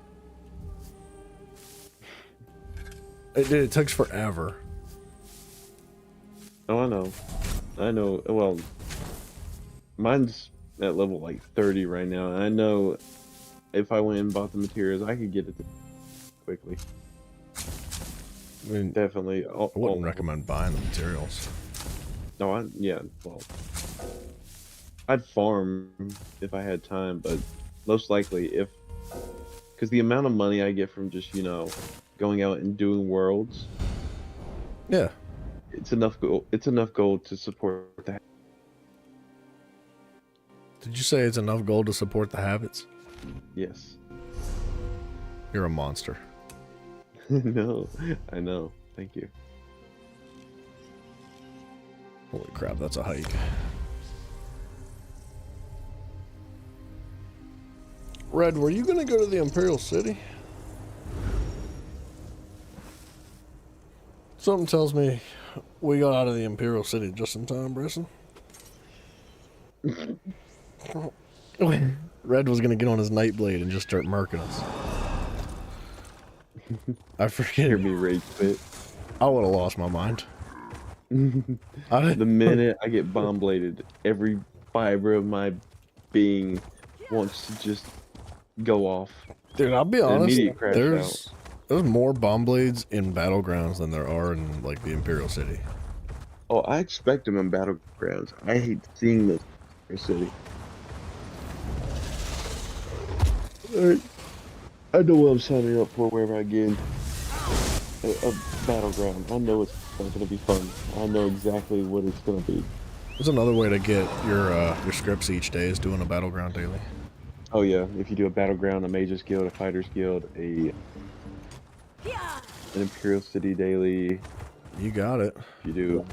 It takes forever. Oh, I know. Well, mine's at level like 30 right now, and I know if I went and bought the materials, I could get it quickly. I mean, definitely. I wouldn't recommend buying the materials. No, well, I'd farm if I had time, but most likely because the amount of money I get from just, you know, going out and doing worlds. Yeah. It's enough gold to support that. Did you say it's enough gold to support the habits? Yes. You're a monster. No, I know. Thank you. Holy crap, that's a hike. Red, were you gonna go to the Imperial City? Something tells me we got out of the Imperial City just in time, Brisson. Red was gonna get on his Nightblade and just start murking us. I forget. Hear me rage quit. I would have lost my mind. The minute I get bomb bladed, every fiber of my being wants to just go off. Dude, I'll be honest. There's more bomb blades in Battlegrounds than there are in like the Imperial City. Oh, I expect them in Battlegrounds. I hate seeing this city. I know what I'm signing up for wherever I get a battleground. I know it's going to be fun. I know exactly what it's going to be. There's another way to get your scripts each day is doing a battleground daily. Oh yeah, if you do a battleground, a mage's guild, a fighter's guild, a an Imperial City daily. You got it. If you do,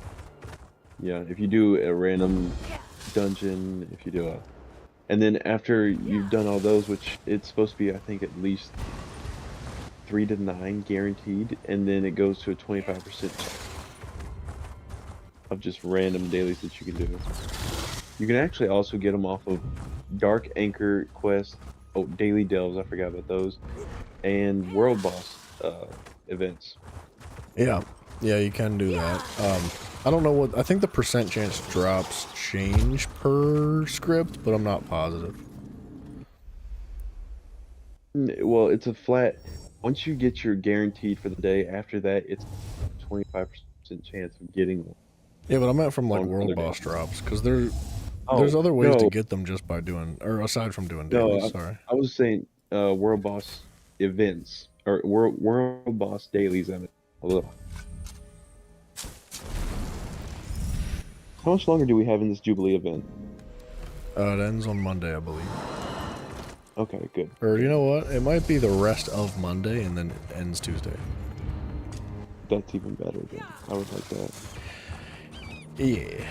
yeah, if you do a random dungeon, if you do a, and then after you've done all those, which it's supposed to be, I think, at least 3 to 9 guaranteed, and then it goes to a 25% of just random dailies that you can do. You can actually also get them off of Dark Anchor Quest, oh, Daily Delves, I forgot about those, and World Boss events. Yeah, you can do that. I don't know what, I think the percent chance drops change per script, but I'm not positive. Well, it's a flat, once you get your guaranteed for the day, after that, it's 25% chance of getting them. Yeah, but I meant from like World Boss drops, because there's other ways to get them just by doing, or aside from doing dailies, sorry. I was saying World Boss events, or World Boss dailies, I mean. How much longer do we have in this Jubilee event? It ends on Monday, I believe. Okay, good. Or you know what? It might be the rest of Monday and then it ends Tuesday. That's even better then. I would like that. Yeah.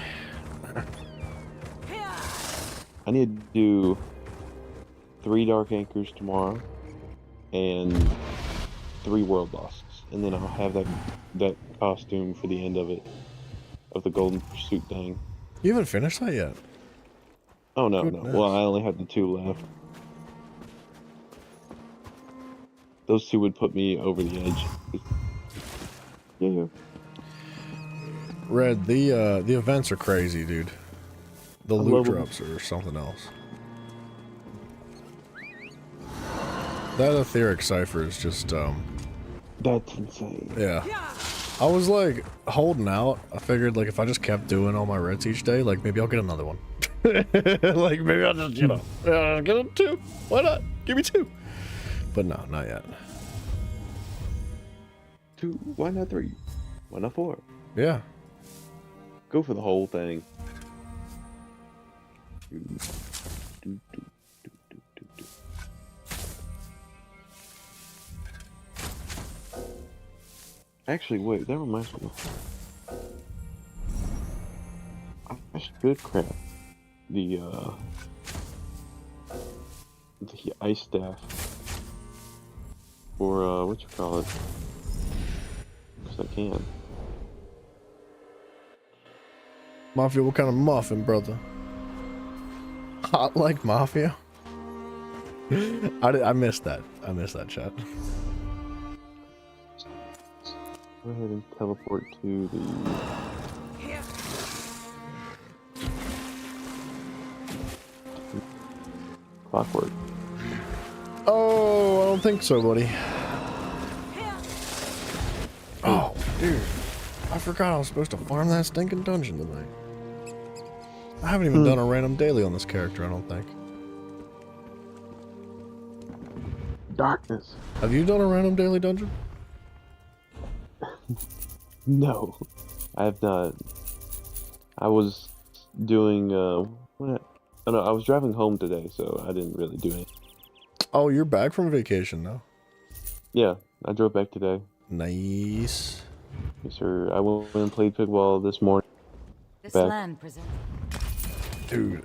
I need to do 3 Dark Anchors tomorrow and 3 World Bosses. And then I'll have that costume for the end of it. Of the Golden Pursuit thing. You haven't finished that yet? Oh, no, Goodness. no. Well, I only have the 2 left. Those 2 would put me over the edge. Yeah. Red, the events are crazy, dude. The loot drops are something else. That etheric cipher is just that's insane. Yeah. I was like holding out. I figured like if I just kept doing all my reds each day, like maybe I'll get another one. Like maybe I'll just, you know, get them 2. Why not? Give me 2. But no, not yet. 2? Why not 3? Why not 4? Yeah. Go for the whole thing. Actually, wait, that reminds me. I should craft the ice staff for what you call it? Because I can. Mafia, what kind of muffin, brother? Hot like Mafia? I missed that. I missed that chat. Go ahead and teleport to the... Clockwork. Oh, I don't think so, buddy. Oh, dude. I forgot I was supposed to farm that stinking dungeon tonight. I haven't even done a random daily on this character, I don't think. Darkness. Have you done a random daily dungeon? No, I have not. I was doing, what? Oh, no, I was driving home today, so I didn't really do anything. Oh, you're back from vacation now? Yeah, I drove back today. Nice. Yes, sir. I went and played pickleball this morning. This land presents. Dude,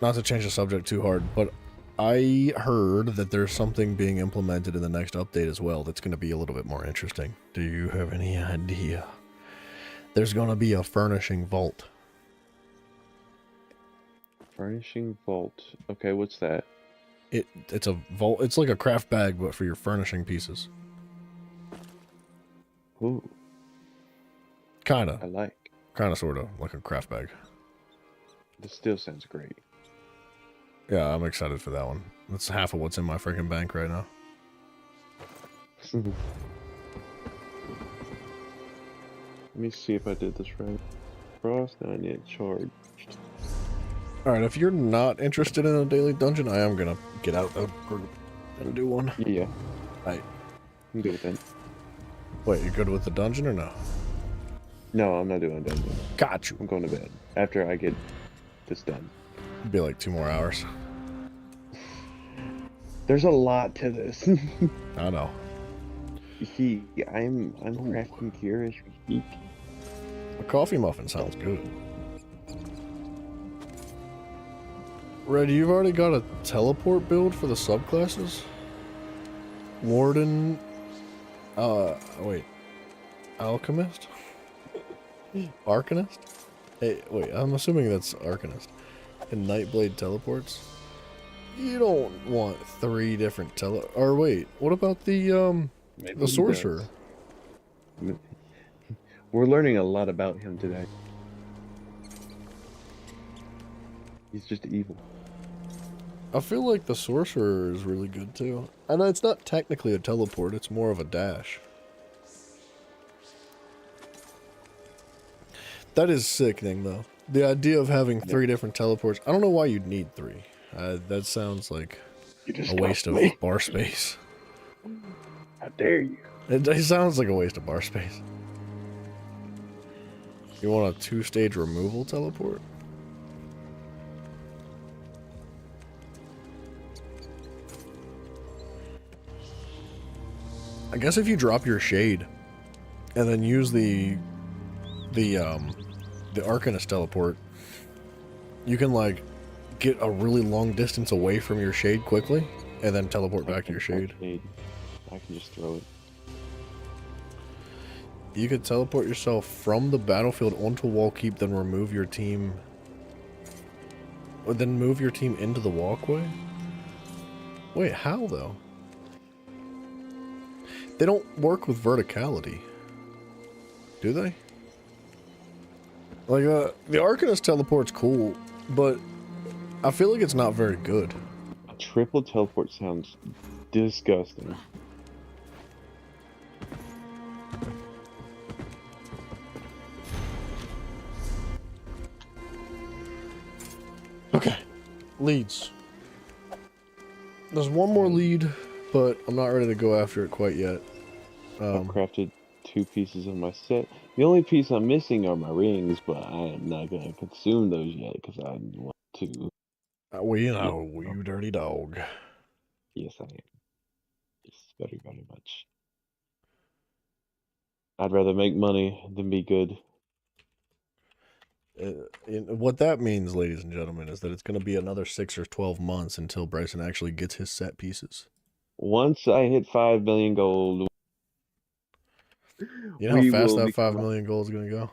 not to change the subject too hard, but I heard that there's something being implemented in the next update as well that's going to be a little bit more interesting. Do you have any idea? There's going to be a furnishing vault. Furnishing vault. Okay, what's that? It's a vault. It's like a craft bag, but for your furnishing pieces. Ooh. Kinda. I like. Kinda, sorta, like a craft bag. This still sounds great. Yeah, I'm excited for that one. That's half of what's in my freaking bank right now. Let me see if I did this right. Frost, not yet charged. Alright, if you're not interested in a daily dungeon, I am gonna get out of group and do one. Yeah. Right. I'm good with that. Wait, you good with the dungeon or no? No, I'm not doing a dungeon. Got you. I'm going to bed after I get this done. It'll be like 2 more hours. There's a lot to this. I know. I'm crafting here as we speak. A coffee muffin sounds good. Red, you've already got a teleport build for the subclasses? Warden, wait. Alchemist? Arcanist? Hey, wait, I'm assuming that's Arcanist. And Nightblade teleports? You don't want 3 different or wait, what about the sorcerer? We're learning a lot about him today. He's just evil. I feel like the sorcerer is really good too. I know it's not technically a teleport, it's more of a dash. That is sickening though. The idea of having 3 different teleports. I don't know why you'd need 3. That sounds like a waste of bar space. How dare you? It sounds like a waste of bar space. You want a 2-stage removal teleport? I guess if you drop your shade and then use the Arcanist teleport, you can like get a really long distance away from your shade quickly and then teleport back to your shade. I can just throw it. You could teleport yourself from the battlefield onto a wall keep, then remove your team. Or then move your team into the walkway? Wait, how though? They don't work with verticality. Do they? Like, the Arcanist teleport's cool, but I feel like it's not very good. A triple teleport sounds disgusting. Okay. Leads. There's one more lead, but I'm not ready to go after it quite yet. I've crafted 2 pieces of my set. The only piece I'm missing are my rings, but I am not going to consume those yet because I want to. We know, you dirty dog. Yes, I am. Yes, very, very much. I'd rather make money than be good. What that means, ladies and gentlemen, is that it's going to be another 6 or 12 months until Bryson actually gets his set pieces. Once I hit 5 million gold. You know how fast that 5 million gold is going to go?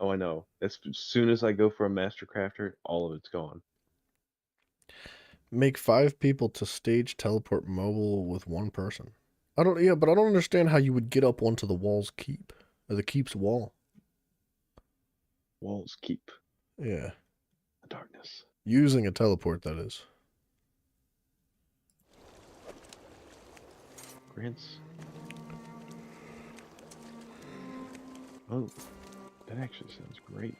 Oh, I know. As soon as I go for a master crafter, all of it's gone. Make 5 people to stage teleport mobile with 1 person. But I don't understand how you would get up onto the wall's keep. Or the keep's wall. Walls keep. Yeah. The darkness. Using a teleport, that is. Grants. Oh, that actually sounds great.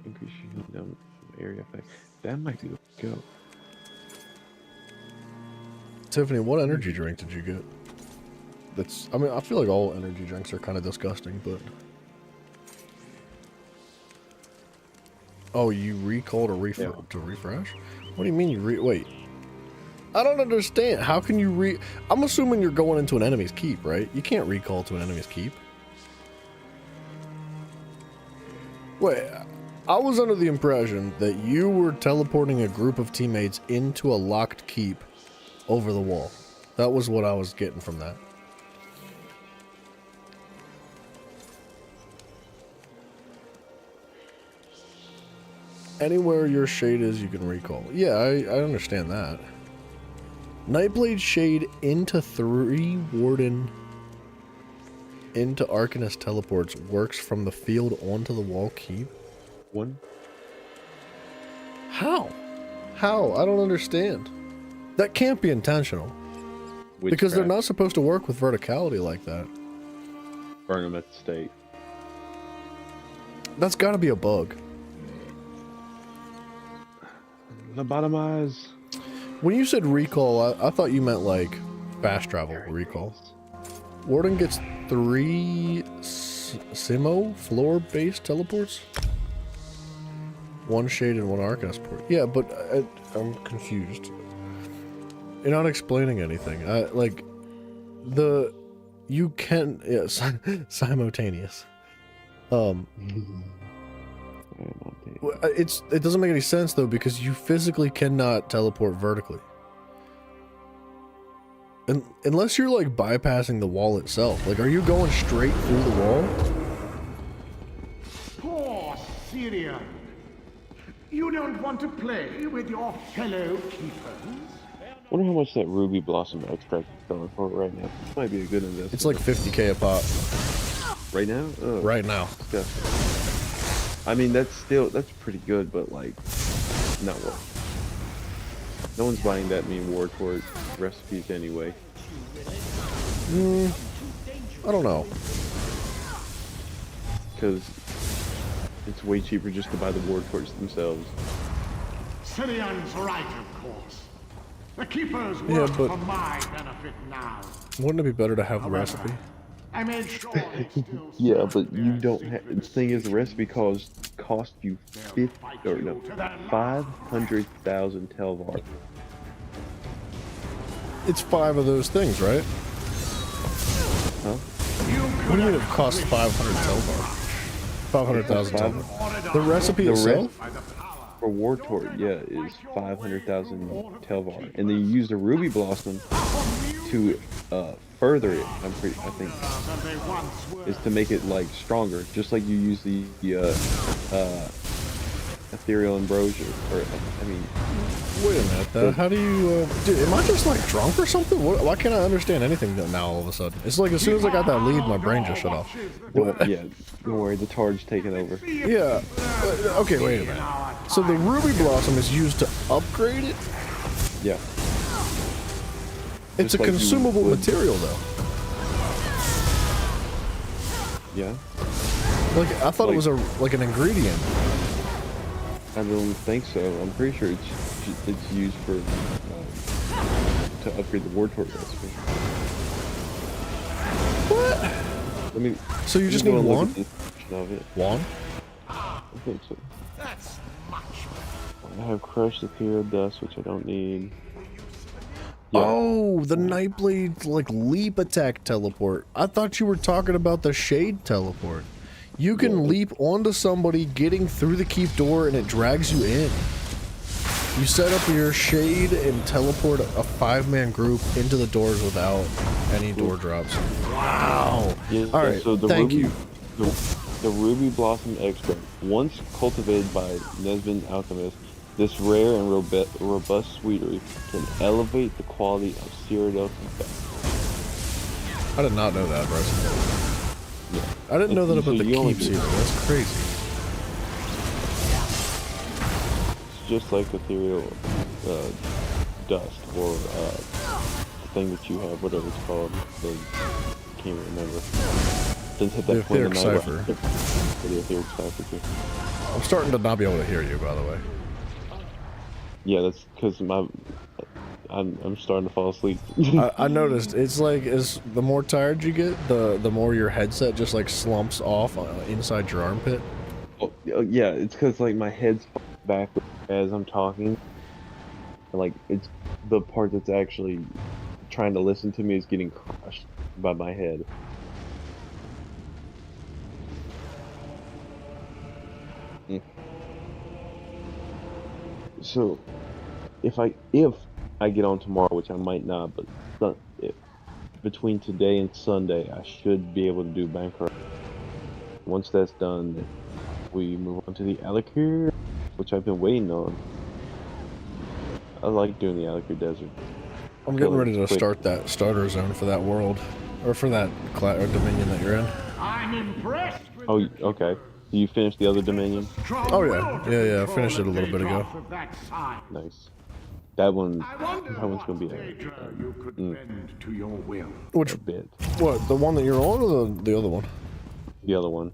Increase your area effect. That might be the way to go. Tiffany, what energy drink did you get? I mean, I feel like all energy drinks are kind of disgusting, but... Oh, you recall to refresh? What do you mean you wait. I don't understand. How can you I'm assuming you're going into an enemy's keep, right? You can't recall to an enemy's keep. Wait, I was under the impression that you were teleporting a group of teammates into a locked keep over the wall. That was what I was getting from that. Anywhere your shade is, you can recall. Yeah, I understand that. Nightblade shade into 3 Warden into Arcanist teleports works from the field onto the wall keep? 1. How? How? I don't understand. That can't be intentional. Witchcraft. Because they're not supposed to work with verticality like that. Burn them at the stake. That's gotta be a bug. Lobotomize. When you said recall, I thought you meant like fast travel recall. Warden gets 3 Simo floor-based teleports? 1 shade and 1 Arcanist port. Yeah, but I'm confused. You're not explaining anything. Like you can simultaneous. It doesn't make any sense though, because you physically cannot teleport vertically. And unless you're like bypassing the wall itself. Like, are you going straight through the wall? Poor Syrian. You don't want to play with your fellow keepers? I wonder how much that ruby blossom extract is selling for right now. This might be a good investment. It's like 50k a pop. Right now? Oh, right now. I mean, that's pretty good, but like, not worth. No one's buying that many War Torch recipes anyway. I don't know. Because it's way cheaper just to buy the War Torch themselves. Syrian's right, of course. The keepers work for my benefit now. Wouldn't it be better to have the recipe? I made sure they still Yeah, but you don't have. The thing is, the recipe cost you 500,000 Telvar. It's 5 of those things, right? Huh? What do you mean it costs 500 Telvar? 500,000 Telvar. The recipe itself? For War Torch, yeah, is 500,000 Telvar, and then you use the Ruby Blossom to further it. I think is to make it like stronger, just like you use the Ethereal Ambrosia, or I mean. Wait a minute, how do you, dude, am I just like drunk or something? Why can't I understand anything now all of a sudden? It's like as soon as I got that lead, my brain just shut off. Yeah, don't worry, the Targe's taking over. Yeah, okay, wait a minute. So the Ruby Blossom is used to upgrade it? Yeah. It's a consumable material though. Yeah. Like, I thought it was like an ingredient. I don't think so. I'm pretty sure it's used for to upgrade the War Torch recipe. What? I mean, so you just need one? Of it. One? I think so. That's much I have crushed Ethereal Dust, which I don't need. Yeah. Oh, the Nightblade like leap attack teleport. I thought you were talking about the Shade teleport. You can leap onto somebody getting through the keep door and it drags you in. You set up your Shade and teleport a 5-man group into the doors without any door drops. Wow. Yeah, alright, so the thank Ruby, you. The Ruby Blossom extract, once cultivated by Nesbin Alchemist, this rare and robust sweetery can elevate the quality of Cyrodiil confetti. I did not know that, bro. Yeah. I didn't know that about the keeps either. That's crazy. It's just like ethereal dust, or the thing that you have, whatever it's called. I can't remember. Doesn't hit that the point in the night. Cipher. The etheric cipher too. I'm starting to not be able to hear you, by the way. Yeah, that's because I'm starting to fall asleep. I noticed it's like the more tired you get, the more your headset just like slumps off inside your armpit. Oh, yeah, it's because like my head's back as I'm talking. Like it's the part that's actually trying to listen to me is getting crushed by my head. So if I get on tomorrow, which I might not, but between today and Sunday, I should be able to do Bankrupt. Once that's done, we move on to the Alik'r, which I've been waiting on. I like doing the Alik'r Desert. I'm getting ready to start that starter zone for that world, or for that dominion that you're in. I'm impressed. Oh, okay. You finished the other dominion? Oh yeah. I finished it a little bit ago. Nice. That one's gonna be to your will. Which bit? What, the one that you're on, or the other one? The other one.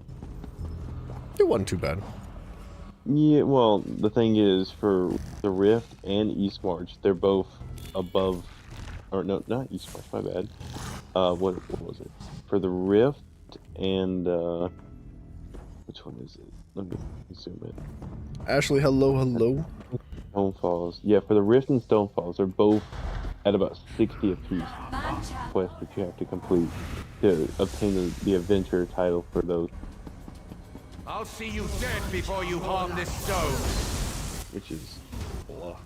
It wasn't too bad. Yeah, well, the thing is, for the Rift and East March, they're both above, or no, not East March, my bad. What was it? For the Rift and, which one is it? Let me zoom in. Ashley, hello. Stonefalls. Yeah, for the Rift and Stonefalls, they're both at about 60 apiece quests that you have to complete to obtain the adventure title for those. I'll see you dead before you harm this stone. Which is blah.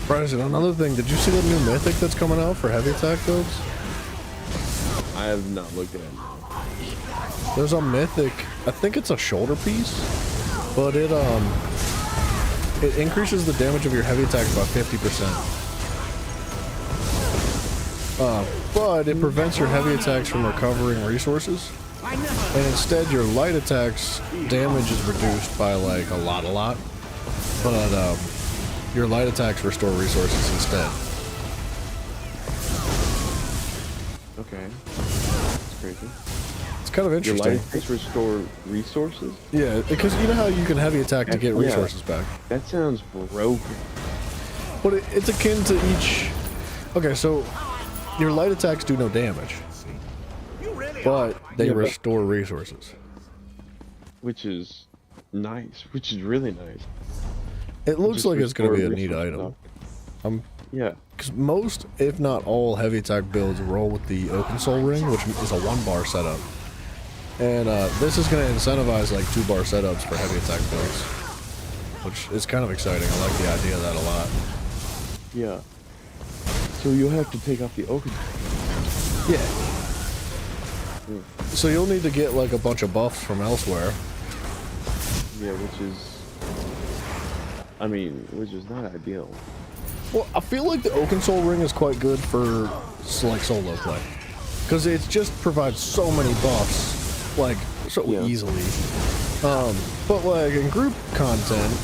Bryson, another thing, did you see the new mythic that's coming out for heavy attack builds? I have not looked at it. There's a mythic, I think it's a shoulder piece, but it increases the damage of your heavy attacks by 50%. But it prevents your heavy attacks from recovering resources. And instead your light attacks damage is reduced by like a lot. But your light attacks restore resources instead. Okay. That's crazy. It's kind of interesting. Your light attacks restore resources? Yeah, because you know how you can heavy attack to get resources back. That sounds broken. But it's akin to each... Okay, so your light attacks do no damage. But they restore resources. Which is nice. Which is really nice. It looks like it's going to be a neat item. Yeah. Because most, if not all, heavy attack builds roll with the Oaken Soul Ring, which is a 1-bar setup. And this is going to incentivize like 2-bar setups for heavy attack builds. Which is kind of exciting. I like the idea of that a lot. Yeah. So you'll have to take off the Oaken. Yeah. So you'll need to get like a bunch of buffs from elsewhere. Yeah, which is not ideal. Well, I feel like the Oaken Soul Ring is quite good for like solo play, because it just provides so many buffs, like so easily. But like in group content,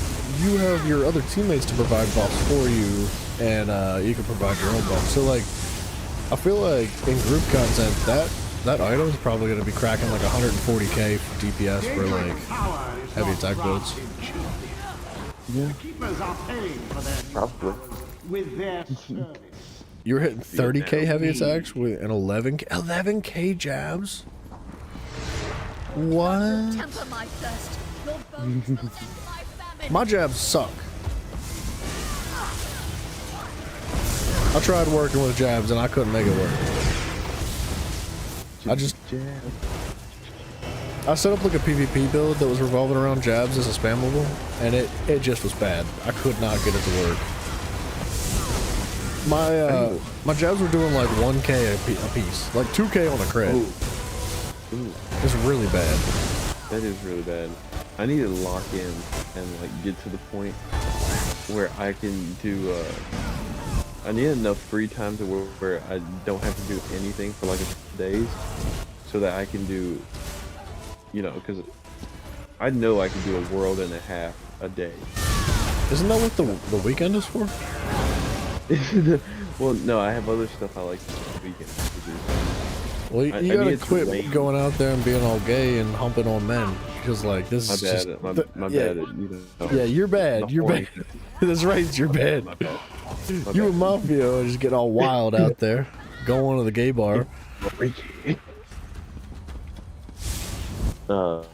you have your other teammates to provide buffs for you, and you can provide your own buffs. So like, I feel like in group content that item is probably going to be cracking like 140k DPS for like heavy attack builds. Yeah. Keepers are paying for their Probably. with their service. You're hitting 30k heavy attacks with an 11k jabs. What? Temper my thirst. Your bones will then fly without me. My jabs suck. I tried working with jabs and I couldn't make it work. I set up like a PvP build that was revolving around jabs as a spammable, and it just was bad. I could not get it to work. My jabs were doing like 1k a piece, like 2k on a crit. Ooh. It's really bad. That is really bad. I need to lock in and like get to the point where I can do I need enough free time to where I don't have to do anything for like a few days, so that I can do, you know, because I know I can do a world and a half a day. Isn't that what the weekend is for? Well, no, I have other stuff I like this weekend to do. Well, you gotta quit going out there and being all gay and humping on men, because like this is just my bad. You know, yeah, you're bad. You're bad. That's right. You're bad. My bad. You and Mafia just get all wild out there, going to the gay bar. Oh,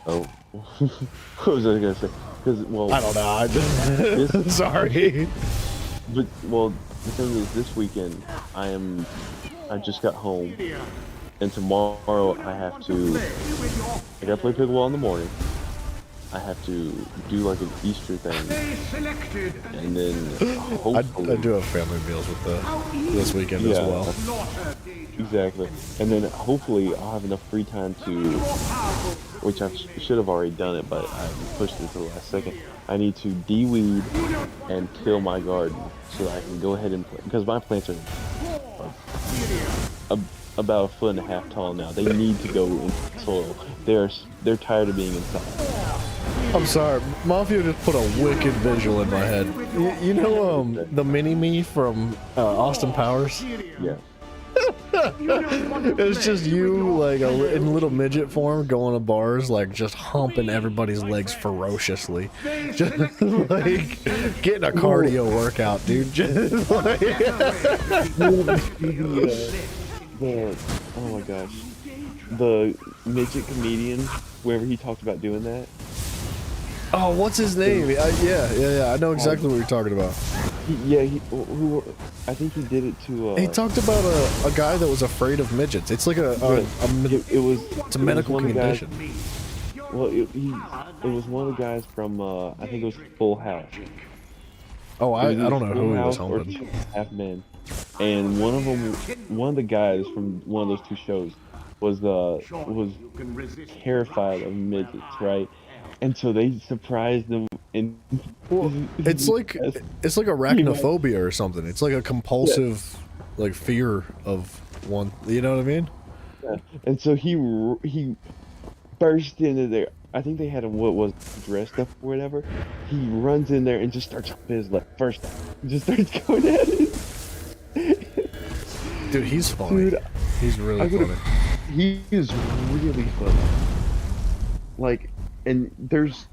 what was I gonna say? Because well, I don't know. Sorry. But well, the thing is, this weekend I just got home, and tomorrow I gotta play pickleball in the morning. I have to do like an Easter thing, and then hopefully I do have family meals with this weekend as well. Exactly, and then hopefully I'll have enough free time to, which I should have already done it, but I pushed it to the last second. I need to de-weed and till my garden so that I can go ahead and play, because my plants are about 1.5 feet tall now. They need to go into the soil. They're tired of being inside. I'm sorry, Mafia just put a wicked visual in my head. You know the mini-me from Austin Powers? Yeah. It's just you like in little midget form going to bars, like just humping everybody's legs ferociously, just like getting a cardio workout, dude. Just like oh my gosh, the midget comedian, wherever he talked about doing that. Oh, what's his name? Yeah, I know exactly what you're talking about. I think he did it to. He talked about a guy that was afraid of midgets. It's like it's a medical condition. Well, it was one of the guys from I think it was Full House. Oh, I don't know who he was helping. Half Men, and one of the guys from one of those two shows was terrified of midgets, right? And so they surprised him. And it's like arachnophobia or something. It's like a compulsive, like fear of one. You know what I mean? Yeah. And so he burst into there. I think they had him dressed up or whatever. He runs in there and just starts his first. Just starts going at it. Dude, he's funny. Dude, he's really funny. He is really funny. Like, and there's.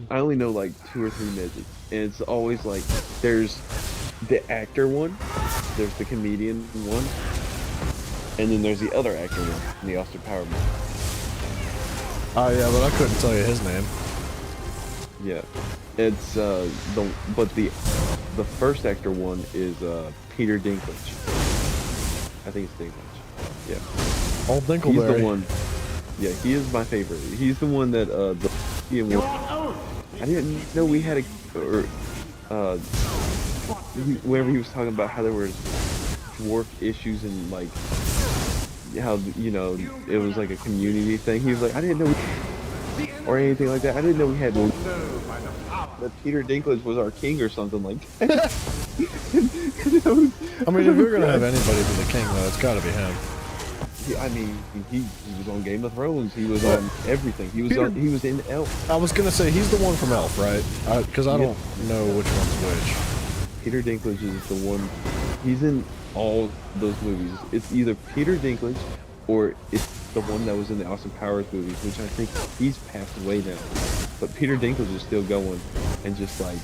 I only know like 2 or 3 midgets, and it's always like there's the actor one, there's the comedian one, and then there's the other actor one, the Austin Powers one. Oh yeah, but I couldn't tell you his name. Yeah, it's the first actor one is Peter Dinklage. I think it's Dinklage. Yeah. Old Dinkleberry. He's the one. Yeah, he is my favorite. He's the one that I didn't know we had whenever he was talking about how there were dwarf issues and like how it was like a community thing. He was like, I didn't know or anything like that. I didn't know we had that Peter Dinklage was our king or something like that. I mean, if you're gonna have anybody be the king, though, it's got to be him. I mean, he was on Game of Thrones. He was on everything. He was in Elf. I was gonna say he's the one from Elf, right? Because I don't know which one's which. Peter Dinklage is the one. He's in all those movies. It's either Peter Dinklage or it's the one that was in the Austin Powers movies, which I think he's passed away now. But Peter Dinklage is still going, and just like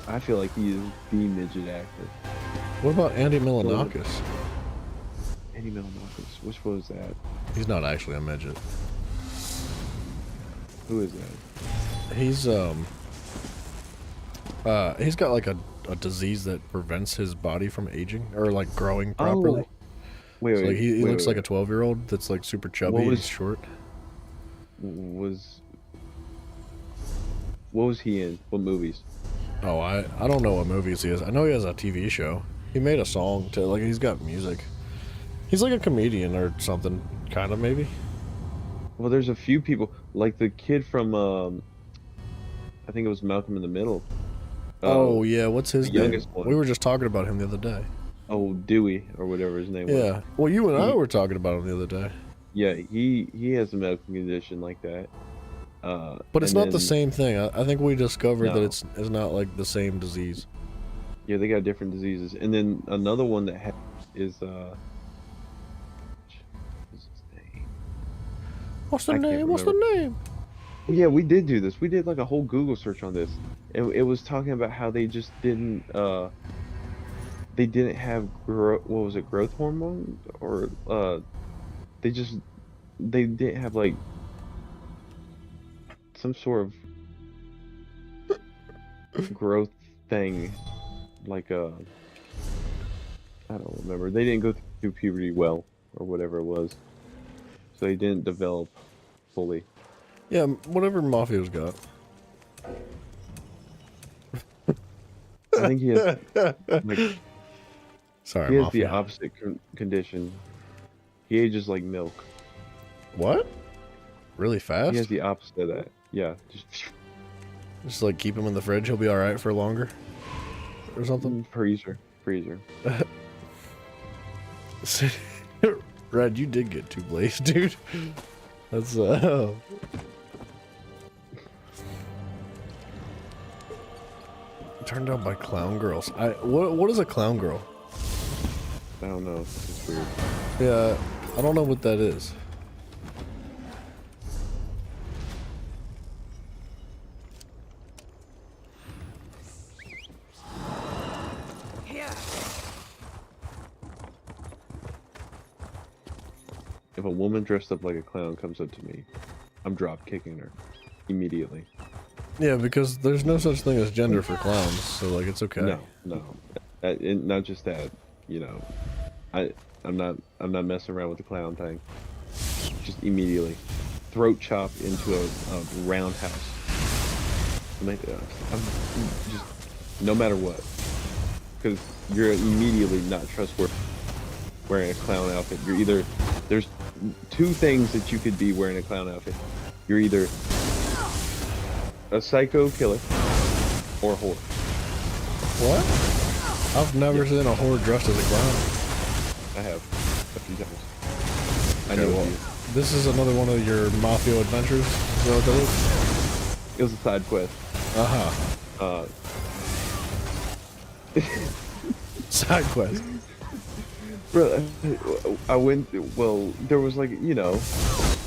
I feel like he is the midget actor. What about Andy Milonakis? Andy Milonakis, which one was that? He's not actually a midget. Who is that? He's got like a disease that prevents his body from aging or like growing properly. Wait, like he looks like a 12-year-old that's like super chubby and short. What was he in? What movies? Oh, I don't know what movies he is. I know he has a TV show. He made a song to like he's got music. He's like a comedian or something, kind of maybe. Well, there's a few people like the kid from I think it was Malcolm in the Middle. Oh yeah, what's his name? One. We were just talking about him the other day. Oh, Dewey or whatever his name was. Yeah. Well, you and I were talking about him the other day. Yeah, he has a medical condition like that. But it's not the same thing. I think we discovered that it's not like the same disease. Yeah, they got different diseases. And then another one that is what's his name? What's the name? What's the name? Yeah, we did do this. We did like a whole Google search on this. It was talking about how they just didn't have growth hormone or they didn't have like some sort of growth thing, like I don't remember. They didn't go through puberty well or whatever it was, so they didn't develop fully. Yeah, whatever Mafia's got. I think he has like. Sorry, he has Mafia. the opposite condition. He ages like milk. What? Really fast? He has the opposite of that. Yeah. Just like keep him in the fridge, he'll be alright for longer? Or something? Freezer. Red, you did get 2 blazed, dude. That's turned out by clown girls. What is a clown girl? I don't know. It's weird. Yeah, I don't know what that is. If a woman dressed up like a clown comes up to me, I'm drop kicking her immediately. Yeah, because there's no such thing as gender for clowns, so like it's okay. No. And not just that, you know, I'm not messing around with the clown thing. Just immediately throat chop into a roundhouse. I'm just no matter what, because you're immediately not trustworthy wearing a clown outfit. You're either there's two things that you could be wearing a clown outfit. You're either a psycho killer or a whore. What? I've never seen a whore dressed as a clown. I have a few times. I Okay, know well, you. this is another one of your mafia adventures. Is that what that is? It was a side quest. Side quest. Bro, I went. Well, there was like, you know.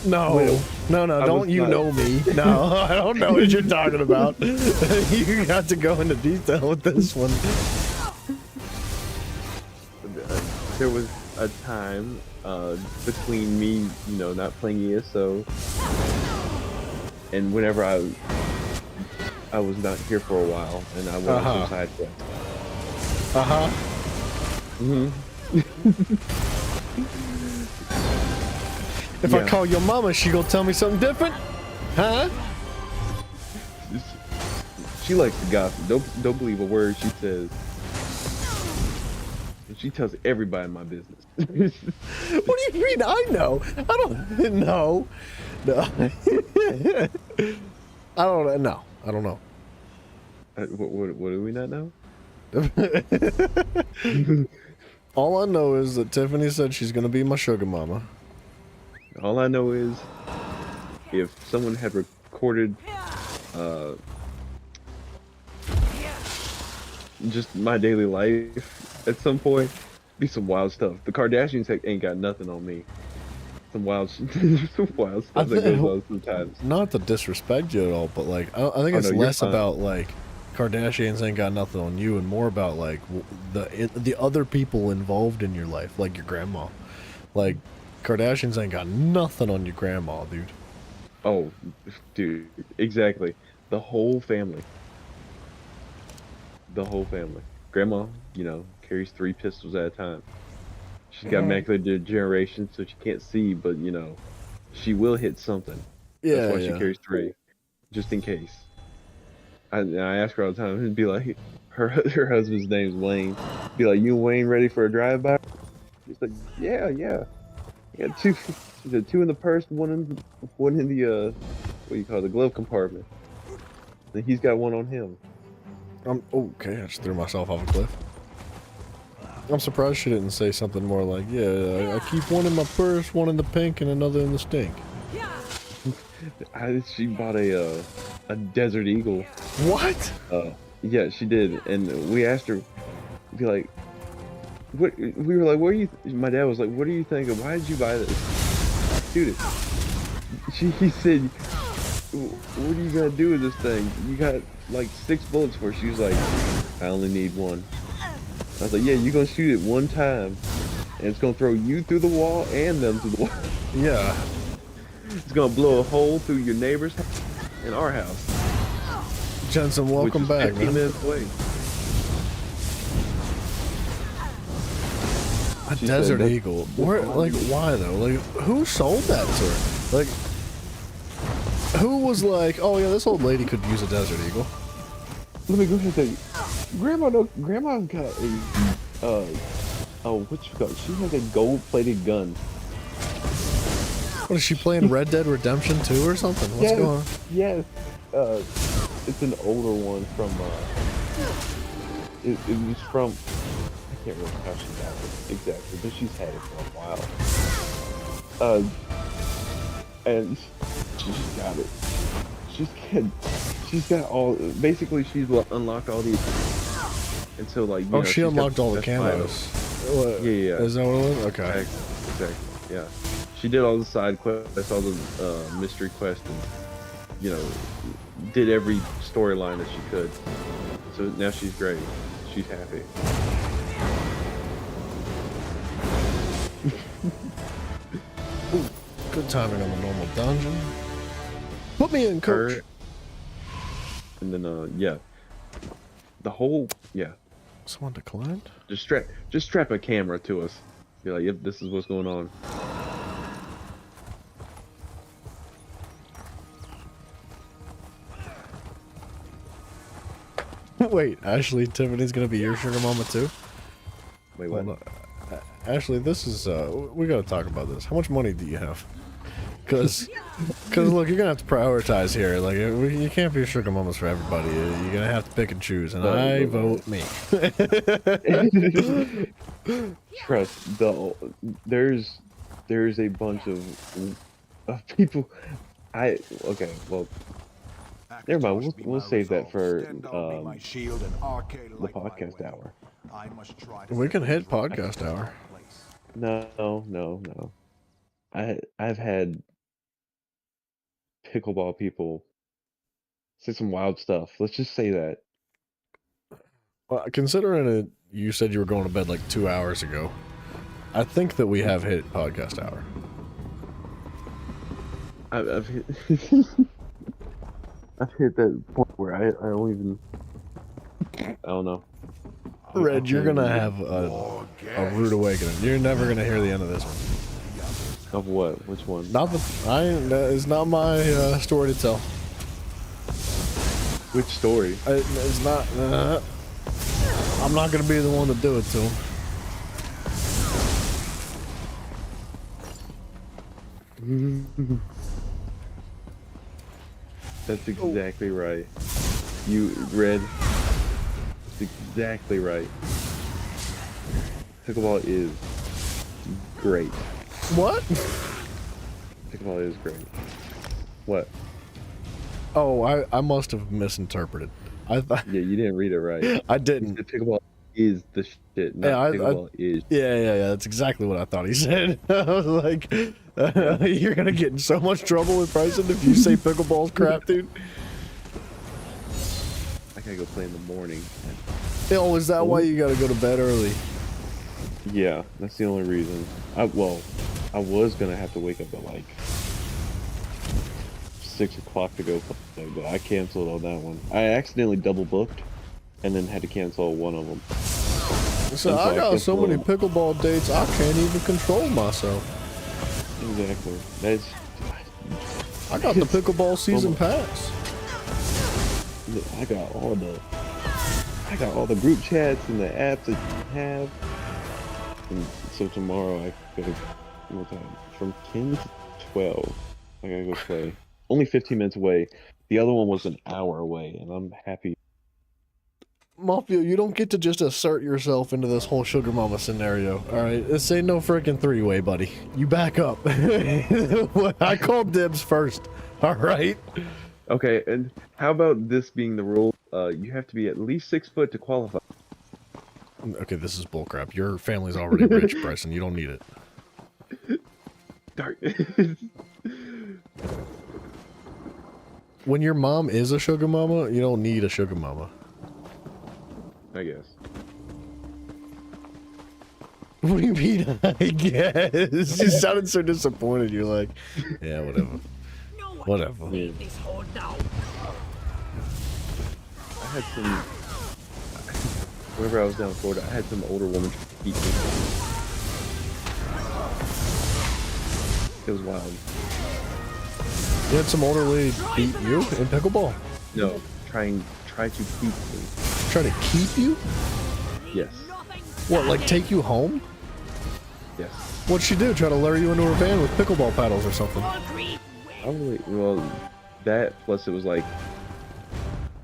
No, don't you know me? No, I don't know what you're talking about. You got to go into detail with this one. There was a time between me, you know, not playing ESO, and whenever I was not here for a while, and I went on some side quest. If I call your mama, she gonna tell me something different? Huh? She likes to gossip. Don't believe a word she says. She tells everybody my business. What do you mean? I know. I don't know. No. I don't know. I don't know. What do we not know? All I know is that Tiffany said she's gonna be my sugar mama. All I know is if someone had recorded just my daily life at some point, be some wild stuff. The Kardashians ain't got nothing on me. Some wild stuff that goes on sometimes. Not to disrespect you at all, but like I think it's less about like Kardashians ain't got nothing on you, and more about like the other people involved in your life, like your grandma. Like Kardashians ain't got nothing on your grandma, dude. Oh, dude, exactly. The whole family. The whole family. Grandma, you know, carries 3 pistols at a time. She's got macular degeneration, so she can't see, but you know, she will hit something. Yeah, that's why she carries 3, just in case. I ask her all the time, and be like, her husband's name's Wayne. Be like, you and Wayne ready for a drive-by? She's like, yeah. Yeah, 2. She said 2 in the purse, one in the what do you call it, the glove compartment. And he's got 1 on him. Okay, I just threw myself off a cliff. I'm surprised she didn't say something more like, yeah, I keep 1 in my purse, 1 in the pink, and another in the stink. She bought a Desert Eagle. What? Yeah, she did, and we asked her, be like, what? We were like, what are you? My dad was like, what are you thinking? Why did you buy this? Dude, he said, what are you gonna do with this thing? You got like 6 bullets for it. She was like, I only need 1. I was like, yeah, you're gonna shoot it 1 time, and it's gonna throw you through the wall and them through the wall. Yeah. It's gonna blow a hole through your neighbor's house and our house. Jensen, welcome back, man. 15 minutes away. A Desert Eagle. Where? Like, why though? Like, who sold that to her? Like, who was like, oh yeah, this old lady could use a Desert Eagle? Let me go ahead and tell you, Grandma got a what you call it? She has a gold-plated gun. What is she playing? Red Dead Redemption 2 or something? What's going on? Yes. It's an older one from. It was from. I can't remember how she got it exactly, but she's had it for a while. And she just got it. She's got all. Basically, she's unlocked all these. And so, like, you know, she unlocked all the camos. Yeah. Is that what it was? Okay. Exactly. Yeah. She did all the side quests, all the mystery quests, and you know, did every storyline that she could. So now she's great. She's happy. Ooh, good timing on the normal dungeon. Put me in, coach. And then yeah, the whole Someone declined? just strap a camera to us. Be like, yep, this is what's going on. Wait, Ashley, Tiffany's gonna be your sugar mama too? Wait, what? Hold on. Ashley, this is we gotta talk about this. How much money do you have? Cause look, you're gonna have to prioritize here. Like, you can't be sugar mamas for everybody. You're gonna have to pick and choose, and I vote me. Trust, there's a bunch of people. Okay, well, never mind. We'll save that for the podcast hour. We can hit podcast hour. No. I've had pickleball people say some wild stuff. Let's just say that. Well, considering it, you said you were going to bed like 2 hours ago, I think that we have hit podcast hour. I've hit I've hit that point where I don't even, I don't know. Red, you're gonna have a rude awakening. You're never gonna hear the end of this one. Of what? Which one? Not it's not my story to tell. Which story? It's not. I'm not gonna be the one to do it to him. That's exactly right. You, Red. That's exactly right. Pickleball is great. What? Pickleball is great. What? Oh, I must have misinterpreted. I thought. Yeah, you didn't read it right. I didn't. Pickleball is the shit. Not pickleball is. Yeah. That's exactly what I thought he said. I was like, you're gonna get in so much trouble with Bryson if you say pickleball's crap, dude. I gotta go play in the morning. Oh, is that why you gotta go to bed early? Yeah, that's the only reason. I was gonna have to wake up at like 6 o'clock to go play, but I canceled on that one. I accidentally double booked, and then had to cancel one of them. So I got so many pickleball dates, I can't even control myself. Exactly. That's. I got the pickleball season pass. I got all the group chats and the apps that you have. And so tomorrow I gotta, what time? From 10 to 12. I gotta go play. Only 15 minutes away. The other one was an hour away, and I'm happy. Mafia, you don't get to just assert yourself into this whole sugar mama scenario, alright? This ain't no freaking three-way, buddy. You back up. I called dibs first, alright? Okay, and how about this being the rule? You have to be at least 6 foot to qualify. Okay, this is bullcrap. Your family's already rich, Bryson. You don't need it. Dark. When your mom is a sugar mama, you don't need a sugar mama. I guess. What do you mean, I guess? You sounded so disappointed. You're like, yeah, whatever. Whatever. Yeah. I had some... Whenever I was down in Florida, I had some older woman beat me. It was wild. You had some older lady beat you in pickleball? No, try to keep me. Try to keep you? Yes. What, like take you home? Yes. What'd she do? Try to lure you into her van with pickleball paddles or something? Probably, well, that plus it was like,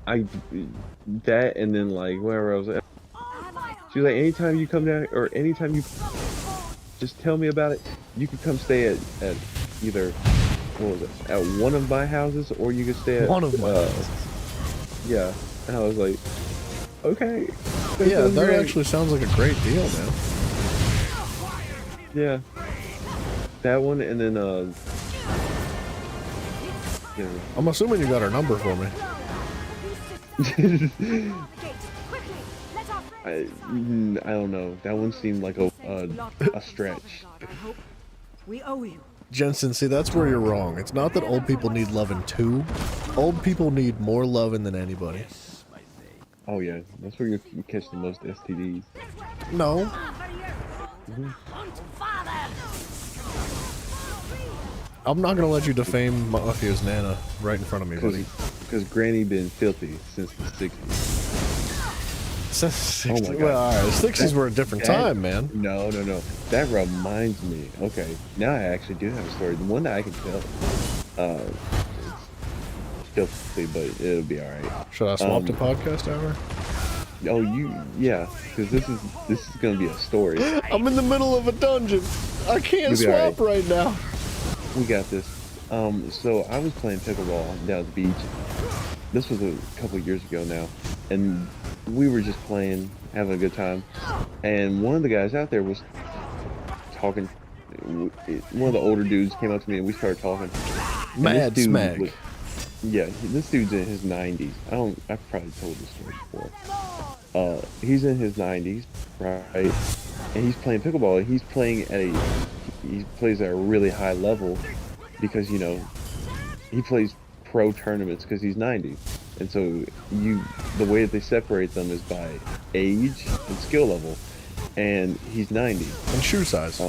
that and then like wherever I was at. She was like, anytime you come down, or anytime you just tell me about it, you can come stay at either, what was it, at one of my houses, or you could stay at one of my houses. Yeah, and I was like, okay. Yeah, that actually sounds like a great deal, man. Yeah, that one, and then yeah. I'm assuming you got her number for me. I don't know. That one seemed like a stretch. We owe you. Jensen, see, that's where you're wrong. It's not that old people need loving too. Old people need more loving than anybody. Oh yeah, that's where you catch the most STDs. No. I'm not gonna let you defame Mafia's Nana right in front of me, buddy. Because Granny been filthy since the 60s. Since Oh 60s? my God. Well, alright, the 60s were a different time, man. No. That reminds me. Okay, now I actually do have a story. The one that I can tell. It's filthy, but it'll be alright. Should I swap the podcast over? Oh, yeah, because this is gonna be a story. I'm in the middle of a dungeon. I can't swap right now. We got this. So I was playing pickleball down at the beach. This was a couple of years ago now, and we were just playing, having a good time. And one of the guys out there was talking. One of the older dudes came up to me, and we started talking. Mad smack. Yeah, this dude's in his 90s. I've probably told this story before. He's in his 90s, right? And he's playing pickleball. And he plays at a really high level because, you know, he plays pro tournaments because he's 90. And so the way that they separate them is by age and skill level. And he's 90. And shoe size.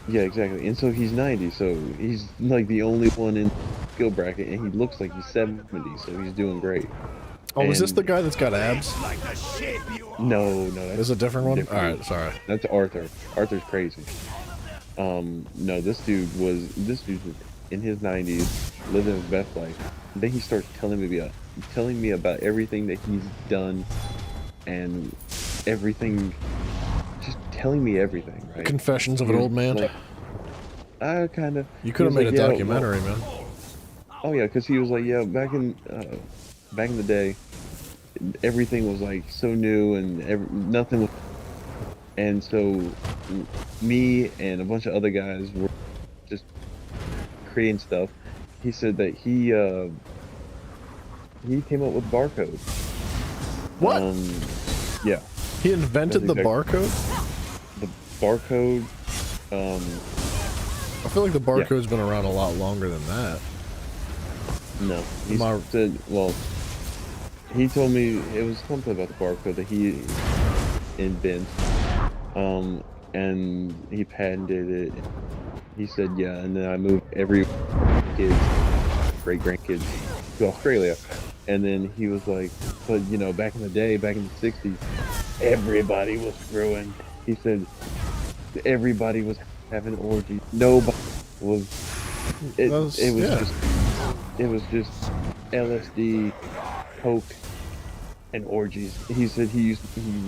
Yeah, exactly. And so he's 90, so he's like the only one in skill bracket, and he looks like he's 70, so he's doing great. Oh, is this the guy that's got abs? No, This is a different one? Alright, sorry. That's Arthur. Arthur's crazy. No, this dude was in his 90s, living his best life. And then he starts telling me about everything that he's done and everything, just telling me everything, right? Confessions of an old man? Like, kind of. You could have made a documentary, man. Oh yeah, because he was like, yeah, back in the day, everything was like so new and nothing was. And so, me and a bunch of other guys were just creating stuff. He said that he came up with barcode. What? Yeah. He invented the barcode? The barcode. I feel like the barcode's been around a lot longer than that. No, he said, well, he told me it was something about the barcode that he invented, and he patented it. He said, yeah, and then I moved every great-grandkids to Australia, and then he was like, but you know, back in the day, back in the 60s, everybody was screwing. He said, everybody was having orgies. Nobody was. It was just LSD, coke, and orgies. He said he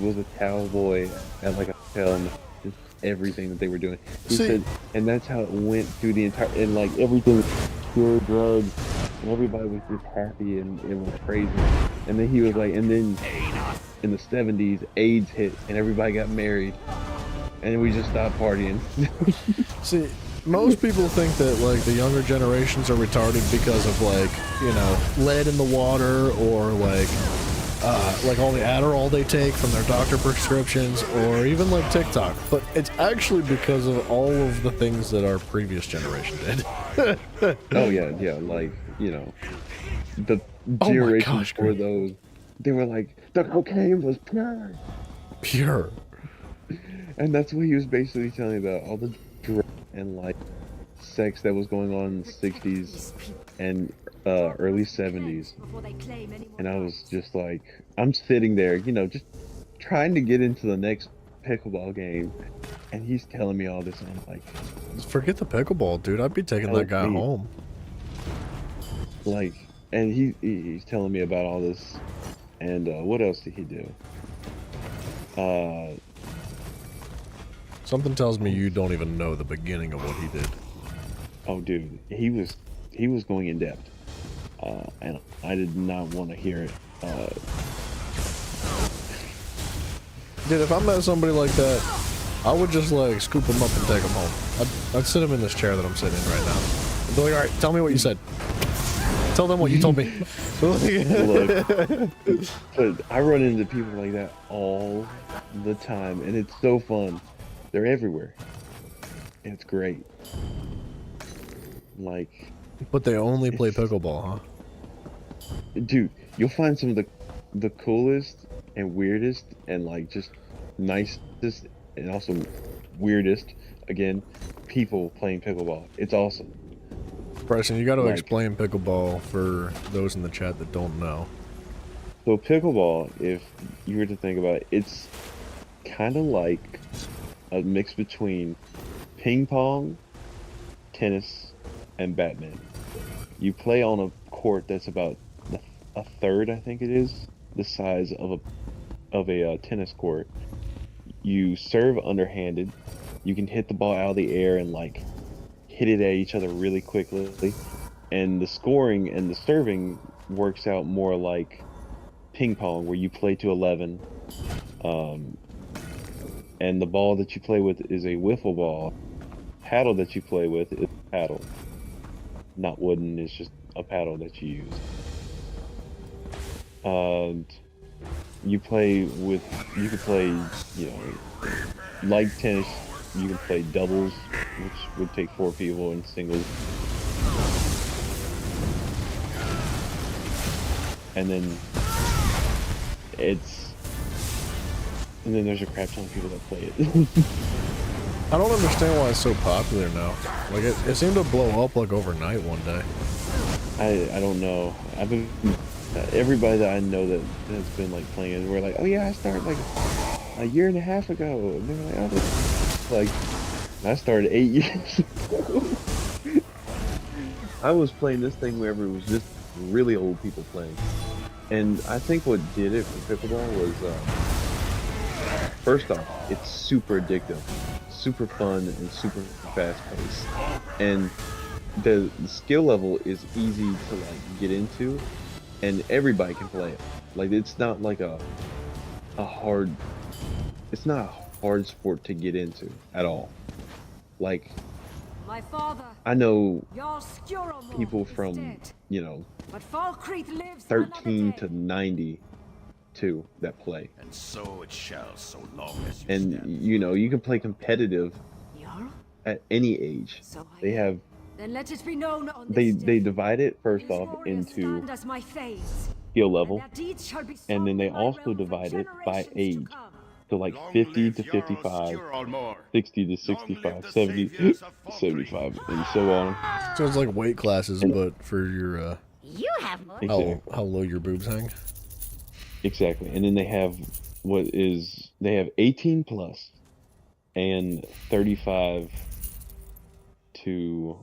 was a towel boy at like a hotel, and just everything that they were doing. He said, and that's how it went through the entire, and like everything was pure drugs, and everybody was just happy, and it was crazy. And then he was like, and then in the 70s, AIDS hit, and everybody got married, and we just stopped partying. See, most people think that like the younger generations are retarded because of like, you know, lead in the water or like all the Adderall they take from their doctor prescriptions or even like TikTok. But it's actually because of all of the things that our previous generation did. Oh yeah, like, you know, the generations before those, they were like, the cocaine was pure. Pure. And that's what he was basically telling me about, all the drugs and like sex that was going on in the 60s and early 70s. And I was just like, I'm sitting there, you know, just trying to get into the next pickleball game, and he's telling me all this, and I'm like, forget the pickleball, dude. I'd be taking that guy home. Like, and he's telling me about all this, and what else did he do? Something tells me you don't even know the beginning of what he did. Oh, dude, he was going in depth, and I did not want to hear it. Dude, if I met somebody like that, I would just like scoop him up and take him home. I'd sit him in this chair that I'm sitting in right now. I'd be like, all right, tell me what you said. Tell them what you told me. Look, but I run into people like that all the time, and it's so fun. They're everywhere. It's great. Like, But they only play pickleball, huh? dude, you'll find some of the coolest and weirdest and like just nicest and also weirdest, again, people playing pickleball. It's awesome. Bryson, you got to Like- explain pickleball for those in the chat that don't know. So pickleball, if you were to think about it, it's kind of like a mix between ping pong, tennis, and badminton. You play on a court that's about a third, I think it is, the size of a tennis court. You serve underhanded. You can hit the ball out of the air and like hit it at each other really quickly. And the scoring and the serving works out more like ping pong, where you play to 11. And the ball that you play with is a wiffle ball. Paddle that you play with is a paddle. Not wooden, it's just a paddle that you use. And you could play, you know, like tennis, you can play doubles, which would take 4 people, and singles. And then there's a crap ton of people that play it. I don't understand why it's so popular now. Like, it seemed to blow up, like, overnight one day. I don't know. Everybody that I know that has been, like, playing it, we're like, oh yeah, I started, like, a year and a half ago. And they were like, oh, this... Like, I started 8 years ago. I was playing this thing wherever it was just really old people playing. And I think what did it for pickleball was, first off, it's super addictive, super fun, and super fast paced. And the skill level is easy to like get into, and everybody can play it. Like, it's not like it's not a hard sport to get into at all. Like, My father, I know your Skiromor, people is from, dead, you know, but Falkreath lives 13 another to day. 92 that play. And so it shall, so long as you And stand. you know, you can play competitive Jarl? at any age. So I They have Then let it be known on they this day. divide it first These off warriors into stand as my thanes, skill and level, their deeds shall be and then sung they in my also realm for divide it by generations to age. come. So like 50 to 55, 60 to 65, 70 to 75, and so on. So it's like weight classes, but for your, You have more. how low your boobs hang. Exactly. And then they have they have 18 plus and 35 to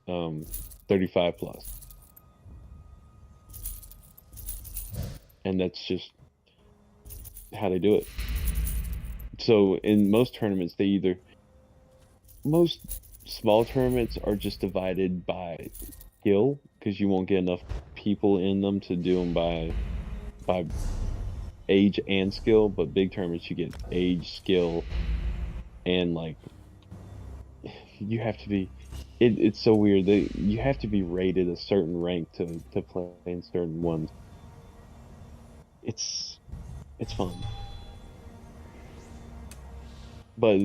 35 plus. And that's just how they do it. So in most tournaments, most small tournaments are just divided by skill, because you won't get enough people in them to do them by age and skill. But big tournaments, you get age, skill, and like you have to be. It's so weird. You have to be rated a certain rank to play in certain ones. It's fun, but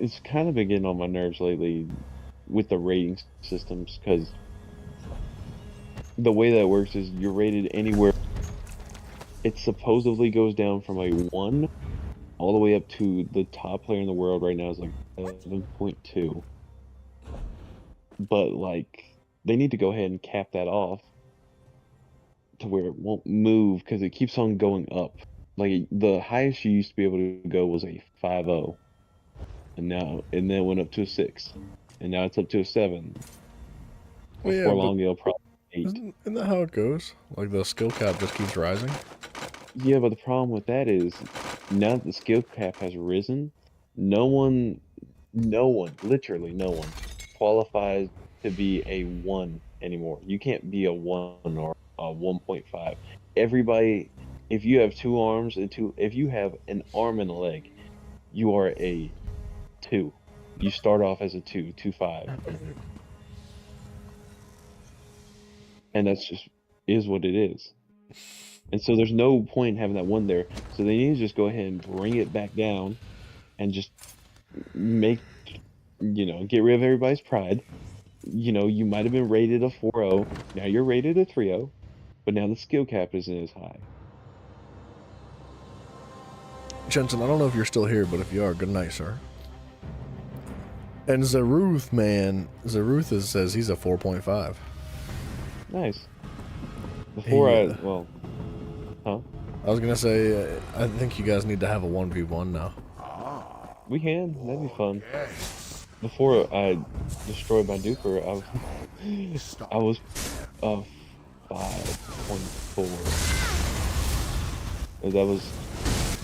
it's kind of been getting on my nerves lately with the rating systems, because the way that works is you're rated anywhere. It supposedly goes down from a 1 all the way up to the top player in the world right now is like 7.2. But like, they need to go ahead and cap that off to where it won't move, because it keeps on going up. Like, the highest you used to be able to go was a 5.0, and then it went up to a 6, and now it's up to a 7. Well, yeah, Before but long, it'll probably 8. Isn't that how it goes? Like, the skill cap just keeps rising? Yeah, but the problem with that is, now that the skill cap has risen, no one, literally no one, qualifies to be a 1 anymore. You can't be a 1 or a 1.5. Everybody, if you have 2 arms and if you have an arm and a leg, you are a 2. You start off as a 2.5. And that's just is what it is. And so there's no point in having that 1 there. So they need to just go ahead and bring it back down and just make you know, get rid of everybody's pride. You know, you might have been rated a 4.0. Now you're rated a 3.0, but now the skill cap isn't as high. Jensen, I don't know if you're still here, but if you are, good night, sir. And Zeruth, man, Zeruth says he's a 4.5. Nice. Before well, huh? I was gonna say, I think you guys need to have a 1v1 now. We can. That'd be fun. Before I destroyed my duper, I was 5.4. That was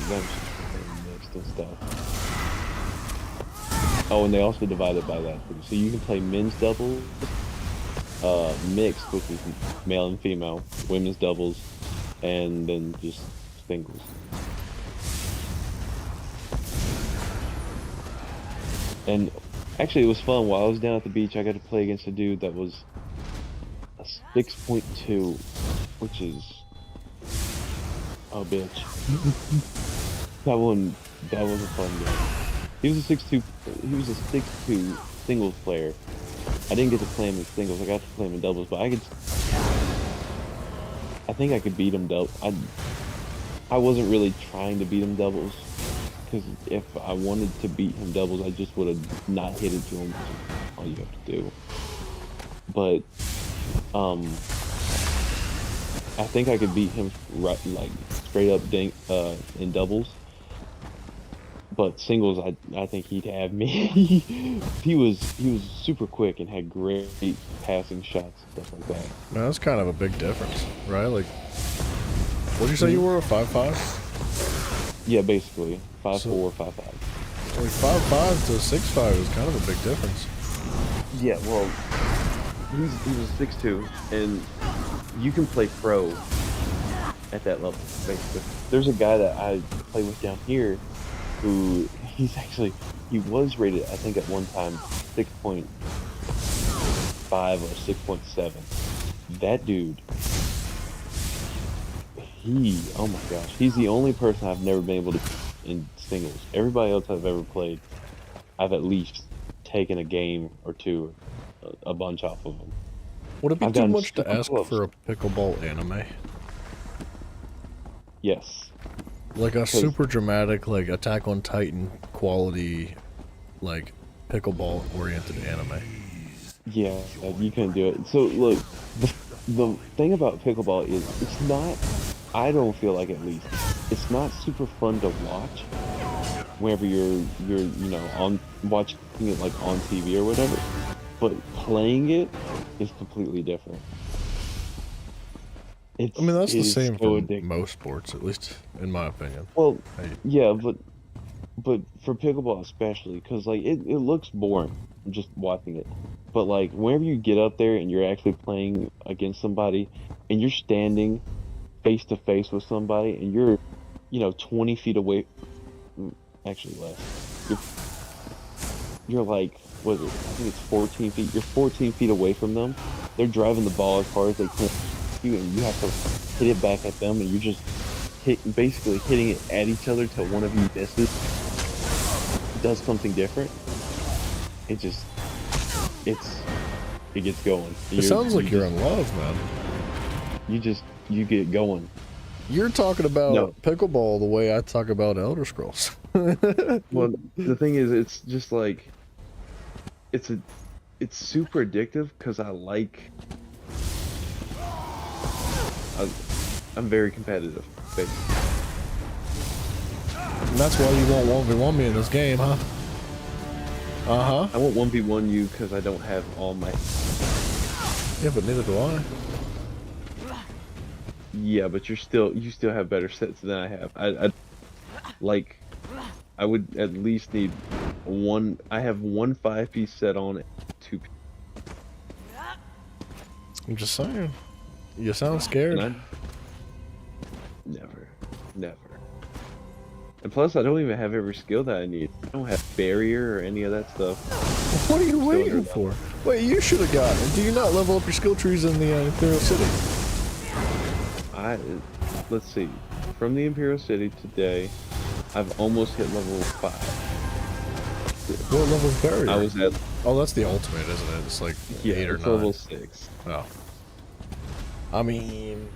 mixed and stuff. Oh, and they also divided by that too. So you can play men's doubles, mixed, which is male and female, women's doubles, and then just singles. And actually, it was fun. While I was down at the beach, I got to play against a dude that was a 6.2, which is oh bitch. that was a fun game. He was a 6'2". He was a 6'2" singles player. I didn't get to play him in singles. I got to play him in doubles, but I think I could beat him I wasn't really trying to beat him doubles, because if I wanted to beat him doubles, I just would have not hit it to him. That's all you have to do. But I think I could beat him like straight up in doubles. But singles, I think he'd have me. he was super quick and had great passing shots and stuff like that. Man, that's kind of a big difference, right? Like, what did you say you were, a 5'5"? Yeah, basically 5'4", so, 5'5". Like 5'5" to 6'5" is kind of a big difference. Yeah, well, he was 6'2", and you can play pro at that level, basically. There's a guy that I play with down here who he was rated, I think at one time, 6.5 or 6.7. That dude, oh my gosh, he's the only person I've never been able to in singles. Everybody else I've ever played, I've at least taken a game or two, a bunch off of them. Would it be too much to ask for a pickleball anime? Yes. Like a super dramatic, like Attack on Titan quality, like pickleball oriented anime. Yeah, you can do it. So look, the thing about pickleball is it's not, I don't feel like, at least, it's not super fun to watch whenever you're you know, on watching it like on TV or whatever. But playing it is completely different. I mean, that's the same for addictive. most sports, at least in my opinion. Well, yeah, but for pickleball especially, because like it looks boring just watching it. But like whenever you get up there and you're actually playing against somebody, and you're standing face to face with somebody, and you're, you know, 20 feet away, actually less. You're like, what is it? I think it's 14 feet. You're 14 feet away from them. They're driving the ball as hard as they can. You, and you have to hit it back at them, and you're just basically hitting it at each other till one of you misses, does something different. It gets going. It sounds like you're in love, man. You get going. You're talking about pickleball the way I talk about Elder Scrolls. Well, the thing is, it's just like it's super addictive because I'm very competitive, basically. And that's why you won't 1v1 me in this game, huh? Uh-huh. I won't 1v1 you because I don't have all my... Yeah, but neither do I. Yeah, but you still have better sets than I have. I would at least need one... I have one 5-piece set on it, 2 I'm just saying. You sound scared. Never. And plus, I don't even have every skill that I need. I don't have barrier or any of that stuff. What are you waiting for? Wait, you should have gotten it. Do you not level up your skill trees in the Imperial City? Let's see. From the Imperial City today, I've almost hit level 5. What level's barrier? I was at. Oh, that's the ultimate, isn't it? It's like 8 or it's 9. level 6. Oh. I mean,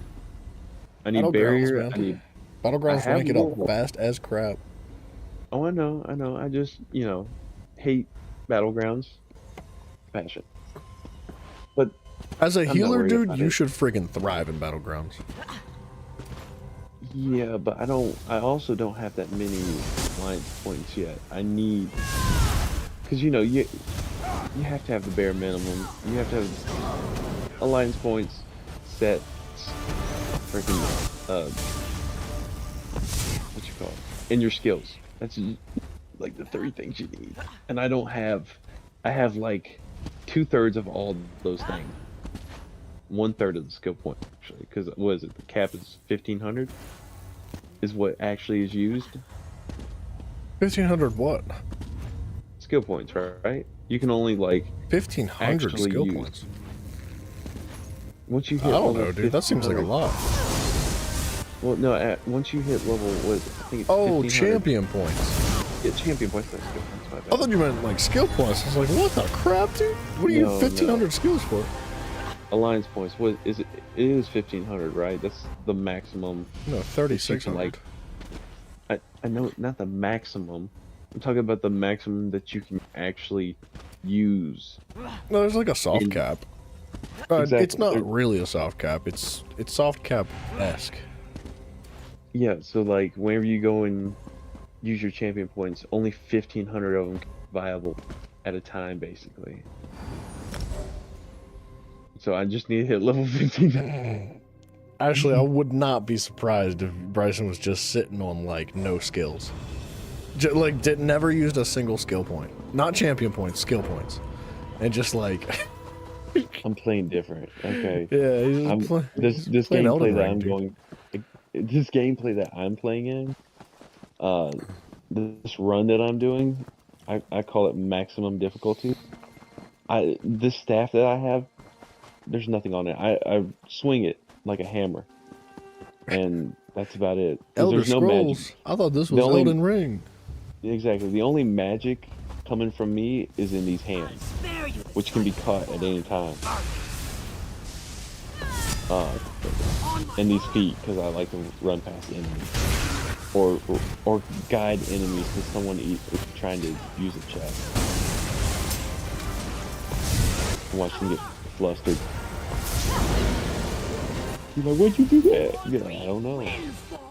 I need barrier. I need. Battlegrounds have rank it up more. fast as crap. Oh, I know. I just, hate Battlegrounds. Passion. But As a I'm not healer, worried dude, about you it. should friggin' thrive in Battlegrounds. Yeah, but I also don't have that many alliance points yet. I need, because you have to have the bare minimum. You have to have alliance points, sets, freaking what you call it, and your skills. That's like the 3 things you need. And I don't have. I have like 2/3 of all those things. 1/3 of the skill point actually, because what is it? The cap is 1500. Is what actually is used. 1500 what? Skill points, right? You can only like 1500 actually skill use. points. Once you I hit don't level know, dude. That seems like a 1500 lot. Well, no. Once you hit level, what? I think it's Oh, 1500. champion points. Yeah, champion points. Not skill points. My I bad. thought you meant like skill points. I was like, what the crap, dude? What do you No, need 1500 skills for? Alliance points. What is it? It is 1500, right? That's the maximum. No, 3600. Like, I know, not the maximum. I'm talking about the maximum that you can actually use. No, there's like a soft cap. It's Exactly. not really a soft cap. It's soft cap-esque. Yeah, so like whenever you go and use your champion points, only 1500 of them viable at a time, basically. So I just need to hit level 15. Actually, I would not be surprised if Bryson was just sitting on like no skills. Never used a single skill point. Not champion points, skill points. And just like I'm playing different. Okay. yeah, he's just This playing gameplay Elden that Ring, I'm dude. going, this gameplay that I'm playing in, this run that I'm doing, I call it maximum difficulty. This staff that I have, there's nothing on it. I swing it like a hammer, and that's about it. 'Cause Elder there's no Scrolls. magic. I thought this The was only- Elden Ring. Exactly. The only magic coming from me is in these hands, which can be caught at any time. And these feet, because I like to run past enemies, or guide enemies to someone is trying to use a chest. Watch them get flustered. You're like, why'd you do that? You're like, I don't know.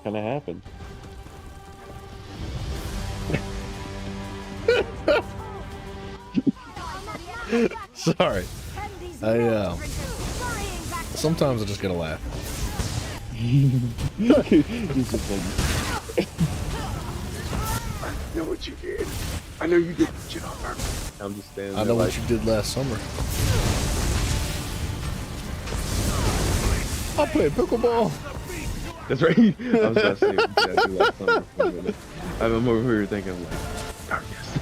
Kind of happened. Sorry. Sometimes I just gotta laugh. He's just like, I know what you did. I know you did the job. I'm just standing I there know like, what you did last summer. I played pickleball. That's right. I was about to say, yeah, I do like summer for a minute. I'm over here thinking like, darkness.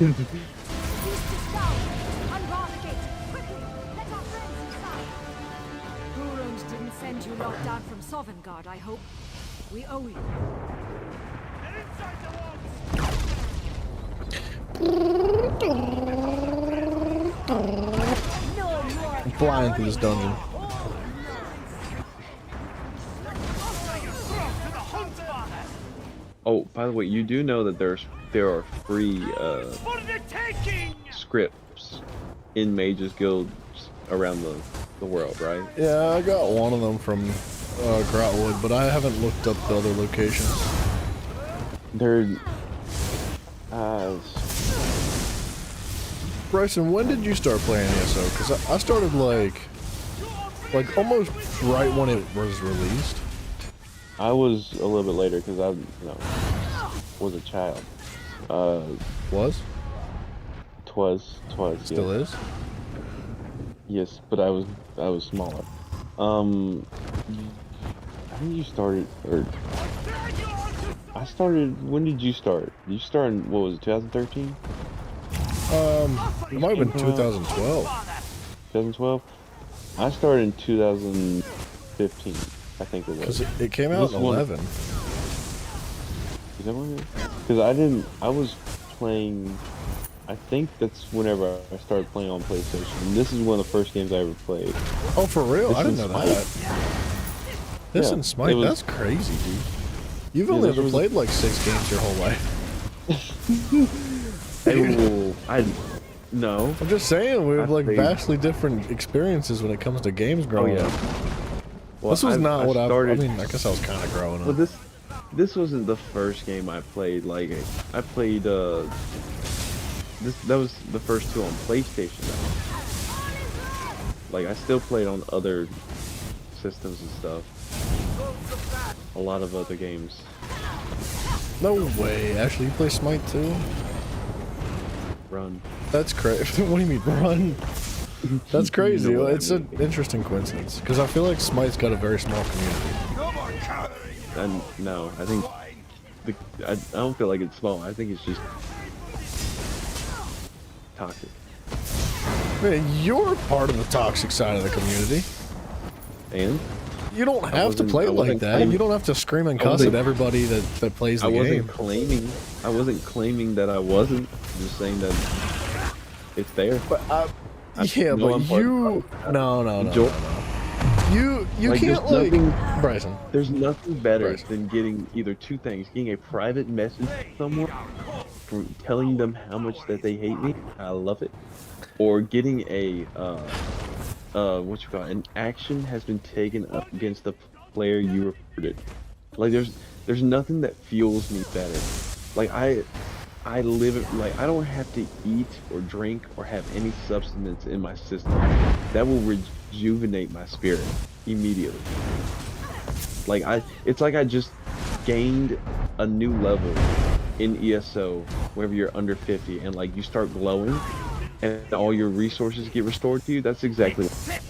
Gurund didn't send you locked down from Sovngarde, I hope. We owe you. I'm flying through this dungeon. Oh, by the way, you do know that there are free scripts in Mages Guilds around the world, right? Yeah, I got one of them from Grotwood, but I haven't looked up the other locations. They're Bryson, when did you start playing ESO? Because I started like almost right when it was released. I was a little bit later because I, was a child. Was? Twas. Still Yeah. is? Yes, but I was smaller. I think you started, or I started. When did you start? You started in, what was it, 2013? It might have been 2012. 2012. I started in 2015. I think it was. Because it came out This in one- 11. Is that what it is? Because I was playing. I think that's whenever I started playing on PlayStation. And this is one of the first games I ever played. Oh, for real? This I didn't is know that. This Yeah, and Smite, it was- that's crazy, dude. You've only this ever was- played like 6 games your whole life. No. I'm just saying, we have I like played- vastly different experiences when it comes to games growing up. Well, This was not what I mean, I guess I was kind of growing up. Well, this wasn't the first game I played. Like, I played, that was the first 2 on PlayStation, though. Like, I still played on other systems and stuff. A lot of other games. No way. Actually, you play Smite too? Run. That's crazy. What do you mean, run? That's crazy. You know what I It's an interesting coincidence. Because I feel like Smite's got a very small community. And no, I think I don't feel like it's small. I think it's just toxic. Man, you're part of the toxic side of the community. And you don't have to play like that. You don't have to scream and cuss at everybody that plays the game. I wasn't claiming that I wasn't. I'm just saying that it's there. But yeah, but you no. You Like, can't there's like nothing- Bryson. There's nothing better Bryson. than getting either 2 things: getting a private message from someone, telling them how much that they hate me, I love it, or getting a what you call it, an action has been taken up against the player you reported. Like there's nothing that fuels me better. Like I live it, like I don't have to eat or drink or have any substance in my system that will rejuvenate my spirit immediately. Like it's like I just gained a new level in ESO whenever you're under 50 and like you start glowing and all your resources get restored to you. That's exactly what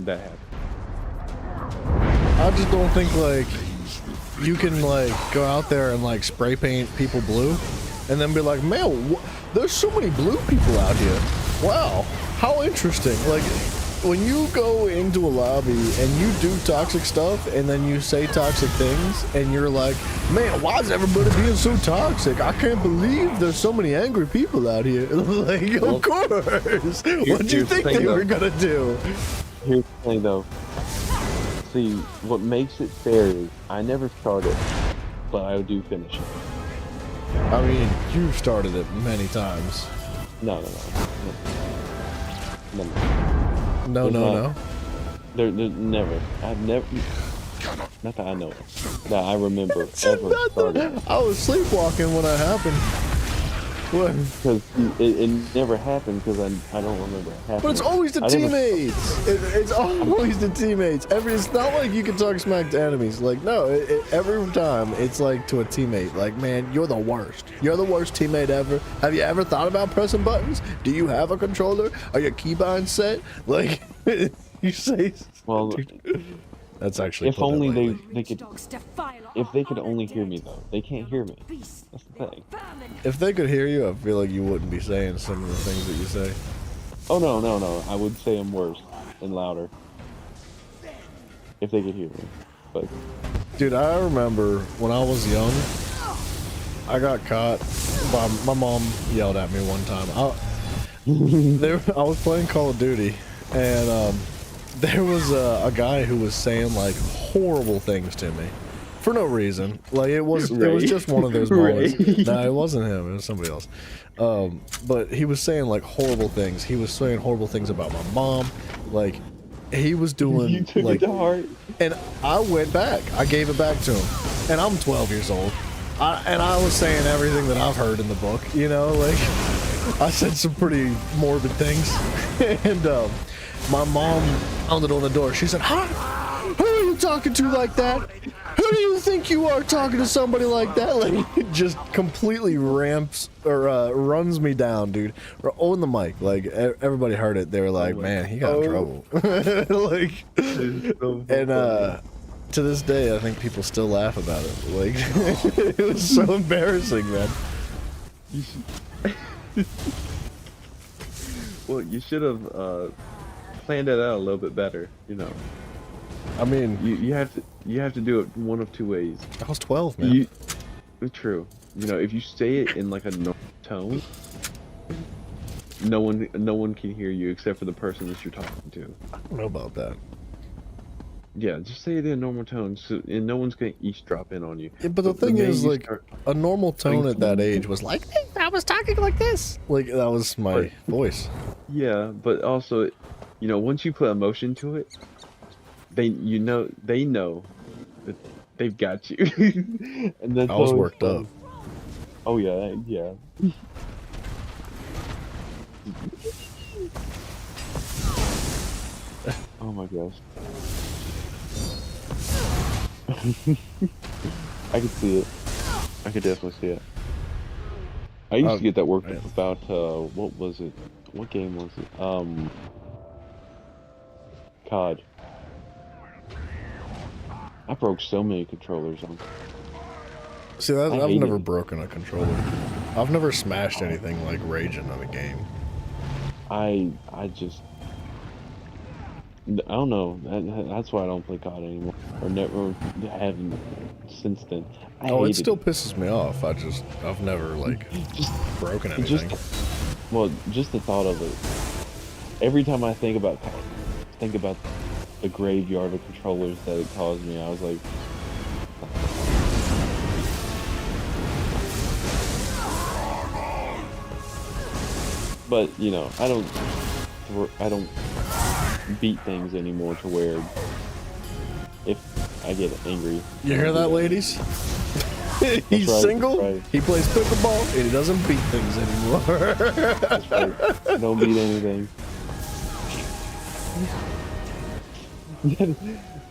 that happened. I just don't think like you can like go out there and like spray paint people blue and then be like, man, there's so many blue people out here. Wow, how interesting. Like when you go into a lobby and you do toxic stuff and then you say toxic things and you're like, man, why is everybody being so toxic? I can't believe there's so many angry people out here. Like, of course. What do you think they were gonna do? Here's the thing though. See, what makes it fair is I never started, but I do finish it. I mean, you started it many times. No. There never. I've never. Not that I know. That I remember ever started. I was sleepwalking when that happened. Because it never happened because I don't remember it happening. But it's always the teammates. It's always the teammates. It's not like you can talk smack to enemies. Like, no, every time it's like to a teammate. Like, man, you're the worst. You're the worst teammate ever. Have you ever thought about pressing buttons? Do you have a controller? Are your keybinds set? Like, you say. Well, that's actually. If only they could. If they could only hear me though, they can't hear me. That's the thing. If they could hear you, I feel like you wouldn't be saying some of the things that you say. Oh no! I would say them worse and louder. If they could hear me, but. Dude, I remember when I was young, I got caught by my mom yelled at me one time. I was playing Call of Duty, and there was a guy who was saying like horrible things to me for no reason. Like it was just one of those moments. No, it wasn't him. It was somebody else. But he was saying like horrible things. He was saying horrible things about my mom. Like he was doing You took like it to heart. And I went back. I gave it back to him. And I'm 12 years old. And I was saying everything that I've heard in the book, you know, like I said some pretty morbid things. And my mom pounded on the door. She said, "Huh? Who are you talking to like that? Who do you think you are talking to somebody like that?" Like it just completely runs me down, dude. On the mic, like everybody heard it. They were like, "Man, he got in trouble." Like, and to this day, I think people still laugh about it. Like, it was so embarrassing, man. Well, you should have planned it out a little bit better, you know. I mean, you have to do it one of two ways. I was 12, man. True, you know, if you say it in like a normal tone, no one can hear you except for the person that you're talking to. I don't know about that. Yeah, just say it in a normal tone, and no one's gonna eavesdrop in on you. Yeah, but the thing is, like, a normal tone at that age was like, I was talking like this. Like, that was my voice. Yeah, but also, you know, once you put emotion to it, they know that they've got you. And that's I was worked up. Oh yeah, yeah. Oh my gosh. I could see it. I could definitely see it. I used to get that worked up about what was it? What game was it? COD. I broke so many controllers on. See, I've never broken a controller. I've never smashed anything like raging on a game. I don't know. That's why I don't play COD anymore, or never haven't since then. Oh, it still pisses me off. I've never like broken anything. Just the thought of it. Every time I think about the graveyard of controllers that it caused me, I was like, but you know, I don't beat things anymore to where if I get angry. You hear that, ladies? He's single, he plays pickleball, and he doesn't beat things anymore. That's right. Don't beat anything.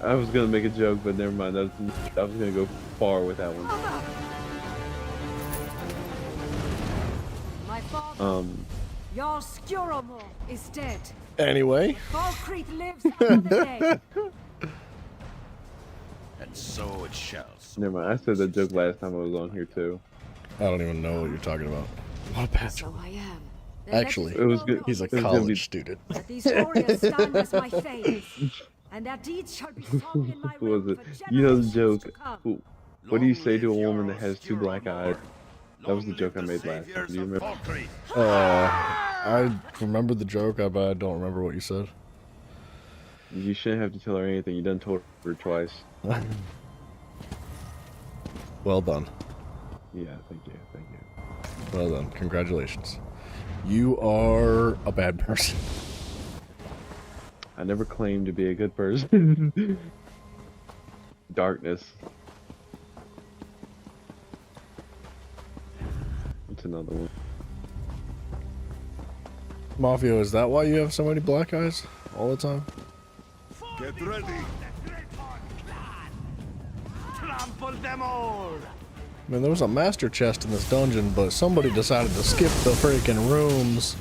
I was gonna make a joke, but never mind. I was gonna go far with that one. My father, your Skiromor, is dead. Anyway. Falkreath lives another day. And so it shall. Never mind. I said that joke last time I was on here too. I don't even know what you're talking about. What a patch. So I am. Actually, it was good. He's a college student. That these warriors stand as my faith, and their deeds shall be sung in my What was room it? for You know the generations to joke. come. What do you say to a woman that has two black eyes? That was the joke I made last time. Do you remember? I remember the joke, but I don't remember what you said. You shouldn't have to tell her anything. You done told her twice. Well done. Yeah, thank you. Well done. Congratulations. You are a bad person. I never claimed to be a good person. Darkness. What's another one? Mafia, is that why you have so many black eyes all the time? Get ready. Trample them all. I mean, there was a master chest in this dungeon, but somebody decided to skip the freaking rooms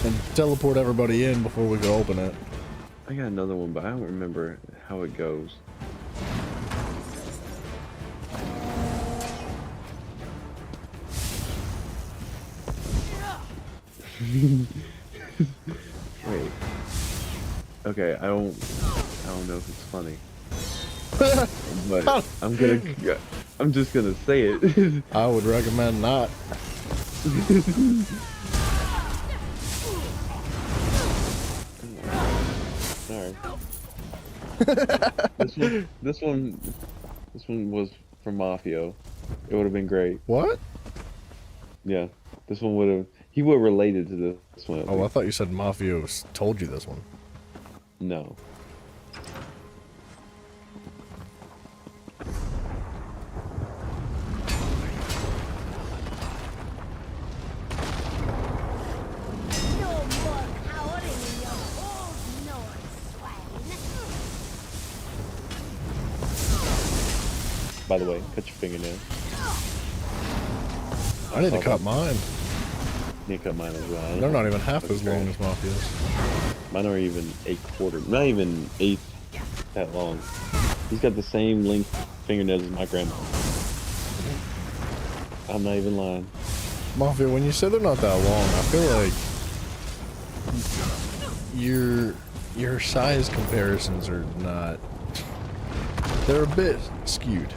and teleport everybody in before we could open it. I got another one, but I don't remember how it goes. Wait. Okay, I don't know if it's funny. But I'm just gonna say it. I would recommend not. Alright. This one was from Mafio. It would have been great. What? Yeah, this one would have. He would have related to this one. Oh, I thought you said Mafia told you this one. No. By the way, cut your fingernail. I need to cut mine. Need to cut mine as well. They're not even half as long as Mafia's. Mine are even a quarter, not even eighth that long. He's got the same length fingernails as my grandma. I'm not even lying. Mafia, when you say they're not that long, I feel like your size comparisons are not. They're a bit skewed.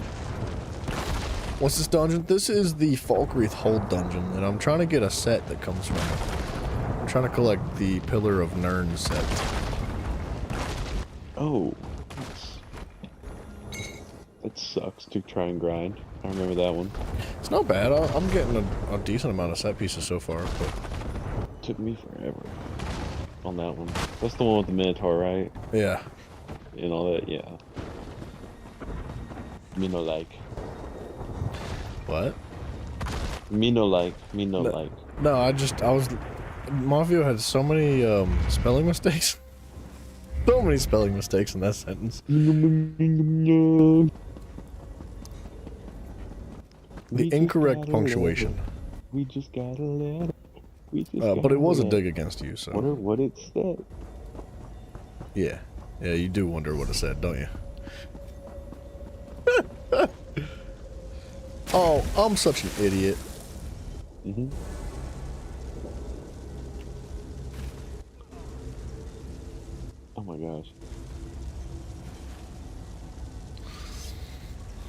What's this dungeon? This is the Falkreath Hold dungeon, and I'm trying to get a set that comes from it. I'm trying to collect the Pillar of Nirn set. Oh. That sucks to try and grind. I remember that one. It's not bad. I'm getting a decent amount of set pieces so far, but... Took me forever on that one. That's the one with the Minotaur, right? Yeah. And all that, yeah. Mino-like. What? Mino-like. No, I was... Mafio had so many spelling mistakes. So many spelling mistakes in that sentence. The incorrect punctuation. We just got a letter. But it was a dig against you, so... Wonder what it said. Yeah. Yeah, you do wonder what it said, don't you? Oh, I'm such an idiot. Mm-hmm. Oh my gosh.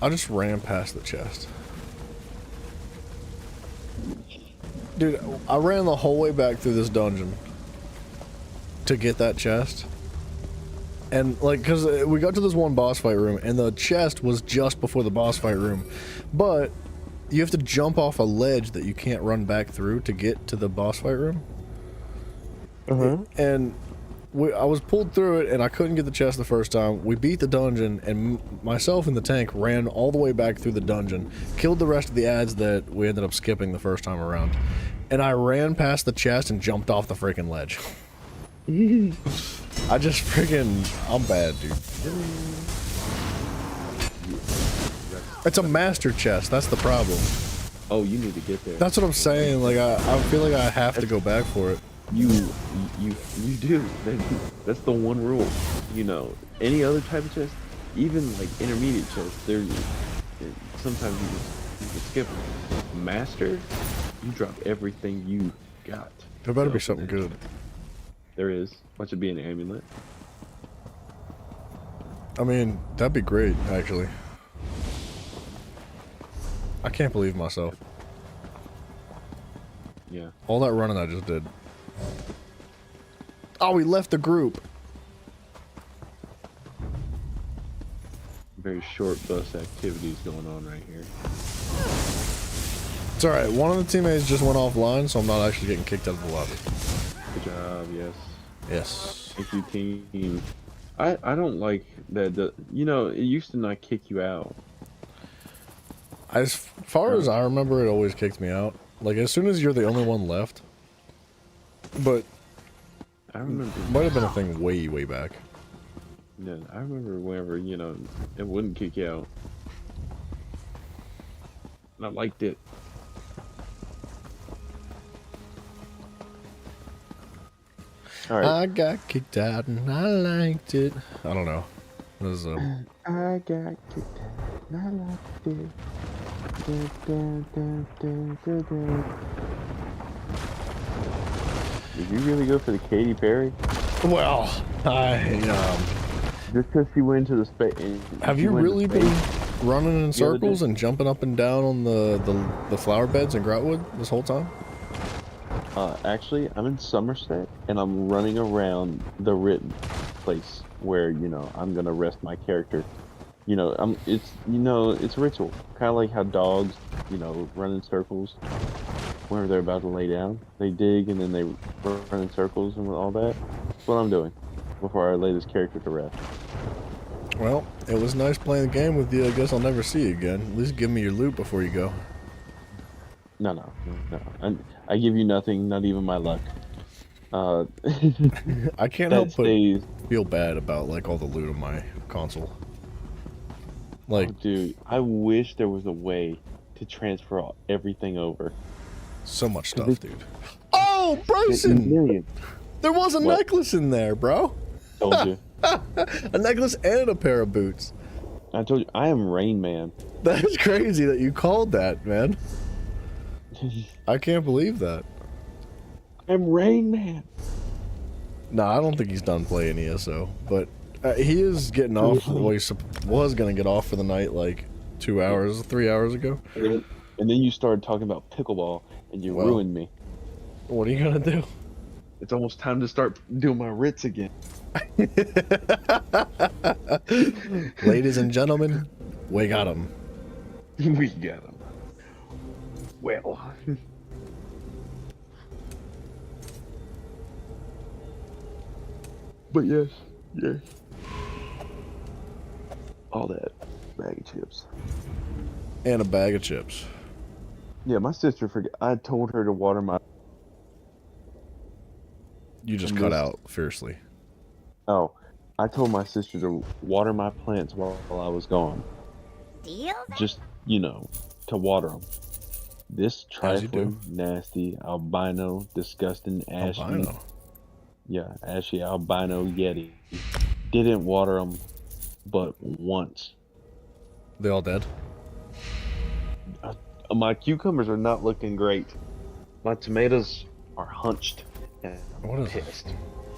I just ran past the chest. Dude, I ran the whole way back through this dungeon to get that chest. And, like, because we got to this one boss fight room, and the chest was just before the boss fight room. But you have to jump off a ledge that you can't run back through to get to the boss fight room. And I was pulled through it, and I couldn't get the chest the first time. We beat the dungeon, and myself and the tank ran all the way back through the dungeon, killed the rest of the ads that we ended up skipping the first time around. And I ran past the chest and jumped off the freaking ledge. I just freaking... I'm bad, dude. It's a master chest, that's the problem. Oh, you need to get there. That's what I'm saying, like, I feel like I have to go back for it. You do. That's the one rule. You know, any other type of chest, even like intermediate chests, sometimes you just skip them. Master, you drop everything you got. There better be something good. There is. Watch it be an amulet. I mean, that'd be great, actually. I can't believe myself. Yeah. All that running I just did. Oh, we left the group. Very short bus activities going on right here. It's alright, one of the teammates just went offline, so I'm not actually getting kicked out of the lobby. Good job, yes. Yes. Thank you, team. I don't like that, you know, it used to not kick you out. As far as I remember, it always kicked me out. Like, as soon as you're the only one left. But I remember. Might have been a thing way, way back. Yeah, I remember whenever, you know, it wouldn't kick you out. And I liked it. All right. I got kicked out and I liked it. I don't know. This is I got kicked out and I liked it. Did you really go for the Katy Perry? Well, just because she went into the space. Have you really been running in circles and jumping up and down on the flower beds in Groutwood this whole time? Actually, I'm in Somerset and I'm running around the written place where, you know, I'm gonna rest my character. You know, it's ritual, kind of like how dogs, you know, run in circles whenever they're about to lay down. They dig and then they run in circles and all that. That's what I'm doing before I lay this character to rest. Well, it was nice playing the game with you. I guess I'll never see you again. At least give me your loot before you go. No. I give you nothing, not even my luck. I can't help but feel bad about like all the loot on my console. Like, oh, dude, I wish there was a way to transfer everything over. So much stuff, dude. Oh, Bryson! There was a necklace in there, bro. Told you. A necklace and a pair of boots. I told you, I am Rain Man. That's crazy that you called that, man. I can't believe that. I'm Rain Man. Nah, I don't think he's done playing ESO, but he is getting off. Well, he was gonna get off for the night like 2 hours, 3 hours ago. And then you started talking about pickleball, and you ruined me. What are you gonna do? It's almost time to start doing my writs again. Ladies and gentlemen, we got him. We got him. Well. But yes. All that bag of chips. And a bag of chips. Yeah, my sister forgot. I told her to water my. You just cut out fiercely. Oh, I told my sister to water my plants while I was gone. Deal? Just, to water them. This trifling, nasty, albino, disgusting, ashy. Albino? Yeah, ashy albino yeti. Didn't water them, but once. They all dead? My cucumbers are not looking great. My tomatoes are hunched. And what is pissed. It?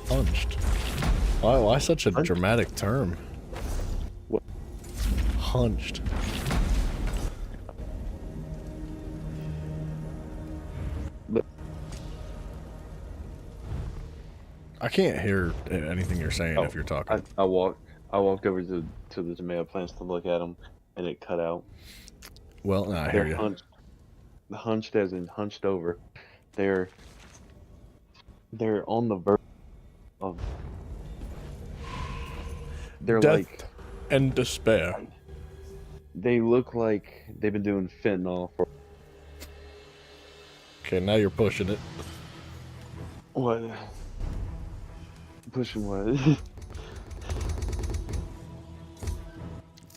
Hunched? Why such a dramatic term? What? Hunched. I can't hear anything you're saying if you're talking. I walked over to the tomato plants to look at them, and it cut out. Well, I hear you. Hunched as in hunched over. They're on the verge of. They're death like and despair. They look like they've been doing fentanyl for. Okay, now you're pushing it. What? Pushing what?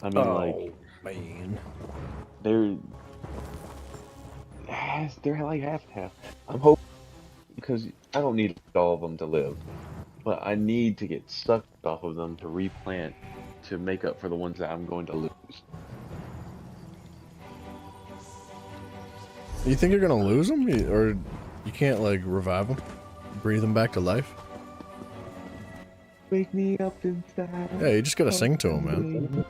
I mean, man. They're like half and half. I'm hoping, because I don't need all of them to live, but I need to get sucked off of them to replant to make up for the ones that I'm going to lose. You think you're gonna lose them, or you can't like revive them, breathe them back to life? Wake me up inside. Yeah, you just gotta sing to them, man.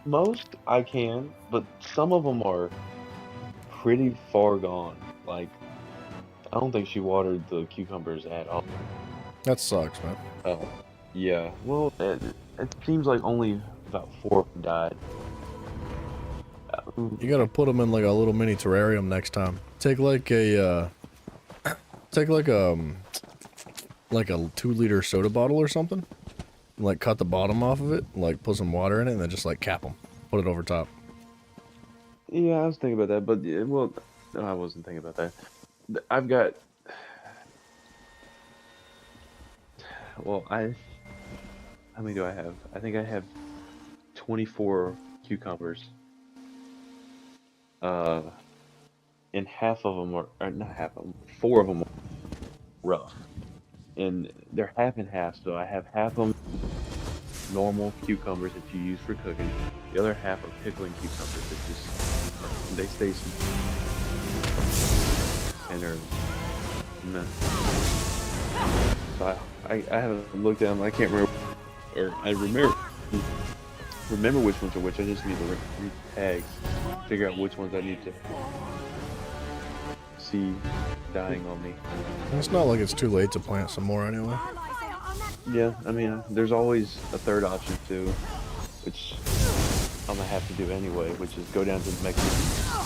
Most I can, but some of them are pretty far gone. Like, I don't think she watered the cucumbers at all. That sucks, man. Oh, yeah. Well, it seems like only about 4 of them died. You gotta put them in like a little mini terrarium next time. Take like a, like a 2-liter soda bottle or something. Like cut the bottom off of it, like put some water in it, and then just like cap them. Put it over top. Yeah, I was thinking about that, but well, no, I wasn't thinking about that. I've got. Well, how many do I have? I think I have 24 cucumbers. And half of them are not half of them. 4 of them are rough, and they're half and half. So I have half of them normal cucumbers that you use for cooking. The other half are pickling cucumbers that they stay and they're meh. So I haven't looked at them. I can't remember, or I remember which ones are which. I just need to read tags, figure out which ones I need to see dying on me. It's not like it's too late to plant some more anyway. Yeah, I mean, there's always a third option too, which I'm gonna have to do anyway, which is go down to Mexico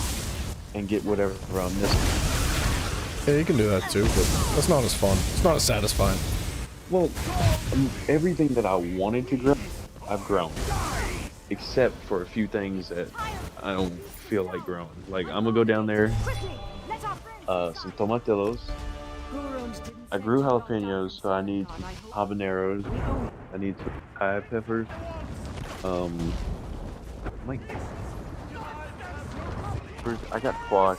and get whatever I'm missing. Yeah, you can do that too, but that's not as fun. It's not as satisfying. Well, everything that I wanted to grow, I've grown. Except for a few things that I don't feel like growing. Like, I'm gonna go down there, some tomatillos. I grew jalapenos, so I need some habaneros. I need some cayenne peppers. I got squash.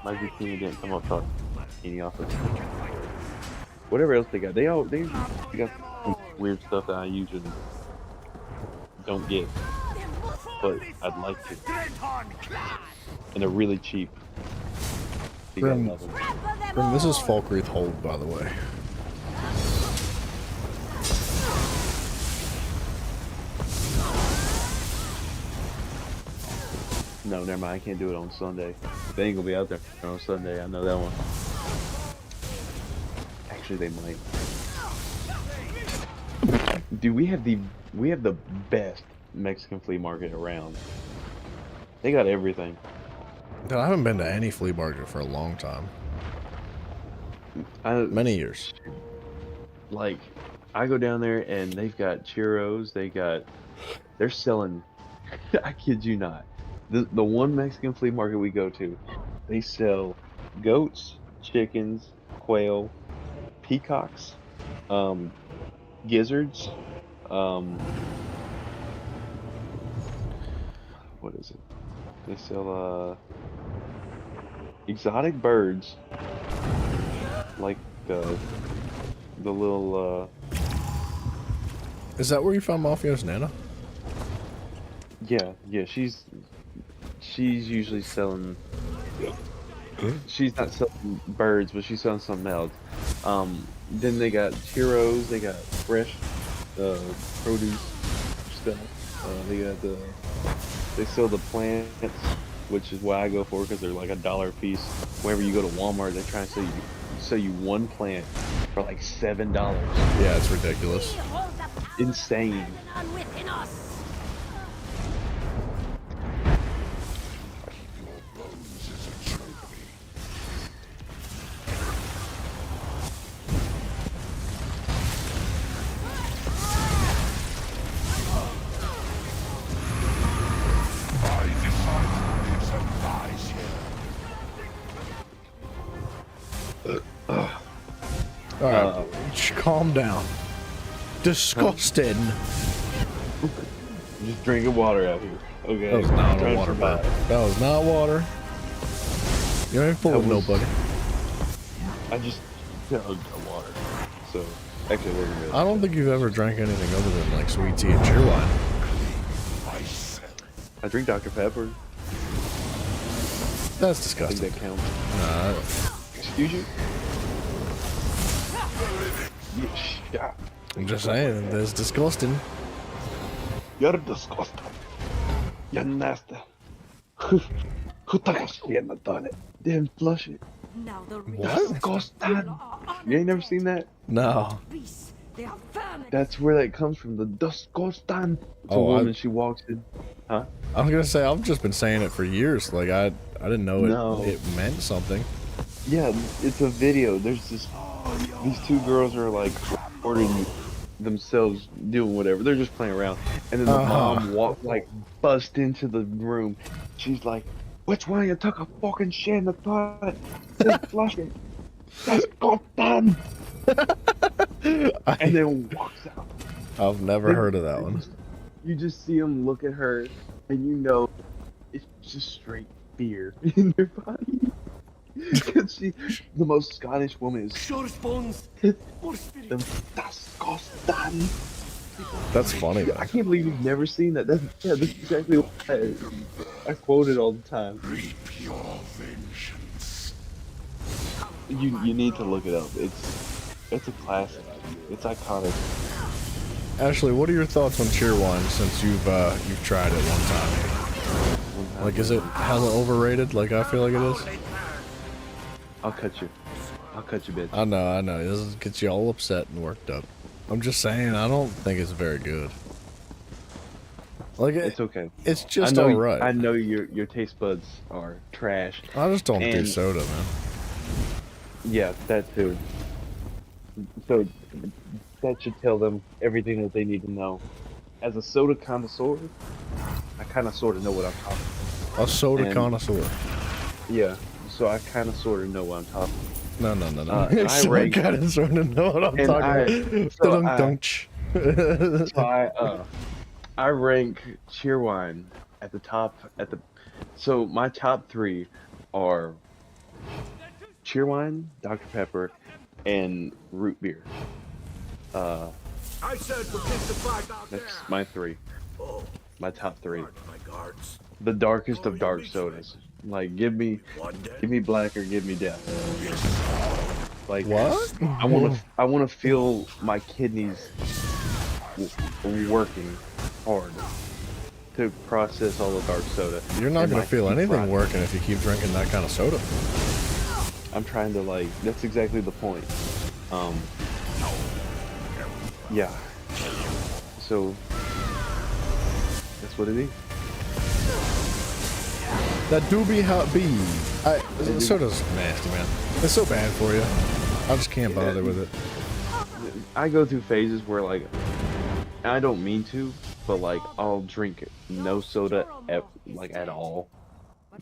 My zucchini didn't come up top. Zucchini off of it. Whatever else they got, they got some weird stuff that I usually don't get, but I'd like to. And they're really cheap. Grim, this is Falkreath Hold, by the way. No, never mind. I can't do it on Sunday. They ain't gonna be out there on Sunday. I know that one. Actually, they might. Dude, we have the best Mexican flea market around. They got everything. Dude, I haven't been to any flea market for a long time. Many years. Like, I go down there and they've got churros. They're selling. I kid you not. The one Mexican flea market we go to, they sell goats, chickens, quail, peacocks, gizzards, what is it? They sell exotic birds, like the little. Is that where you found Mafio's Nana? Yeah, she's usually selling. She's not selling birds, but she's selling something else. Then they got churros. They got fresh produce stuff. They sell the plants, which is what I go for because they're like $1 a piece. Whenever you go to Walmart, they try and sell you one plant for like $7. Yeah, it's ridiculous. Insane. Alright, calm down. Disgusting. Just drinking water out here. Okay. That was not a Trying to water survive. bottle. That was not water. You ain't fooling nobody. I just chugged the water. So, actually, it wasn't really. I don't think you've ever drank anything other than like sweet tea and cheerwine. I drink Dr. Pepper. That's I disgusting. think that counts. Nah, Excuse you? Yeah. I'm just saying, that's disgusting. You're disgusting. You're nasty. Who took a shit in the toilet? Didn't flush it. Now the What? Disgusting. You ain't never seen that? No. beasts, they are vermin. That's where that comes from. The disgusting. It's a Oh, woman. She walks in. Huh? I was gonna say I've just been saying it for years. Like I didn't know No. it meant something. Yeah, it's a video. There's these two girls are like recording themselves doing whatever. They're just playing around, and then the mom bust into the room. She's like, "Which one of you took a fucking shit in the toilet? Just flush it. That's goddamn." And then walks out. I've never heard of that one. You just see them look at her, and you know it's just straight fear in their body. Because she's the most Scottish woman is. Sure spawns. More spirit. Disgusting. That's funny though. I can't believe you've never seen that. That's exactly what I quote it all the time. Reap your vengeance. You need to look it up. It's a classic. It's iconic. Ashley, what are your thoughts on cheerwine since you've tried it one time? Like, is it hella overrated? Like I feel like it is. I'll cut you, bitch. I know. This gets you all upset and worked up. I'm just saying, I don't think it's very good. Like It's okay. It's just I know, alright. I know your taste buds are trash. I just don't do And- soda, man. Yeah, that too. So that should tell them everything that they need to know. As a soda connoisseur, I kind of sort of know what I'm talking about. A soda And- connoisseur. Yeah, so I kind of sort of know what I'm talking about. No. I So rank- kind of sort of know what I'm And talking about. So I rank Cheerwine at the top. So my top 3 are Cheerwine, Dr. Pepper, and root beer. I said we'll take the fight out there. That's my 3. Oh, My top 3. pardon my guards. The darkest of dark sodas. Like give me black or give me death. Like What? I wanna feel my kidneys working hard. to process all the dark soda. You're not And gonna my feel teeth anything rot. working if you keep drinking that kind of soda. I'm trying to like. That's exactly the point. Yeah. So that's what it is. That do be how it be. Soda's nasty, man. It's so bad for you. I just can't bother with it. I go through phases where like I don't mean to, but like I'll drink no soda at all.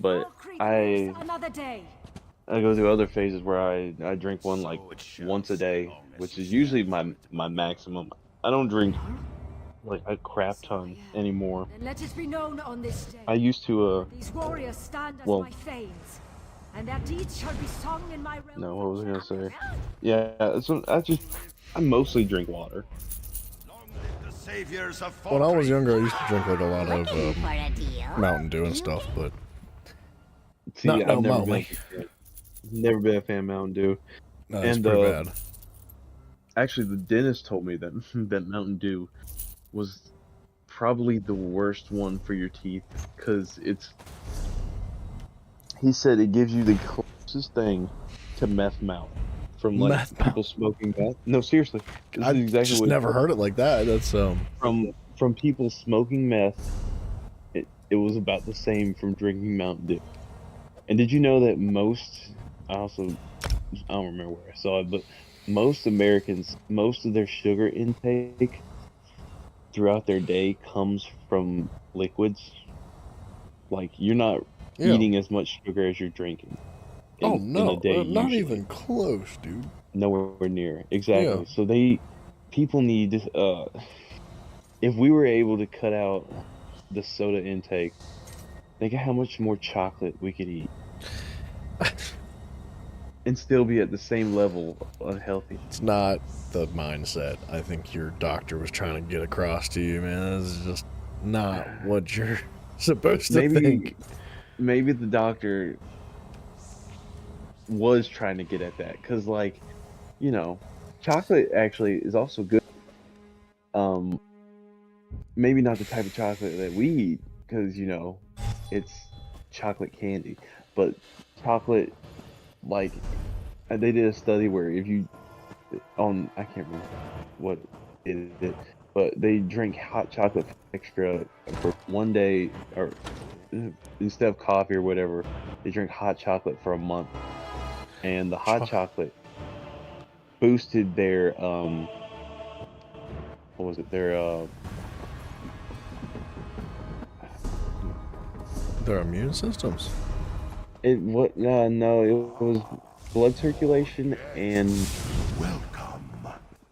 But I Another day. go through other phases where I drink one like once a day, which is usually my maximum. I don't drink like a crap ton anymore. And let it be known on this day. I used to These warriors stand as well- my thanes, and their deeds shall be sung in my realm. no, what was I gonna say? Yeah, so I mostly drink water. When I was younger, I used to drink like a lot of Mountain Dew and stuff, but See, Not I've no never Mountain. never been a fan of Mountain Dew. no, it's And, pretty bad. Actually, the dentist told me that that Mountain Dew was probably the worst one for your teeth because he said it gives you the closest thing to meth mouth from like Meth mouth. people smoking meth. No, seriously, this I is exactly just what never heard it like that. That's from people smoking meth. It was about the same from drinking Mountain Dew. And did you know that I don't remember where I saw it, but most Americans, most of their sugar intake throughout their day comes from liquids. Like you're not Yeah. eating as much sugar as you're drinking. oh in no, a day, not usually. even close, dude. Nowhere near. Exactly. Yeah. So people need if we were able to cut out the soda intake, think of how much more chocolate we could eat. And still be at the same level of unhealthy. It's not the mindset I think your doctor was trying to get across to you, man. This is just not what you're supposed to think. Maybe the doctor was trying to get at that because, like, you know, chocolate actually is also good. Maybe not the type of chocolate that we eat because, you know, it's chocolate candy, but chocolate, like, they did a study where if you I can't remember what it is, but they drink hot chocolate extra for one day, or instead of coffee or whatever, they drink hot chocolate for a month, and the hot chocolate boosted their what was it, Their immune systems. no, it was blood circulation and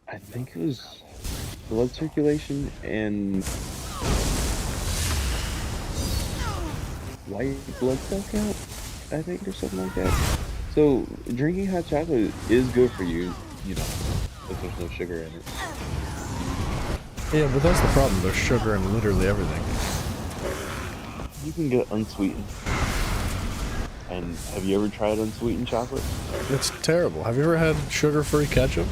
I think it was blood circulation and white blood cell count, I think, or something like that. So drinking hot chocolate is good for you, you know, if there's no sugar in it. Yeah, but that's the problem. There's sugar in literally everything. You can get unsweetened. And have you ever tried unsweetened chocolate? It's terrible. Have you ever had sugar-free ketchup?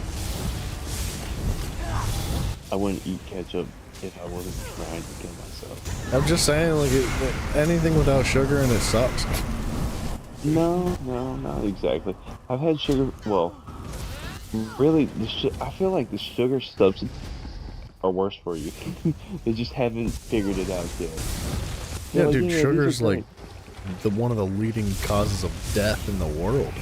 I wouldn't eat ketchup if I wasn't trying to kill myself. I'm just saying, like, anything without sugar in it sucks. No, not exactly. I've had sugar. Well, really, I feel like the sugar substances are worse for you. They just haven't figured it out yet. Yeah, They're dude, these sugar's are like one of the leading causes of death in the world.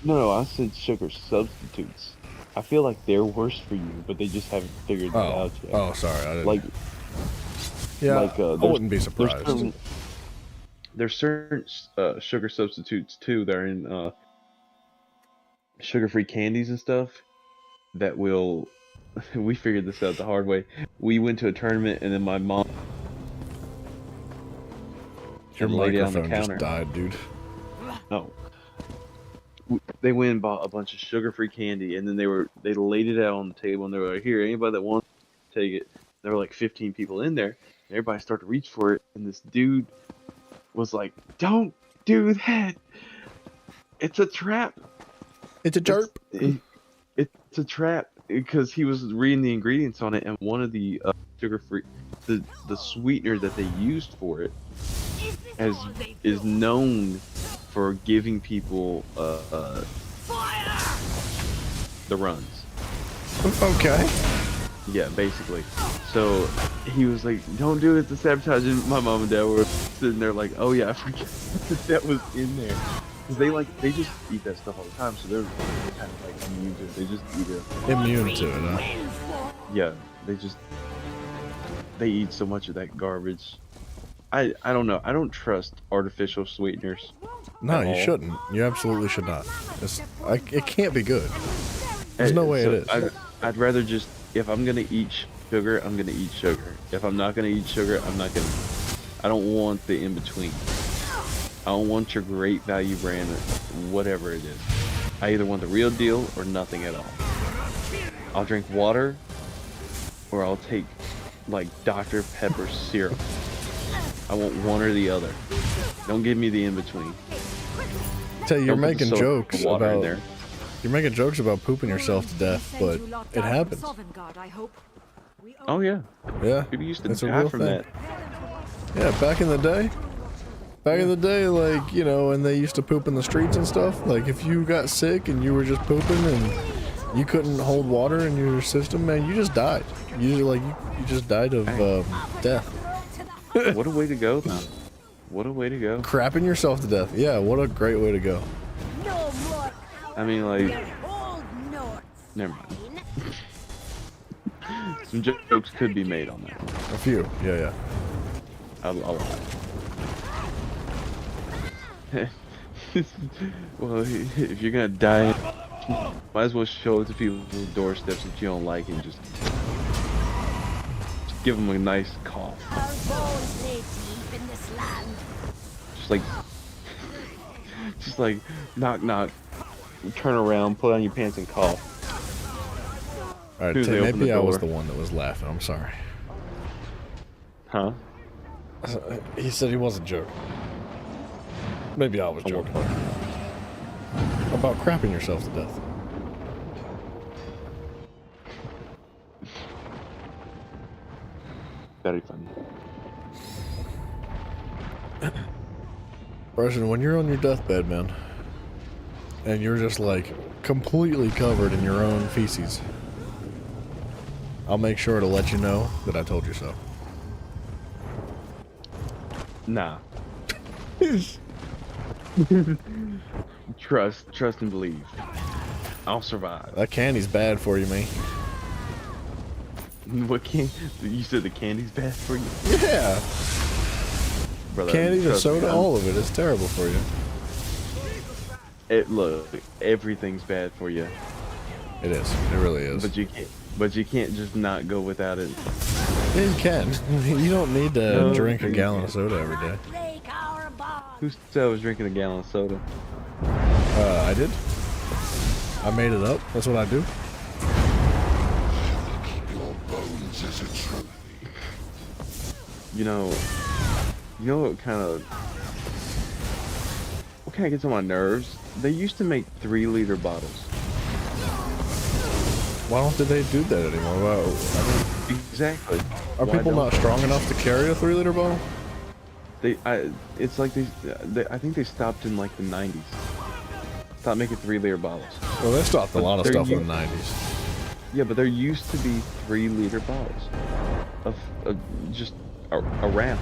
No, I said sugar substitutes. I feel like they're worse for you, but they just haven't figured it out yet. Oh, sorry, I didn't. Like, yeah, like, I wouldn't be surprised. There's certain sugar substitutes too that are in sugar-free candies and stuff that will. We figured this out the hard way. We went to a tournament and then my mom. Your laid it on the microphone just counter. died, dude. No. They went and bought a bunch of sugar-free candy, and then they laid it out on the table, and they were like, "Here, anybody that wants to take it." There were like 15 people in there. And everybody started to reach for it, and this dude was like, "Don't do that! It's a trap! It's a jerp! It's a trap!" Because he was reading the ingredients on it, and one of the the sweetener that they used for it is known for giving people the runs. Okay. Yeah, basically. So he was like, "Don't do it to sabotage." And my mom and dad were sitting there like, "Oh yeah, I forget that was in there." Because they just eat that stuff all the time, so they're kind of like immune to it. They just eat it. Immune to it, huh? Yeah, they eat so much of that garbage. I don't know. I don't trust artificial sweeteners. No, you shouldn't. You absolutely should not. It can't be good. There's no way it is. I'd rather just, if I'm gonna eat sugar, I'm gonna eat sugar. If I'm not gonna eat sugar, I'm not gonna. I don't want the in between. I don't want your great value brand, whatever it is. I either want the real deal or nothing at all. I'll drink water, or I'll take like Dr. Pepper syrup. I want one or the other. Don't give me the in between. Tell you, you're making jokes about. There. You're making jokes about pooping yourself to death, but it happens. Oh yeah. Yeah. People used to That's a die real from thing. that. Yeah, back in the day. Back in the day, like, you know, and they used to poop in the streets and stuff. Like, if you got sick and you were just pooping and you couldn't hold water in your system, man, you just died. You just died of death. What a way to go, though. What a way to go. Crapping yourself to death. Yeah, what a great way to go. I mean, like, never mind. Some jokes could be made on that. A few, yeah. A lot. Well, if you're gonna die, might as well show it to people's doorsteps that you don't like and just give them a nice cough. Just like knock knock, turn around, pull down your pants and cough. Alright, maybe I was the one that was laughing. I'm sorry. Huh? He said he wasn't joking. Maybe I was joking. About crapping yourself to death. Very funny. Bryson, when you're on your deathbed, man, and you're just like completely covered in your own feces, I'll make sure to let you know that I told you so. Nah. Trust and believe. I'll survive. That candy's bad for you, man. What can you said the candy's bad for you? Yeah. Brother, candy, the soda, all of it is terrible for you. Look, everything's bad for you. It is. It really is. But you can't just not go without it. Yeah, you can. You don't need to drink a gallon of soda every day. Who said I was drinking a gallon of soda? I did. I made it up. That's what I do. You know what kind of gets on my nerves? They used to make 3-liter bottles. Why don't they do that anymore? Well, exactly. Are people not strong enough to carry a 3-liter bottle? It's like I think they stopped in like the 90s. Stopped making 3-liter bottles. Well, they stopped a lot of stuff in the 90s. Yeah, but there used to be 3-liter bottles of just around.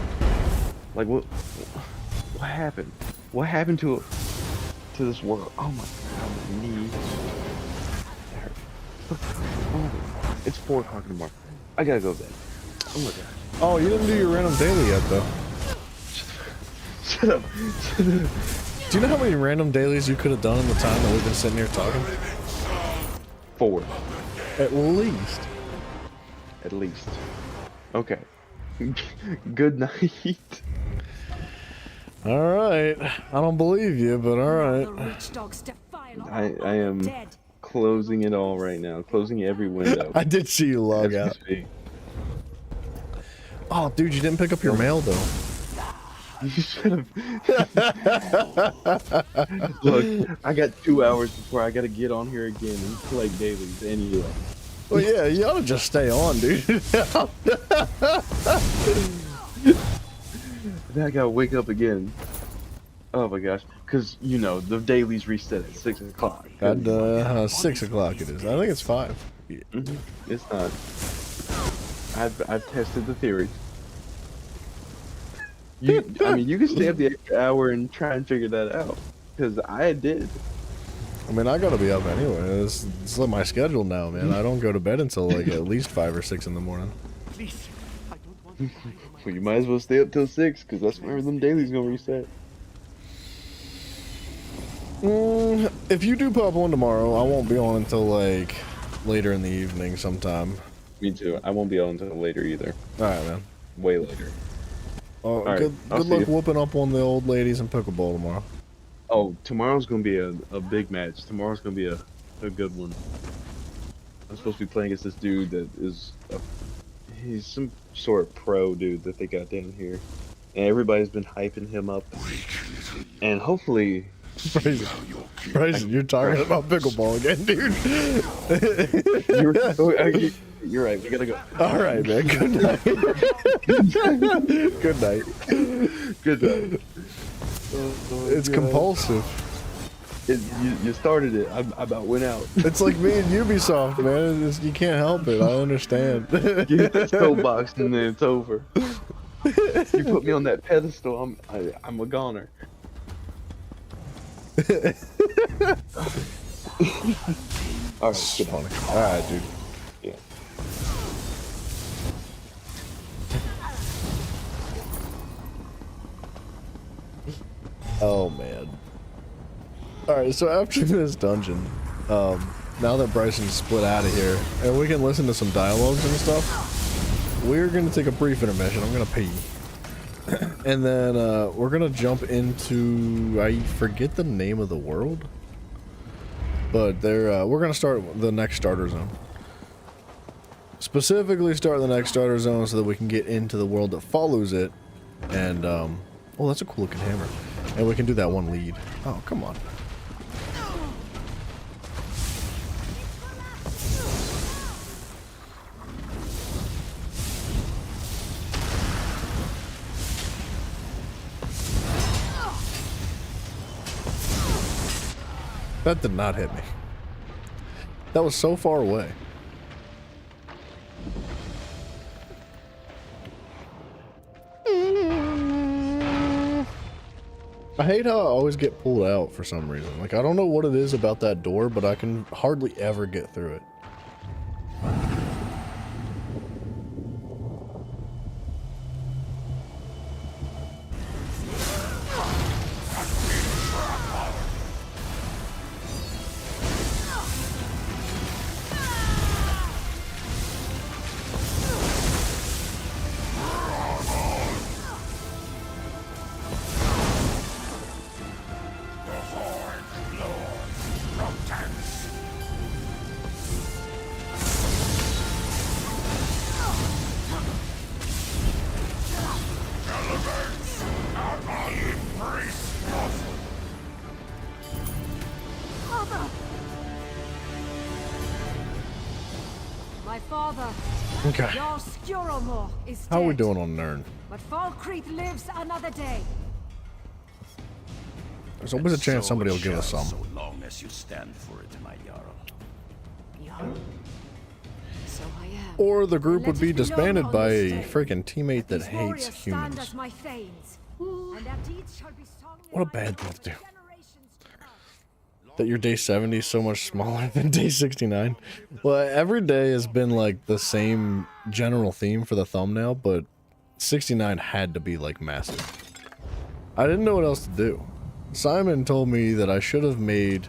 Like what happened? What happened to this world? Oh my god, my knee. It's 4 o'clock in the morning. I gotta go to bed. Oh my god. Oh, you didn't do your random daily yet, though. Shut up. Do you know how many random dailies you could have done in the time that we've been sitting here talking? 4. At least. At least. Okay. Good night. Alright. I don't believe you, but alright. I am closing it all right now. Closing every window. I did see you log out. Oh, dude, you didn't pick up your mail, though. You should have. Look, I got 2 hours before I gotta get on here again and collect dailies anyway. Well, yeah, you ought to just stay on, dude. Then I gotta wake up again. Oh my gosh, because you know the dailies reset at 6 o'clock. At 6 o'clock it is. I think it's 5. Yeah. It's not. I've tested the theory. I mean, you can stay up the extra hour and try and figure that out. Because I did. I mean, I gotta be up anyway. It's like my schedule now, man. I don't go to bed until like at least 5 or 6 in the morning. Please, I don't want to die. Well, you might as well stay up till 6, because that's whenever them dailies gonna reset. If you do pop on tomorrow, I won't be on until like later in the evening sometime. Me too. I won't be on until later either. Alright, man. Way later. Right, good luck whooping up on the old ladies in pickleball tomorrow. Oh, tomorrow's gonna be a big match. Tomorrow's gonna be a good one. I'm supposed to be playing against this dude that is he's some sort of pro dude that they got down here, and everybody's been hyping him up. And hopefully, Bryson, you're talking about pickleball again, dude. You're right. We gotta go. All right, man. Good night. Good night. Good night. It's compulsive. You started it. I about went out. It's like me and Ubisoft, man. You can't help it. I understand. You hit the skull box and then it's over. You put me on that pedestal. I'm a goner. All right, good funny. All right, dude. Yeah. Oh man. All right, so after this dungeon, now that Bryson's split out of here, and we can listen to some dialogues and stuff, we're gonna take a brief intermission. I'm gonna pee. And then we're gonna jump into, I forget the name of the world, but we're gonna start the next starter zone. Specifically start the next starter zone so that we can get into the world that follows it. And oh, that's a cool looking hammer. And we can do that one lead. Oh, come on. That did not hit me. That was so far away. I hate how I always get pulled out for some reason. Like, I don't know what it is about that door, but I can hardly ever get through it. Okay. How are we doing on Nirn? But Falkreath lives another day. There's always a chance somebody will give us some. So long as you stand for it, my Jarl. Jarl? So I am. Or the group would be disbanded by a freaking teammate that hates humans. What a bad thing to do. That your day 70 is so much smaller than day 69. Well, every day has been like the same general theme for the thumbnail, but 69 had to be like massive. I didn't know what else to do. Simon told me that I should have made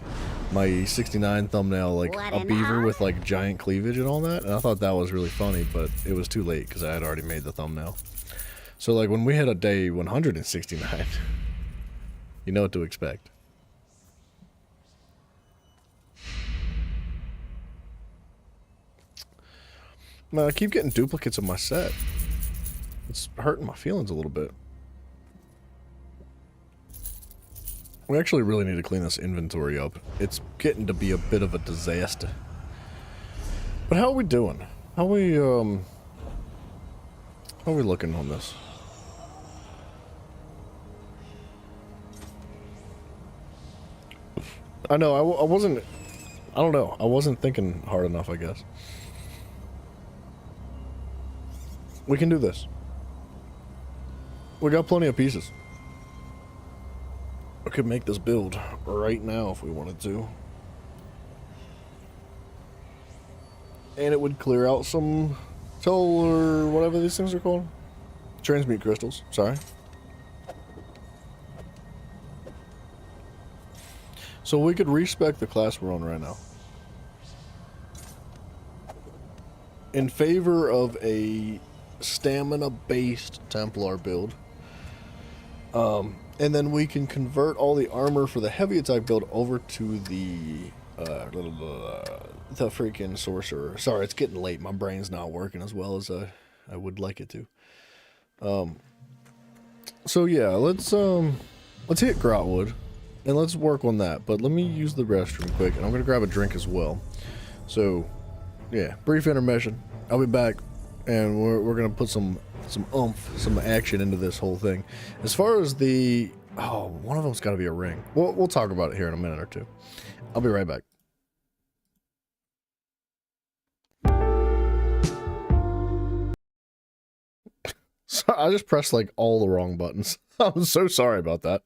my 69 thumbnail like a beaver with like giant cleavage and all that, and I thought that was really funny, but it was too late because I had already made the thumbnail. So like when we hit a day 169, you know what to expect. Man, I keep getting duplicates of my set. It's hurting my feelings a little bit. We actually really need to clean this inventory up. It's getting to be a bit of a disaster. But how are we doing? How are we looking on this? I know, I wasn't, I don't know, I wasn't thinking hard enough, I guess. We can do this. We got plenty of pieces. I could make this build right now if we wanted to. And it would clear out some or whatever these things are called. Transmute crystals, sorry. So we could respec the class we're on right now. In favor of a stamina-based Templar build. And then we can convert all the armor for the heavy attack build over to the freaking sorcerer. Sorry, it's getting late. My brain's not working as well as I would like it to. So yeah, let's hit Grotwood. And let's work on that, but let me use the restroom quick, and I'm gonna grab a drink as well. So, yeah, brief intermission. I'll be back, and we're gonna put some oomph, some action into this whole thing. As far as the one of them's got to be a ring. We'll talk about it here in a minute or two. I'll be right back. So I just pressed like all the wrong buttons. I'm so sorry about that.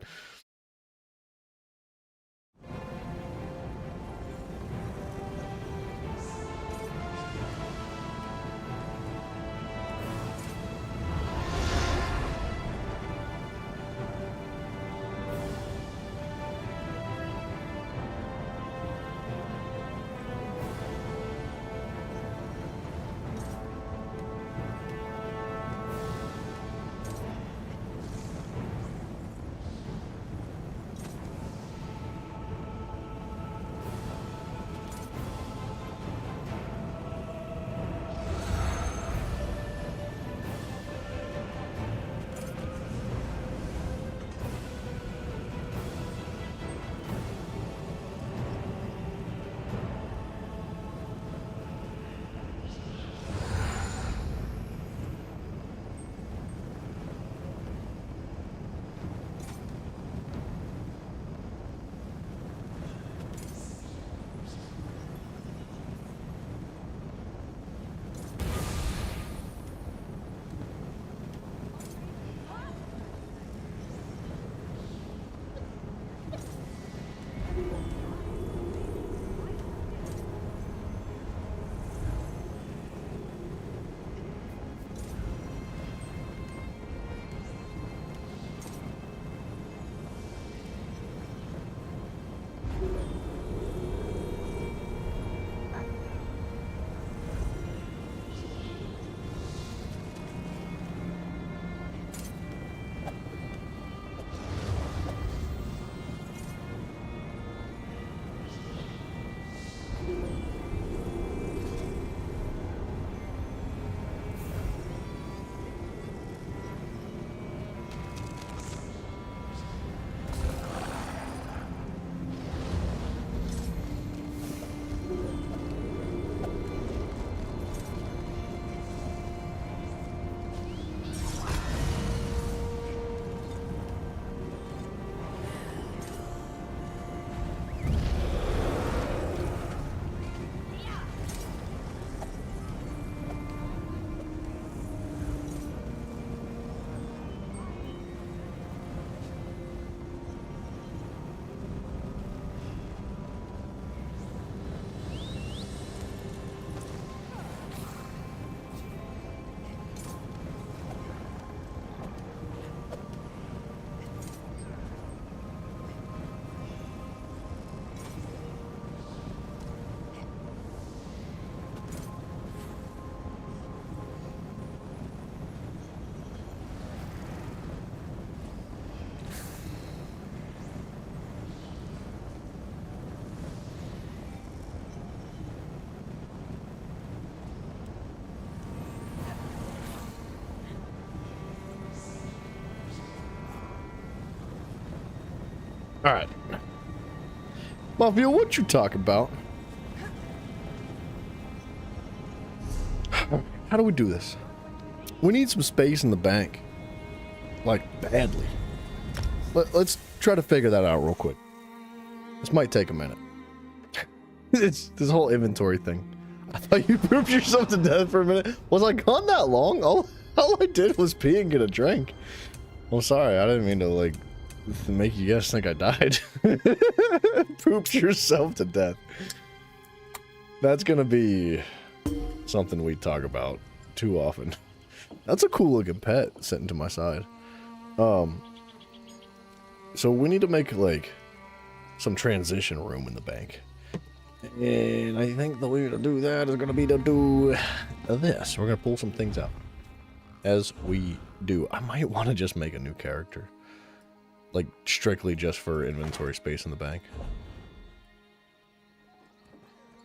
All right, Mafia, what you talking about? How do we do this? We need some space in the bank. Like, badly. Let's try to figure that out real quick. This might take a minute. It's this whole inventory thing. I thought you pooped yourself to death for a minute. Was I gone that long? All I did was pee and get a drink. I'm sorry, I didn't mean to, like, make you guys think I died. Pooped yourself to death. That's gonna be something we talk about too often. That's a cool looking pet sitting to my side. So we need to make, like, some transition room in the bank. And I think the way to do that is going to be to do this. We're going to pull some things out. As we do. I might want to just make a new character. Like, strictly just for inventory space in the bank.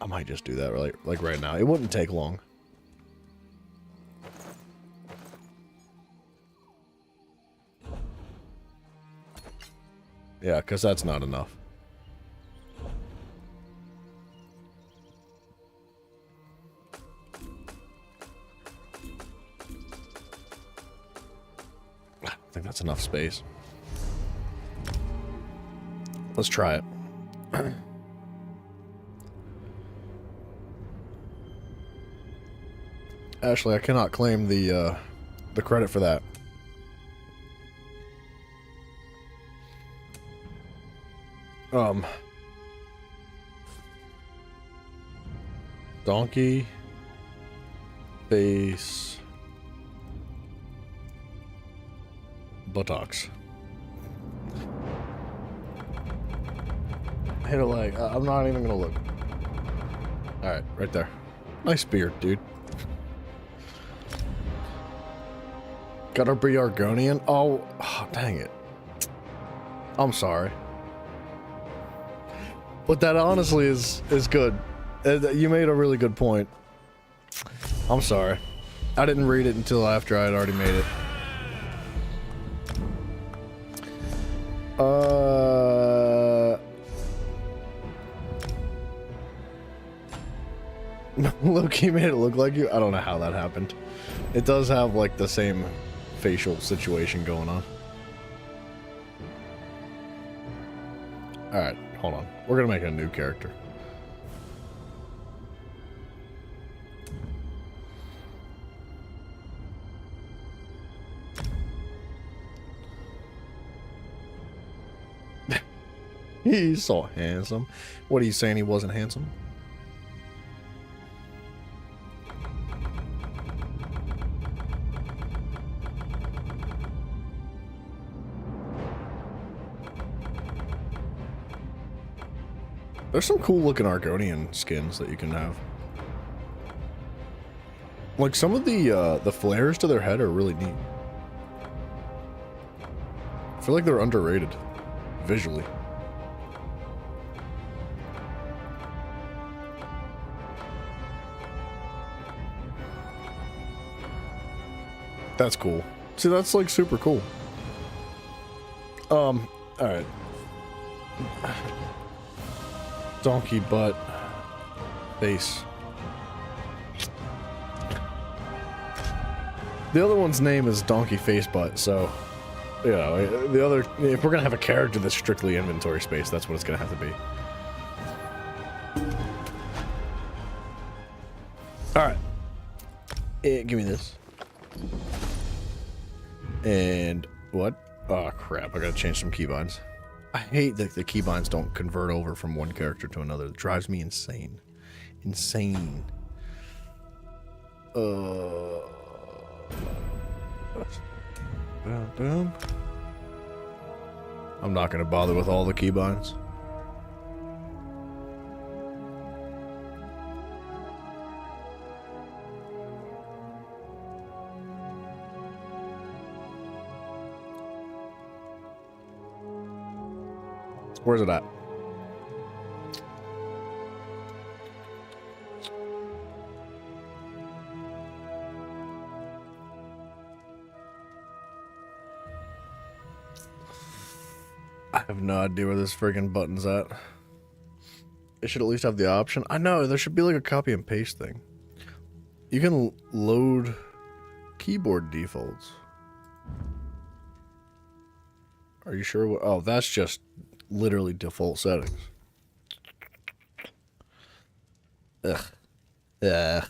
I might just do that like right now. It wouldn't take long. Yeah, because that's not enough. I think that's enough space. Let's try it. Ashley, I cannot claim the credit for that. Donkey face buttocks. Hit a leg. I'm not even gonna look. Alright, right there. Nice beard, dude. Gotta be Argonian? Oh, dang it. I'm sorry. But that honestly is good. You made a really good point. I'm sorry. I didn't read it until after I had already made it. Loki made it look like you? I don't know how that happened. It does have like the same facial situation going on. Alright, hold on. We're gonna make a new character. He's so handsome. What are you saying, he wasn't handsome? There's some cool looking Argonian skins that you can have. Like some of the flares to their head are really neat. I feel like they're underrated visually. That's cool. See, that's like super cool. All right. Donkey butt face. The other one's name is Donkey Face Butt, so you know, the other, if we're gonna have a character that's strictly inventory space, that's what it's gonna have to be. Alright. Give me this. And what? Oh crap, I gotta change some keybinds. I hate that the keybinds don't convert over from one character to another. It drives me insane. Insane. I'm not gonna bother with all the keybinds. Where's it at? I have no idea where this friggin' button's at. It should at least have the option. I know, there should be like a copy and paste thing. You can load keyboard defaults. Are you sure? Oh, that's just literally default settings. Ugh. Yeah.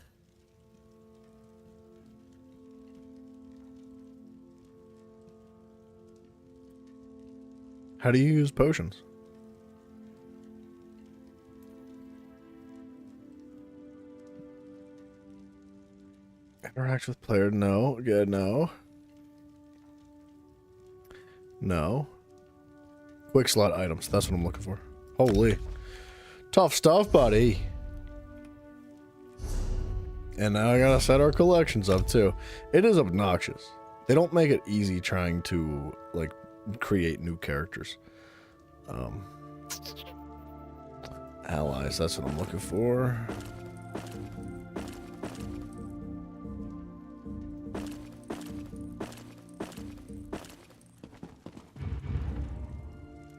How do you use potions? Interact with player? No. Good. No. No. Quick slot items. That's what I'm looking for. Holy. Tough stuff, buddy. And now I gotta set our collections up too. It is obnoxious. They don't make it easy trying to like create new characters. Allies, that's what I'm looking for.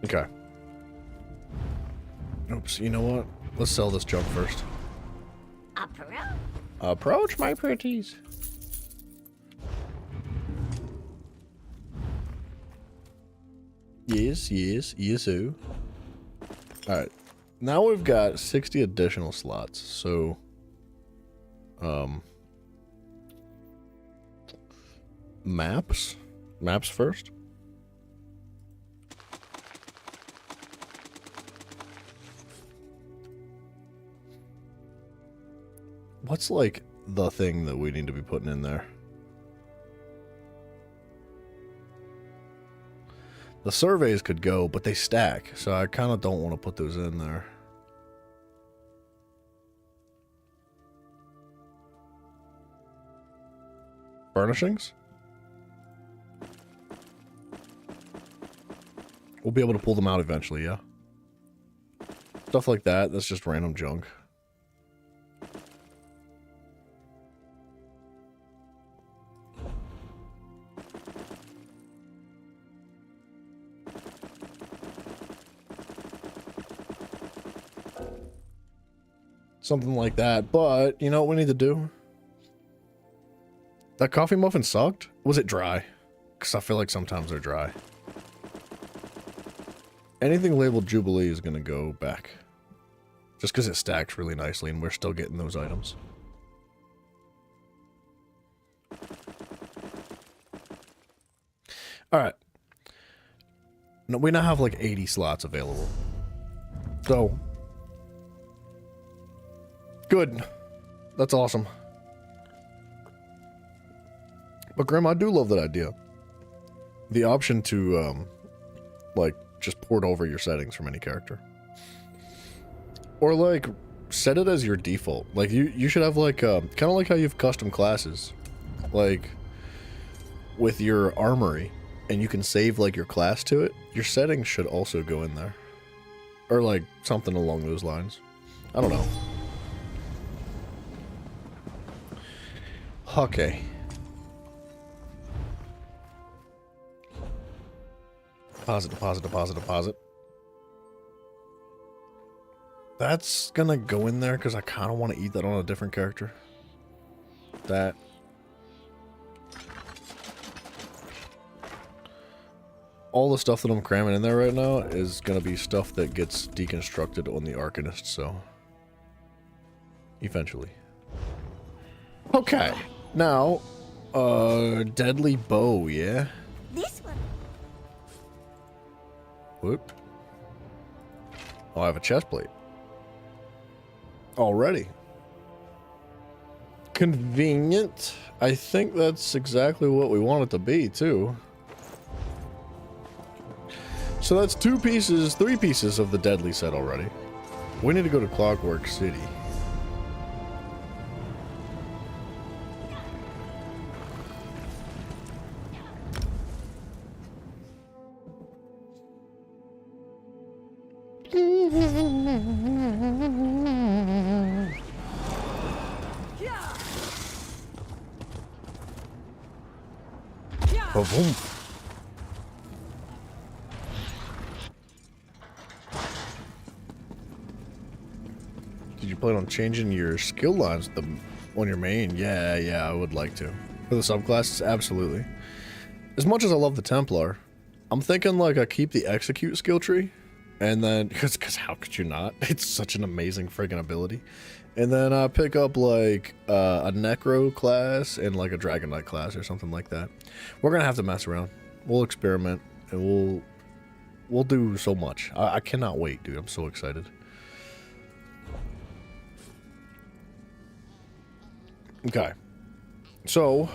Okay. Oops, you know what? Let's sell this junk first. Approach, my pretties. Yes, yes, yes-o. Alright. Now we've got 60 additional slots, so... Maps? Maps first? What's, like, the thing that we need to be putting in there? The surveys could go, but they stack, so I kind of don't want to put those in there. Furnishings? We'll be able to pull them out eventually, yeah? Stuff like that, that's just random junk. Something like that, but you know what we need to do? That coffee muffin sucked? Was it dry? Because I feel like sometimes they're dry. Anything labeled Jubilee is going to go back. Just because it stacks really nicely and we're still getting those items. Alright. No, we now have like 80 slots available. So... Good. That's awesome. But Grim, I do love that idea. The option to, like, just port over your settings from any character. Or, like, set it as your default. Like, you should have, like, kind of like how you have custom classes. Like, with your armory, and you can save, like, your class to it, your settings should also go in there. Or, like, something along those lines. I don't know. Okay. Deposit, deposit, deposit, deposit. That's gonna go in there because I kind of want to eat that on a different character. That. All the stuff that I'm cramming in there right now is gonna be stuff that gets deconstructed on the Arcanist, so. Eventually. Okay. Now, deadly bow, yeah? This one. Whoop. Oh, I have a chest plate. Already. Convenient. I think that's exactly what we want it to be, too. So that's 3 pieces of the deadly set already. We need to go to Clockwork City. Boom. Did you plan on changing your skill lines with the On your main? Yeah, I would like to. For the subclasses, absolutely. As much as I love the Templar, I'm thinking like I keep the Execute skill tree, and then, because how could you not? It's such an amazing friggin' ability. And then I pick up like a Necro class and like a Dragon Knight class or something like that. We're gonna have to mess around. We'll experiment, and we'll do so much. I cannot wait, dude. I'm so excited. Okay. So,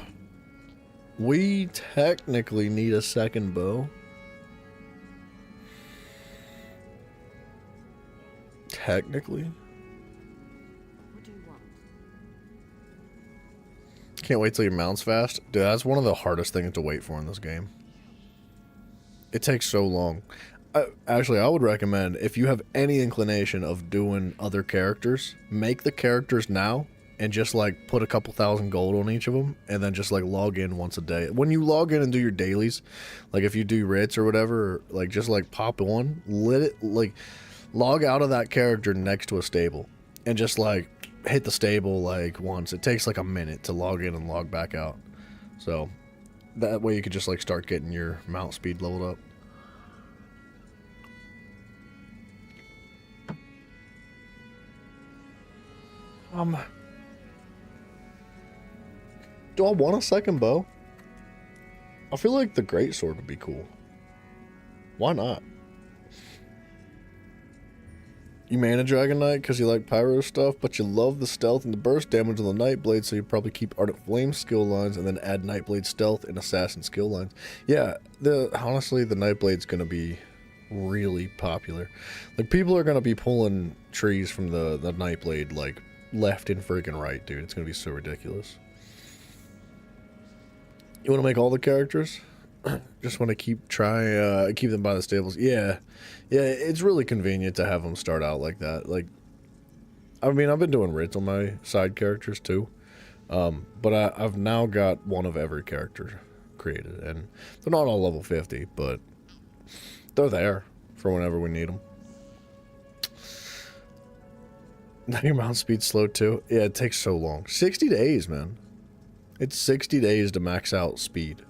we technically need a second bow. Technically. What do you want? Can't wait till your mount's fast. Dude, that's one of the hardest things to wait for in this game. It takes so long. Actually, I would recommend, if you have any inclination of doing other characters, make the characters now and just like put a couple thousand gold on each of them, and then just like log in once a day. When you log in and do your dailies, like if you do writs or whatever, like just like pop on, let it like log out of that character next to a stable and just like hit the stable like once. It takes like a minute to log in and log back out. So that way you could just like start getting your mount speed leveled up. Do I want a second bow? I feel like the greatsword would be cool. Why not? You main a Dragon Knight because you like pyro stuff, but you love the stealth and the burst damage on the Nightblade, so you probably keep Ardent Flame skill lines and then add Nightblade stealth and Assassin skill lines. Yeah, honestly, the Nightblade's going to be really popular. Like, people are going to be pulling trees from the Nightblade, like, left and friggin' right, dude. It's going to be so ridiculous. You want to make all the characters? Just want to keep them by the stables. Yeah, it's really convenient to have them start out like that. Like, I mean, I've been doing writs on my side characters too, but I've now got one of every character created, and they're not all level 50, but they're there for whenever we need them. Now your mount speed's slow too. Yeah, it takes so long. 60 days, man. It's 60 days to max out speed.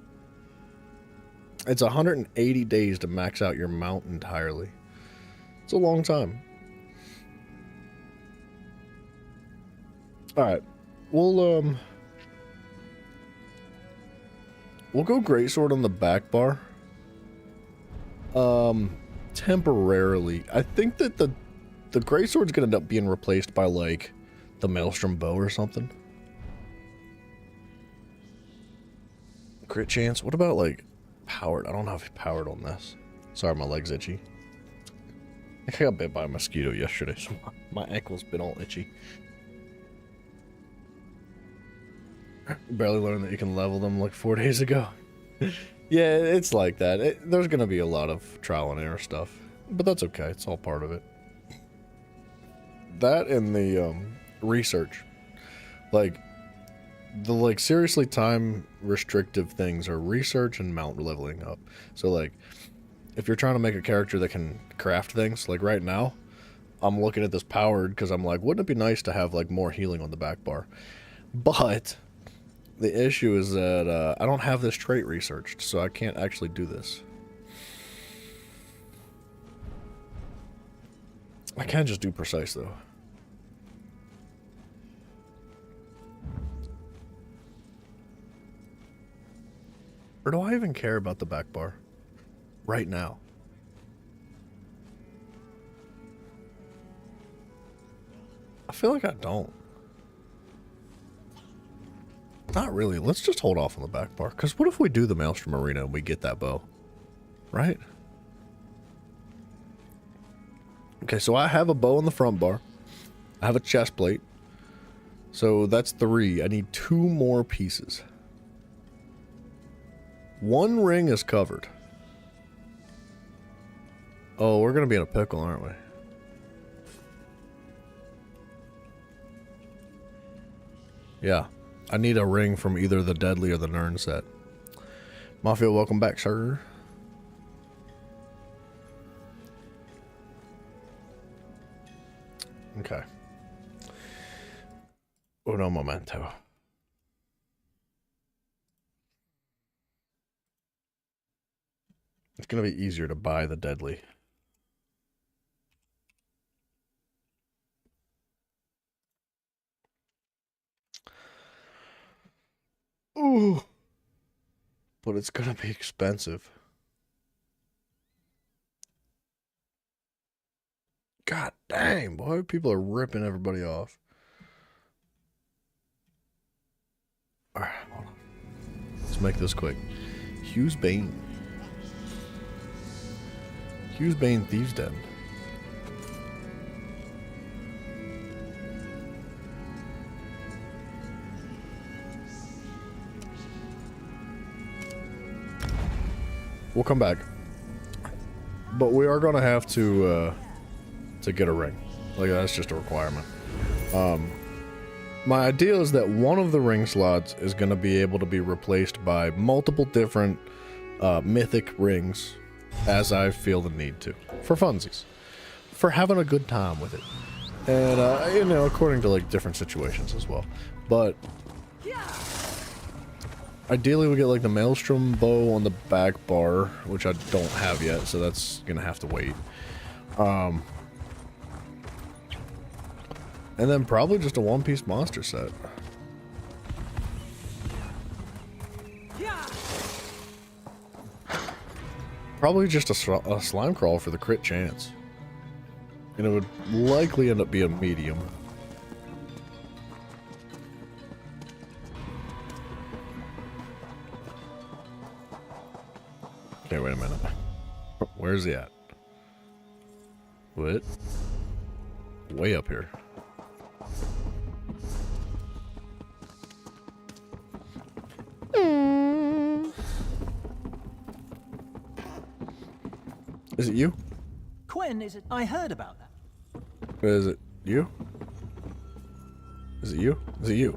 It's 180 days to max out your mount entirely. It's a long time. Alright. We'll go greatsword on the back bar. Temporarily. I think that the greatsword's gonna end up being replaced by like the Maelstrom bow or something. Crit chance. What about like powered? I don't have powered on this. Sorry, my leg's itchy. I think I got bit by a mosquito yesterday, so my ankle's been all itchy. Barely learned that you can level them like 4 days ago. Yeah, it's like that. There's gonna be a lot of trial and error stuff, but that's okay. It's all part of it. That and the research, like the seriously time restrictive things are research and mount leveling up. So like, if you're trying to make a character that can craft things, like right now, I'm looking at this powered because I'm like, wouldn't it be nice to have like more healing on the back bar? But the issue is that I don't have this trait researched, so I can't actually do this. I can just do precise though. Or do I even care about the back bar right now? I feel like I don't. Not really. Let's just hold off on the back bar. Because what if we do the Maelstrom Arena and we get that bow? Right? Okay, so I have a bow on the front bar. I have a chest plate. So that's 3. I need 2 more pieces. 1 ring is covered. Oh, we're going to be in a pickle, aren't we? Yeah. I need a ring from either the Deadly or the Nern set. Mafia, welcome back, sir. Okay. Uno momento. It's going to be easier to buy the deadly. Ooh. But it's going to be expensive. God dang, boy. People are ripping everybody off. Alright, hold on. Let's make this quick. Hughes Bane. Hughes Bane Thieves Den. We'll come back. But we are going to have to get a ring. Like, that's just a requirement. My idea is that one of the ring slots is going to be able to be replaced by multiple different mythic rings as I feel the need to. For funsies. For having a good time with it. And, you know, according to, like, different situations as well. But ideally we get, like, the Maelstrom bow on the back bar, which I don't have yet, so that's going to have to wait. And then probably just a one-piece monster set. Probably just a slime crawl for the crit chance. And it would likely end up being a medium. Okay, wait a minute. Where's he at? What? Way up here. Is it you? Quinn, is it? I heard about that. Is it you? Is it you? Is it you?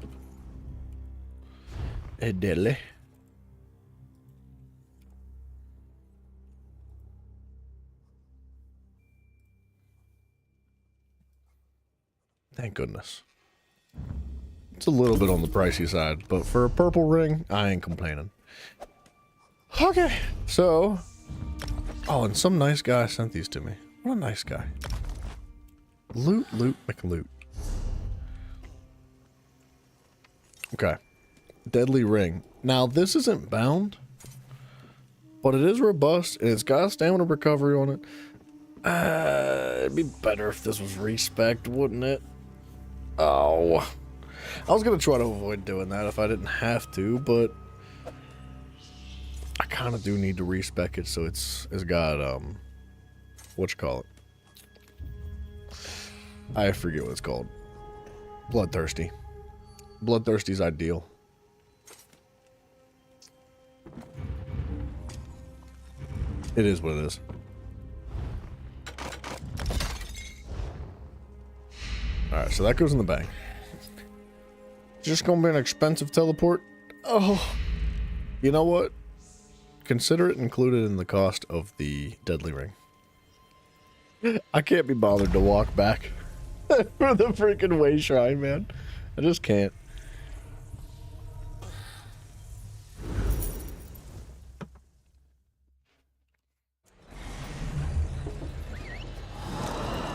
Hey, Deadly. Thank goodness. It's a little bit on the pricey side, but for a purple ring, I ain't complaining. Okay, so... Oh, and some nice guy sent these to me. What a nice guy. Loot, McLoot. Okay. Deadly ring. Now, this isn't bound, but it is robust, and it's got stamina recovery on it. It'd be better if this was respect, wouldn't it? Oh. I was going to try to avoid doing that if I didn't have to, but I kind of do need to respec it, so it's got, whatchamacallit? I forget what it's called. Bloodthirsty. Bloodthirsty's ideal. It is what it is. Alright, so that goes in the bank. Just gonna be an expensive teleport? Oh. You know what? Consider it included in the cost of the deadly ring. I can't be bothered to walk back for the freaking way shrine, man. I just can't.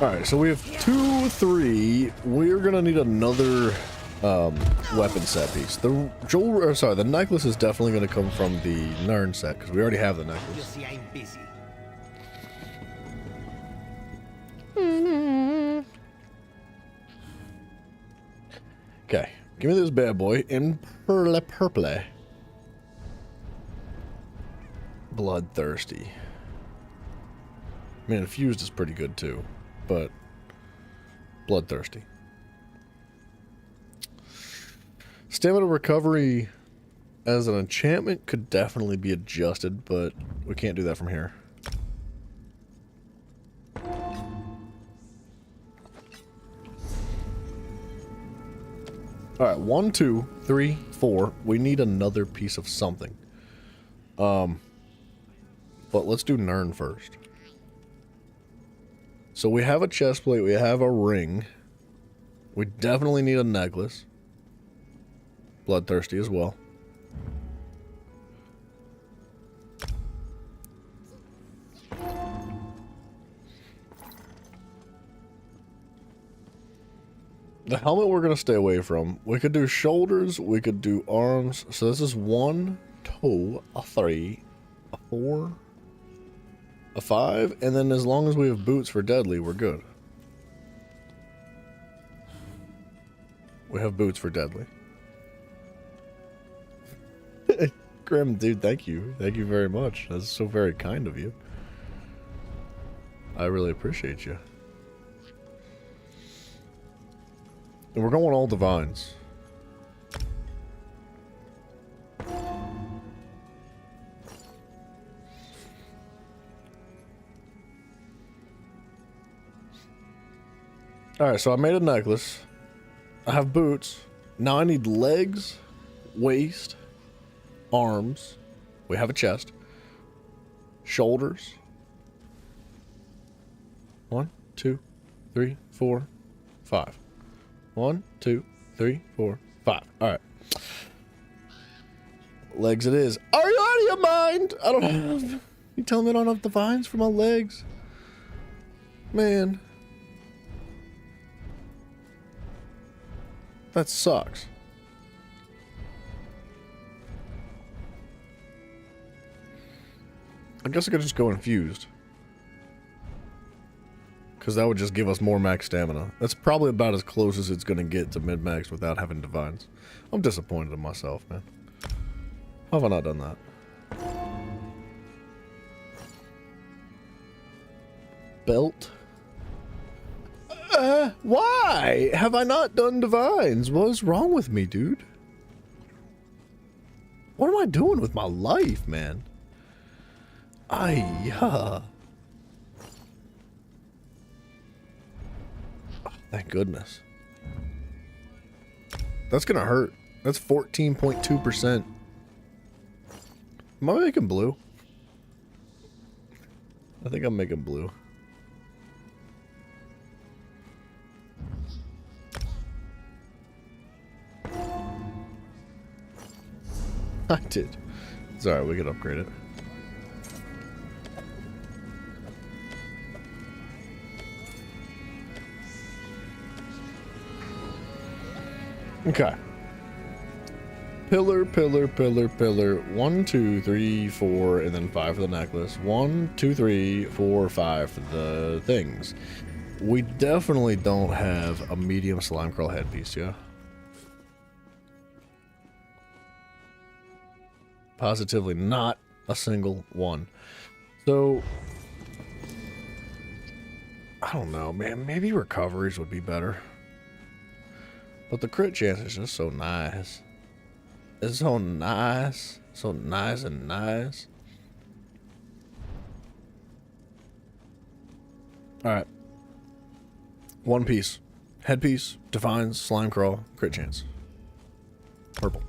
Alright, so we have 2, 3. We're gonna need another weapon set piece. The the necklace is definitely gonna come from the Nirn set, because we already have the necklace. You see, I'm busy. Okay, give me this bad boy in purple. Bloodthirsty. I mean, infused is pretty good too, but bloodthirsty. Stamina recovery as an enchantment could definitely be adjusted, but we can't do that from here. Alright, 1, 2, 3, 4. We need another piece of something. But let's do Nirn first. So we have a chest plate, we have a ring. We definitely need a necklace. bloodthirsty as well. The helmet we're going to stay away from. We could do shoulders, we could do arms. So this is 1, 2, 3, 4, 5. And then as long as we have boots for deadly, we're good. We have boots for deadly. Grim, dude, thank you. Thank you very much. That's so very kind of you. I really appreciate you. And we're going all divines. Alright, so I made a necklace. I have boots. Now I need legs, waist, arms. We have a chest. Shoulders. 1, 2, 3, 4, 5. 1, 2, 3, 4, 5. Alright. Legs it is. Are you out of your mind? I don't have... You telling me I don't have divines for my legs? Man. That sucks. I guess I could just go infused. Because that would just give us more max stamina. That's probably about as close as it's going to get to mid-max without having divines. I'm disappointed in myself, man. How have I not done that? Belt. Why have I not done divines? What is wrong with me, dude? What am I doing with my life, man? Oh, thank goodness. That's gonna hurt. That's 14.2%. Am I making blue? I think I'm making blue. I did. It's alright, we can upgrade it. Okay. Pillar, pillar, pillar, pillar. 1, 2, 3, 4, and then 5 for the necklace. 1, 2, 3, 4, 5 for the things. We definitely don't have a medium slime crawl headpiece, yeah? Positively not a single one. So, I don't know, man. Maybe recoveries would be better. But the crit chance is just so nice. It's so nice. So nice and nice. Alright. One piece. Headpiece, Divines, Slime Crawl, crit chance. Purple.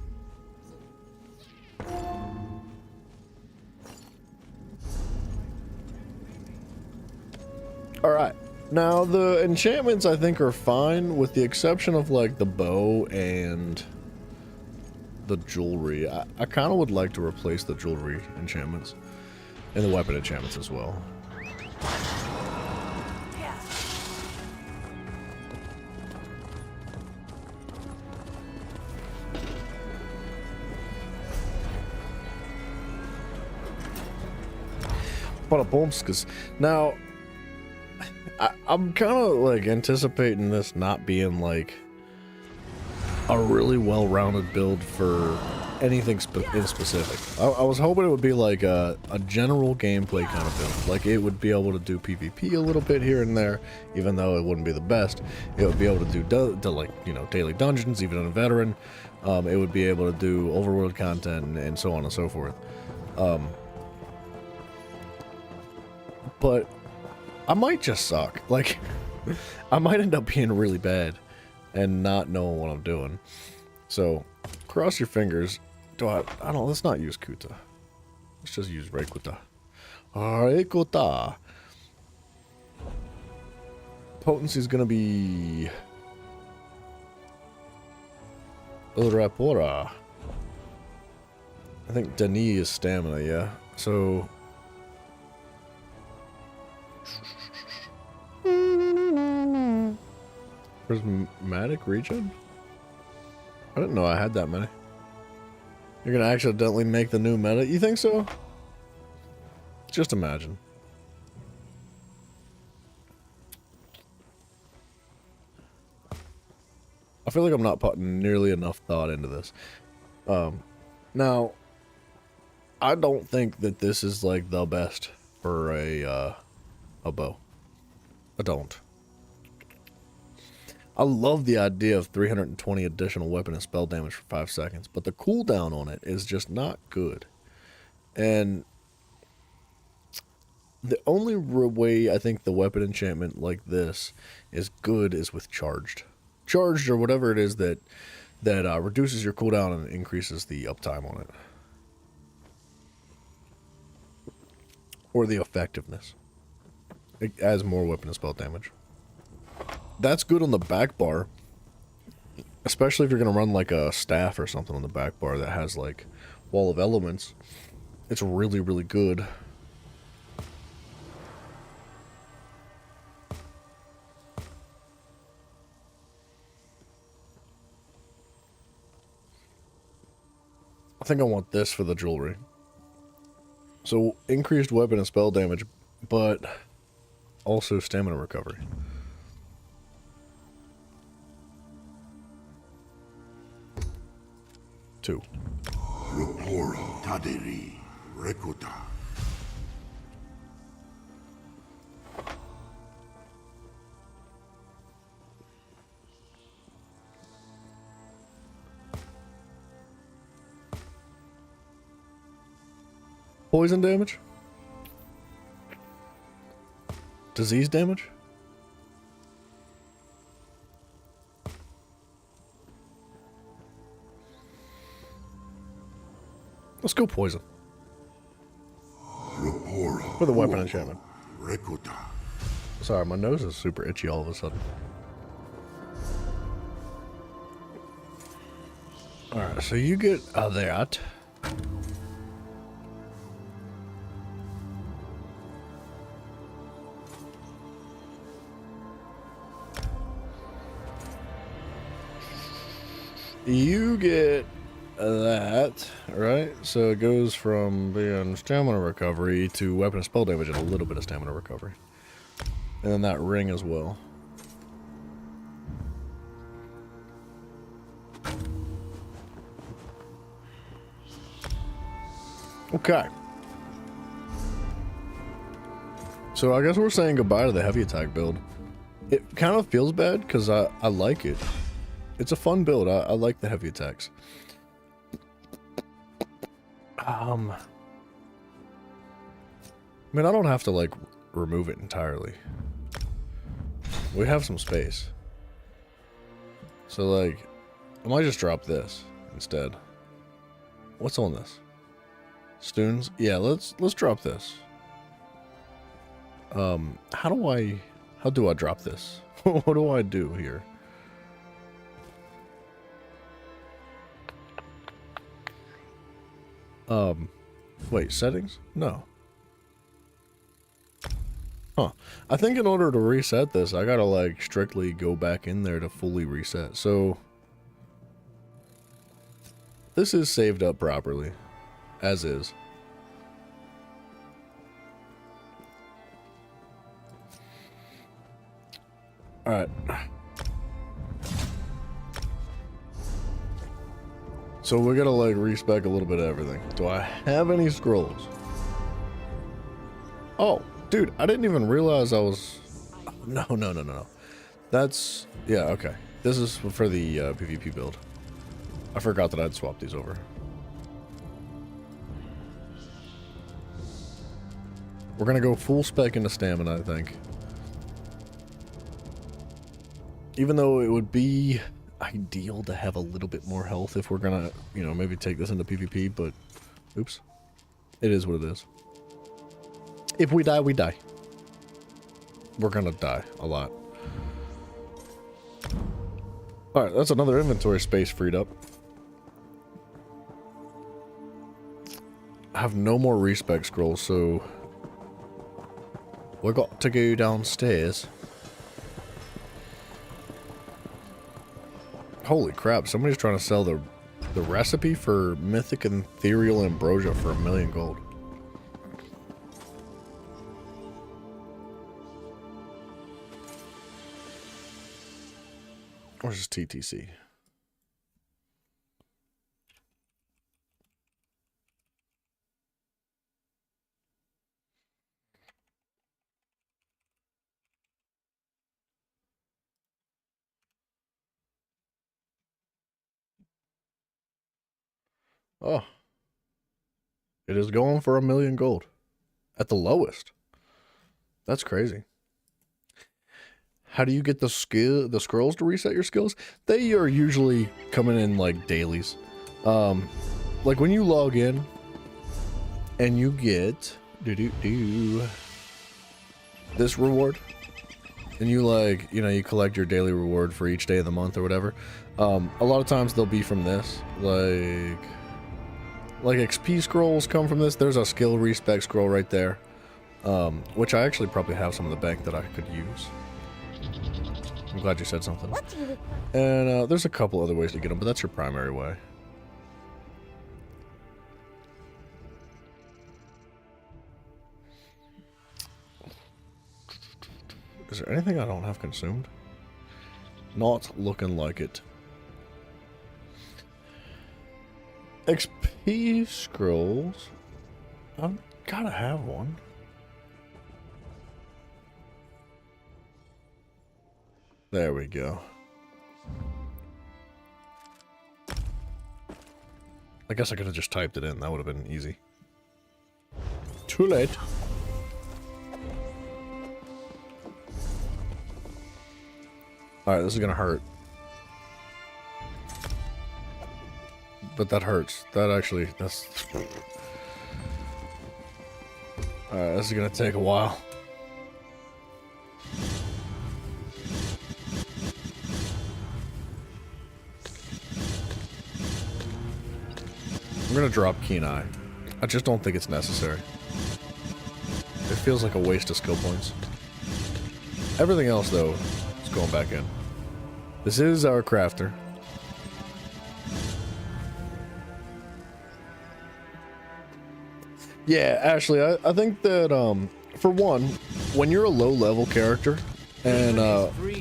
Alright. Now, the enchantments I think are fine, with the exception of, like, the bow and the jewelry. I kind of would like to replace the jewelry enchantments and the weapon enchantments as well. Because now I'm kind of like anticipating this not being like a really well-rounded build for anything in specific. I was hoping it would be like a general gameplay kind of build. Like it would be able to do PvP a little bit here and there, even though it wouldn't be the best. It would be able to do like, you know, daily dungeons, even on a veteran. It would be able to do overworld content and so on and so forth. But I might just suck. Like, I might end up being really bad and not knowing what I'm doing. So, cross your fingers. I don't, let's not use Kuta. Let's just use Rayquaza. Rayquaza. Potency's gonna be Urapora. I think Denis is stamina, yeah. So... Prismatic regen? I didn't know I had that many. You're gonna accidentally make the new meta? You think so? Just imagine. I feel like I'm not putting nearly enough thought into this. Now, I don't think that this is like the best for a bow. I don't. I love the idea of 320 additional weapon and spell damage for 5 seconds, but the cooldown on it is just not good. And the only way I think the weapon enchantment like this is good is with charged. Charged, or whatever it is that reduces your cooldown and increases the uptime on it. Or the effectiveness. It adds more weapon and spell damage. That's good on the back bar, especially if you're going to run like a staff or something on the back bar that has like Wall of Elements. It's really, really good. I think I want this for the jewelry. So increased weapon and spell damage, but also stamina recovery. Two. Rapora, Tadiri, Rekuta. Poison damage? Disease damage? Let's go poison. For the weapon enchantment. Sorry, my nose is super itchy all of a sudden. Alright, so you get that. You get that, right? So it goes from being stamina recovery to weapon and spell damage and a little bit of stamina recovery. And then that ring as well. Okay. So I guess we're saying goodbye to the heavy attack build. It kind of feels bad because I like it. It's a fun build. I like the heavy attacks. I mean, I don't have to, like, remove it entirely. We have some space. So, like, I might just drop this instead. What's on this? Stuns? Yeah, let's drop this. How do I drop this? What do I do here? Wait, settings? No. Huh. I think in order to reset this, I gotta, like, strictly go back in there to fully reset. So, this is saved up properly, as is. Alright. So we gotta, like, respec a little bit of everything. Do I have any scrolls? Oh, dude, I didn't even realize I was... No. That's... Yeah, okay. This is for the PvP build. I forgot that I'd swap these over. We're gonna go full spec into stamina, I think. Even though it would be ideal to have a little bit more health if we're gonna, you know, maybe take this into PvP, but oops. It is what it is. If we die, we die. We're gonna die a lot. Alright, that's another inventory space freed up. have no more respec scrolls, so we got to go downstairs. Holy crap, somebody's trying to sell the recipe for Mythic and Ethereal Ambrosia for 1,000,000 gold. Where's this TTC? Oh. It is going for 1,000,000 gold. At the lowest. That's crazy. How do you get the scrolls to reset your skills? They are usually coming in like dailies. Like when you log in and you get this reward, and you like, you know, you collect your daily reward for each day of the month or whatever. A lot of times they'll be from this, like XP scrolls come from this. There's a skill respec scroll right there, which I actually probably have some in the bank that I could use. I'm glad you said something. And there's a couple other ways to get them, but that's your primary way. Is there anything I don't have consumed? Not looking like it. XP scrolls. I've gotta have one. There we go. I guess I could have just typed it in. That would have been easy. Too late. Alright, this is gonna hurt. But that hurts. That actually, that's... Alright, this is gonna take a while. I'm gonna drop Keen Eye. I just don't think it's necessary. It feels like a waste of skill points. Everything else, though, is going back in. This is our crafter. Yeah, Ashley, I think that, for one, when you're a low-level character, and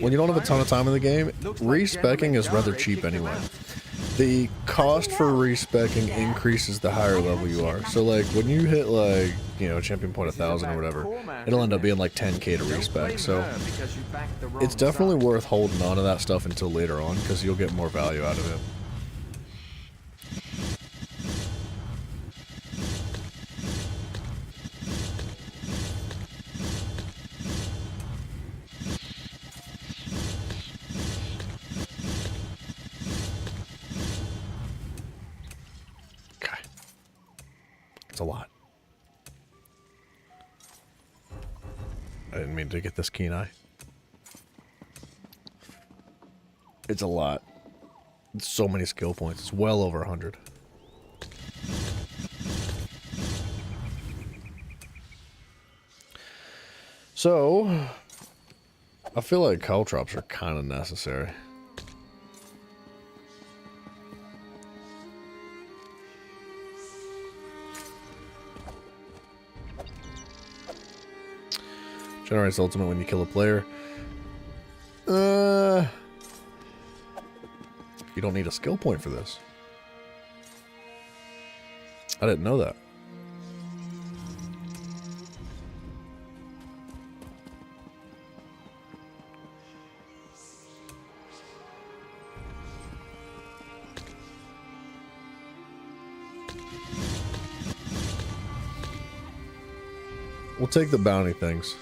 when you don't have a ton of time in the game, respecking is rather cheap anyway. The cost for respecking increases the higher level you are. So, like, when you hit, like, you know, champion point 1,000 or whatever, it'll end up being like 10k to respec. So, it's definitely worth holding on to that stuff until later on, because you'll get more value out of it. It's a lot. I didn't mean to get this Keen Eye. It's a lot. It's so many skill points. It's well over 100. So, I feel like caltrops are kind of necessary. Generates ultimate when you kill a player. You don't need a skill point for this. I didn't know that. We'll take the bounty things.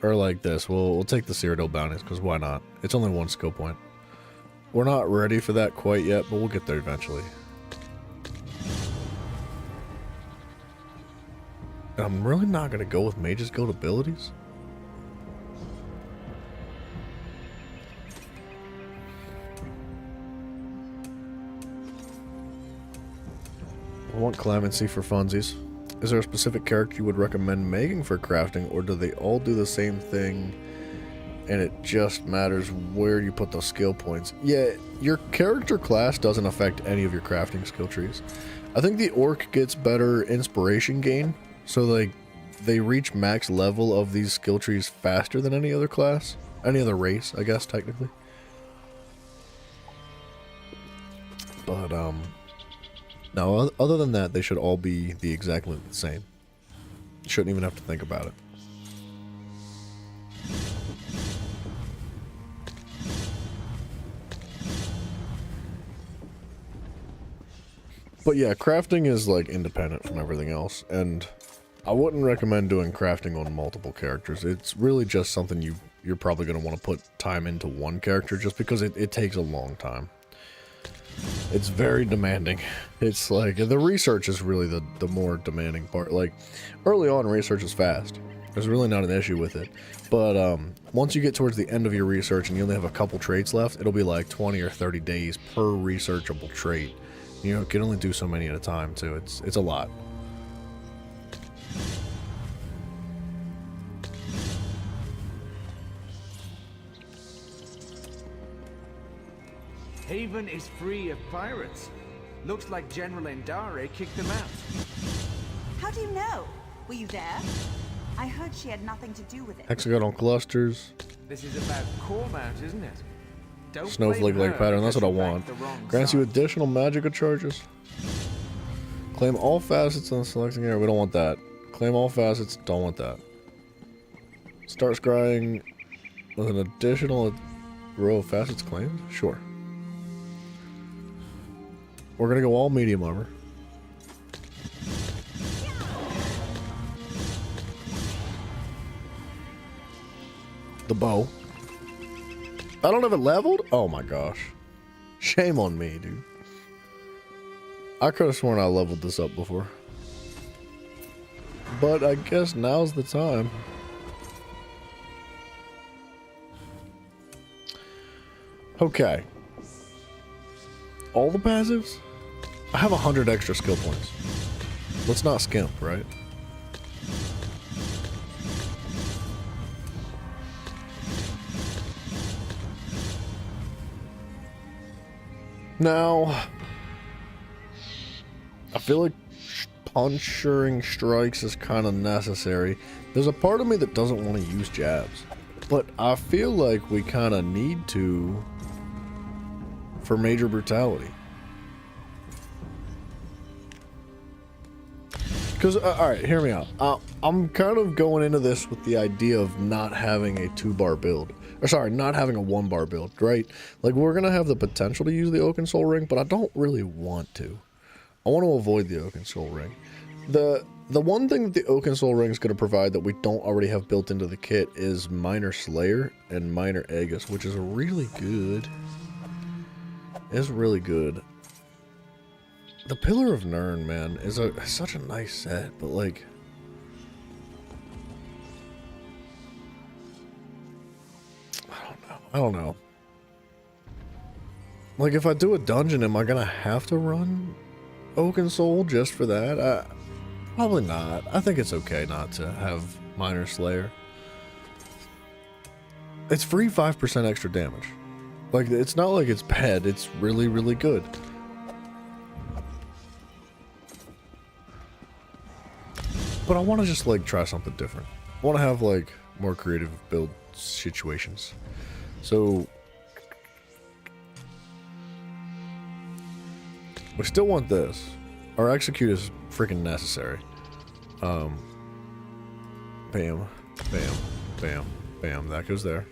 Or like this, we'll take the Cyrodiil bounties, because why not? It's only one skill point. We're not ready for that quite yet, but we'll get there eventually. And I'm really not going to go with Mage's Guild abilities. want clemency for funsies. Is there a specific character you would recommend making for crafting, or do they all do the same thing and it just matters where you put those skill points? Yeah, your character class doesn't affect any of your crafting skill trees. I think the orc gets better inspiration gain, so like they reach max level of these skill trees faster than any other class, any other race, I guess technically. But no, other than that, they should all be exactly the same. You shouldn't even have to think about it. But yeah, crafting is like independent from everything else, and I wouldn't recommend doing crafting on multiple characters. It's really just something you're probably going to want to put time into one character, just because it takes a long time. It's very demanding. It's like, the research is really the more demanding part. Like, early on, research is fast. There's really not an issue with it. But once you get towards the end of your research and you only have a couple traits left, it'll be like 20 or 30 days per researchable trait. You know, you can only do so many at a time, too. It's a lot. Haven is free of pirates. Looks like General Endare kicked them out. How do you know? Were you there? I heard she had nothing to do with it. Hexagonal clusters. This is about Cormount, isn't it? Don't Snowflake like pattern, that's what I want. Grants you additional magica charges. Claim all facets in the selecting area. We don't want that. Claim all facets. Don't want that. Start scrying with an additional row of facets claimed? Sure. We're gonna go all medium armor. The bow. I don't have it leveled? Oh my gosh. Shame on me, dude. I could have sworn I leveled this up before. But I guess now's the time. Okay. All the passives? I have 100 extra skill points. Let's not skimp, right? Now, I feel like puncturing strikes is kind of necessary. There's a part of me that doesn't want to use jabs, but I feel like we kind of need to for major brutality. Because, alright, hear me out. I'm kind of going into this with the idea of not having a 2-bar build. Or sorry, not having a 1-bar build, right? Like, we're going to have the potential to use the Oaken Soul Ring, but I don't really want to. I want to avoid the Oaken Soul Ring. The one thing that the Oaken Soul Ring is going to provide that we don't already have built into the kit is Minor Slayer and Minor Aegis, which is really good. It's really good. The Pillar of Nirn, man, is such a nice set, but like, I don't know. Like, if I do a dungeon, am I gonna have to run Oaken Soul just for that? Probably not. I think it's okay not to have Minor Slayer. It's free 5% extra damage. Like, it's not like it's bad. It's really, really good. But I want to just, like, try something different. I want to have, like, more creative build situations. So, we still want this. Our execute is freaking necessary. Bam. Bam. Bam. Bam. That goes there.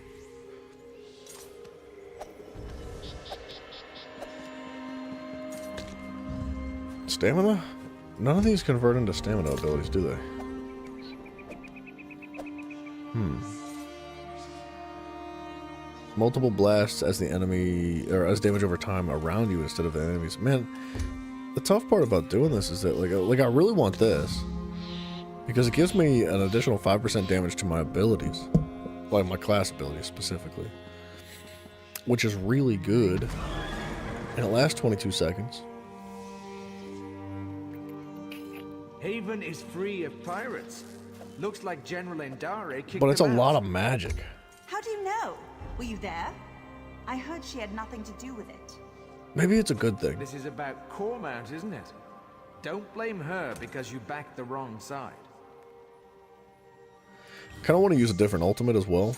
Stamina? None of these convert into stamina abilities, do they? Multiple blasts as the enemy, or as damage over time around you instead of the enemies. Man, the tough part about doing this is that, like I really want this. Because it gives me an additional 5% damage to my abilities. Like my class abilities specifically. Which is really good. And it lasts 22 seconds. Haven is free of pirates. Looks like General Endare kicked But it's a them lot out. of magic. How do you know? Were you there? I heard she had nothing to do with it. Maybe it's a good thing. This is about Cormount, isn't it? Don't blame her because you backed the wrong side. Kind of want to use a different ultimate as well.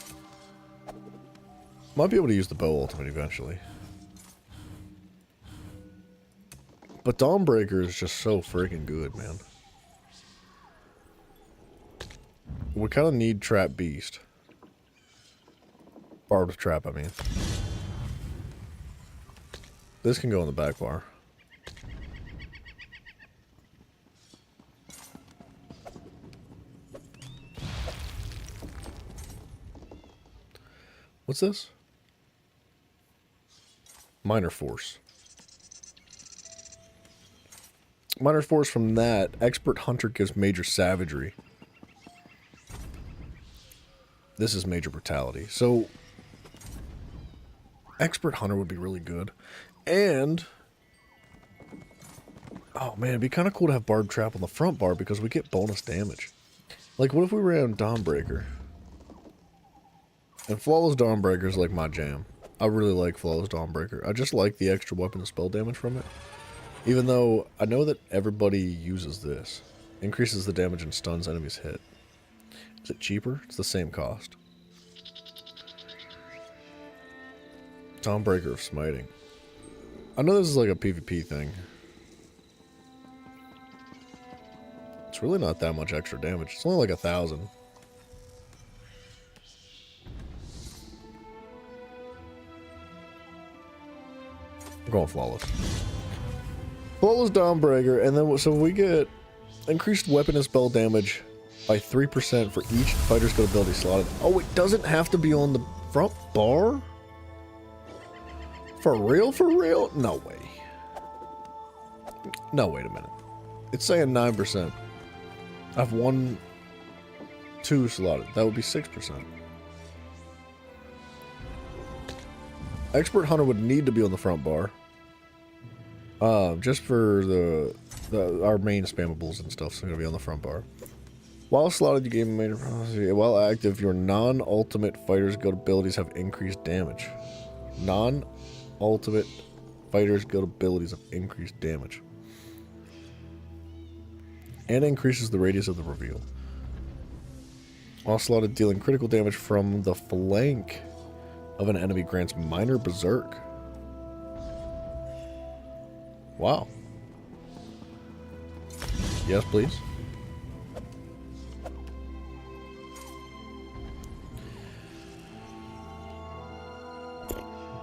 Might be able to use the bow ultimate eventually. But Dawnbreaker is just so freaking good, man. We kind of need Trap Beast. Barbed Trap, I mean. This can go in the back bar. What's this? Minor Force. Minor Force from that. Expert Hunter gives Major Savagery. This is Major Brutality. So, Expert Hunter would be really good. And, oh man, it'd be kind of cool to have Barbed Trap on the front bar because we get bonus damage. Like, what if we ran Dawnbreaker? And Flawless Dawnbreaker is like my jam. I really like Flawless Dawnbreaker. I just like the extra weapon and spell damage from it. Even though I know that everybody uses this. Increases the damage and stuns enemies hit. Is it cheaper? It's the same cost. Dawnbreaker of Smiting. I know this is like a PvP thing. It's really not that much extra damage. It's only like 1,000. I'm going Flawless. Flawless Dawnbreaker, and then so we get increased weapon and spell damage by 3% for each fighter's good ability slotted. Oh, it doesn't have to be on the front bar? For real? For real? No way. No, wait a minute. It's saying 9%. I have 2 slotted. That would be 6%. Expert Hunter would need to be on the front bar. Just for our main spammables and stuff, so it's gonna be on the front bar. While slotted, you gain major. While active, your non-ultimate fighters' good abilities have increased damage. Non-ultimate fighters' good abilities have increased damage. And increases the radius of the reveal. While slotted, dealing critical damage from the flank of an enemy grants minor berserk. Wow. Yes, please.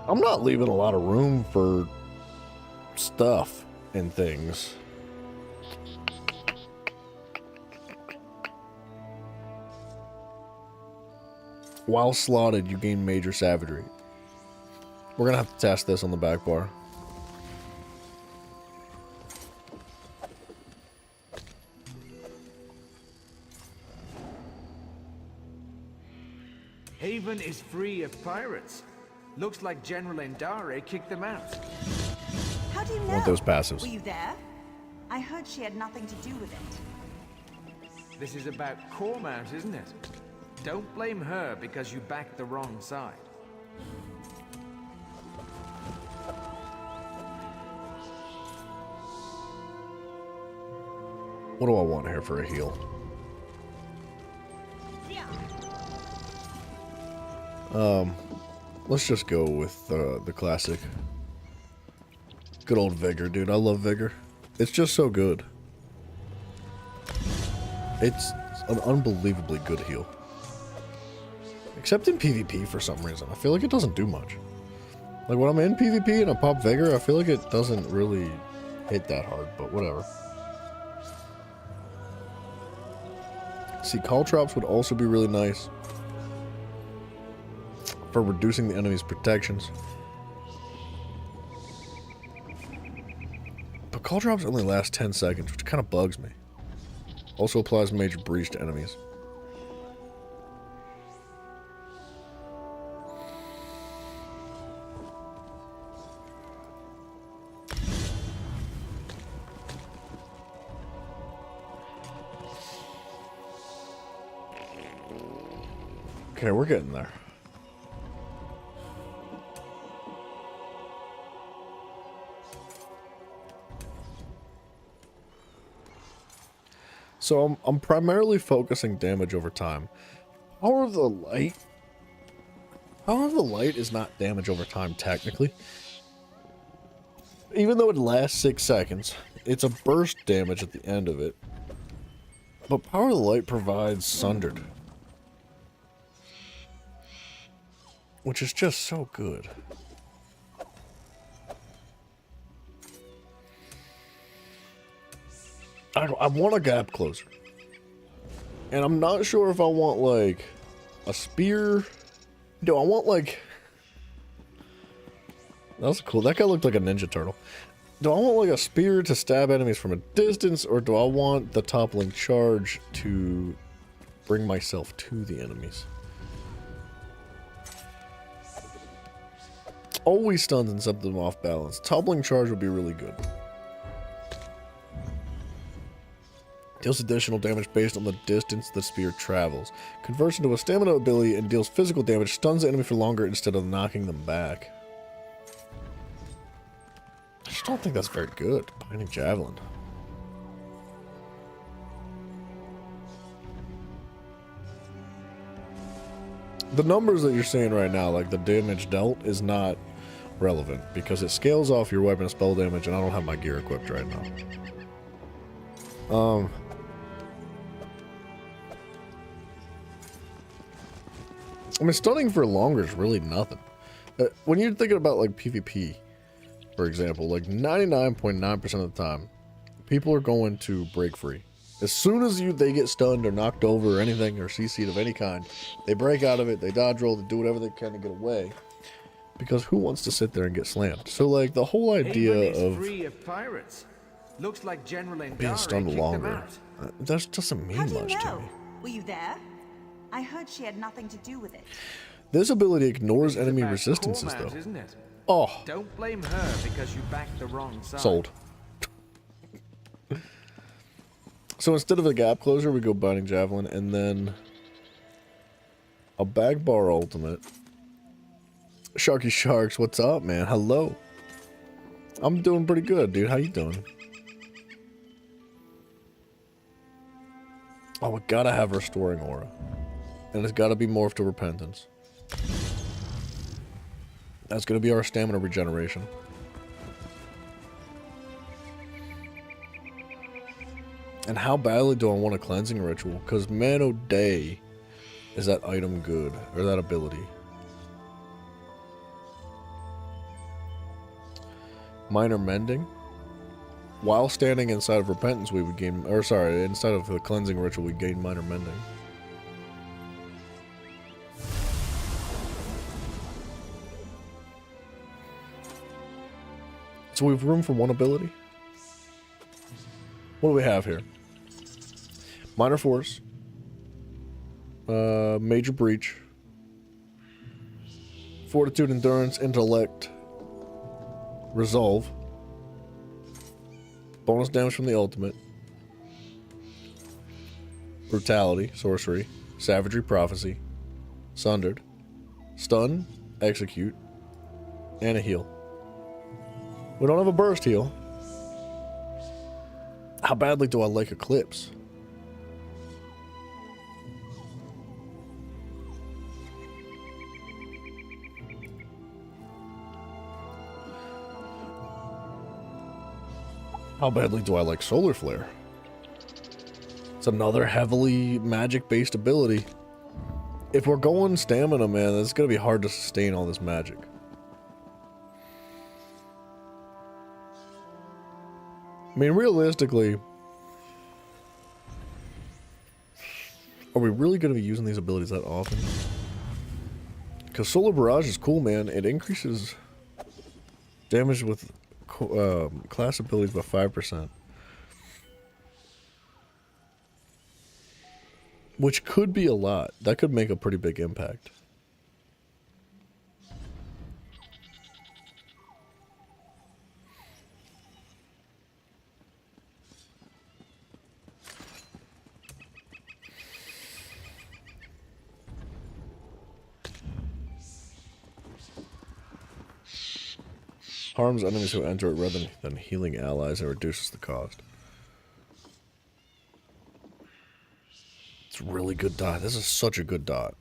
I'm not leaving a lot of room for stuff and things. While slotted, you gain Major Savagery. We're gonna have to test this on the back bar. Haven is free of pirates. Looks like General Endare kicked them out. How do you know? I want those passives. Were you there? I heard she had nothing to do with it. This is about Cormount, isn't it? Don't blame her because you backed the wrong side. What do I want here for a heal? Let's just go with the classic. Good old Vigor, dude. I love Vigor. It's just so good. It's an unbelievably good heal. Except in PvP for some reason. I feel like it doesn't do much. Like when I'm in PvP and I pop Vigor, I feel like it doesn't really hit that hard, but whatever. See, Caltrops would also be really nice for reducing the enemy's protections. But Caltrops only last 10 seconds, which kind of bugs me. Also applies Major Breach to enemies. Okay, we're getting there. So I'm primarily focusing damage over time. Power of the Light. Power of the Light is not damage over time technically. Even though it lasts 6 seconds, it's a burst damage at the end of it. But Power of the Light provides Sundered, which is just so good. I want a gap closer. And I'm not sure if I want, like, a spear. Do I want, like... That was cool. That guy looked like a Ninja Turtle. Do I want, like, a spear to stab enemies from a distance, or do I want the toppling charge to bring myself to the enemies? Always stuns and set them off balance. Toppling charge would be really good. Deals additional damage based on the distance the spear travels. Converts into a stamina ability and deals physical damage. Stuns the enemy for longer instead of knocking them back. I just don't think that's very good. Binding Javelin. The numbers that you're seeing right now, like the damage dealt, is not relevant because it scales off your weapon spell damage, and I don't have my gear equipped right now. I mean, stunning for longer is really nothing. When you're thinking about, like, PvP, for example, like 99.9% of the time, people are going to break free. As soon as they get stunned or knocked over or anything, or CC'd of any kind, they break out of it, they dodge roll, they do whatever they can to get away. Because who wants to sit there and get slammed? So, like, the whole idea of free of pirates. Looks like General being stunned longer, that doesn't mean much to me. Were you there? I heard she had nothing to do with it. This ability ignores enemy resistances, though. Isn't it? Oh. Don't blame her because you backed the wrong side. Sold. So instead of a gap closer, we go Binding Javelin, and then a bag bar ultimate. Sharky Sharks, what's up, man? Hello. I'm doing pretty good, dude. How you doing? Oh, we gotta have Restoring Aura. And it's gotta be Morph to Repentance. That's gonna be our stamina regeneration. And how badly do I want a Cleansing Ritual? Because man, oh day, is that item good, or that ability. Minor Mending. While standing inside of Repentance, we would gain, or sorry, inside of the Cleansing Ritual, we gain Minor Mending. So we have room for one ability. What do we have here? Minor Force. Major Breach. Fortitude, Endurance, Intellect. Resolve. Bonus damage from the ultimate. Brutality, Sorcery. Savagery, Prophecy. Sundered. Stun, Execute. And a heal. We don't have a burst heal. How badly do I like Eclipse? How badly do I like Solar Flare? It's another heavily magic-based ability. If we're going stamina, man, it's gonna be hard to sustain all this magic. I mean, realistically, are we really going to be using these abilities that often? Because Solar Barrage is cool, man. It increases damage with class abilities by 5%. Which could be a lot. That could make a pretty big impact. Harms enemies who enter it rather than healing allies and reduces the cost. It's a really good dot. This is such a good dot.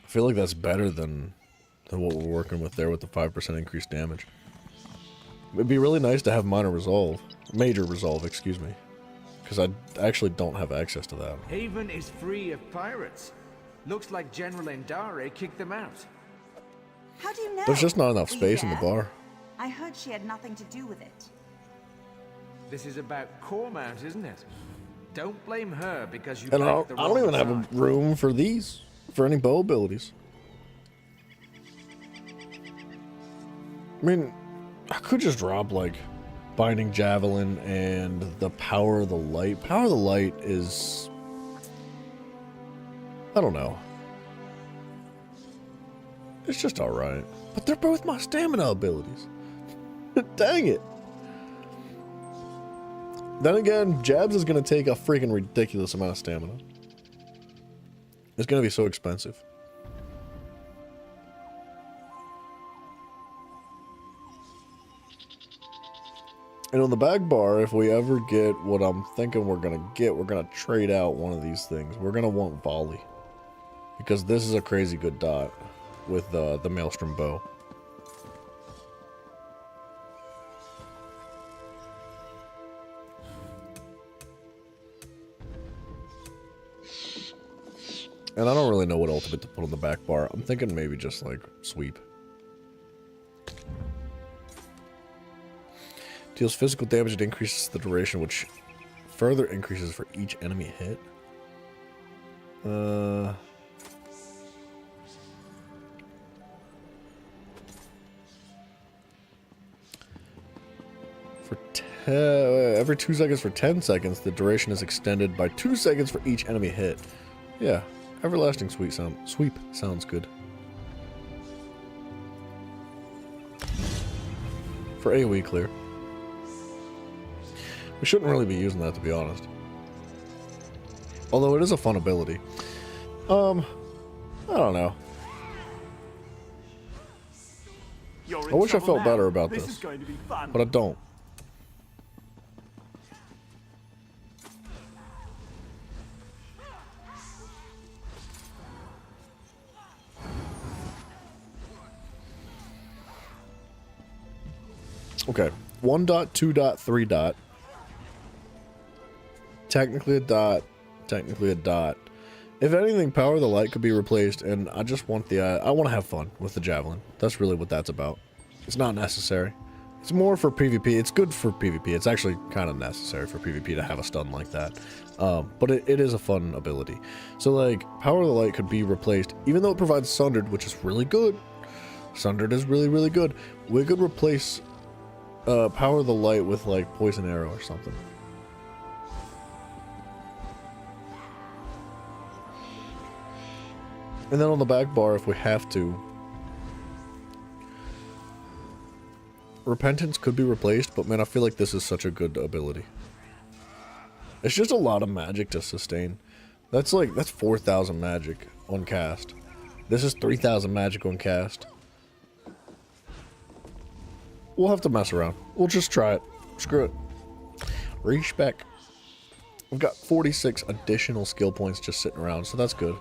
I feel like that's better than what we're working with there with the 5% increased damage. It'd be really nice to have major resolve, excuse me. Because I actually don't have access to that. Haven is free of pirates. Looks like General Endare kicked them out. How do you know? There's just not enough Were you space in the there? bar. I heard she had nothing to do with it. This is about Cormount, isn't it? Don't blame her because you And I backed the don't even wrong have side. a room for these. For any bow abilities. I mean, I could just drop like Binding Javelin and the Power of the Light. Power of the Light is... I don't know. It's just alright. But they're both my stamina abilities. Dang it. Then again, Jabs is going to take a freaking ridiculous amount of stamina. It's going to be so expensive. And on the back bar, if we ever get what I'm thinking we're going to get, we're going to trade out one of these things. We're going to want Volley. Because this is a crazy good dot with the Maelstrom bow. And I don't really know what ultimate to put on the back bar. I'm thinking maybe just like sweep. Deals physical damage and increases the duration, which further increases for each enemy hit. Every 2 seconds for 10 seconds, the duration is extended by 2 seconds for each enemy hit. Yeah, everlasting sweep sounds good. For AoE clear. We shouldn't really be using that, to be honest. Although it is a fun ability. I don't know. I wish I felt better about this, but I don't. Okay, 1 dot, 2 dot, 3 dot. Technically a dot. Technically a dot. If anything, Power of the Light could be replaced, and I just want the... I want to have fun with the Javelin. That's really what that's about. It's not necessary. It's more for PvP. It's good for PvP. It's actually kind of necessary for PvP to have a stun like that. But it is a fun ability. So, like, Power of the Light could be replaced, even though it provides Sundered, which is really good. Sundered is really, really good. We could replace Power of the Light with, like, Poison Arrow or something. And then on the back bar, if we have to, Repentance could be replaced, but man, I feel like this is such a good ability. It's just a lot of magic to sustain. That's 4,000 magic on cast. This is 3,000 magic on cast. We'll have to mess around. We'll just try it. Screw it. Respec. We've got 46 additional skill points just sitting around, so that's good.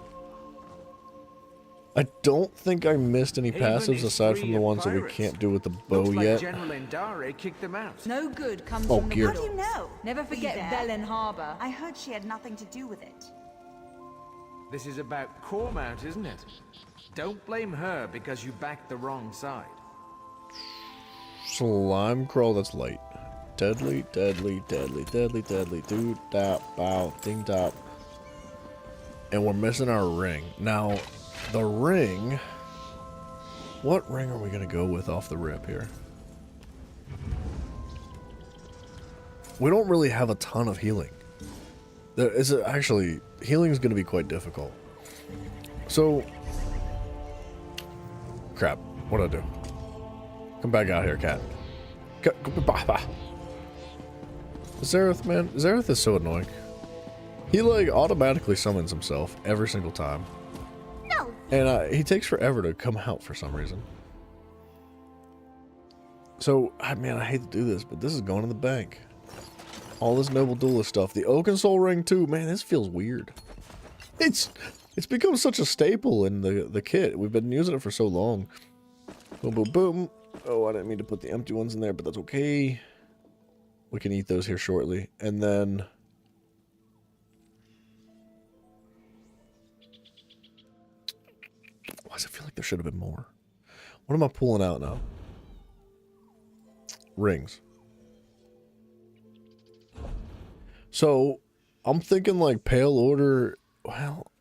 I don't think I missed any passives aside from the ones that we can't do with the bow yet. General Endare kicked them out. No good comes Oh, from the gear. How do you know? Never Were you forget there? Velen Harbor. I heard she had nothing to do with it. This is about Cormount, isn't it? Don't blame her because you backed the wrong side. Slime crawl, that's light. Deadly, deadly, deadly, deadly, deadly. Do that, bow, ding dop. And we're missing our ring. Now, the ring... What ring are we going to go with off the rip here? We don't really have a ton of healing. There is actually... Healing is going to be quite difficult. So... Crap. What'd I do? Come back out here, cat. Zareth, man, Zareth is so annoying. He like automatically summons himself every single time. No. And he takes forever to come out for some reason. So, man, I hate to do this, but this is going in the bank. All this Noble Duelist stuff. The Oakensoul ring too. Man, this feels weird. It's become such a staple in the kit. We've been using it for so long. Boom, boom, boom. Oh, I didn't mean to put the empty ones in there, but that's okay. We can eat those here shortly. And then... why does it feel like there should have been more? What am I pulling out now? Rings. So, I'm thinking like Pale Order, well,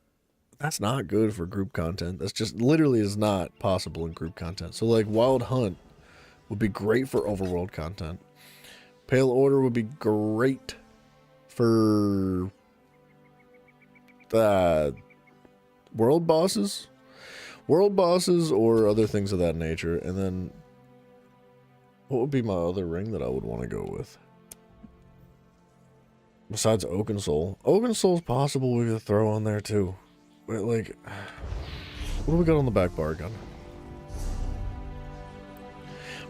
that's not good for group content. That's just literally is not possible in group content. So like Wild Hunt would be great for overworld content. Pale Order would be great for world bosses. World bosses or other things of that nature. And then what would be my other ring that I would want to go with? Besides Oakensoul. Oakensoul's possible we could throw on there too. But like, what do we got on the back bar gun?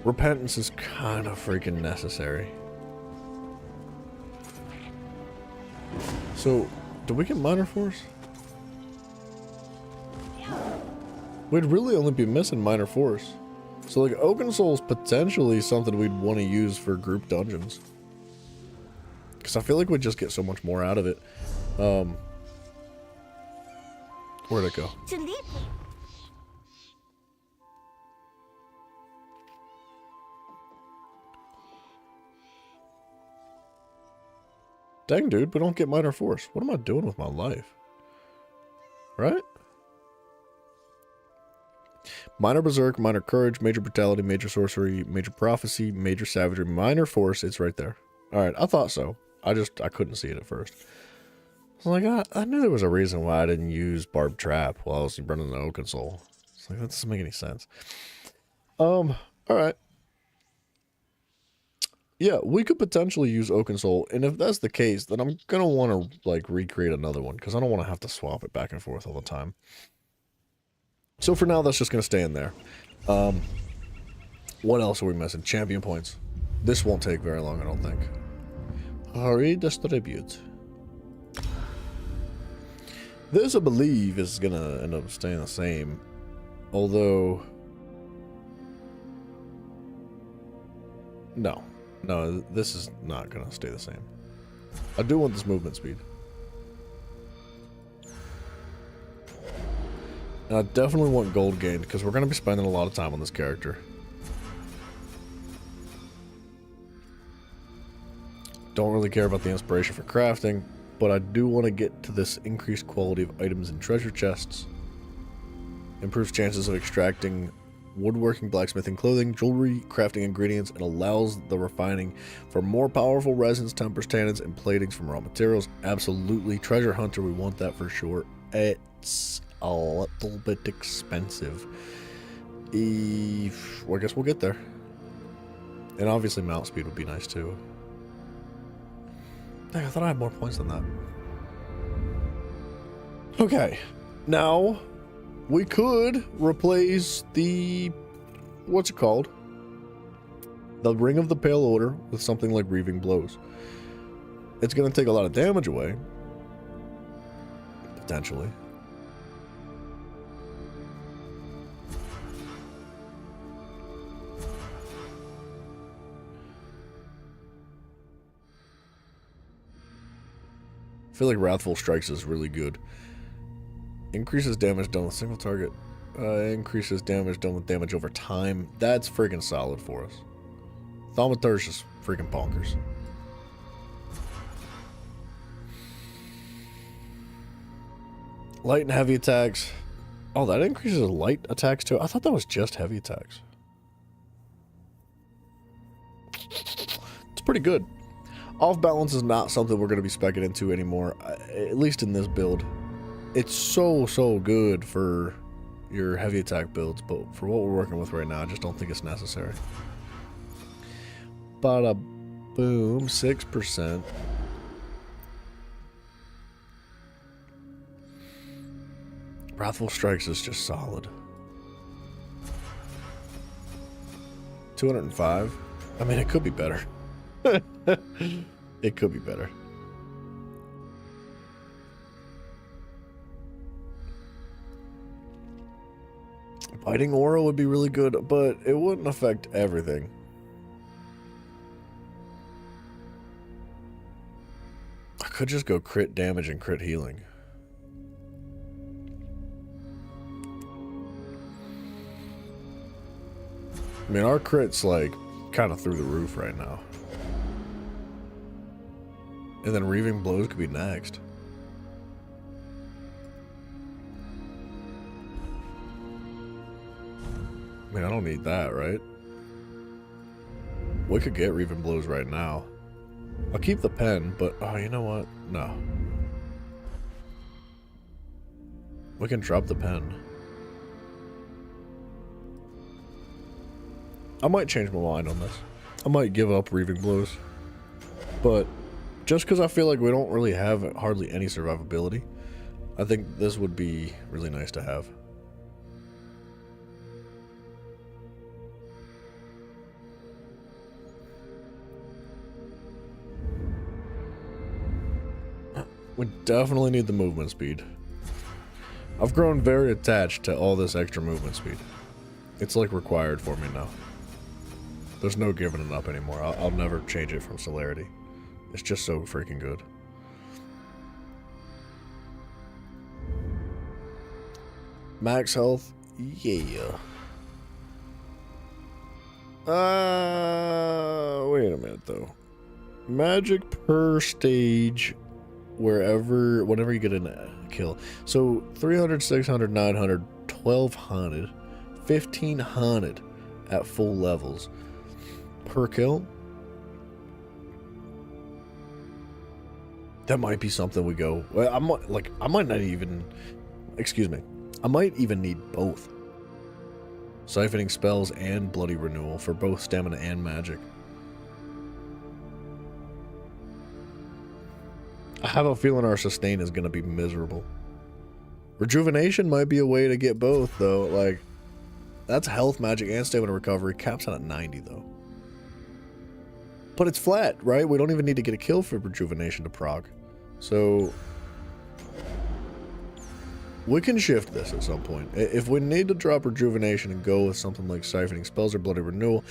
Repentance is kind of freaking necessary. So, do we get Minor Force? We'd really only be missing Minor Force. So like Oakensoul's potentially something we'd want to use for group dungeons. Because I feel like we'd just get so much more out of it. Where'd it go? Dang, dude, we don't get Minor Force. What am I doing with my life? Right? Minor Berserk, Minor Courage, Major Brutality, Major Sorcery, Major Prophecy, Major Savagery, Minor Force. It's right there. Alright, I thought so. I couldn't see it at first. I was like, I knew there was a reason why I didn't use Barbed Trap while I was running the Oakensoul. It's like, that doesn't make any sense. Alright. Yeah, we could potentially use Oakensoul, and if that's the case, then I'm gonna want to, like, recreate another one, because I don't want to have to swap it back and forth all the time. So for now, that's just gonna stay in there. What else are we missing? Champion points. This won't take very long, I don't think. Redistribute. This, I believe, is gonna end up staying the same. Although... No, this is not gonna stay the same. I do want this movement speed. And I definitely want gold gained, because we're gonna be spending a lot of time on this character. Don't really care about the inspiration for crafting, but I do want to get to this increased quality of items and treasure chests. Improves chances of extracting woodworking, blacksmithing, clothing, jewelry, crafting ingredients, and allows the refining for more powerful resins, tempers, tannins, and platings from raw materials. Absolutely. Treasure Hunter, we want that for sure. It's a little bit expensive. Well, I guess we'll get there. And obviously mount speed would be nice too. Dang, I thought I had more points than that. Okay, now we could replace the, what's it called? The Ring of the Pale Order with something like Reaving Blows. It's going to take a lot of damage away. Potentially. I feel like Wrathful Strikes is really good. Increases damage done with single target. Increases damage done with damage over time. That's freaking solid for us. Thaumaturge is just freaking bonkers. Light and heavy attacks. Oh, that increases light attacks too. I thought that was just heavy attacks. It's pretty good. Off balance is not something we're going to be speccing into anymore, at least in this build. It's so good for your heavy attack builds, but for what we're working with right now, I just don't think it's necessary. Bada boom, 6%. Wrathful Strikes is just solid. 205. I mean, it could be better. It could be better. Biting Aura would be really good, but it wouldn't affect everything. I could just go crit damage and crit healing. I mean, our crit's like kind of through the roof right now. And then Reaving Blows could be next. I mean, I don't need that, right? We could get Reaving Blows right now. I'll keep the pen, but oh, you know what? No. We can drop the pen. I might change my mind on this. I might give up Reaving Blows. But just because I feel like we don't really have hardly any survivability, I think this would be really nice to have. We definitely need the movement speed. I've grown very attached to all this extra movement speed. It's like required for me now. There's no giving it up anymore. I'll never change it from Celerity. It's just so freaking good. Max health? Yeah. Wait a minute though. Magic per stage whenever you get a kill. So 300, 600, 900, 1200, 1500 at full levels per kill. That might be something we go. Well, I might not even. Excuse me. I might even need both. Siphoning spells and Bloody Renewal for both stamina and magic. I have a feeling our sustain is going to be miserable. Rejuvenation might be a way to get both, though. Like, that's health, magic, and stamina recovery. Caps out at 90, though. But it's flat, right? We don't even need to get a kill for Rejuvenation to proc. So we can shift this at some point. If we need to drop Rejuvenation and go with something like Siphoning Spells or Bloody Renewal,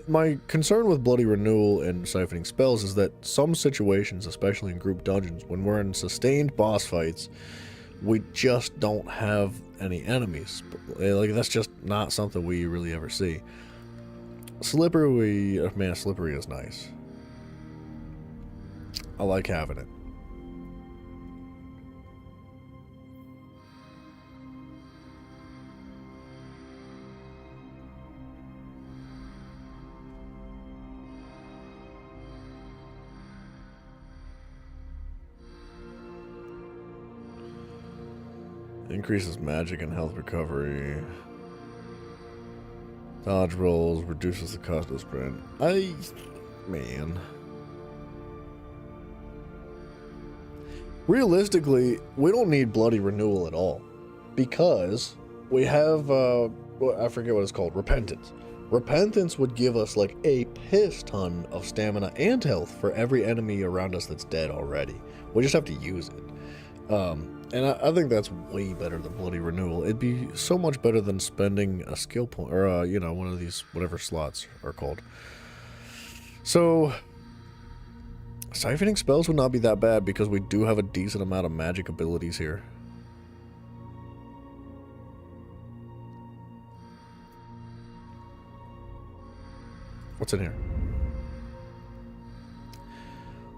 my concern with Bloody Renewal and Siphoning Spells is that some situations, especially in group dungeons, when we're in sustained boss fights, we just don't have any enemies. Like, that's just not something we really ever see. Slippery, man, Slippery is nice. I like having it. Increases magic and health recovery. Dodge rolls, reduces the cost of sprint. Man. Realistically, we don't need Bloody Renewal at all. Because we have, I forget what it's called, Repentance. Repentance would give us like a piss ton of stamina and health for every enemy around us that's dead already. We just have to use it. And I think that's way better than Bloody Renewal. It'd be so much better than spending a skill point, or, you know, one of these, whatever slots are called. So, Siphoning Spells would not be that bad because we do have a decent amount of magic abilities here. What's in here?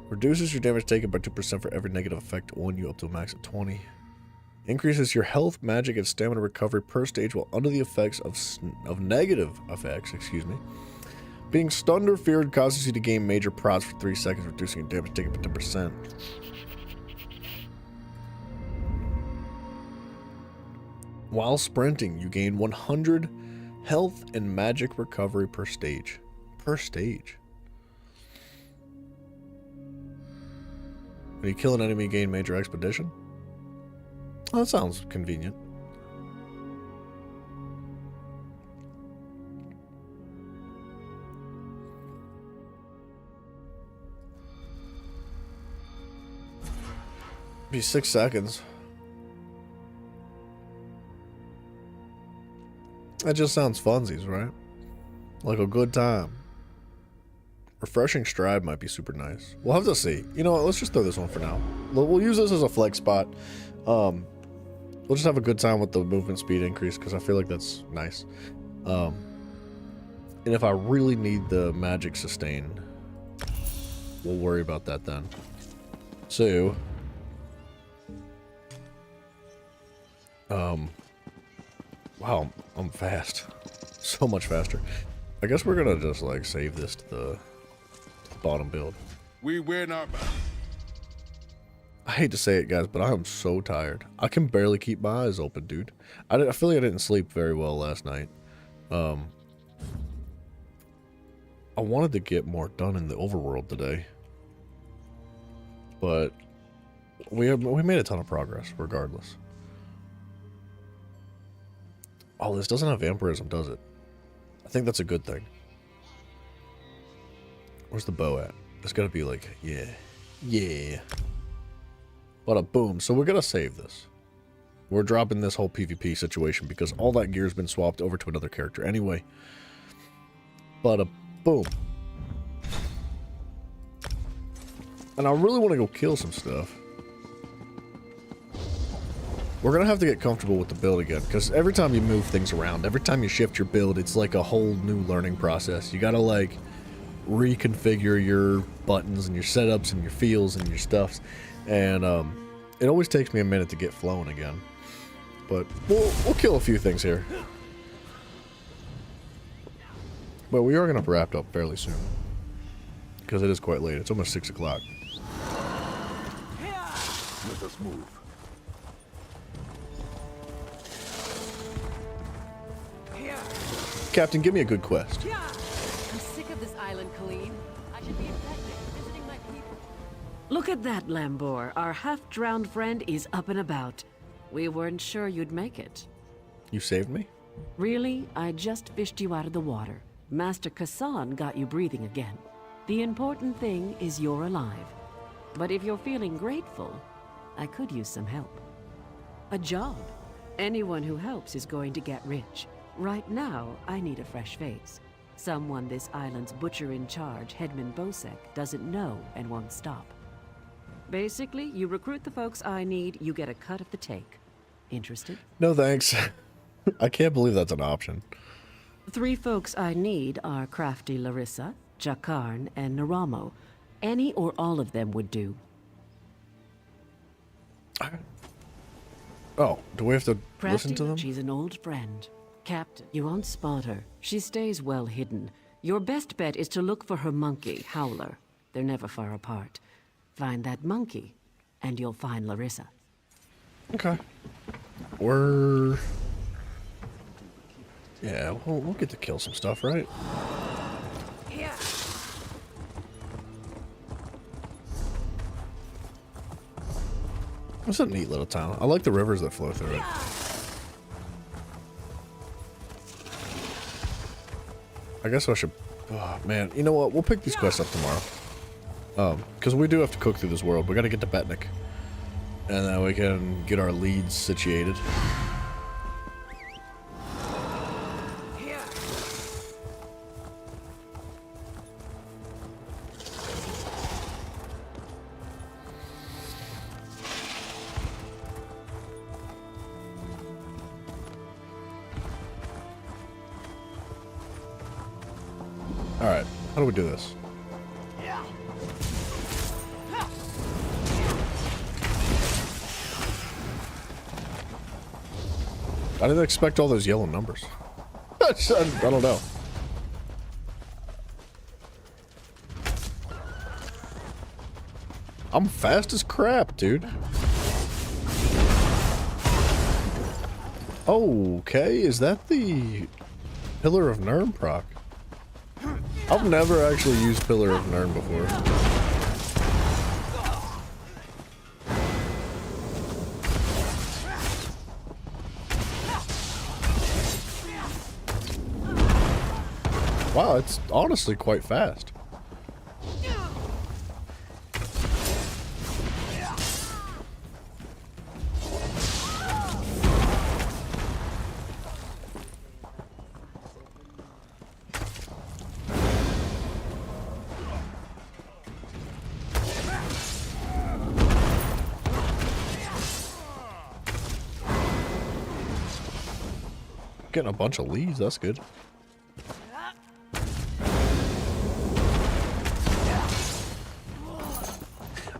Reduces your damage taken by 2% for every negative effect on you up to a max of 20. Increases your health, magic, and stamina recovery per stage while under the effects of negative effects, Being stunned or feared causes you to gain major procs for 3 seconds, reducing your damage taken by 10%. While sprinting, you gain 100 health and magic recovery per stage. When you kill an enemy, gain major expedition? Oh, that sounds convenient. Be 6 seconds. That just sounds funsies, right? Like a good time. Refreshing stride might be super nice. We'll have to see. You know what? Let's just throw this one for now. We'll use this as a flex spot. We'll just have a good time with the movement speed increase because I feel like that's nice. And if I really need the magic sustain, we'll worry about that then. So, wow, I'm fast. So much faster. I guess we're gonna just like save this to the bottom build. We win our battle. I hate to say it, guys, but I am so tired. I can barely keep my eyes open, dude. I feel like I didn't sleep very well last night. I wanted to get more done in the overworld today, but we made a ton of progress regardless. Oh, this doesn't have vampirism, does it? I think that's a good thing. Where's the bow at? It's gotta be like, yeah. Yeah. Bada boom. So we're gonna save this. We're dropping this whole PvP situation because all that gear's been swapped over to another character anyway. Bada boom. And I really want to go kill some stuff. We're going to have to get comfortable with the build again, because every time you move things around, every time you shift your build, it's like a whole new learning process. You got to like reconfigure your buttons and your setups and your feels and your stuffs. And it always takes me a minute to get flowing again. But we'll kill a few things here. But we are going to wrap up fairly soon, because it is quite late. It's almost 6 o'clock. Let us move. Captain, give me a good quest. I'm sick of this island, Colleen. I should be in Vecna visiting my people. Look at that, Lambor. Our half-drowned friend is up and about. We weren't sure you'd make it. You saved me? Really? I just fished you out of the water. Master Kassan got you breathing again. The important thing is you're alive. But if you're feeling grateful, I could use some help. A job. Anyone who helps is going to get rich. Right now, I need a fresh face. Someone this island's butcher-in-charge, Headman Bosek, doesn't know and won't stop. Basically, you recruit the folks I need, you get a cut of the take. Interested? No thanks. I can't believe that's an option. 3 folks I need are Crafty Larissa, Jakarn, and Naramo. Any or all of them would do. Oh, do we have to Crafty, listen to them? She's an old friend. Captain, you won't spot her. She stays well hidden. Your best bet is to look for her monkey, Howler. They're never far apart. Find that monkey, and you'll find Larissa. Okay. Yeah, we'll get to kill some stuff, right? Yeah. It's a neat little town. I like the rivers that flow through it. I guess I should... Oh, man. You know what? We'll pick these quests up tomorrow. Because we do have to cook through this world. We got to get to Betnik. And then we can get our leads situated. Alright, how do we do this? I didn't expect all those yellow numbers. I don't know. I'm fast as crap, dude. Okay, is that the Pillar of Nirn proc? I've never actually used Pillar of Nirn before. Wow, it's honestly quite fast. Getting a bunch of leads, that's good.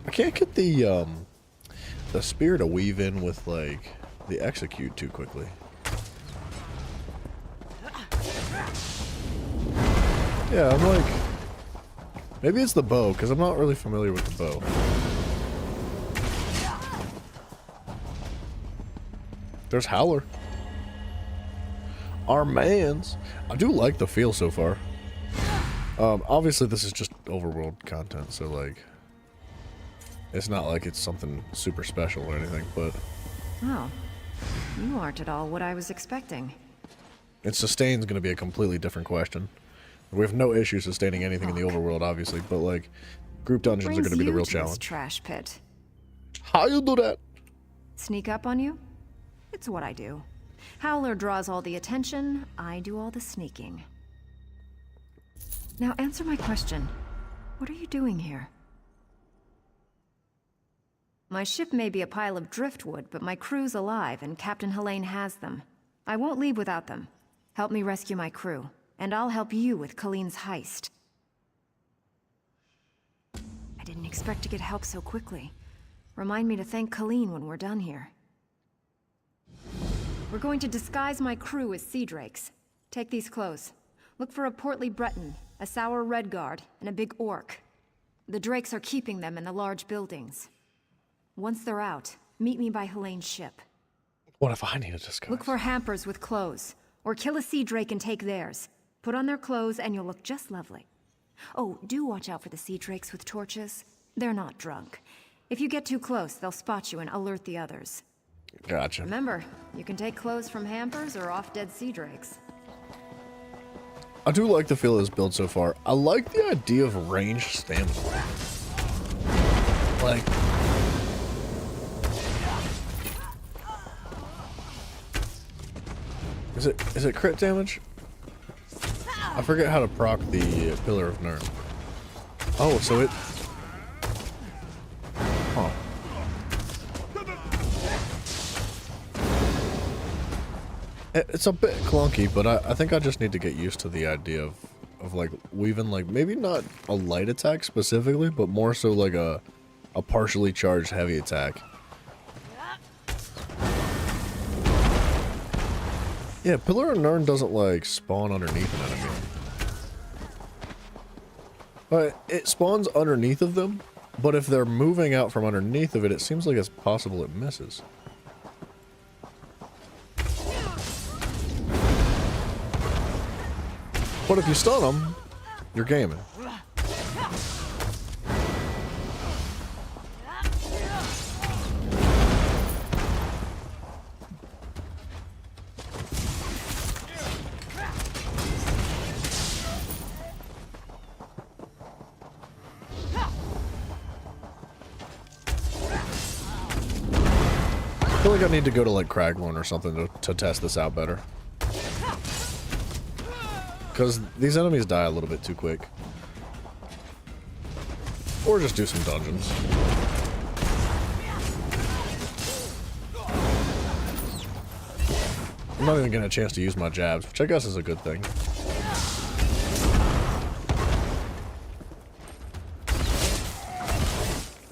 I can't get the spear to weave in with like the execute too quickly. Yeah, I'm like, maybe it's the bow because I'm not really familiar with the bow. There's Howler. Our mans. I do like the feel so far. Obviously this is just overworld content, so like it's not like it's something super special or anything, but Oh, you aren't at all what I was expecting. And sustain's gonna be a completely different question. We have no issue sustaining anything in the overworld, obviously, but like group dungeons are gonna be the real challenge. Trash pit. How you do that? Sneak up on you? It's what I do. Howler draws all the attention, I do all the sneaking. Now answer my question. What are you doing here? My ship may be a pile of driftwood, but my crew's alive and Captain Helene has them. I won't leave without them. Help me rescue my crew, and I'll help you with Colleen's heist. I didn't expect to get help so quickly. Remind me to thank Colleen when we're done here. We're going to disguise my crew as sea drakes. Take these clothes. Look for a portly Breton, a sour Redguard, and a big orc. The drakes are keeping them in the large buildings. Once they're out, meet me by Helene's ship. What if I need a disguise? Look for hampers with clothes, or kill a sea drake and take theirs. Put on their clothes and you'll look just lovely. Oh, do watch out for the sea drakes with torches. They're not drunk. If you get too close, they'll spot you and alert the others. Gotcha. Remember, you can take clothes from hampers or off-dead sea drakes. I do like the feel of this build so far. I like the idea of ranged stamina. Like, is it crit damage? I forget how to proc the Pillar of Nirn. Oh, so it. Huh. It's a bit clunky, but I think I just need to get used to the idea of like weaving like maybe not a light attack specifically, but more so like a partially charged heavy attack. Yeah, Pillar of Nirn doesn't like spawn underneath an enemy. But it spawns underneath of them, but if they're moving out from underneath of it, it seems like it's possible it misses. But if you stun them, you're gaming. I feel like I need to go to like Craglorn or something to test this out better. Because these enemies die a little bit too quick. Or just do some dungeons. I'm not even getting a chance to use my jabs, which I guess is a good thing.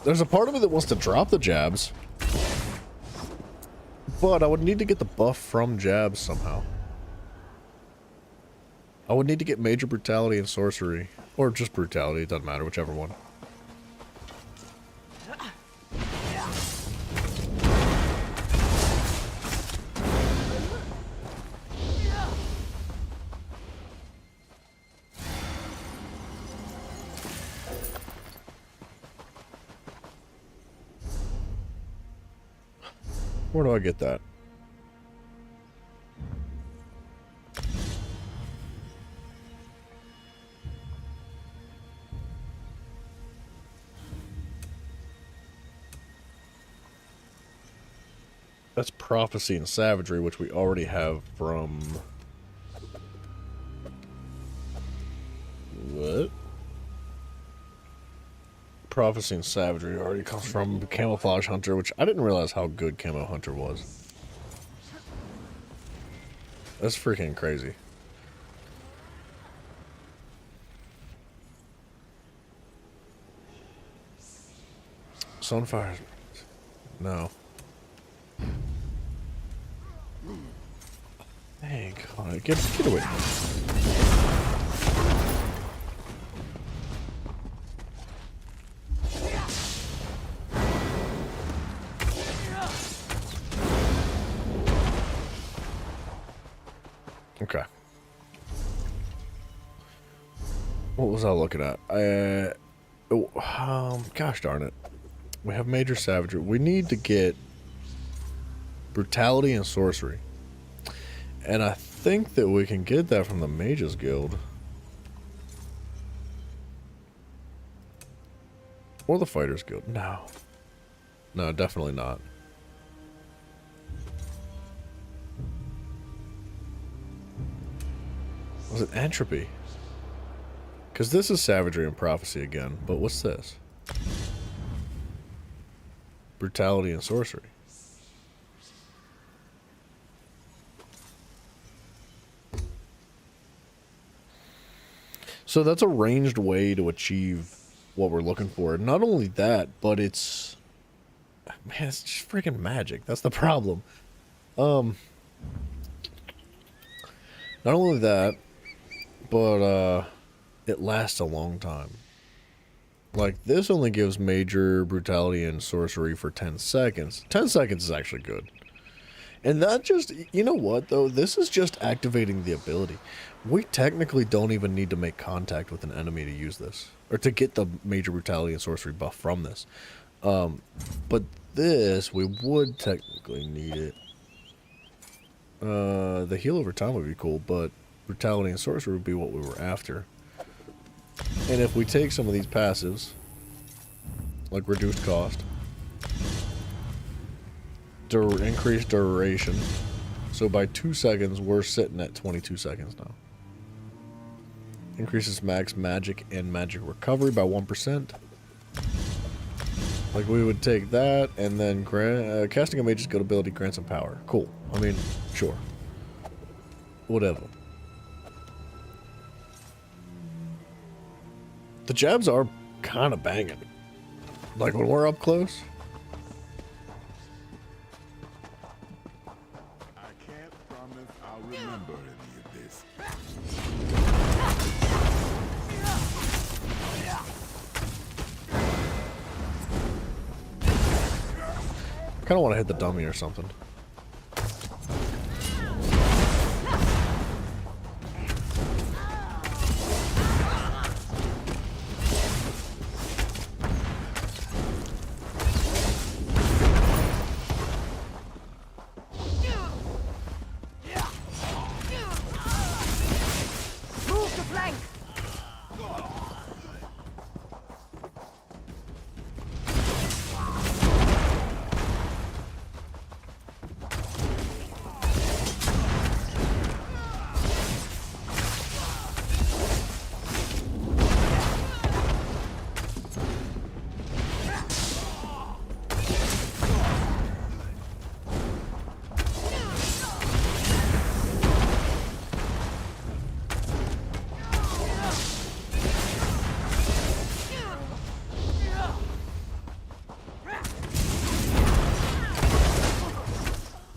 There's a part of me that wants to drop the jabs. But I would need to get the buff from jabs somehow. I would need to get Major Brutality and Sorcery. Or just Brutality, it doesn't matter, whichever one. Where do I get that? That's Prophecy and Savagery, which we already have from... What? Prophecy and Savagery already comes from Camouflage Hunter, which I didn't realize how good Camo Hunter was. That's freaking crazy. Sunfire. No. Hey, God, get away from me. Okay. What was I looking at? Gosh darn it. We have Major Savagery. We need to get Brutality and Sorcery. And I think that we can get that from the Mages Guild. Or the Fighters Guild. No. No, definitely not. Was it Entropy? Because this is Savagery and Prophecy again. But what's this? Brutality and Sorcery. So that's a ranged way to achieve what we're looking for. Not only that, but it's... Man, it's just freaking magic. That's the problem. Not only that, but it lasts a long time. Like, this only gives Major Brutality and Sorcery for 10 seconds. 10 seconds is actually good. And that just, you know what, though? This is just activating the ability. We technically don't even need to make contact with an enemy to use this. Or to get the Major Brutality and Sorcery buff from this. But this, we would technically need it. The heal over time would be cool, but Brutality and Sorcery would be what we were after. And if we take some of these passives, like reduced cost, increased duration, so by 2 seconds we're sitting at 22 seconds now. Increases max magic and magic recovery by 1%. Like, we would take that, and then casting a Mage's Guild ability grants some power. Cool. I mean, sure. Whatever. The jabs are kind of banging. Like, when we're up close. I can't promise I'll remember any of this. I kind of want to hit the dummy or something.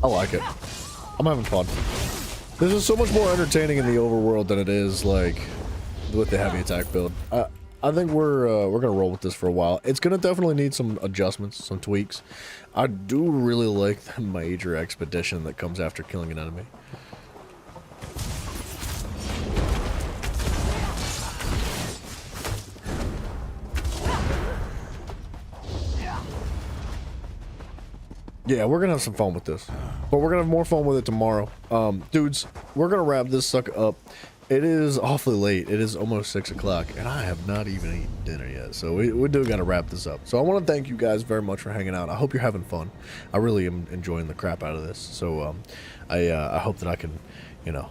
I like it. I'm having fun. This is so much more entertaining in the overworld than it is like with the heavy attack build. I think we're gonna roll with this for a while. It's gonna definitely need some adjustments, some tweaks. I do really like the major expedition that comes after killing an enemy. Yeah, we're gonna have some fun with this, but we're gonna have more fun with it tomorrow. Dudes, we're gonna wrap this sucker up. it is awfully late. It is almost 6 o'clock, and I have not even eaten dinner yet. So we do got to wrap this up. So I want to thank you guys very much for hanging out. I hope you're having fun. I really am enjoying the crap out of this. So I hope that I can, you know,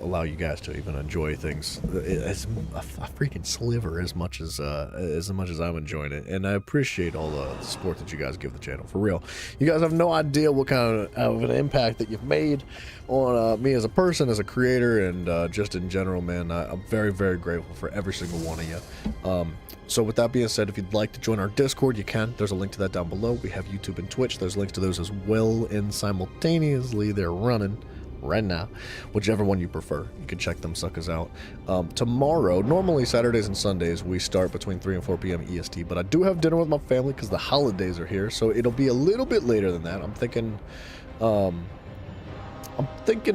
allow you guys to even enjoy things as a freaking sliver as much as I'm enjoying it. And I appreciate all the support that you guys give the channel, for real. You guys have no idea what kind of an impact that you've made on me as a person, as a creator, and just in general, man. I'm very, very grateful for every single one of you. So with that being said, if you'd like to join our Discord, you can. There's a link to that down below. We have YouTube and Twitch. There's links to those as well, and simultaneously they're running right now, whichever one you prefer. You can check them suckers out. Tomorrow, normally Saturdays and Sundays, we start between 3 and 4 p.m. EST, but I do have dinner with my family because the holidays are here, so it'll be a little bit later than that. I'm thinking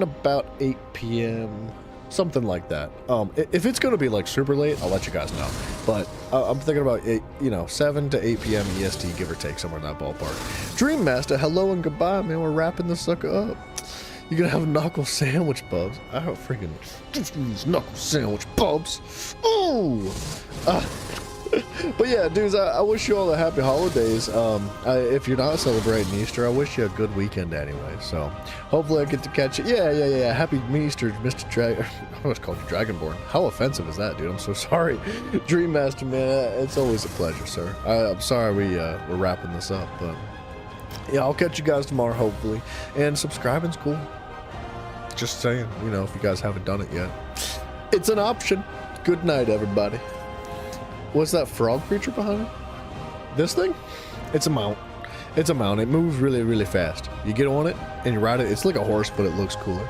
about 8 p.m., something like that. If it's gonna be like super late, I'll let you guys know, but I'm thinking about 7 to 8 p.m. EST, give or take, somewhere in that ballpark. Dream Master, hello and goodbye, man. We're wrapping this sucker up. You're gonna have a knuckle sandwich, Bubs. I have freaking these knuckle sandwich, Bubs. Ooh! But yeah, dudes, I wish you all a happy holidays. If you're not celebrating Easter, I wish you a good weekend anyway. So hopefully I get to catch it. Yeah. Happy Easter, Mr. Dragon. I almost called you Dragonborn. How offensive is that, dude? I'm so sorry. Dream Master, man, it's always a pleasure, sir. I'm sorry we're wrapping this up, but yeah, I'll catch you guys tomorrow, hopefully. And subscribing's cool. Just saying, you know, if you guys haven't done it yet. It's an option. Good night, everybody. What's that frog creature behind it? This thing? It's a mount. It's a mount. It moves really, really fast. You get on it and you ride it. It's like a horse, but it looks cooler.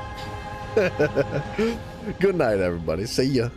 Good night, everybody. See ya.